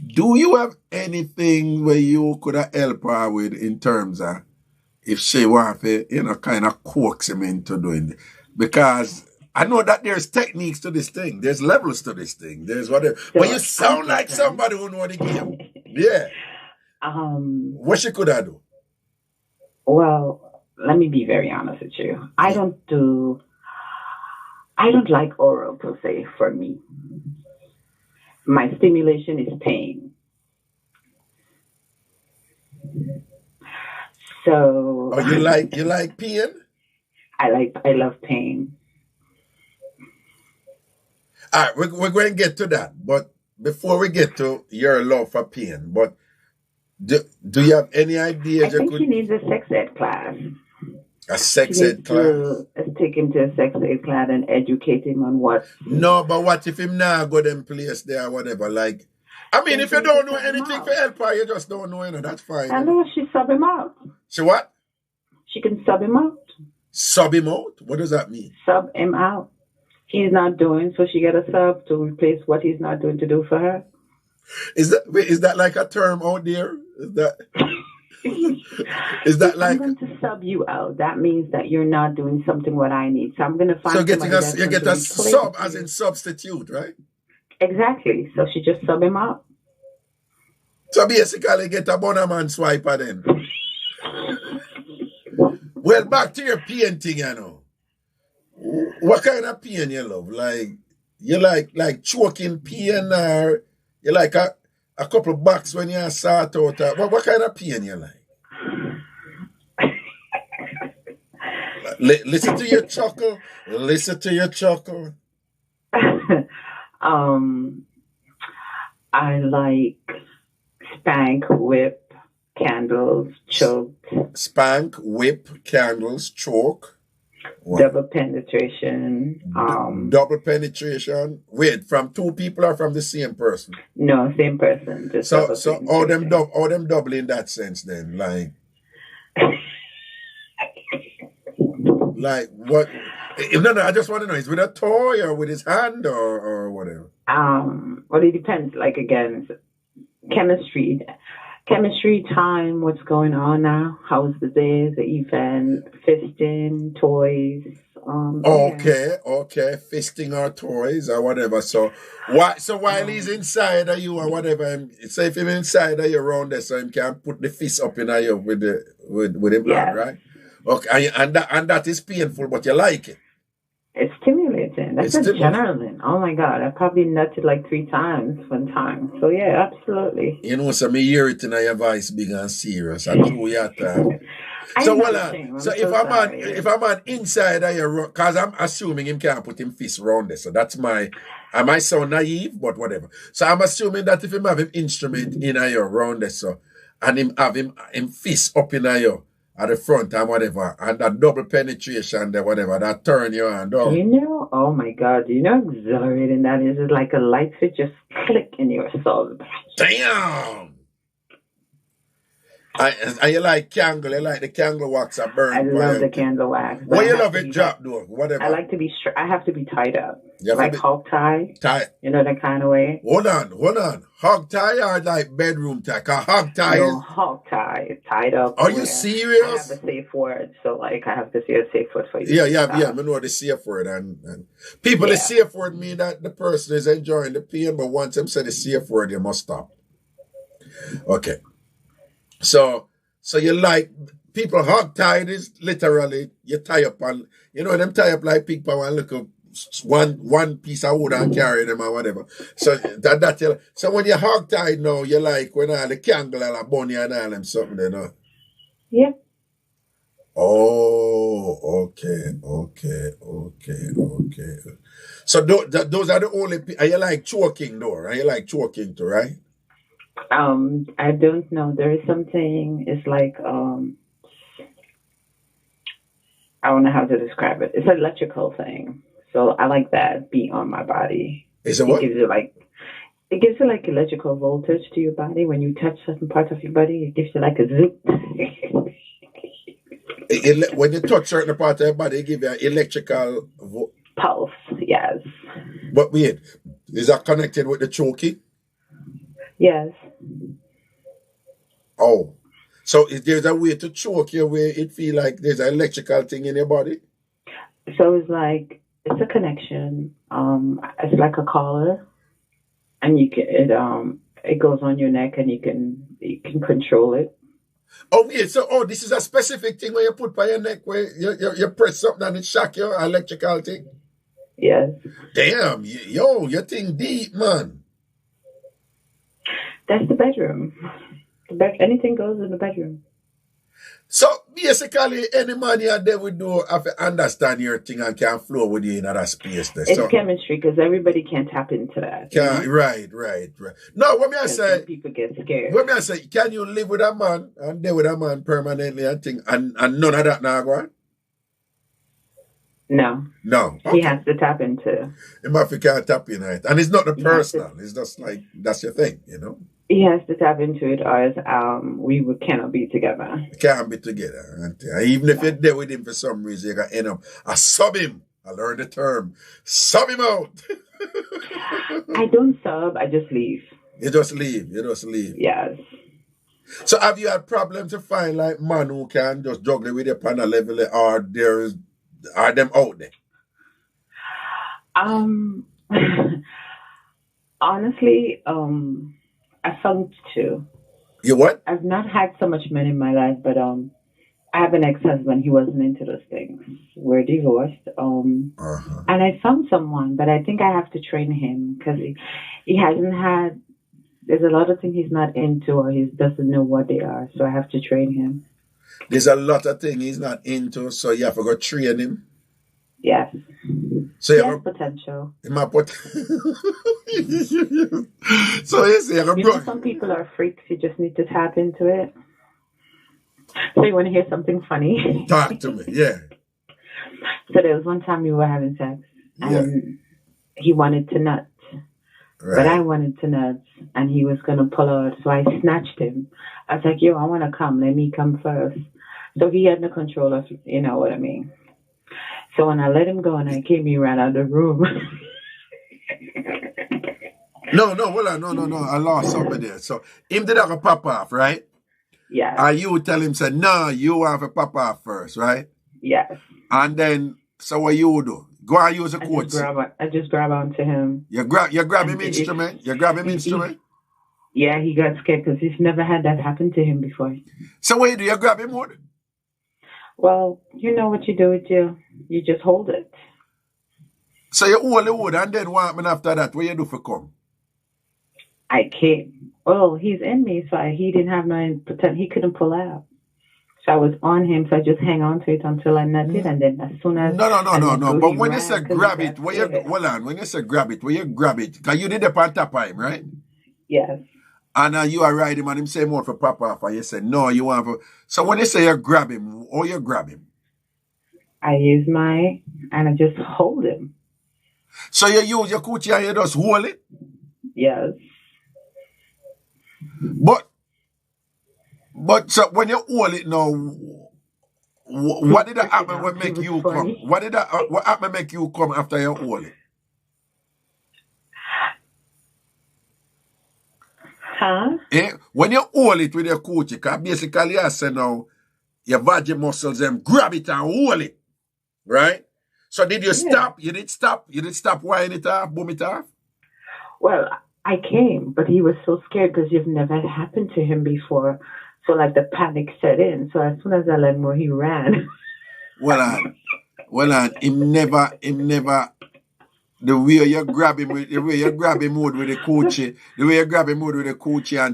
A: Do you have anything where you could have helped her with in terms of if she want to, kind of coax him into doing it? Because I know that there's techniques to this thing. There's levels to this thing. There's whatever. But you sound like somebody who know the game. Yeah. What she could have do?
F: Well, let me be very honest with you. I don't like oral per se for me. My stimulation is pain. So.
A: Oh, you like pain?
F: I love pain.
A: All right, we're going to get to that. But before we get to your love for pain, but do you have any idea?
F: I think she needs a sex ed class.
A: A sex ed class?
F: Take him to a sex ed class and educate him on what.
A: No, but what if him now go them place there or whatever? Like, I mean, if you don't know anything for help her, you just don't know, that's fine.
F: I know she sub him out.
A: She what?
F: She can sub him out.
A: Sub him out? What does that mean?
F: Sub him out. He's not doing, so she get a sub to replace what he's not doing to do for her.
A: Is that like a term out there? Is that like
F: I'm going to sub you out? That means that you're not doing something what I need. So I'm going to find.
A: So you get a sub as in substitute, right?
F: Exactly. So she just sub him out.
A: So basically, get a bonnerman swiper then. Well, back to your painting, What kind of pain you love? Like, you like choking pain, or you like a couple of bucks when you sort out? What kind of pain you like? Listen to your chuckle. Listen to your chuckle.
F: I like spank, whip, candles, choke.
A: Spank, whip, candles, choke.
F: Wow. Double penetration.
A: Double penetration. Wait, from two people or from the same person?
F: No, same person. Just
A: so all them double in that sense then, like. Like what? No, I just want to know, is with a toy or with his hand or whatever?
F: Well, it depends. Like, again, chemistry time, what's going on now, how's the day, the event, fisting, toys,
A: Okay, fisting our toys or whatever. So while he's inside of you or whatever, so if he's inside of you around there, so he can put the fist up in you with him hand, right? Okay, and that is painful, but you like it.
F: It's stimulating. That's adrenaline. Oh my God, I probably nutted like 3 times one time. So yeah, absolutely.
A: You know, so me hear it in your voice big and serious. I know your time. So if I'm on inside of your, because I'm assuming him can't put him fist around there. So that's I might sound naive, but whatever. So I'm assuming that if him have him instrument in your round there, so and him have him fist up in your at the front and whatever, and that double penetration there, whatever, that turn your hand on.
F: You know, oh my God, do you know how exhilarating that is? It's like a light switch just click in your soul.
A: Damn! And you like candle, you like the candle wax that burn.
F: I love the candle wax.
A: What you love it drop though, whatever.
F: I like to be I have to be tied up. Like hog tie. You know, that kind of way.
A: Hold on. Hog tie or like bedroom tie? Cause hog tie
F: is hog tie, tied up.
A: Are you serious?
F: I have a safe word, so like I have to say a safe word for you.
A: Yeah. I know the safe word and people the safe word mean that the person is enjoying the pain, but once them say the safe word, you must stop. Okay. So you like people hog tied is literally you tie up on them tie up like pig power and look up one piece of wood and carry them or whatever. So so when you're hog tied now, you like when all the candle and the bunny and all them something, you know.
F: Yeah.
A: Oh, okay. So those are the only are you like choking though? Are you like choking too, right?
F: I don't know. There is something, it's like, I don't know how to describe it. It's an electrical thing. So I like that beat on my body.
A: Is it what?
F: It gives you like electrical voltage to your body. When you touch certain parts of your body, it gives you like a zoop.
A: When you touch certain parts of your body, it gives you an electrical
F: pulse, yes.
A: But wait, is that connected with the choking?
F: Yes.
A: Oh, so there's a way to choke you where it feel like there's an electrical thing in your body?
F: So it's like, it's a connection. It's like a collar, and you can it goes on your neck, and you can control it.
A: Oh yeah, so this is a specific thing where you put by your neck where you press something and it shock you, electrical thing?
F: Yes.
A: Damn, your thing deep, man.
F: That's the bedroom. Anything goes in the bedroom.
A: So basically, any man you there would do have to understand your thing and can flow with you in that space. There.
F: It's chemistry because everybody can't tap into that.
A: Right. No, what me I say?
F: People get scared.
A: What me I say? Can you live with a man and there with a man permanently and thing and none of that now go on?
F: No.
A: Okay.
F: He has to tap into.
A: He can't tap in it, and it's not the personal. It's just like that's your thing, you know.
F: He has to tap into it, or else we cannot be together.
A: Can't be together. Even if you're there with him for some reason, you're going to end up, I sub him. I learned the term. Sub him out.
F: I don't sub. I just leave.
A: You just leave.
F: Yes.
A: So have you had problems to find like man who can just juggle with you on a level, or are them out there?
F: Honestly, I found 2.
A: You what?
F: I've not had so much men in my life, but I have an ex-husband. He wasn't into those things. We're divorced. And I found someone, but I think I have to train him because he hasn't had. There's a lot of things he's not into, or he doesn't know what they are. So I have to train him.
A: There's a lot of things he's not into, so you have to go train him.
F: Yes.
A: So
F: he has potential.
A: So
F: some people are freaks. You just need to tap into it. So you want to hear something funny?
A: Talk to me, yeah.
F: So there was one time we were having sex, and he wanted to nut. Right. But I wanted to nut, and he was going to pull out, so I snatched him. I was like, yo, I want to come. Let me come first. So he had no control of, you know what I mean. So when I let him go and I came, he ran out of the room.
A: No, hold on. No. I lost somebody there. So him did have a pop off, right?
F: Yeah.
A: And you tell him, say, no, you have a pop off first, right?
F: Yes.
A: And then, So what you do? Go and use a coach.
F: I just grab onto him.
A: You grab him instrument. You grab him instrument.
F: Yeah, he got scared because he's never had that happen to him before.
A: So what you do? You grab him wood?
F: Well, you know what you do with you just hold it.
A: So you hold the wood and then what happened after that? What you do for come?
F: I came. Well, he's in me, so he didn't have no pretend. He couldn't pull out. So I was on him, so I just hang on to it until I nut it, and then as soon as
A: no. But when you say grab it, when you say grab it, because you did the on top of him, right?
F: Yes.
A: And you are right him and him say more for pop off, and you say no, you want for. So when you say you grab him, or you grab him?
F: I use and I just hold him.
A: So you use your coochie and you just hold it?
F: Yes.
A: But so when you hold it now, what did that happen when make you come? What happened make you come after you hold it?
F: Huh?
A: When you hold it with your coochie, because basically I say now, your vagina muscles them grab it and hold it. Right? So did you stop? You did stop? You did stop winding it off, boom it off?
F: Well, I came, but he was so scared because you've never happened to him before. So like the panic set in. So as soon as I let him go, he ran. Well,
A: him never. The way you grab him with the coochie,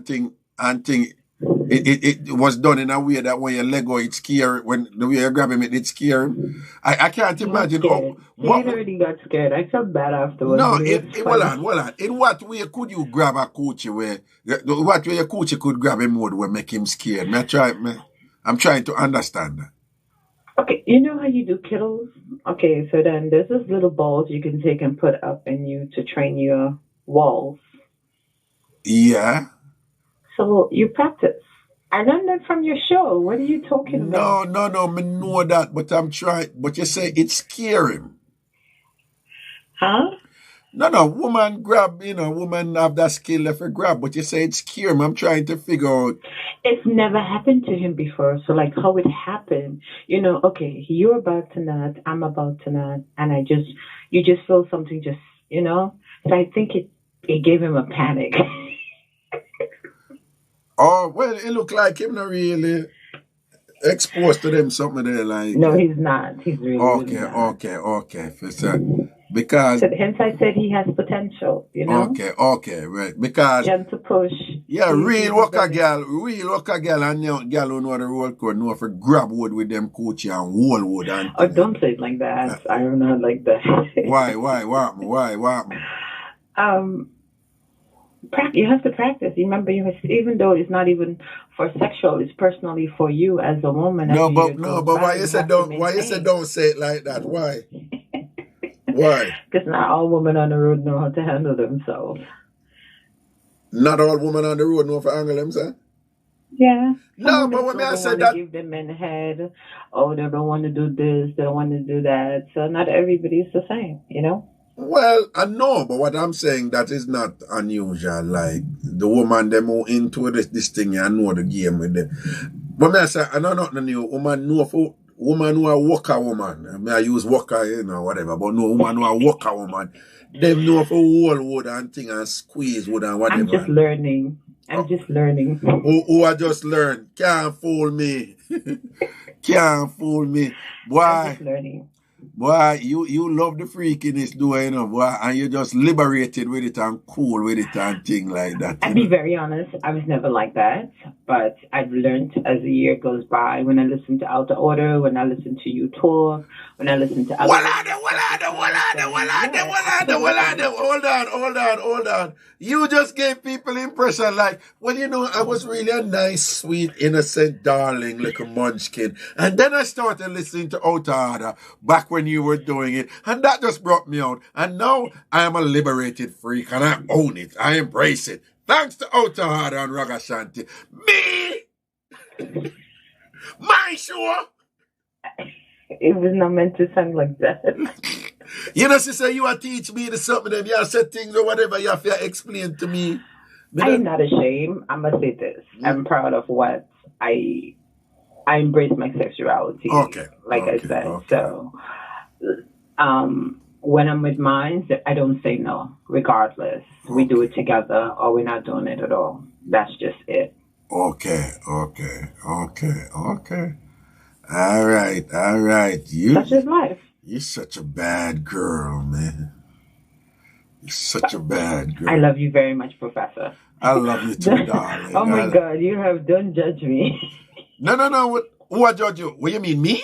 A: and thing, it was done in a way that when you let go, it's scary. When the way you grab him, it's scary. I can't imagine.
F: He already got scared. I felt bad afterwards.
A: No, hold on. In what way could you grab a coochie where? What way a coochie could grab him would make him scared? I'm trying to understand that.
F: Okay, you know how you do kittles? Okay, so then there's this little balls you can take and put up in you to train your walls.
A: Yeah.
F: So you practice. I learned that from your show. What are you talking about?
A: No, I know that, but I'm trying. But you say it's scary.
F: Huh?
A: No, woman grab, woman have that skill if grab, but you say it's scary. I'm trying to figure out.
F: It's never happened to him before. So like how it happened, okay, you're about to nut, I'm about to nut, and you just feel something just, So I think it gave him a panic.
A: Oh, well, it looked like him not really exposed to them something there like.
F: No, he's not. He's really not.
A: Okay. Because
F: hence I said he has potential,
A: Okay, right. Because
F: Jen to push.
A: Yeah, real worker girl and young girl who know the road code know if grab wood with them coochie and whole wood and.
F: Oh, don't say it like that. I am not like that.
A: Why? What?
F: You have to practice. Remember, even though it's not even for sexual, it's personally for you as a woman.
A: But why you said don't say it like that? Why? Why?
F: Because not all women on the road know how to handle themselves.
A: Not all women on the road know how to handle themselves?
F: Yeah.
A: No, but when I said that,
F: give them men head. Oh, they don't want to do this. They don't want to do that. So not everybody's the same,
A: Well, I know, but what I'm saying, that is not unusual. Like, the woman, them who into this thing, I know the game with them. But I say, I know nothing new. Woman who are worker woman. I use worker, whatever. But no woman who are worker woman. Them know for whole wood and thing and squeeze wood and whatever.
F: I'm just learning.
A: Who I just learned. Can't fool me. Boy.
F: I'm just learning.
A: Boy, you love the freakiness, boy, and you're just liberated with it and cool with it and thing like that.
F: I'll be very honest, I was never like that, but I've learned as the year goes by, when I listen to Out of Order, when I listen to you talk, when I listen to... Hold
A: on. You just gave people impression like, well, I was really a nice, sweet, innocent, darling little munchkin. And then I started listening to Out of Order back when you were doing it, and that just brought me out. And now I am a liberated freak, and I own it. I embrace it. Thanks to Out of Order and Ragashanti. Me! My show!
F: It was not meant to sound like that.
A: Sister, you are teach me the something, and you have said things or whatever you have to explain to me.
F: I am not ashamed. I must say this. I'm proud of what I embrace my sexuality.
A: Okay.
F: I said.
A: Okay.
F: So when I'm with mine, I don't say no, regardless. Okay. We do it together or we're not doing it at all. That's just it.
A: Okay. All right.
F: That's just life.
A: You're such a bad girl, man. You're such a bad girl.
F: I love you very much, Professor.
A: I love you too, darling.
F: Oh my God, you have done judge me.
A: No. Who I judge you? What you mean, me?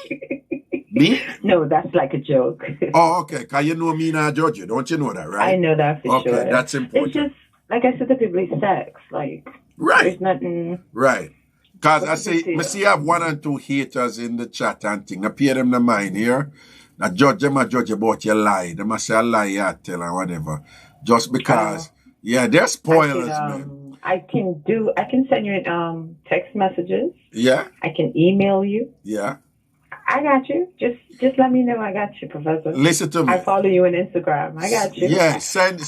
A: Me?
F: No, that's like a joke.
A: Oh, okay. Because you know me not judge you. Don't you know that, right?
F: I know that for sure.
A: Okay, that's important.
F: It's just, like I said to people, it's sex. Like,
A: right.
F: There's nothing.
A: Right. Because I see I have 1 and 2 haters in the chat and thing. I pay them the mind here. Now judge them about your lie. They must say a lie you tell or whatever. Just because, they're spoilers, man.
F: I can send you text messages.
A: Yeah.
F: I can email you.
A: Yeah.
F: I got you. Just let me know I got you, Professor.
A: Listen to me.
F: I follow you on Instagram. I got you.
A: Yeah, send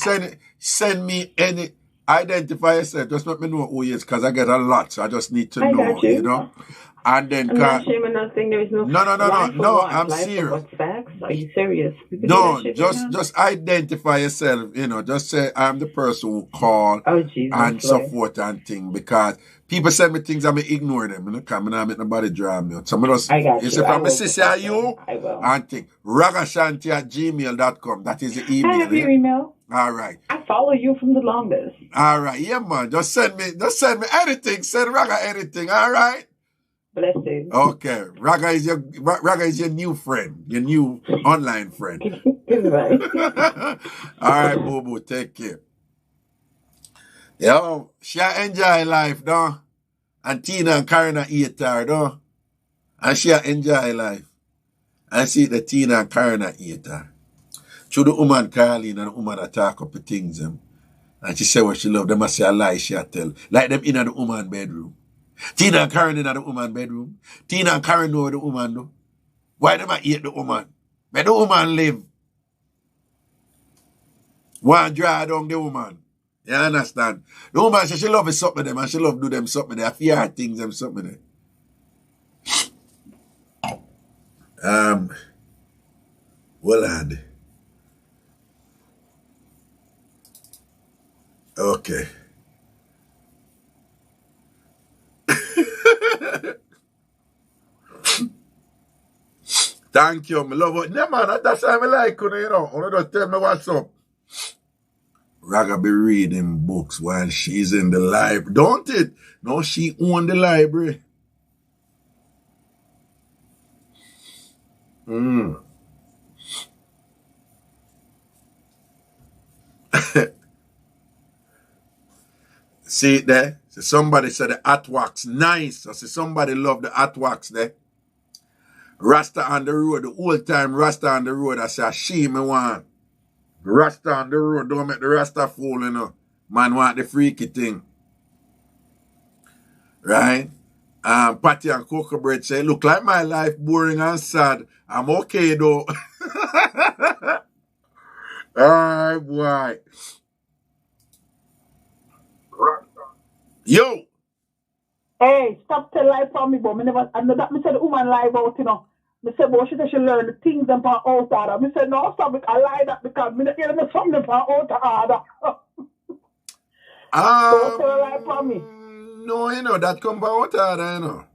A: me any. Identify yourself. Just let me know who he is, because I get a lot, so I just need to know, you know. And then,
F: I'm not shaming nothing. There is no.
A: No. I'm serious.
F: What facts? Are you serious?
A: No, just identify yourself. You know, just say I'm the person who called and so forth and thing. Because people send me things, I may ignore them. You know, because I make nobody draw me. Some of us,
F: I got
A: you say, from my sister, are you?
F: I will.
A: And think Ragashanti@gmail.com. That is the email.
F: I have your email.
A: All right.
F: I follow you from the longest.
A: All right, yeah, man. Just send me anything. Send Raga anything. All right.
F: Blessings.
A: Okay, Raga is your new friend, your new online friend.
F: Right.
A: All right, boo boo, take care. Yo, she enjoy life, though. And Tina and Karen eat her, though. And she enjoy life. And see the Tina and Karen eat her. Through the woman Caroline and the woman talk up the things them. And she say what she love, them must say a lie she tell. Like them in the woman bedroom. Tina and Karen in the woman bedroom. Tina and Karen know the woman do. Why them a eat the woman? Where the woman live? One draw down the woman. You understand? The woman say she love something them and she love do them something there. Fear things them something there. Well, and okay. Thank you, my love. No, man, that's how I like you, you know. Only just tell me what's up. Raga be reading books while she's in the library. Don't it? No, she own the library. See it there? So somebody said the hot wax nice. I see somebody love the hot wax there. Rasta on the road, the whole time Rasta on the road, I say, she me want. Rasta on the road, don't make the Rasta fool, you know. Man want the freaky thing. Right? Patty and Cocoa Bread say, look like my life boring and sad. I'm okay though. Alright, boy. Yo!
G: Hey, stop telling lie for me, but I know that me said the woman lie about, you know. Me said, but she said she learn the things them from out order. Me said, no, stop it. I lie that because me not hear me something from out order. Don't tell a lie for me.
A: No, you know, that come from out order, you know.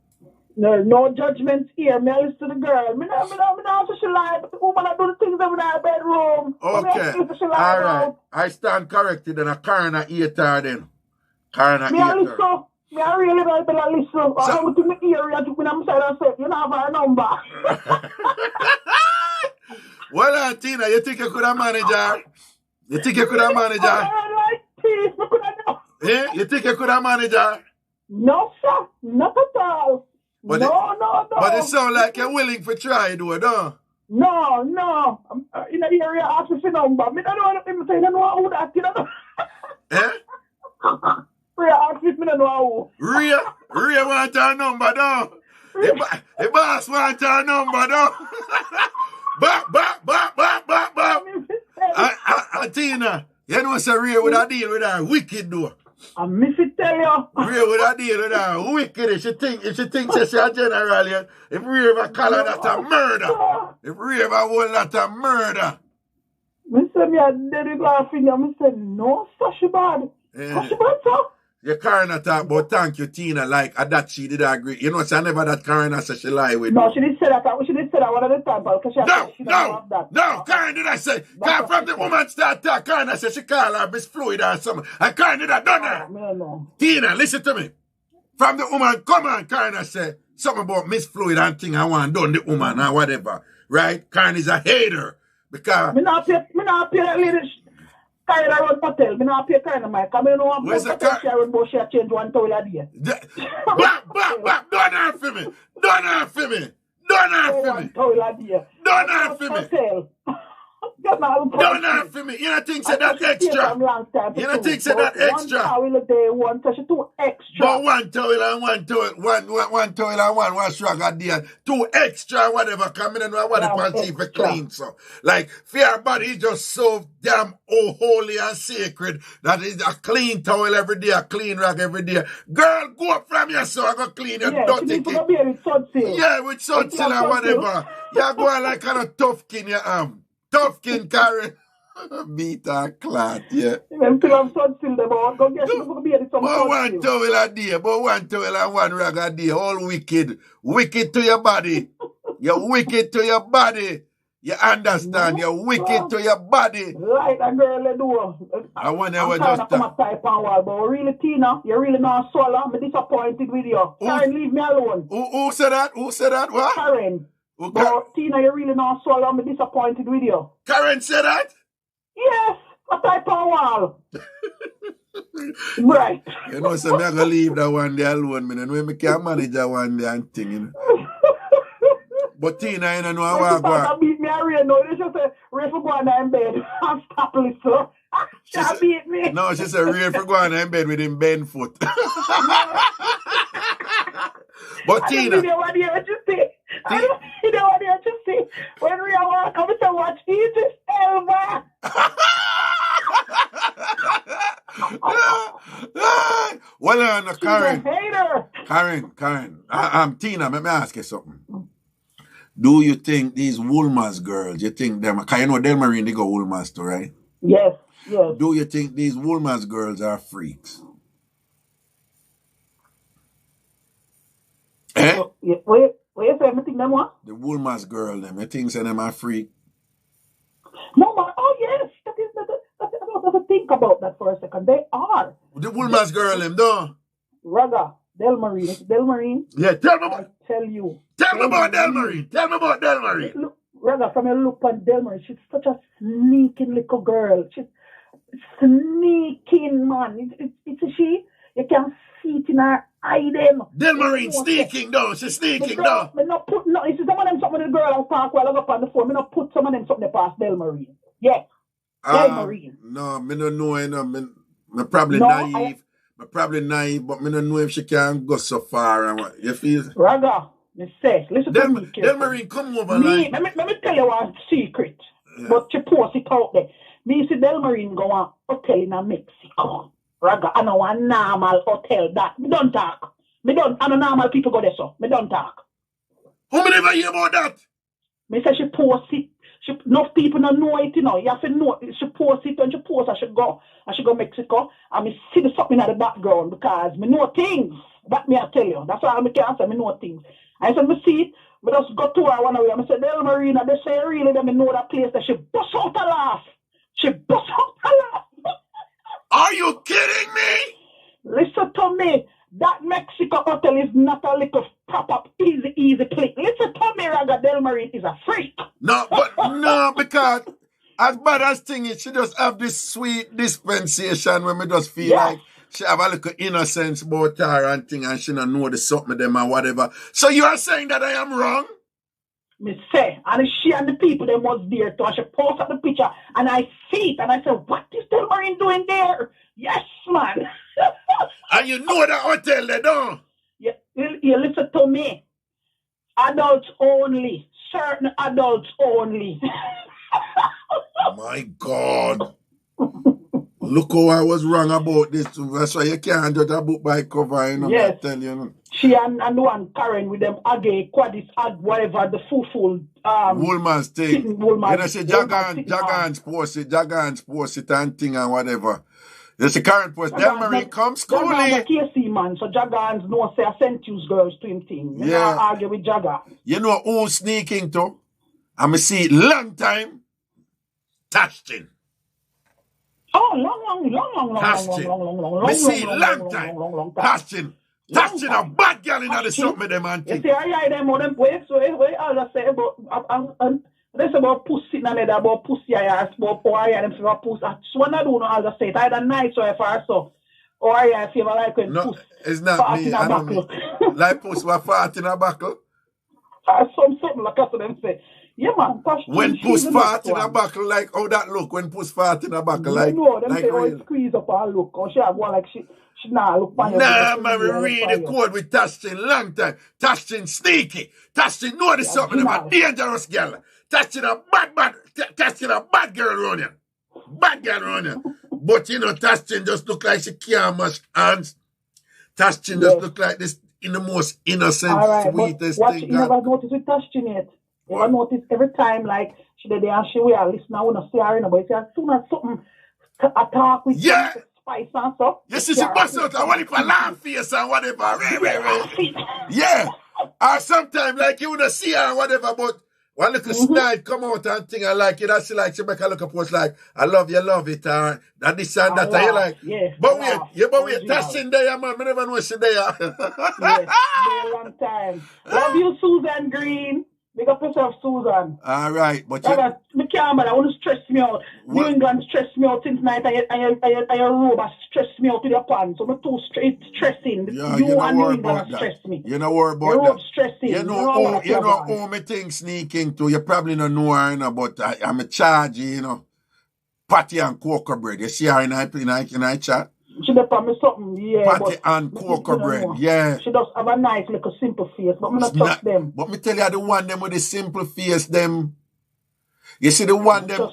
G: No judgments here. Me I listen to the girl. Me not say she lie, but the woman I do the things in her bedroom.
A: Okay. All right. I stand corrected and a Karen eat her then. Karen eat her.
G: Me I really don't listen. I go to the area to when I'm saying I said, you know, have her number.
A: Well, Tina, you think you could have managed her? You think you could have managed her? Yeah? You think you could have managed her?
G: No, sir. Not at all.
A: But
G: no.
A: But it sounds like you're willing to try, though, no?
G: No. In the area, ask me for number. Me don't know what say. I don't know who that, you know.
A: Eh?
G: Rhea ask me, me don't know who. Rhea
A: want her number, no? The boss want her number, no? Bop. Tina, you know, say Rhea would have deal with her wicked, though.
G: I miss it tell you.
A: Real with a deal with her. Wicked. If she thinks she's a general, if Ray ever call her that a murder. If Ray ever hold that a murder.
G: Me say me a dead laughing. Me say no, Sashi bad. Sashi bad, sir.
A: Your coroner talk about thank you, Tina, like that she did agree. You know, so I never that coroner said she lie with
G: No, she did say that. She did say that one of the time, because she
A: No, Karen did I say. Karen from the woman start talk, Karen said she call her Miss Fluid or something. And Karen did that, done her.
G: No.
A: Tina, listen to me. From the woman, come on, Karen said something about Miss Fluid and thing I want done the woman or whatever. Right? Karen is a hater. Because
G: me not pay that lady. Karen around hotel. Me not pay Karen my. Because me know I'm going to she around but she change one towel a day.
A: Done her for me. Done her for me. Done her for me.
G: One towel a day.
A: Done her for me. Done her for me. You don't think say that extra? You don't think say that extra?
G: One towel a day, one towel, two extra.
A: But one towel and one towel and one wash rag a day. Two extra whatever. Come in and what the pants for clean. So like fear body is just so damn holy and sacred that is a clean towel every day, a clean rag every day. Girl, go up from here so I go clean your dirty kid. Yeah, with sunsil and whatever. You go like kind of tough kin you am. Tough kin, Karen. Beta clot, yeah.
G: Them still have sunsil them out. Go get you baby some sunsil.
A: But one towel a day, but one towel and one rag a day. All wicked. Wicked to your body. You're wicked to your body. You understand? You're wicked to your body.
G: Like a girl they do.
A: I wonder what
G: just
A: just
G: come a type on wall, but really, Tina, you really not swallow. I'm disappointed with you. Karen, leave me alone.
A: Who said that? Who said that? What?
G: Karen. But Tina, you really not swallow. I'm disappointed with you.
A: Karen said that?
G: Yes, a type on wall. Right.
A: You know, so I'm going to leave that one day alone. I know I can't manage that one day and thing, you know. But Tina, you know how I go.
G: Beat me a rain. No, they just say, Ray for going in bed. I'm stopping so. She beat me.
A: No, she said, Ray for going in bed with him bent foot. But Tina.
G: I don't know what you say. I don't know what you say. When Ray walk up to watch, he just Elva.
A: Well, Karen.
G: She's a hater.
A: Karen. Tina, let me ask you something. Do you think these Woolmas girls, you think them, because you know Delmarine, they go Woolmas too, right?
G: Yes.
A: Do you think these Woolmas girls are freaks? Eh?
G: What you say, I think them what?
A: The Woolmas girl, them, you think them are freak?
G: No, man. Oh, yes. I don't have to think about that for a second. They are.
A: The Woolmas girl, them, though?
G: Raga, Delmarine. It's Delmarine.
A: Yeah, tell me about.
G: Tell you.
A: Tell me about Delmarine.
G: Look, Raga, from your look on Delmarine, she's such a sneaking little girl. She's sneaking, man. It's a she. You can see it in her eye, them.
A: Delmarine sneaking, though. She's sneaking, though.
G: Me not put, no, it's some of them something with the girl I talk while I go up on the phone. Me not put some of them something past Delmarine. Yes. Delmarine.
A: No, me don't know, you know. Me probably naive. Me probably naive, but me don't know if she can go so far. And what you feel?
G: Raga, me say, listen to me.
A: Delmarine, come over.
G: Let me tell you one secret. Yeah. But you post it out there. Me see Delmarine go on hotel in Mexico. Raga, I know a normal hotel that. Me don't talk. I know normal people go there, so. Me don't talk.
A: Who me never hear about that?
G: Me say she post it. Enough people don't know it, you know. You have to know. She post it and she post. I should go Mexico. And me see the something in the background because me know things. That me I tell you. That's why I can't say me know things. I said me see it. Me just go to her one way. I said, Delmarine, they say really that me know that place that she bust out a laugh.
A: Are you kidding me?
G: Listen to me. That Mexico hotel is not a little proper, easy place. Listen to me, Raga, Delmarine is a freak.
A: No, because as bad as thing is, she just have this sweet dispensation when me just feel like she have a little innocence about her and thing and she don't know the something of them or whatever. So you are saying that I am wrong?
G: Me say, and she and the people them was there too. And she post up the picture and I see it and I said, what is Delmarine doing there? Yes, man.
A: And you know that hotel they don't?
G: You listen to me. Adults only. Certain adults only.
A: My God. Look how I was wrong about this. That's why you can't judge a book by cover, you know.
G: Yes.
A: I tell you, you know.
G: She and the one Karen with them Agay, Quadis, whatever, the full
A: Woolman's thing.
G: Woolman's,
A: You know, say Jagan's post it and thing and whatever. There's a current post. Tambourine come schooling.
G: Jagan's a KC man, so Jagan's no say I sent you girls to him thing. You
A: Yeah.
G: know, argue with Jagan.
A: You know who sneaking to? I'm see it long time. Touching.
G: Oh, long.
A: Me see it long time. Touching a bad girl in the something them and
G: you
A: thing.
G: see, I them more them wait, so I'll just say about this about pussy and about pussy I about or I them for pussy. So when I do no, I'll just say it either nice or for so. Or I feel like when
A: No,
G: puss
A: it's not me. I don't mean. Like puss was fart in a buckle.
G: Something like that them say. Yeah, man.
A: When puss fart in a buckle, like how that look when puss fart in a buckle, like
G: no, them
A: like
G: say
A: real.
G: squeeze up her look, or she have one like she nah look fine.
A: Nah, man, we read the code with Tashin long time. Tashin sneaky. Tashin know the something of a dangerous girl. Tashin a bad girl around here. Bad girl around here. But you know, Tashin just look like she can't much hands. Tashin just look like this in the most innocent, sweetest thing.
G: You never noticed with Tashin yet. You ever notice every time like she did there and she will listen, I wanna see her in but as soon as something attack with spice and stuff.
A: Yes, she bust out and what if a laugh face and whatever. Yeah. Or sometimes like you wanna see her and whatever, but one little snide come out and thing I like it. And she like she make a look up post like I love it or that this and that. And you like but wait, that's in there, man. I never know she there.
G: Yes, a long time. Love you, Susan Green. Big up yourself, Susan.
A: All right, but
G: me can't, but I want to stress me out. New England stress me out since night, and your robot stress me out with your pants. So I'm too stressing.
A: Yeah,
G: you and New England stress me.
A: You know worry about
G: your
A: that.
G: Stressing.
A: You know who me think sneaking to. You probably don't know her, you know, but I'm a charge, you know. Patty and cocoa bread. You see her in I chat?
G: She dey for me something, yeah.
A: Patty and cocoa bread, yeah.
G: She does have a nice little simple face, but me not touch them.
A: But me tell you, the one them with the simple face, them. You see the one them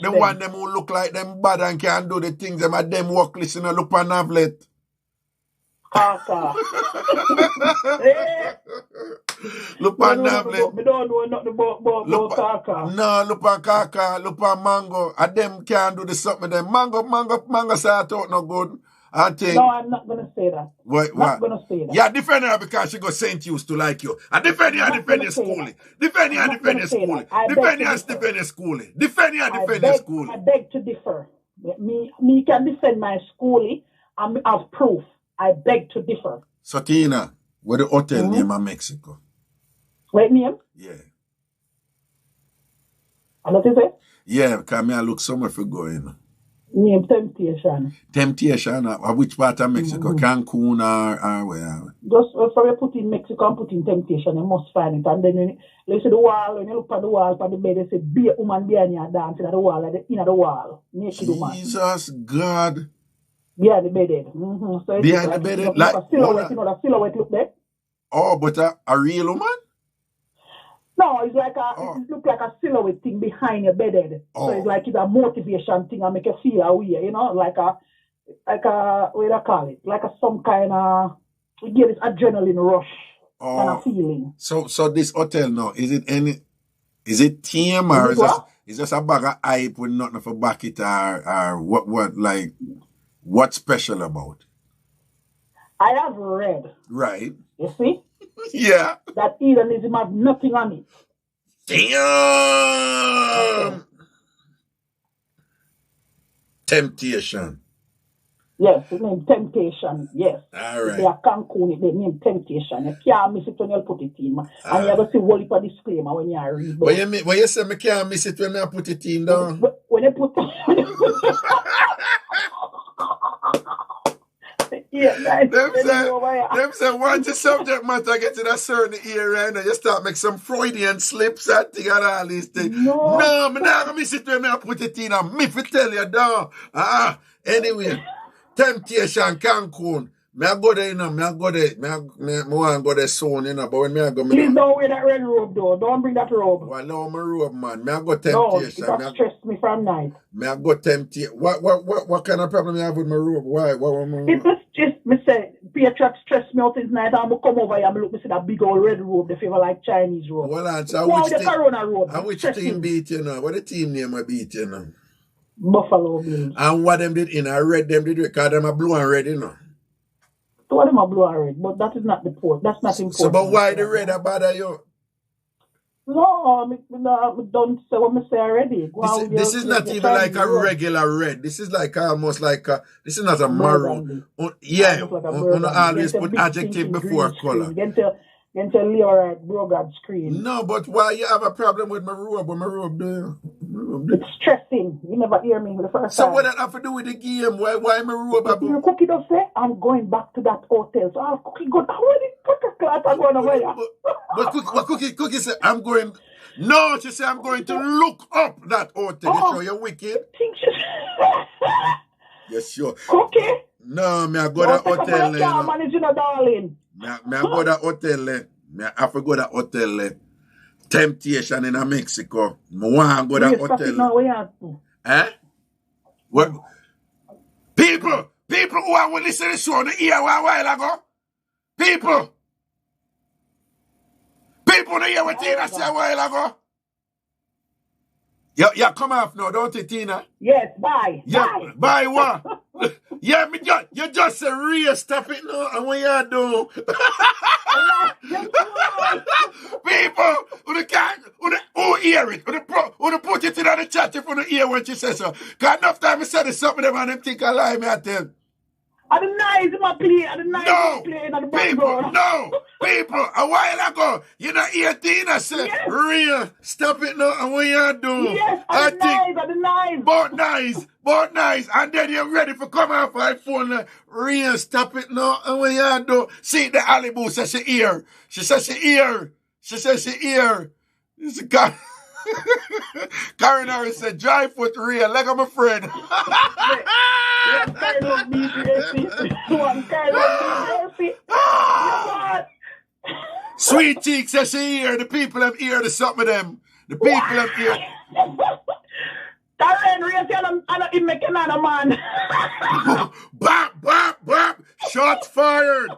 A: who look like them bad and can do the things them at them work listen and look on Navlet.
G: Kaka.
A: Look on Navlet.
G: Me don't know nothing about Kaka.
A: No, look on Kaka, look on Mango. And them can do the something them. Mango start out no good. I think.
G: No, I'm not gonna say that.
A: What?
G: Gonna say that.
A: Yeah, defend her because she got St. Used to like you. I defend your schooling. Defend your schooling. Defend your schooling. Defend your schooling.
G: I beg to differ. Me can defend my schooling and have proof. I beg to differ.
A: So Tina, where the hotel name in Mexico?
G: What name?
A: Yeah.
G: And what is it?
A: Yeah, because I look somewhere for going.
G: Name Temptation.
A: Temptation? Which part of Mexico? Cancun or where?
G: Just so you put in Mexico and put in Temptation, you must find it. And then you see the wall, when you look at the wall, on the bed, they say, be a woman behind you dancing at the wall, at the end of the wall. Naked woman.
A: Jesus God.
G: Behind the bed. Mm-hmm. So
A: behind the bed? Like
G: a silhouette, you know, the silhouette look there?
A: Oh, but a real woman?
G: No, it's like it look like a silhouette thing behind your bed. So it's like it's a motivation thing and make you feel a way, you know, like a what do you call it? Like some kind of you get this adrenaline rush kind of feeling.
A: So this hotel now, is it team or is just a bag of hype with nothing for back it or what like what's special about?
G: I have read.
A: Right.
G: You see?
A: Yeah.
G: That hedonism has nothing on it.
A: Damn! Temptation.
G: Yes, it's named Temptation. Yes.
A: All right.
G: They are Cancun, they name Temptation. You can't miss it when you put it in. And you have to see what a disclaimer when you are reading.
A: What you say I can't miss it when I put it in down?
G: When you put yeah,
A: them say once the subject matter get to that certain area and you start make some Freudian slips and thing and all these things. No, I'm not gonna miss it when I put it in and me for tell you down. Anyway, Temptation Cancun. Me I go there, you know. Me I go there. Me want to go there soon, you know. But when me I go, me
G: Please don't wear that red robe, though. Don't bring that robe.
A: Well, no, my robe, man. Me I go
G: No,
A: temptation.
G: it has stressed me from night.
A: Me I go temptation. What kind of problem you have with my robe? Why? What
G: it was just, me say, Ph.D. stressed me out this night. I'm come over here and look, me see that big old red robe, the favor like Chinese robe.
A: Well, answer
G: which the Corona robe.
A: And which team beat you now? What the team name I beat you now?
G: Buffalo Bills.
A: And what them did in I red them did because them are blue and red, you know.
G: So what them are blue and red, but that is not the point. That's not important.
A: So but why the red bother you?
G: No, I don't say what I say already.
A: This is not even like a regular red. This is like almost like a, this is not a maroon. Yeah, on always put adjective before color.
G: Get a Leo Brogard screen.
A: No, but why you have a problem with my robe? What my robe do?
G: It's stressing. You never hear me the first time.
A: So what that have to do with the game? Why my robe?
G: Your cookie does say, I'm going back to that hotel. So I'll cookie go. How did cookie class are going over here?
A: But cookie say, I'm going. No, she said, I'm going to look up that hotel. You sure you're wicked? Yes, sure.
G: Cookie?
A: No, me I go to that hotel.
G: Managing a darling.
A: Me I go to that hotel. Me I have to go to that hotel. Temptation in Mexico. Me want to go to that hotel. Eh? What? People who are listening to the show on the ear a while ago. People in the ear what Tina said a while ago. Yeah, come off now, don't you, Tina?
G: Yes, bye.
A: Yeah, bye what? Yeah, you just say real stop it now, and what you do? People who hear it, who put it in the chat if you hear what she says so. Because enough time I said this something them and them think I lie me at them.
G: I the nice in my play,
A: People, a while ago, you know, 18, I said, yes. Real, stop it now, and what you do?
G: Yes, I the nice.
A: Both nice, and then you're ready for come off my phone, real, stop it now, and what you do? See, the Alibu says she hear. She says she hear. It's a guy. Karen Harris said, dry foot real, like I'm a friend. Sweet Cheek says she here. The people have ear to something of them. The people have ear.
G: Karen, real I'm making another man.
A: Bop. Shots fired.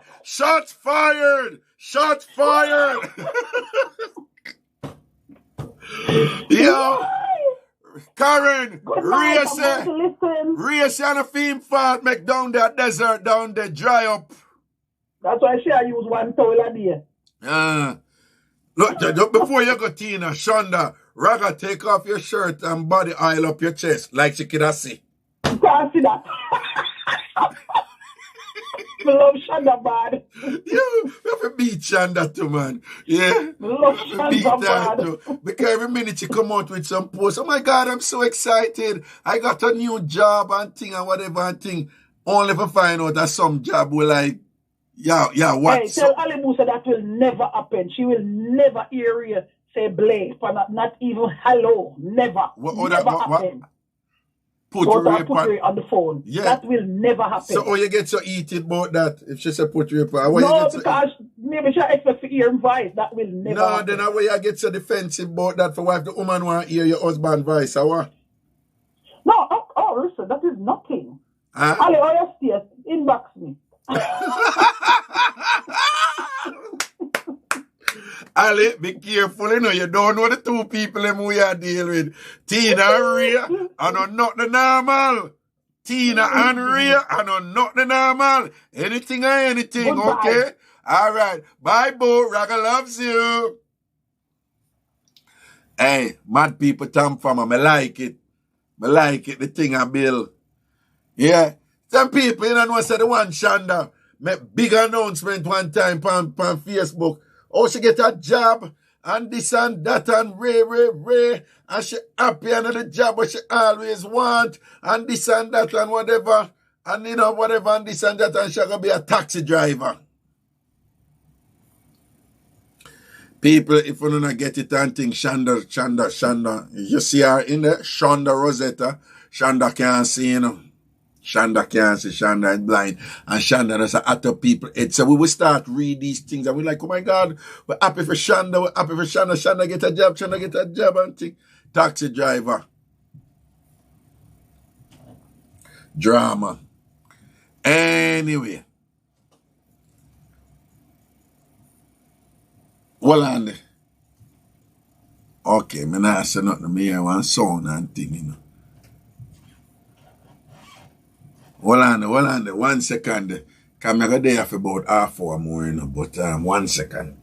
A: Yo, Karen, Rhea said on a theme fault make down that desert down there dry up.
G: That's why she use one towel a day.
A: Look, before you go, Tina, Shonda, Raga, take off your shirt and body oil up your chest like she could see.
G: You can't see that. I love Shonda bad.
A: You have to beat Shonda too, man. Yeah.
G: I love Shonda bad.
A: Too. Because every minute she come out with some post, oh my God, I'm so excited. I got a new job and thing and whatever and thing. Only to find out that some job will like, yeah, what?
G: Hey, tell Ali Musa that will never happen. She will never hear you say Blay for not even hello. Never. Never happen.
A: Put
G: her on the phone. Yeah. That will never happen.
A: So you get so heated about that if she say put her
G: no, because maybe she expect to hear voice. That will never happen.
A: Then how you get so defensive about that for if the woman want to hear your husband's voice or what?
G: No, listen, that is nothing. Ali, all your stairs, inbox me.
A: Ali, be careful, you know, you don't know the two people who you are dealing with. Tina and Rhea are not the normal. Tina and Rhea are not the normal. Anything or anything, goodbye. Okay? All right. Bye, Bo. Raga loves you. Hey, mad people, TamFam, I like it. The thing I build. Yeah. Some people, you know, said the one Shonda make big announcement one time on Facebook. Oh, she get a job and this and that and Ray. And she happy another job what she always want and this and that and whatever. And you know, whatever and this and that and she gonna be a taxi driver. People, if you don't get it and think Shonda. You see her in there, Shonda Rosetta. Shonda can't see, you know. Shonda can't see, Shonda is blind, and Shonda does utter people. So we will start read these things, and we're like, oh my God, we're happy for Shonda, we're happy for Shonda. Shonda get a job, Shonda get a job, and thing. Taxi driver. Drama. Anyway. Hold on there. Okay, me not say nothing. Me hear one sound and thing, you know. Hold on there. 1 second there. Because I go there for about half hour more, you know. But 1 second.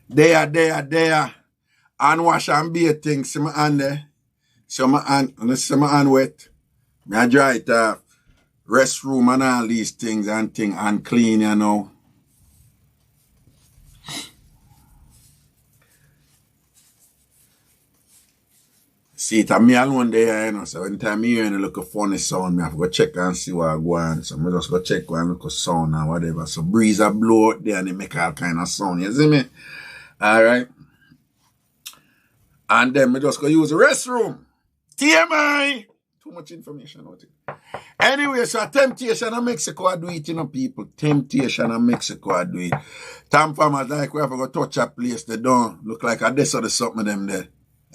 A: There. And wash and bathing. See my hand there. See my hand wet. I dry it off. Restroom and all these things and clean, you know. See it, me alone there, you know. So anytime I hear any look a funny sound, I have to go check and see what I go on. So I just go check and look a sound or whatever. So breeze a blow out there and they make all kind of sound. You see me? Alright. And then I just go use the restroom. TMI! Too much information out it. Anyway, so Temptation of Mexico I do it, you know, people. Temptation of Mexico I do it. TamFam is like we have to go touch a place. They don't look like a this or the something of them there.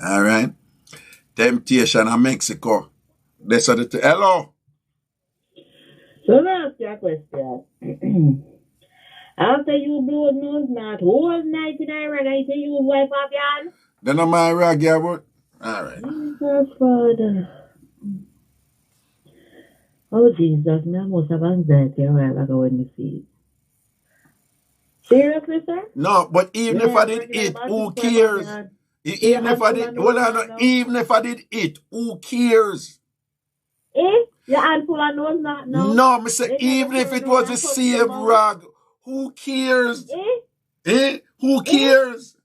A: Alright? Temptation of Mexico. This or the hello?
D: So that's your question. After you blow nose knot whole night in Reggae, you wipe off your hand?
A: Then I'm my Reggae, but alright.
D: Jesus, Father. Oh, Jesus, me must have anxiety a while ago when you see it. Seriously, sir?
A: No, but even if I did it, who cares? Even if I did, even if I did it, who cares?
D: Eh? Your hand full of nose knot now?
A: No, me say, even if it was a save rag, who cares? Who cares?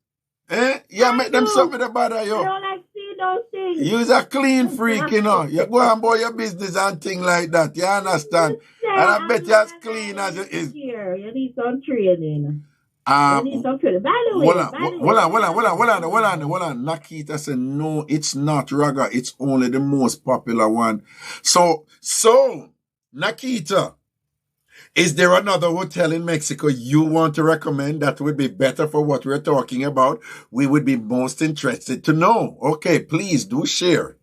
A: Yeah, make them something to bother you.
D: I don't like seeing those things.
A: You's a clean freak, you know. You go and boy your business and things like that. You understand? And I bet you're as clean as it is.
D: You need some training. You need some training. By the way,
A: hold on. Nakita said, no, it's not Raga. It's only the most popular one. So, Nakita, is there another hotel in Mexico you want to recommend that would be better for what we're talking about? We would be most interested to know. Okay, please do share.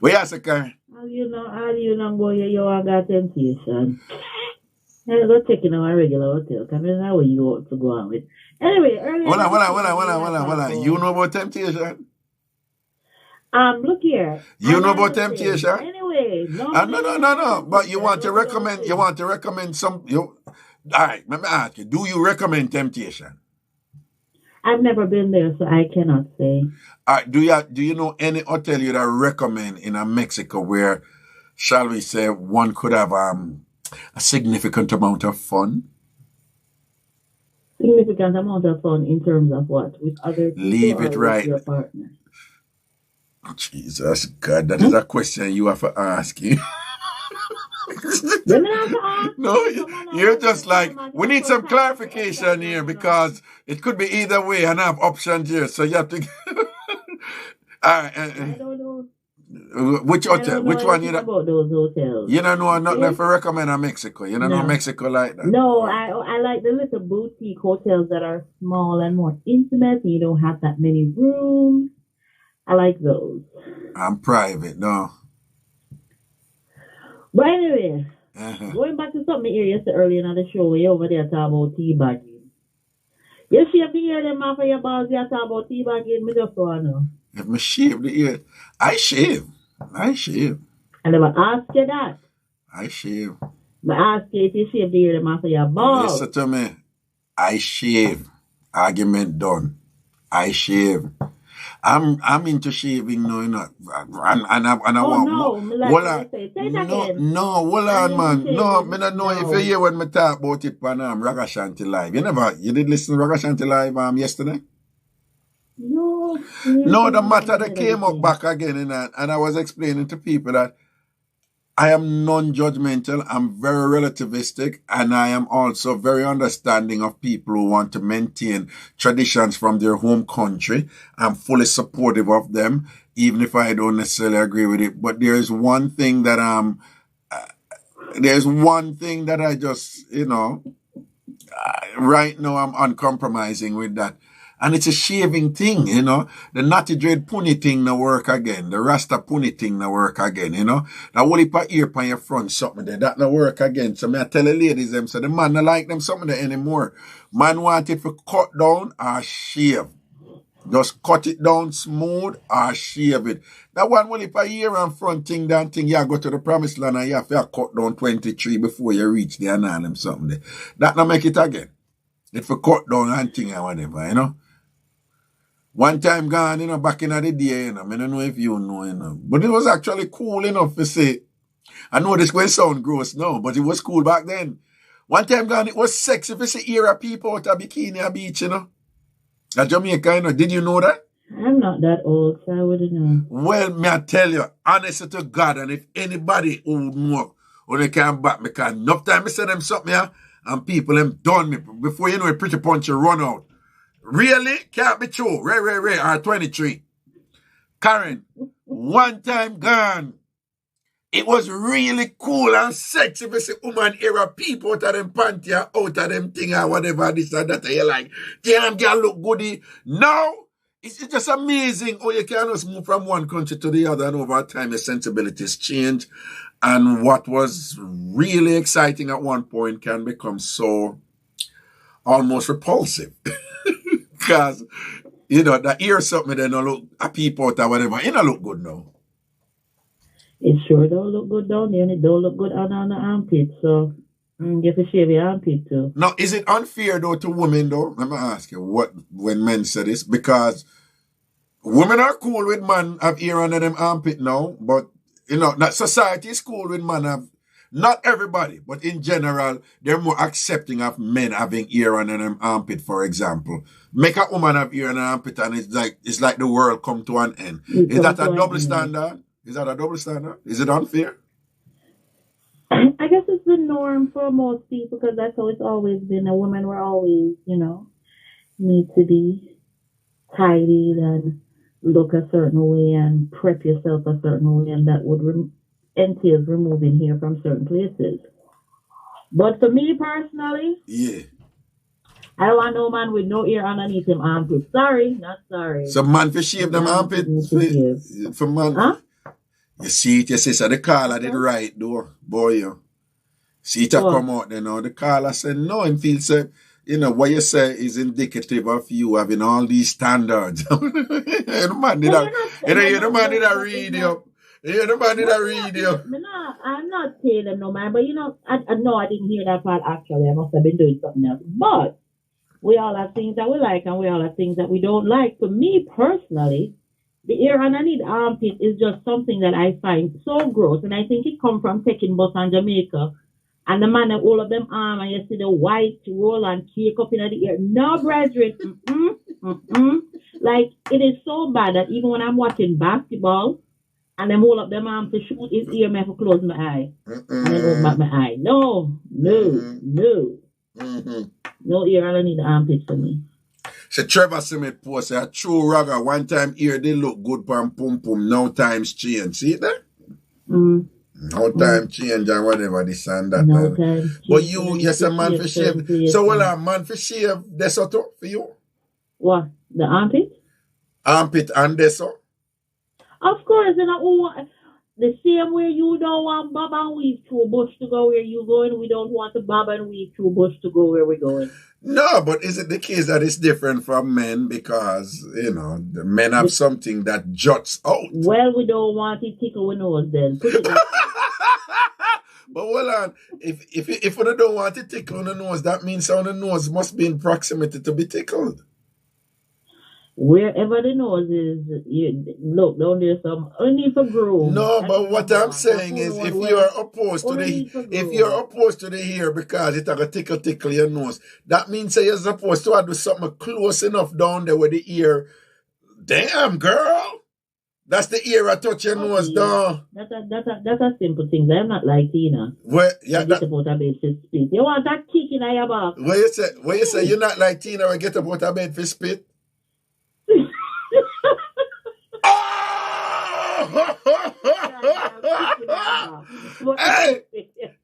A: Where is it,
D: How you know go you got temptation? I'll go check in our regular hotel. Because I know where you want to go on with. Anyway, earlier.
A: Hold on. You know about temptation?
D: Look here.
A: You know about temptation?
D: Anyway,
A: no. But you want to recommend some. All right, let me ask you. Do you recommend temptation?
D: I've never been there, so I cannot say.
A: All right, do you know any hotel you'd recommend in Mexico where, shall we say, one could have a significant amount of fun?
D: Significant amount of fun in terms of what? With other people?
A: Leave it right.
D: With your partner?
A: Jesus God, that is a question you have to ask you. No, you're just like, we need some clarification here because it could be either way and I have options here. So you have to.
D: I don't know.
A: Which hotel? Which one you
D: know about those hotels?
A: You don't know nothing for recommend in Mexico. You don't know Mexico like that.
D: No, I like the little boutique hotels that are small and more intimate. And you don't have that many rooms. I like those.
A: I'm private, no.
D: But anyway, going back to something here yesterday earlier in the show, we over there talking about teabagging. You shave the ear them off of your balls, you talk about teabagging, me just want to know.
A: If me shave the ear, I shave.
D: I never asked you that.
A: I shave.
D: But ask you if you shave the ear them off of your balls.
A: Listen to me. I shave. Argument done. I shave. I'm into shaving now, you know, and I want more. Hold on, man. No, me not know if you hear when me talk about it on Ragashanti Live. You did listen to Ragashanti Live yesterday? No, the matter that came up back again, and I was explaining to people that I am non-judgmental, I'm very relativistic, and I am also very understanding of people who want to maintain traditions from their home country. I'm fully supportive of them, even if I don't necessarily agree with it. But there's one thing that I just, right now I'm uncompromising with that. And it's a shaving thing, The natty dread pony thing no work again. The rasta pony thing no work again, The whole heap of ear on your front something there, that no work again. So me I tell the ladies them, so the man no like them something there anymore. Man want it to cut down or shave. Just cut it down smooth or shave it. That one whole heap of ear on front thing, that thing, you go to the promised land and you have to cut down 23 before you reach there and all them something there. That no make it again. It for cut down and thing or whatever, One time gone, back in the day, I don't know if you know, But it was actually cool enough to say. I know this will sound gross now, but it was cool back then. One time gone, it was sexy if you see era people out of Bikini or beach, At Jamaica, Did you know that?
D: I'm not that old, so I wouldn't know.
A: Well, may I tell you, honestly to God, and if anybody who know, or they can back me, can enough time I say them something here, and people them done me. Before you know it, pretty punch you run out. Really? Can't be true. Ray, R23. Karen, one time gone. It was really cool and sexy if you see woman era people out of them panty or out of them thing or whatever, this and that. You're like, damn, girl look goody. Now, it's just amazing how you can just move from one country to the other and over time your sensibilities change. And what was really exciting at one point can become so almost repulsive. Because, the ear something, they don't look a peep out or whatever. It don't look good now.
D: It sure don't look good down there, and it don't look good on the armpit. So, you have to shave your armpit too.
A: Now, is it unfair though to women though? Let me ask you, when men say this? Because women are cool with men have ear under them armpit now, but, that society is cool with men have. Not everybody, but in general, they're more accepting of men having ear under them armpit, for example. Make a woman have ear under her armpit and it's like the world come to an end. Is that a double standard? Is that a double standard? Is it unfair?
D: I guess it's the norm for most people because that's how it's always been. A woman will always, need to be tidy and look a certain way and prep yourself a certain way, and that would entails removing hair from certain places. But for me personally, I don't want no man with no hair underneath him armpit. Sorry, not sorry.
A: So man for shave them armpit for man. Huh? You see it, you see, so the caller did right though, boy. See it come out there now. The caller said no, and feels what you say is indicative of you having all these standards. The man did a read you. The man did a read you.
D: I'm not saying them no man, but I know I didn't hear that part actually. I must have been doing something else. But we all have things that we like and we all have things that we don't like. For me personally, the ear underneath the armpit is just something that I find so gross, and I think it comes from taking bus on Jamaica. And the man that all of them arm and you see the white roll and cake up in the ear. No, brethren. Like, it is so bad that even when I'm watching basketball and them all of them arm to shoot his ear, I have to close my eye. And then open back my eye. No. No ear underneath the armpit for me.
A: So Trevor Summit post a true ragga. One time ear they look good pum pum pum. Now times change. See it there? No time change and whatever this and that.
D: No time.
A: But yes, a man for shave. So a man for shave this for you?
D: What? The armpit?
A: Armpit and this.
D: Of course, the same way you don't want bob and weave through bush to go where you going, we don't want to bob and weave through bush to go where we're going.
A: No, but is it the case that it's different from men because, the men have something that juts out?
D: Well, we don't want it tickle with nose then. Put it like
A: But hold on, if we don't want it tickle on the nose, that means on the nose must be in proximity to be tickled.
D: Wherever the nose is, look, down there some only for groove.
A: No, but what I'm saying is if you're opposed to the hair because it have a tickle your nose, that means that you're supposed to do something close enough down there with the ear. Damn, girl. That's the ear I touch your nose down.
D: That's a simple thing. I'm not like Tina.
A: Well, yeah,
D: get about a bed for spit. You want that kick in your back.
A: What you say you're not like Tina when get about a bed for spit? Hey,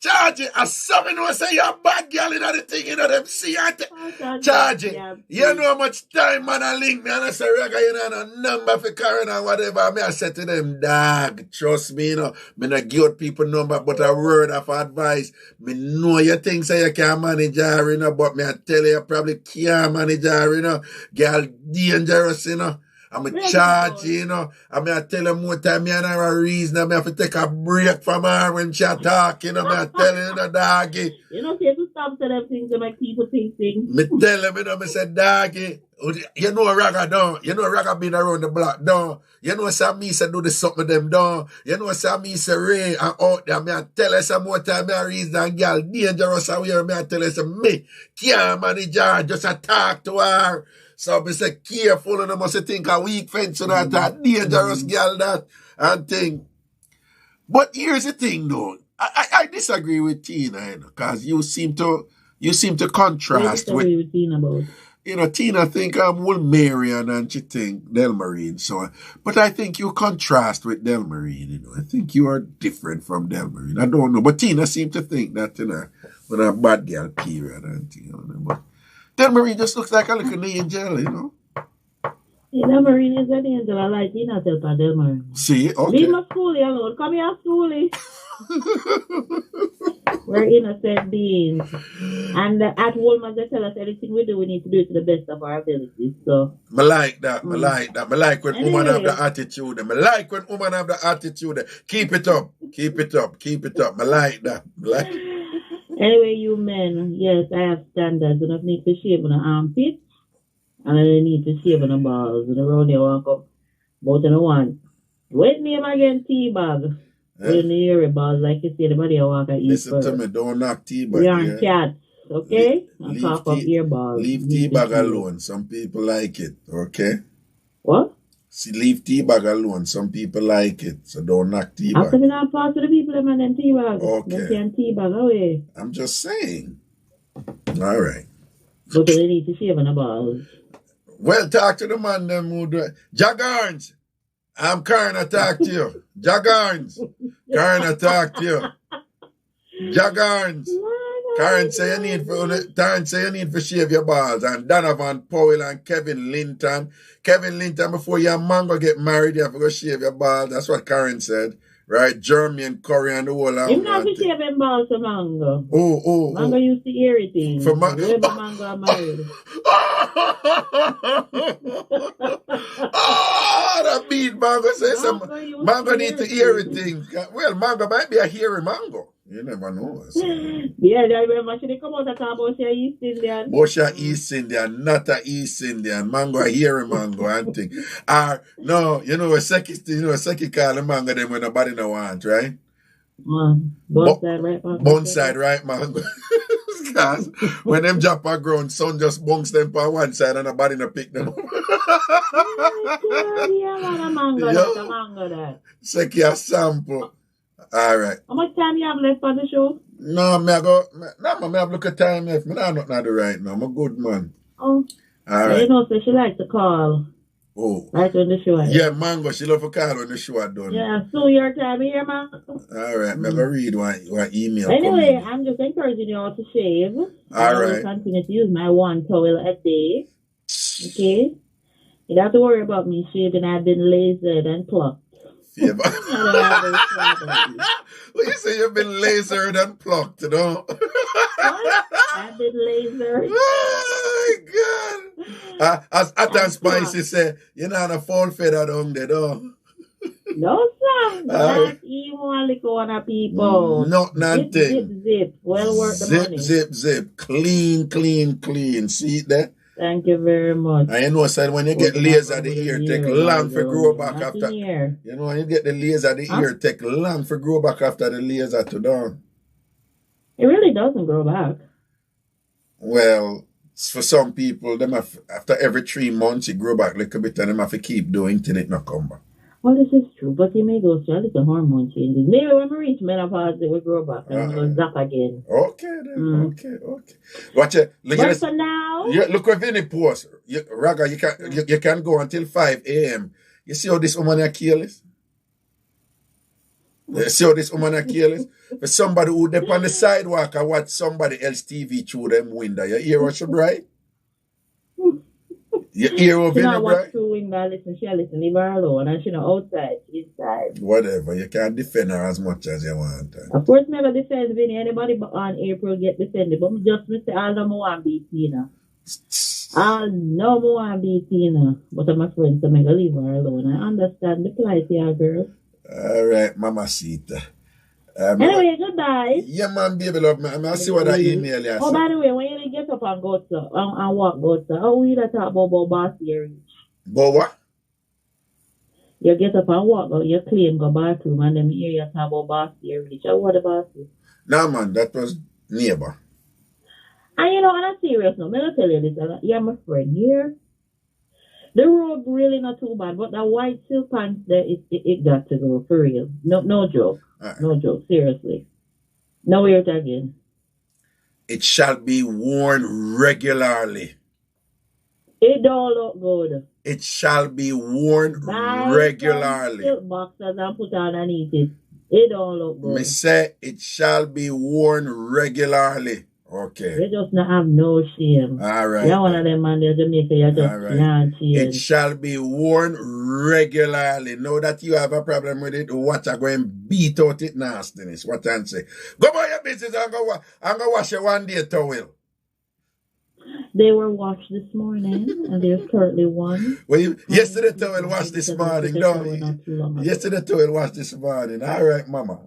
A: Charge it. I something was say you're a bad girl in the thing, them see it. Charge it. You know how much time man I link me and I say Reggae, no number for Karen or whatever. I say to them, dog, trust me, me not give people number, but a word of advice. Me know you think say you can't manage her, but me I tell you probably can't manage her, girl dangerous, I'm a charge, I tell her more time, I have a reason, I have to take a break from her when she talk, I tell her, doggy.
D: You know, you have to stop to them things to make people think things.
A: Me tell them, I say, doggy, you know Raga down, Raga been around the block down, some me say do the something them down, some me say Ray and out there, I tell her some more time, I reason, and girl dangerous out here, I tell her, say, me can't manage her, just a talk to her. So I say careful and I must think a weak fence and that dangerous girl that and thing. But here's the thing though. I disagree with Tina, because you seem to contrast with
D: Tina about.
A: Tina think I'm Marian and she think Delmarine. So but I think you contrast with Delmarine, I think you are different from Delmarine. I don't know. But Tina seemed to think that when a bad girl period and thing, but Tambourine just looks like a little angel,
D: Yeah, Tambourine is an angel. I like Tina tell for Tambourine.
A: See, okay.
D: Leave my schoolie alone. Come here, schoolie. We're innocent beings. And at Walmart, they tell us anything we do, we need to do it to the best of our abilities. So
A: I like that. I like when women have the attitude. I like when women have the attitude. Keep it up. I like that.
D: Anyway, you men, yes, I have standards, and I need to shave on the armpits, and I need to shave on the balls, and around there walk up, both in the one. Wait name again, teabag. When the ear balls, like you say, the body walk at eat
A: Listen
D: first.
A: to me, don't knock teabag.
D: We aren't cats, okay? And talk up ear balls.
A: Leave teabag alone. Some people like it, okay?
D: What?
A: See, leave teabag alone. Some people like it, so don't knock teabag.
D: After we not pass to the people them and then teabag.
A: Okay.
D: They can teabag away.
A: I'm just saying. All right.
D: But they need to shave on the balls.
A: Well, talk to the man them who do it. Jagarns, I'm Karen to talk to you. Jagarns, Karen to talk to you. Jagarns. Karen say you need to shave your balls. And Donovan Powell and Kevin Linton, before your man go get married, you have to go shave your balls. That's what Karen said. right? German curry and the whole
D: Him not to shave him balls to mango. Mango used to irritate.
A: For
D: Whoever mango are married.
A: That mean mango says some mango need to hear everything. Well, mango might be a hairy mango. You never know.
D: Yeah, I remember she come out and talk about she East Indian.
A: But she East Indian, not a East Indian. Mango a hairy mango and thing. No, you know a second call the mango them when nobody no want, right?
D: Bonside right mango.
A: Bonside right mango. Because when them drop a ground, sun just bunks them on one side and nobody no pick them up.
D: Yeah, mango that.
A: Second a sample. All right.
D: How much time you have left for the show?
A: No, I have look at time left. I not nothing to do right now. I'm a good man.
D: Oh.
A: All right.
D: You know, so she likes to call.
A: Oh.
D: Right when the show is.
A: Yeah, Mango, she love to call when the show is done.
D: Yeah, so your time here, man.
A: All right, I'm going to read one email.
D: Anyway, I'm just encouraging you all to shave.
A: All
D: I
A: right.
D: will continue to use my one towel a day. Okay? You don't have to worry about me shaving. I've been lasered and plucked.
A: Yeah, but well, you say you've been lasered and plucked, you know?
D: What? I've been lasered.
A: Oh, my God. As Atan Spicy say, you're not a full feather down there, though.
D: No, sir. Not even one little people.
A: Not nothing.
D: Zip. Well worth the money.
A: Zip. Clean. See it there?
D: Thank you very much.
A: And you know, sir, when you get laser the ear, take long for grow back after. You know, when you get the laser the ear, take long for grow back after the laser to down.
D: It really doesn't grow back.
A: Well, for some people, them after every 3 months, it grow back a little bit and them have to keep doing till it not come back.
D: Well, this is true, but you may go through a little hormone changes. Maybe when we reach menopause, it will grow back and it will zap again.
A: Okay, then. Okay. Watch it. Look
D: but for now...
A: Look at Vinny post. Raga, you can go until 5 a.m. You see how this woman is careless? You see how this woman is careless? For somebody who dip on the sidewalk and watch somebody else TV through them window, you hear what she bright? You hear what Vinny bright? She not watch
D: through window, listen, leave her alone. And she not outside, inside.
A: Whatever, you can't defend her as much as you want.
D: Of course, never defend Vinny. Anybody on April get defended. But just me say, all them want beat Tina. All no more want beat Tina. But I'm afraid to make her leave her alone. I understand the plight here, girl.
A: All right, Mamacita.
D: Anyway, goodbye.
A: Yeah, man, baby love, man. I see what that email is.
D: Oh, by the way, when you get up and go to and walk, how we talk about bossy reach?
A: But what?
D: You get up and walk, you clean, go bathroom, and then hear you talk about bossy reach. What the bossy?
A: No, man, that was neighbor.
D: And you know, on a serious note, I'm going to tell you this. You're my friend here. The road really not too bad, but the white silk pants there, it got to go, for real. No joke. Right. No joke, seriously. No wear it again.
A: It shall be worn regularly.
D: It don't look good.
A: It shall be worn regularly.
D: Silk boxers and put underneath it. It don't look good.
A: Me say it shall be worn regularly. Okay.
D: They just not have no shame.
A: All right.
D: You're one of them man in Jamaica, you just can't change.
A: It shall be worn regularly. Know that you have a problem with it, watch I go and beat out it nastiness. What I say. Go by your business, I'm gonna wash your one day towel.
D: They were washed this morning, and there's currently one.
A: Well, yesterday towel washed this morning, no? Yesterday towel washed this morning. All right, mama.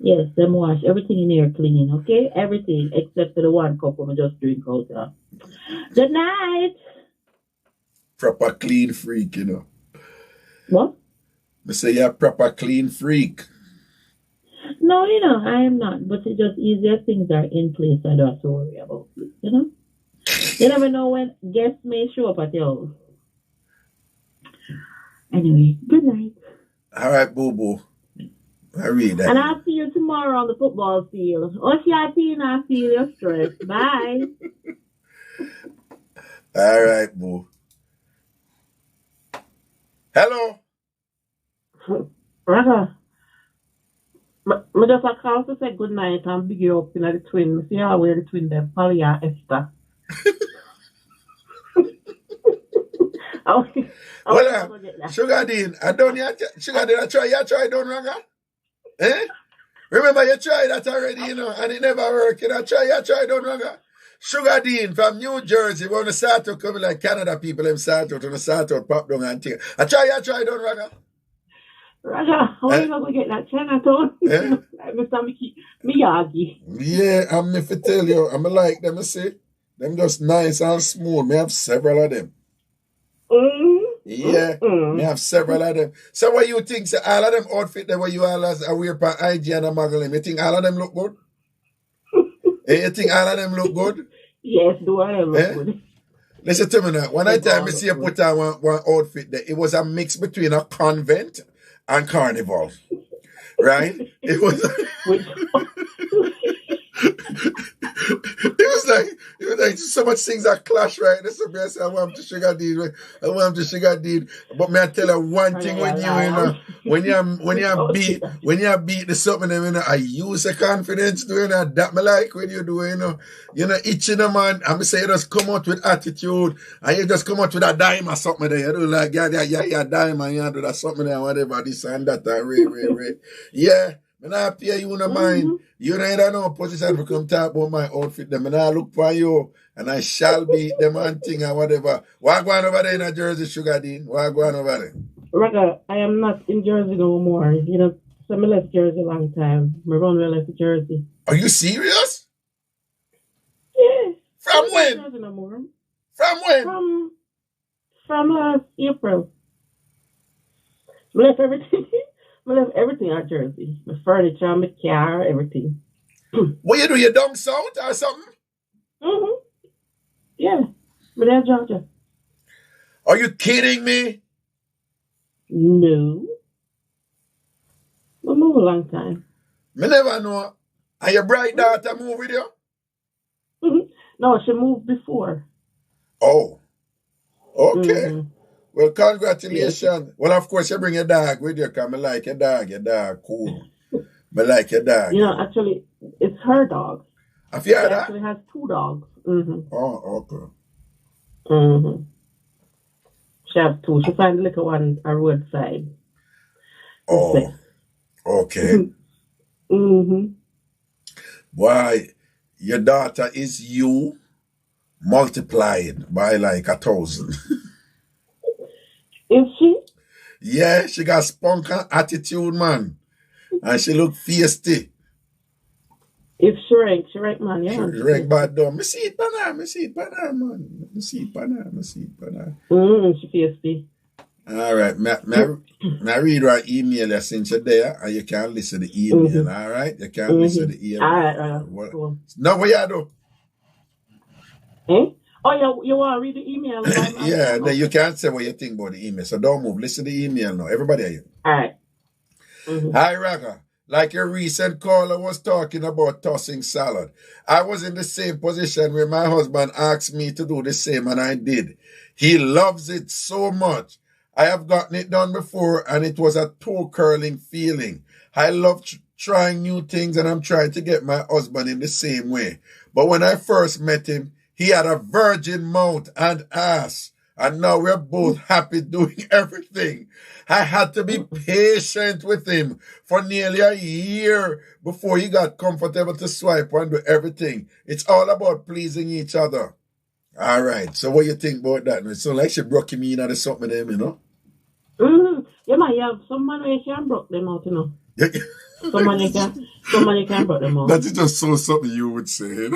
D: Yes, them wash everything in here clean, okay? Everything except for the one cup we just drink out of. Good night.
A: Proper clean freak, you know.
D: What?
A: I say you're a proper clean freak.
D: No, you know, I am not. But it's just easier things are in place. I don't have to worry about it, you know? You never know when guests may show up at your house. Anyway, good night.
A: All right, boo-boo. I read that.
D: And I'll see you tomorrow on the football field. I feel your stress. Bye.
A: All right, boo. Hello.
G: Raga. I just a call to say good night and big you up in the twin. See how we're the twin them, Polly and Esther.
A: Well, Sugar Dean, I try, don't Raga? Eh? Remember you tried that already, you know, and it never worked. You try, don't know. Sugar Dean from New Jersey, when they start to come like Canada people, them start out, and they start out pop down and thing. I try, don't Raga.
D: Raga, how are you going to get that Chinatown? Mr. Miyagi.
A: Yeah, I'm if I tell you, I'm like them, I see. Them just nice and smooth. Me have several of them. Yeah, me have several of them. So what you think, so all of them outfit that what you all as a wear for IG and a magazine, you think all of them look good? You think all of them look good?
D: Yes, do all of them look good.
A: Listen to me now. One time I see you put on one outfit there. It was a mix between a convent and carnival. Right? It was it was like so much things that clash, right? That's the best. I want to sugar deed. I want to sugar deed. But may I tell you one thing with you, you know, when you beat the something, you know, I use a confidence doing that me like when you do, you know, itching a man. I'm say you just come out with attitude and you just come out with a dime or something there. You do like yeah, dime and you do that something there, whatever, this and that and Ray. Yeah. I'm not pay you no mind. You don't know position to come talk about my outfit. Them and I look for you and I shall beat them and thing or whatever. What going over there in Jersey, Sugar Dean? What going over there?
D: Raga, I am not in Jersey no more. You know, so I left Jersey a long time. I run well left Jersey.
A: Are you serious?
D: Yeah.
A: From when?
D: Jersey no more.
A: From when?
D: From last April. I left everything. I left everything at Jersey. My furniture, my car, everything.
A: What you do? You down south or something?
D: Yeah. But that's Georgia.
A: Are you kidding me?
D: No. We moved a long time.
A: Me never know. And your bright daughter moved with you?
D: No, she moved before.
A: Oh. Okay. Well, congratulations. Yes. Well, of course, you bring your dog with you because I like your dog. Your dog, cool. I like your dog.
D: You know, actually, it's her dog.
A: Have you heard that?
D: She actually has 2 dogs.
A: Oh, okay.
D: She has 2. She finds the little one on roadside.
A: Oh, okay. Why, your daughter is you multiplied by like 1,000.
D: Is she?
A: Yeah, she got spunk and attitude, man. And she look feisty.
D: If she rank, man, yeah.
A: She rank bad though. Me see it by now, man. She
D: feisty.
A: All right. I read her email since you're there, and you can listen to the email, all right? You can listen to the email.
D: All right, cool.
A: No, what you do?
D: Eh? Oh, you want to read the email?
A: Yeah, then you can't say what you think about the email. So don't move. Listen to the email now. Everybody are you.
D: All right.
A: Hi, Raga. Like your recent caller was talking about tossing salad. I was in the same position where my husband asked me to do the same, and I did. He loves it so much. I have gotten it done before, and it was a toe-curling feeling. I love trying new things, and I'm trying to get my husband in the same way. But when I first met him, he had a virgin mouth and ass, and now we're both happy doing everything. I had to be patient with him for nearly a year before he got comfortable to swipe and do everything. It's all about pleasing each other. All right, so what you think about that? It sounds like she broke him in or something, you know?
D: Yeah, man, you have some man where you can broke them out, you know? Somebody can broke them out.
A: That is just something you would say.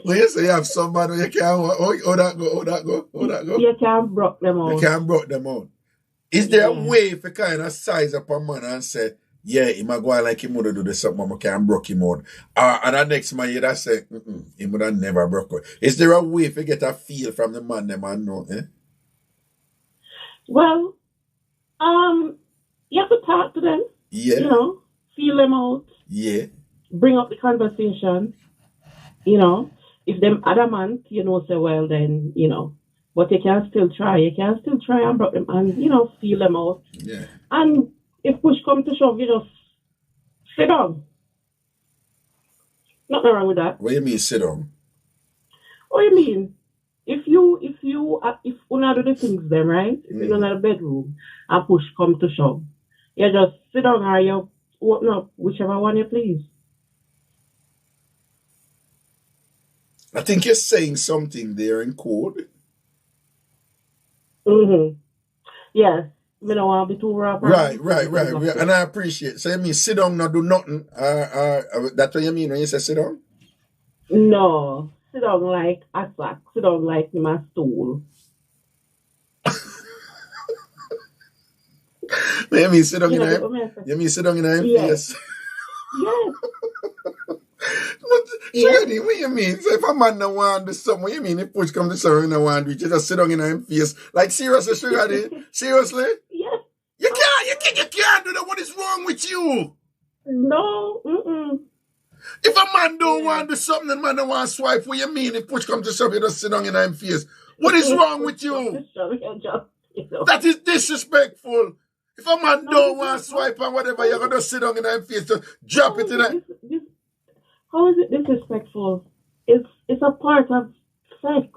A: When you say you have somebody where you can, how that go?
D: You can broke them out.
A: You can broke them out. Is there a way if you kind of size up a man and say, yeah, he might go on like him would do this something, I can broke him out. And the next man you just say, he would have never broke out. Is there a way if you get a feel from the man know, eh?
D: Well, you have to talk to them.
A: Yeah.
D: You know, feel them out.
A: Yeah.
D: Bring up the conversation. You know, if them adamant, you know, say, well, then, you know, but you can still try. You can still try and bring them and, you know, feel them out.
A: Yeah.
D: And if push come to shove, you just sit down. Nothing wrong with that.
A: What do you mean sit down?
D: What do you mean? If una do the things then, right? If you're in the bedroom and push come to shove, You just sit down or you open up, whichever one you please.
A: I think you're saying something there in code.
D: Yes. We don't want to be too rough.
A: Right. And I appreciate it. So you mean sit down, not do nothing. That's what you mean when you say sit down?
D: No. Sit down like a sack. Sit down like in my stool.
A: You mean sit down in him? You mean sit down in him? Yes.
D: Yes.
A: What you mean? So if a man don't want to do something, what you mean? If push come to something and don't want to do it, you just sit down in him face. Like seriously, Sugar Daddy? Seriously?
D: Yes.
A: You can't do that. What is wrong with you?
D: No.
A: If a man don't want to do something and man don't want to swipe, what you mean? If push come to something, you just sit down in him face. What is wrong with you? That is disrespectful. If a man don't want to swipe and whatever, you're going to sit down in him face to drop it in there.
D: How is it disrespectful? It's a part of sex.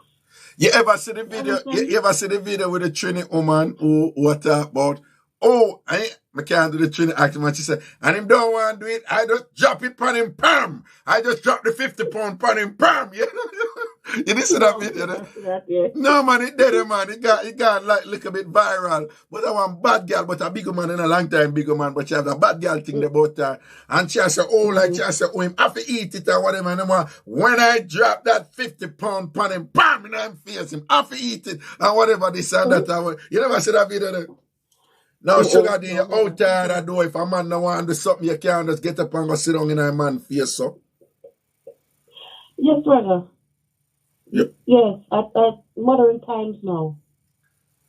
A: You ever see the video? You ever see the video with the Trini woman who talk about, I can't do the Trini acting, and she said, and him don't want to do it, I just drop it on him, pam. I just drop the 50 pound on him, pam. You didn't see that video? No, man, it did, man. It got like a little bit viral. But I want bad girl, but a bigger man in a long time, bigger man. But she has a bad girl thing about her. And she said, she said, him have to eat it or whatever. And when I drop that 50 pound on him, bam, and I'm face him, have to eat it and whatever this and that. You never see that video there? Now, Sugar Daddy, you're out there that door. If a man don't want to do something, you can't just get up and go sit down in a man's face, so.
D: Yes, brother.
A: Yep.
D: Yes, at modern times now.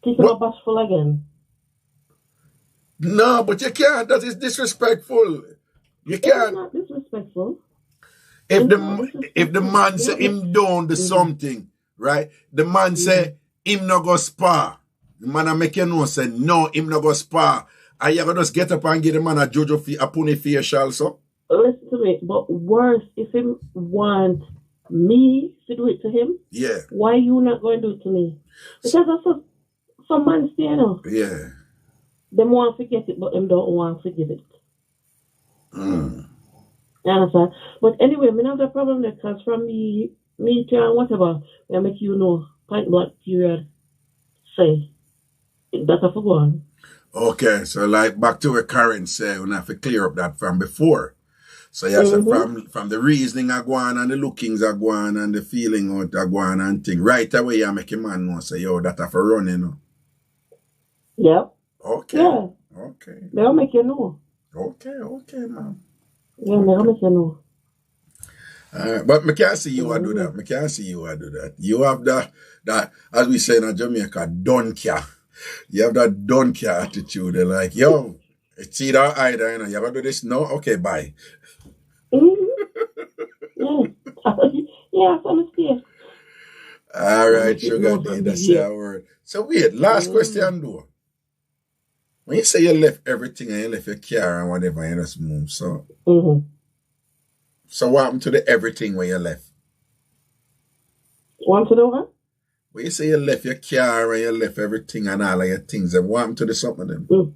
D: People are bashful again.
A: No, but you can't. That is disrespectful. You can't.
D: It's not disrespectful.
A: If the man say him don't do something, right? The man say him not go spar. The man make you know say no, him not go spar. And you gonna just get up and give the man a jojo fee, a pony facial, so?
D: Listen to me, but worse, if him want me to do it to him,
A: yeah.
D: Why you not going to do it to me? Because that's some man say, you know.
A: Yeah.
D: Them want to forget it, but them don't want to forgive it. You understand? But anyway, me not have a problem there, because from me to and whatever, I make you know, point blank period, say, that's a for one.
A: Okay, so like back to what Karen said, we have to clear up that from before. So yes, from the reasoning I go on and the lookings I go on and the feeling out I go on and thing. Right away you make a man know say, yo, that have to run, you know.
D: Yep.
A: Okay.
D: Yeah.
A: Okay.
D: They'll make you know.
A: Okay, man.
D: Yeah, they'll make you know.
A: But I can't see you do that. I can't see you do that. You have that as we say in Jamaica, don't care. You have that don't care attitude. They're like, yo, it's either either, you know, you ever do this? No? Okay, bye.
D: Yeah, I understand.
A: All right, Sugar D, that's our word. So wait, last question though. When you say you left everything and you left your car and whatever, you just move, so. So what happened to the everything when you left?
D: What happened to the what?
A: When you say you left your car and you left everything and all of your things, and what happened to the something of them?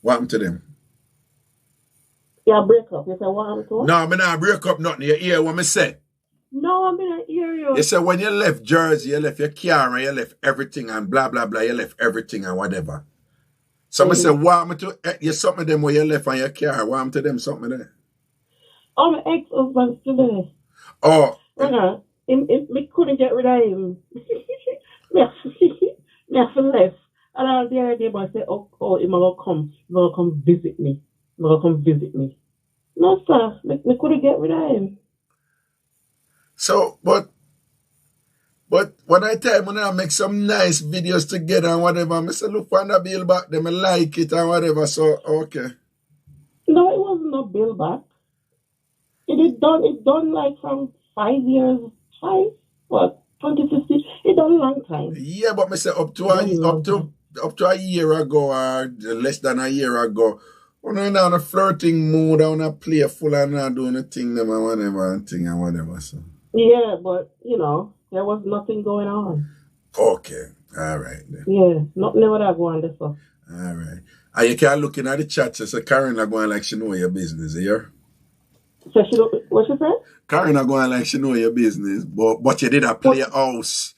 A: What happened to them?
D: Yeah, break up. You say what happened to them?
A: No, I mean, I break up nothing. You hear what I say?
D: No, I mean, I hear you.
A: You say when you left Jersey, you left your car and you left everything and blah, blah, blah. You left everything and whatever. So I say, what happened to you? Something of them where you left on your car? What happened to them? Something there?
D: Oh, my ex-husband still there.
A: Oh.
D: Me couldn't get rid of him. Me have left. And all the other day, I said, oh, he might come visit me. He might come visit me. No, sir. Me couldn't get rid of him.
A: So, but when I tell when I make some nice videos together and whatever, I say, look for the bill back, them I like it and whatever, so, okay.
D: No, it wasn't no bill back. It done like from 5 years, 2015, it done a long time.
A: Yeah, but I say up to a year ago or less than a year ago, when I'm in a flirting mood, I'm not playful and not doing the thing them and whatever, so.
D: Yeah, but, you know, there was nothing going on.
A: Okay. All right. Then.
D: Yeah, nothing ever that go on this stuff.
A: All right. And you can't look in at the chat, so Karen are going like she know your business, you hear?
D: So what she said?
A: Karen are going like she know your business, but you did a play house.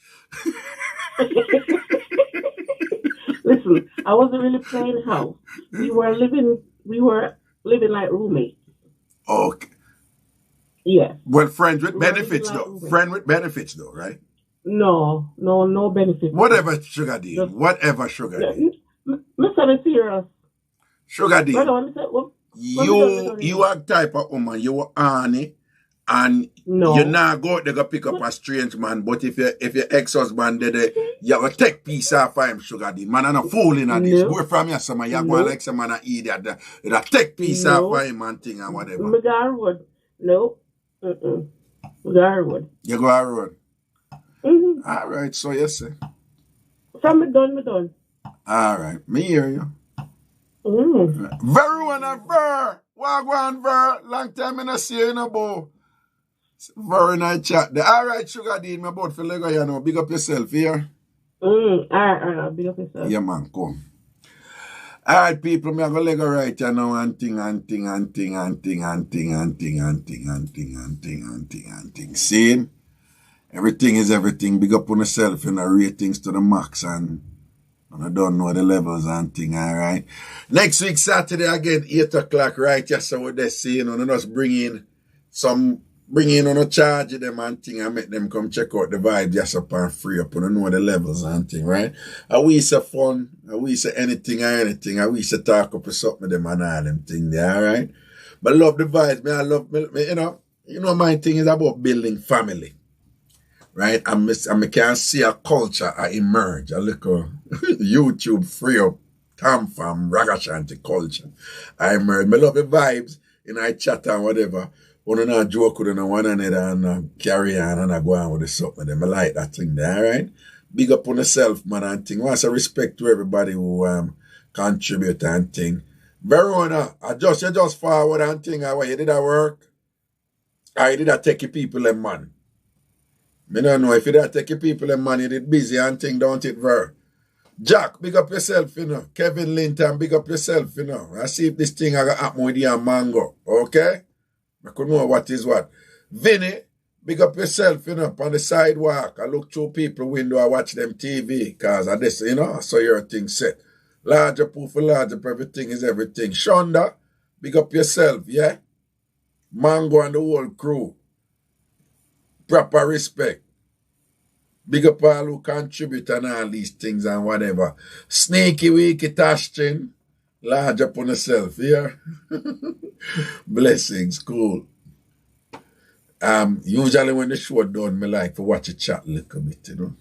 D: Listen, I wasn't really playing house. We were living like roommates.
A: Okay.
D: Yeah.
A: Well, friends with benefits though. Friend with benefits though, right?
D: No benefits.
A: Whatever Sugar Dean. Whatever Sugar Dean.
D: Mr. Serious.
A: Sugar Dean. You are type of woman, you are Annie, and you not go there go pick up a strange man, but if your ex-husband did you will take piece off of him, Sugar Dean. Man, I'm not fooling at this. Go from your summer, you're going like some man idiot. You take piece off of him and thing and whatever.
D: Me go a road. No. Me go a road.
A: You go a road? Mm-hmm. All right, so yes, sir.
D: From me done. All
A: right, me hear you.
D: Mm-hmm.
A: Very one of Ver. Wagwan Ver. Long time I not see you, boy. Very nice chat. All right, Sugar Dean, my boat for Lego, you know. Big up yourself here.
D: All right, big up yourself.
A: Yeah, man, come. All right, people, me have a Lego right here now, and ting. See? Everything is everything. Big up on yourself, you know, ratings to the max, and I don't know the levels and thing, all right? Next week, Saturday, again, 8 o'clock, right? Yes, so what they see, you know, just bring in on a charge them and thing and make them come check out the vibe just up and free up and know the levels and thing, right? And we say fun, and we say anything, and we say talk up with something with them and all them thing there, all right? But I love the vibes, man. I love, you know, my thing is about building family, right? I can see a culture emerge, a little YouTube free up TamFam, Ragashanti culture. I emerge. I love the vibes, I chat and whatever. One not joke with one another and carry on and I go on with the something. I like that thing there, all right? Big up on yourself, man, and thing. Once a respect to everybody who contribute and thing. Verona, you just forward and thing. How you did that work? I did that take people and man. I don't know if you did take people and man, you did busy and thing, don't it, Ver? Jack, big up yourself, you know. Kevin Linton, big up yourself, you know. I see if this thing I got happen with you and Mango, okay? I could know what is what. Vinny, big up yourself, you know, on the sidewalk. I look through people window, I watch them TV, because I just, you know, I saw your thing set. Larger proof for larger, everything is everything. Shonda, big up yourself, yeah? Mango and the whole crew. Proper respect. Big up all who contribute and all these things and whatever. Sneaky weeky Tashchin. Large up on yourself, yeah? Blessings, cool. Usually when the show done, I like to watch a chat a little bit, you know.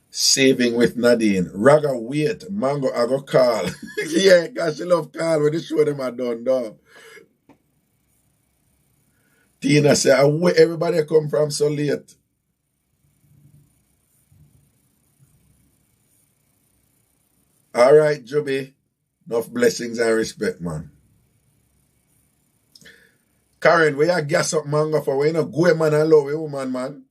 A: Saving with Nadine. Raga wait, Mango I go call. Yeah, because she love call when the show them are done. Tina say, where everybody come from so late? All right, Joby. Enough blessings and respect, man. Karen, where you gas up Mango for? Where you not go man and love a woman, man?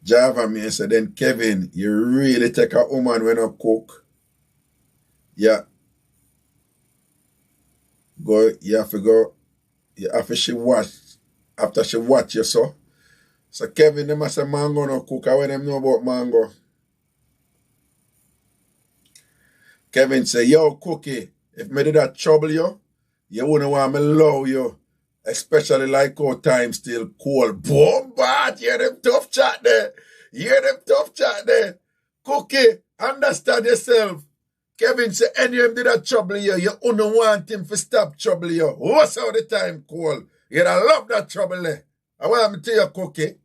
A: Java me say, then Kevin, you really take a woman when you cook? Yeah. You have to she watch, after she watch you, so. So Kevin, them say Mango no cook. How them know about Mango? Kevin say, yo, Cookie, if me did that trouble you, you wouldn't want me love you. Especially like how time still cold. Boom, bad. Hear them tough chat there. Cookie, understand yourself. Kevin say, any of them did that trouble you wouldn't want him to stop trouble you. What's how the time cold? You'd love that trouble there. I want me to tell you, Cookie.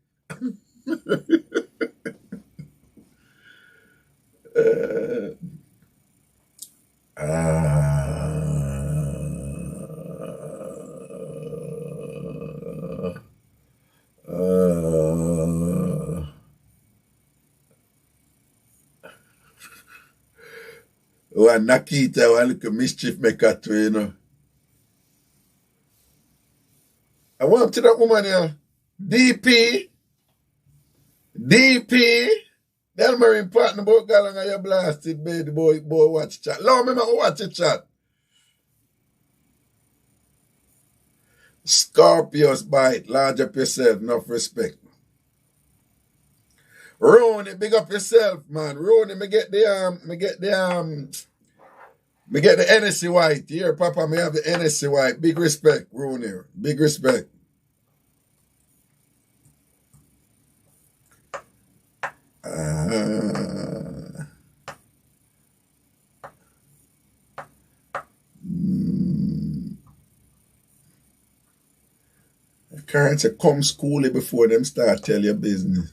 A: One Nakita, one little mischief maker too, you know. I want to that woman here. DP. DP, tell me important about Galang and you blasted, baby boy, watch chat. Lord, me watch the chat. Scorpius bite, large up yourself, enough respect. Rooney, big up yourself, man. Rooney, me get the NSC white. Here, Papa, me have the NSC white. Big respect, Rooney. Big respect. Can't say come schooly before them start tell your business.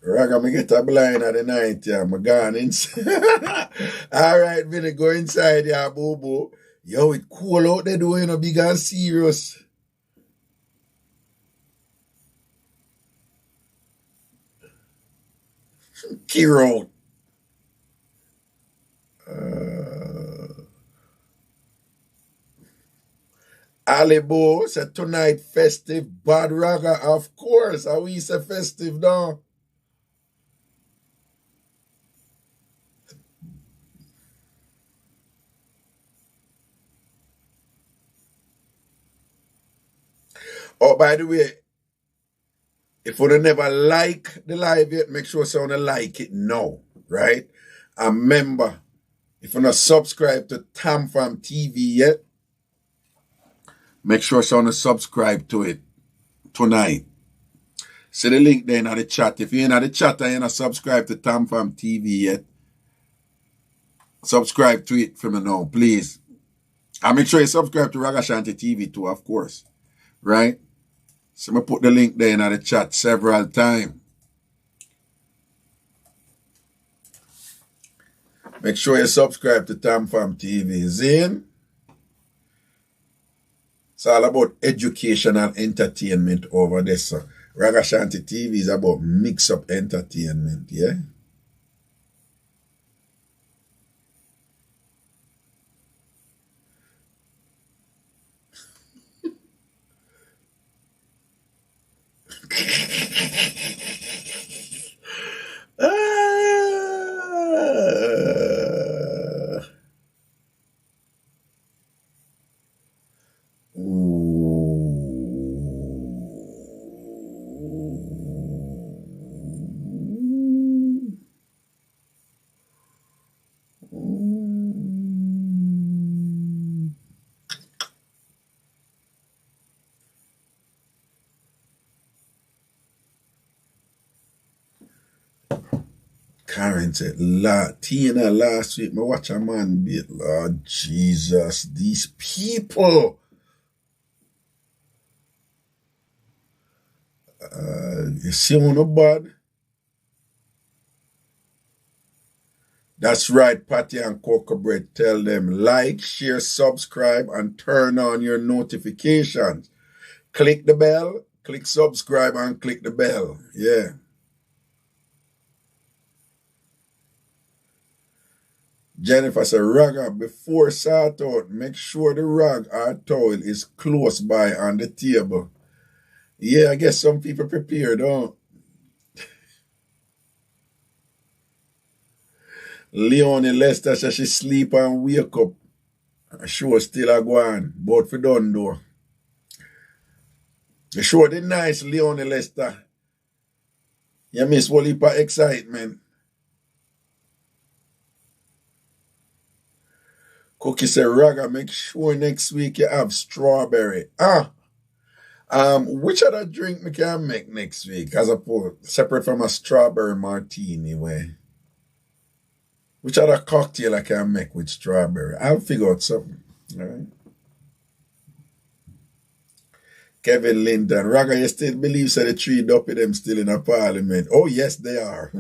A: Raga, me get a blind at the night, yeah. I'm gone inside. Alright, Vinny, go inside, yeah, boo. Yo, it cool out there, though, you know, big and serious. Kiro. Alibo said tonight festive, bad Raga, of course. How we say festive now? Oh, by the way, if you never like the live yet, make sure you like it now, right? And remember, if you're not subscribed to TamFam TV yet, make sure you subscribe to it tonight. See the link there in the chat. If you're in the chat and you're not subscribed to TamFam TV yet, subscribe to it for me now, please. And make sure you subscribe to Ragashanti TV too, of course. Right? So I put the link there in the chat several times. Make sure you subscribe to TamFam TV. Zane? It's all about education and entertainment over there. So Ragashanti TV is about mix-up entertainment, yeah? Karen said, Tina, last week, I watch a man beat. Lord Jesus, these people. You see on the bad? That's right, Patty and Cocoa Bread. Tell them like, share, subscribe, and turn on your notifications. Click the bell, click subscribe, and click the bell. Yeah. Jennifer said, Raga, before sort out, make sure the rag or towel is close by on the table. Yeah, I guess some people prepared, huh? Leonie Lester said she sleep and wake up. Show still a go on. But for done though. The show did nice, Leonie Lester. You miss one heap of excitement. Cookie said, Raga, make sure next week you have strawberry. Which other drink we can make next week as opposed separate from a strawberry martini way? Which other cocktail I can make with strawberry? I'll figure out something. All right. Kevin Linton, Raga, you still believe the three dopey them still in a parliament? Oh, yes, they are.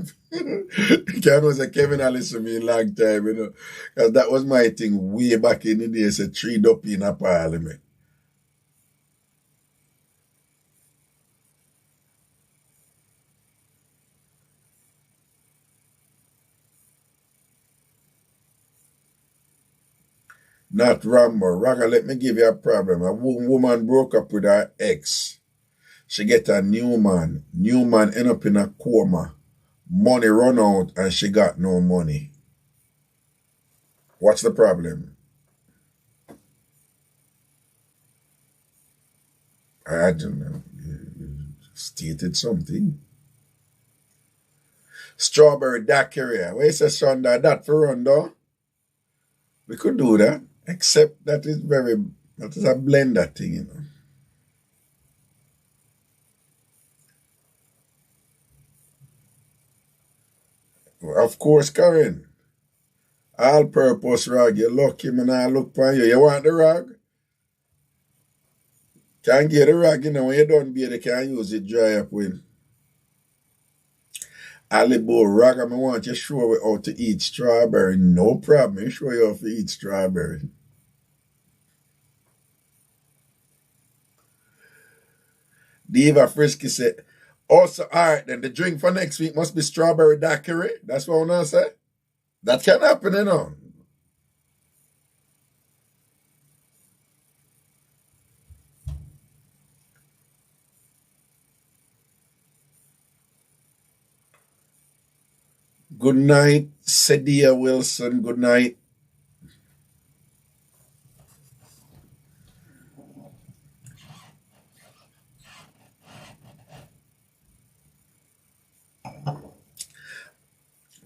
A: Kevin say Kevin has listened to me a long time, you know. Because that was my thing way back in the day, say three dopey in a parliament. Not Rambo. Raga, let me give you a problem. A woman broke up with her ex. She get a new man. New man end up in a coma. Money run out and she got no money. What's the problem? I don't know. You stated something. Strawberry daiquiri. Where is the son that for run though? We could do that. Except that is a blender thing, you know. Of course, Karen. All-purpose rag. You lucky, man. I look for you. You want the rag? Can't get the rag, you know. When you done beer, they can use it dry up with. Alibo rag, I want you to show me how to eat strawberry. No problem. I show you how to eat strawberry. Diva Frisky said, also, all right, then the drink for next week must be strawberry daiquiri. That's what I want to say. That can happen, you know. Good night, Cedia Wilson. Good night.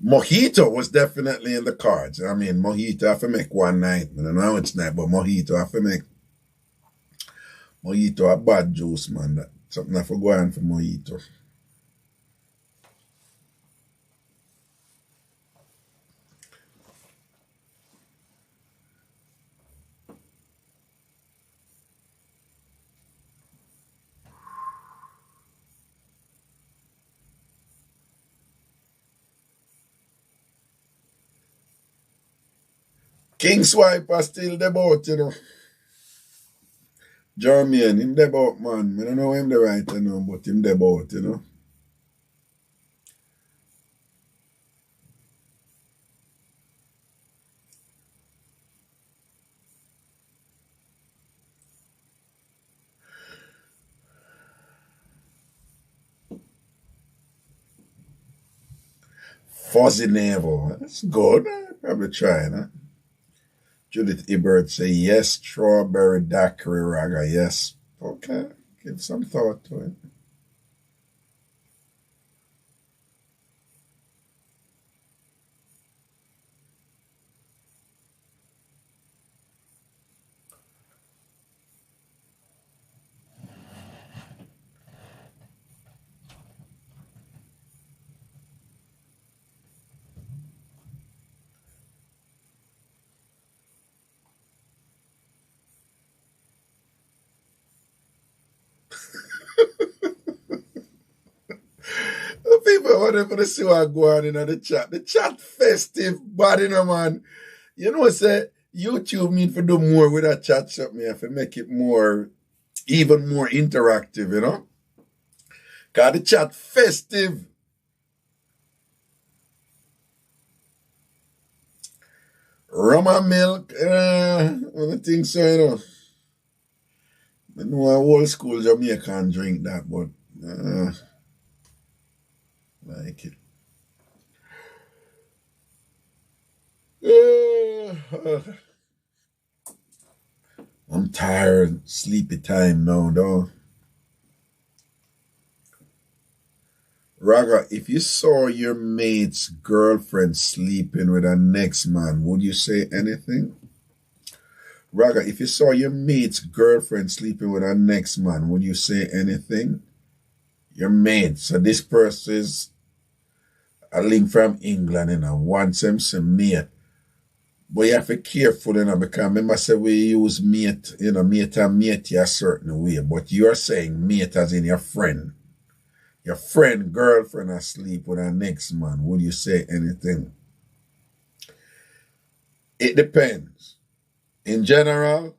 A: Mojito was definitely in the cards. I mean, mojito I have to make one night. I don't know how it's not, but mojito I have to make. Mojito a bad juice, man. That, something I have to go on for mojito. King Swiper still the boat, you know. Jermaine, him the boat, man. I don't know him the right, you know, but him the boat, you know. Fuzzy navel. That's good. Probably try, huh? Judith Ebert say, yes, strawberry daiquiri raga, yes. Okay, give some thought to it. People want to see what go on in the chat. The chat festive body, no man. You know, say YouTube need to do more with that chat something if to make it more, even more interactive, you know? Cause the chat festive. Rum and milk, I don't think so, you know. I know a old school Jamaican drink that, but like it. I'm tired. Sleepy time now, though. Raga, if you saw your mate's girlfriend sleeping with her next man, would you say anything? Raga, if you saw your mate's girlfriend sleeping with her next man, would you say anything? Your mate. So this person is a link from England, you know, wants him some mate. But you have to be careful, you know, because remember say we use mate, you know, mate and mate a certain way. But you're saying mate as in your friend. Your friend, girlfriend asleep with her next man. Would you say anything? It depends. In general,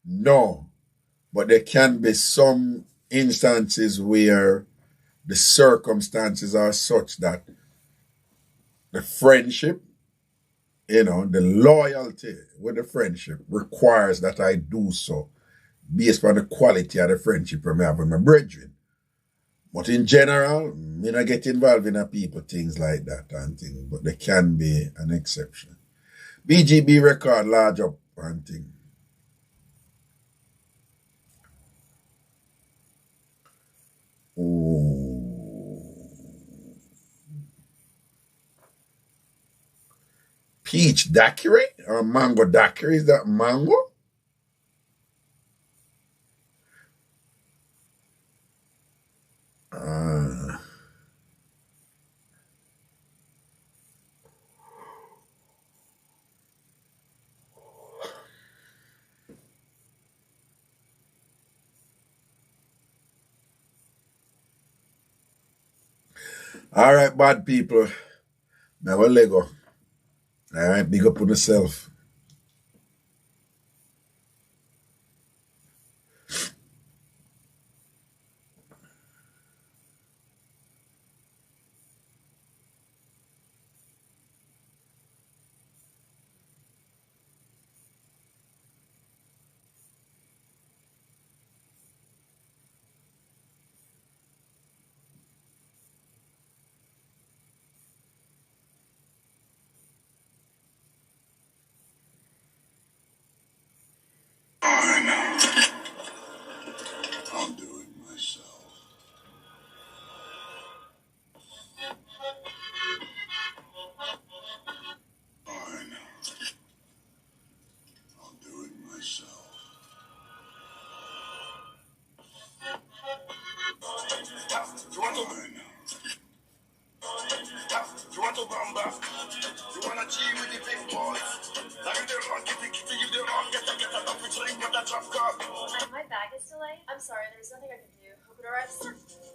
A: no. But there can be some instances where the circumstances are such that the friendship You know, the loyalty with the friendship requires that I do so based on the quality of the friendship I have with my brethren. But in general, me not get involved in a people things like that and things, but there can be an exception. BGB record large up and thing. Peach daiquiri or mango daiquiri? Is that mango? All right, bad people. Now we'll let go. All right, big up on yourself. I'll do it myself. Fine. I'll do it myself. You want to bamba? You wanna G with the big boys? Like the rock, get the wrong, get the with the drop car.
H: My bag is delayed. I'm sorry, there's nothing I can do. Hope it arrives.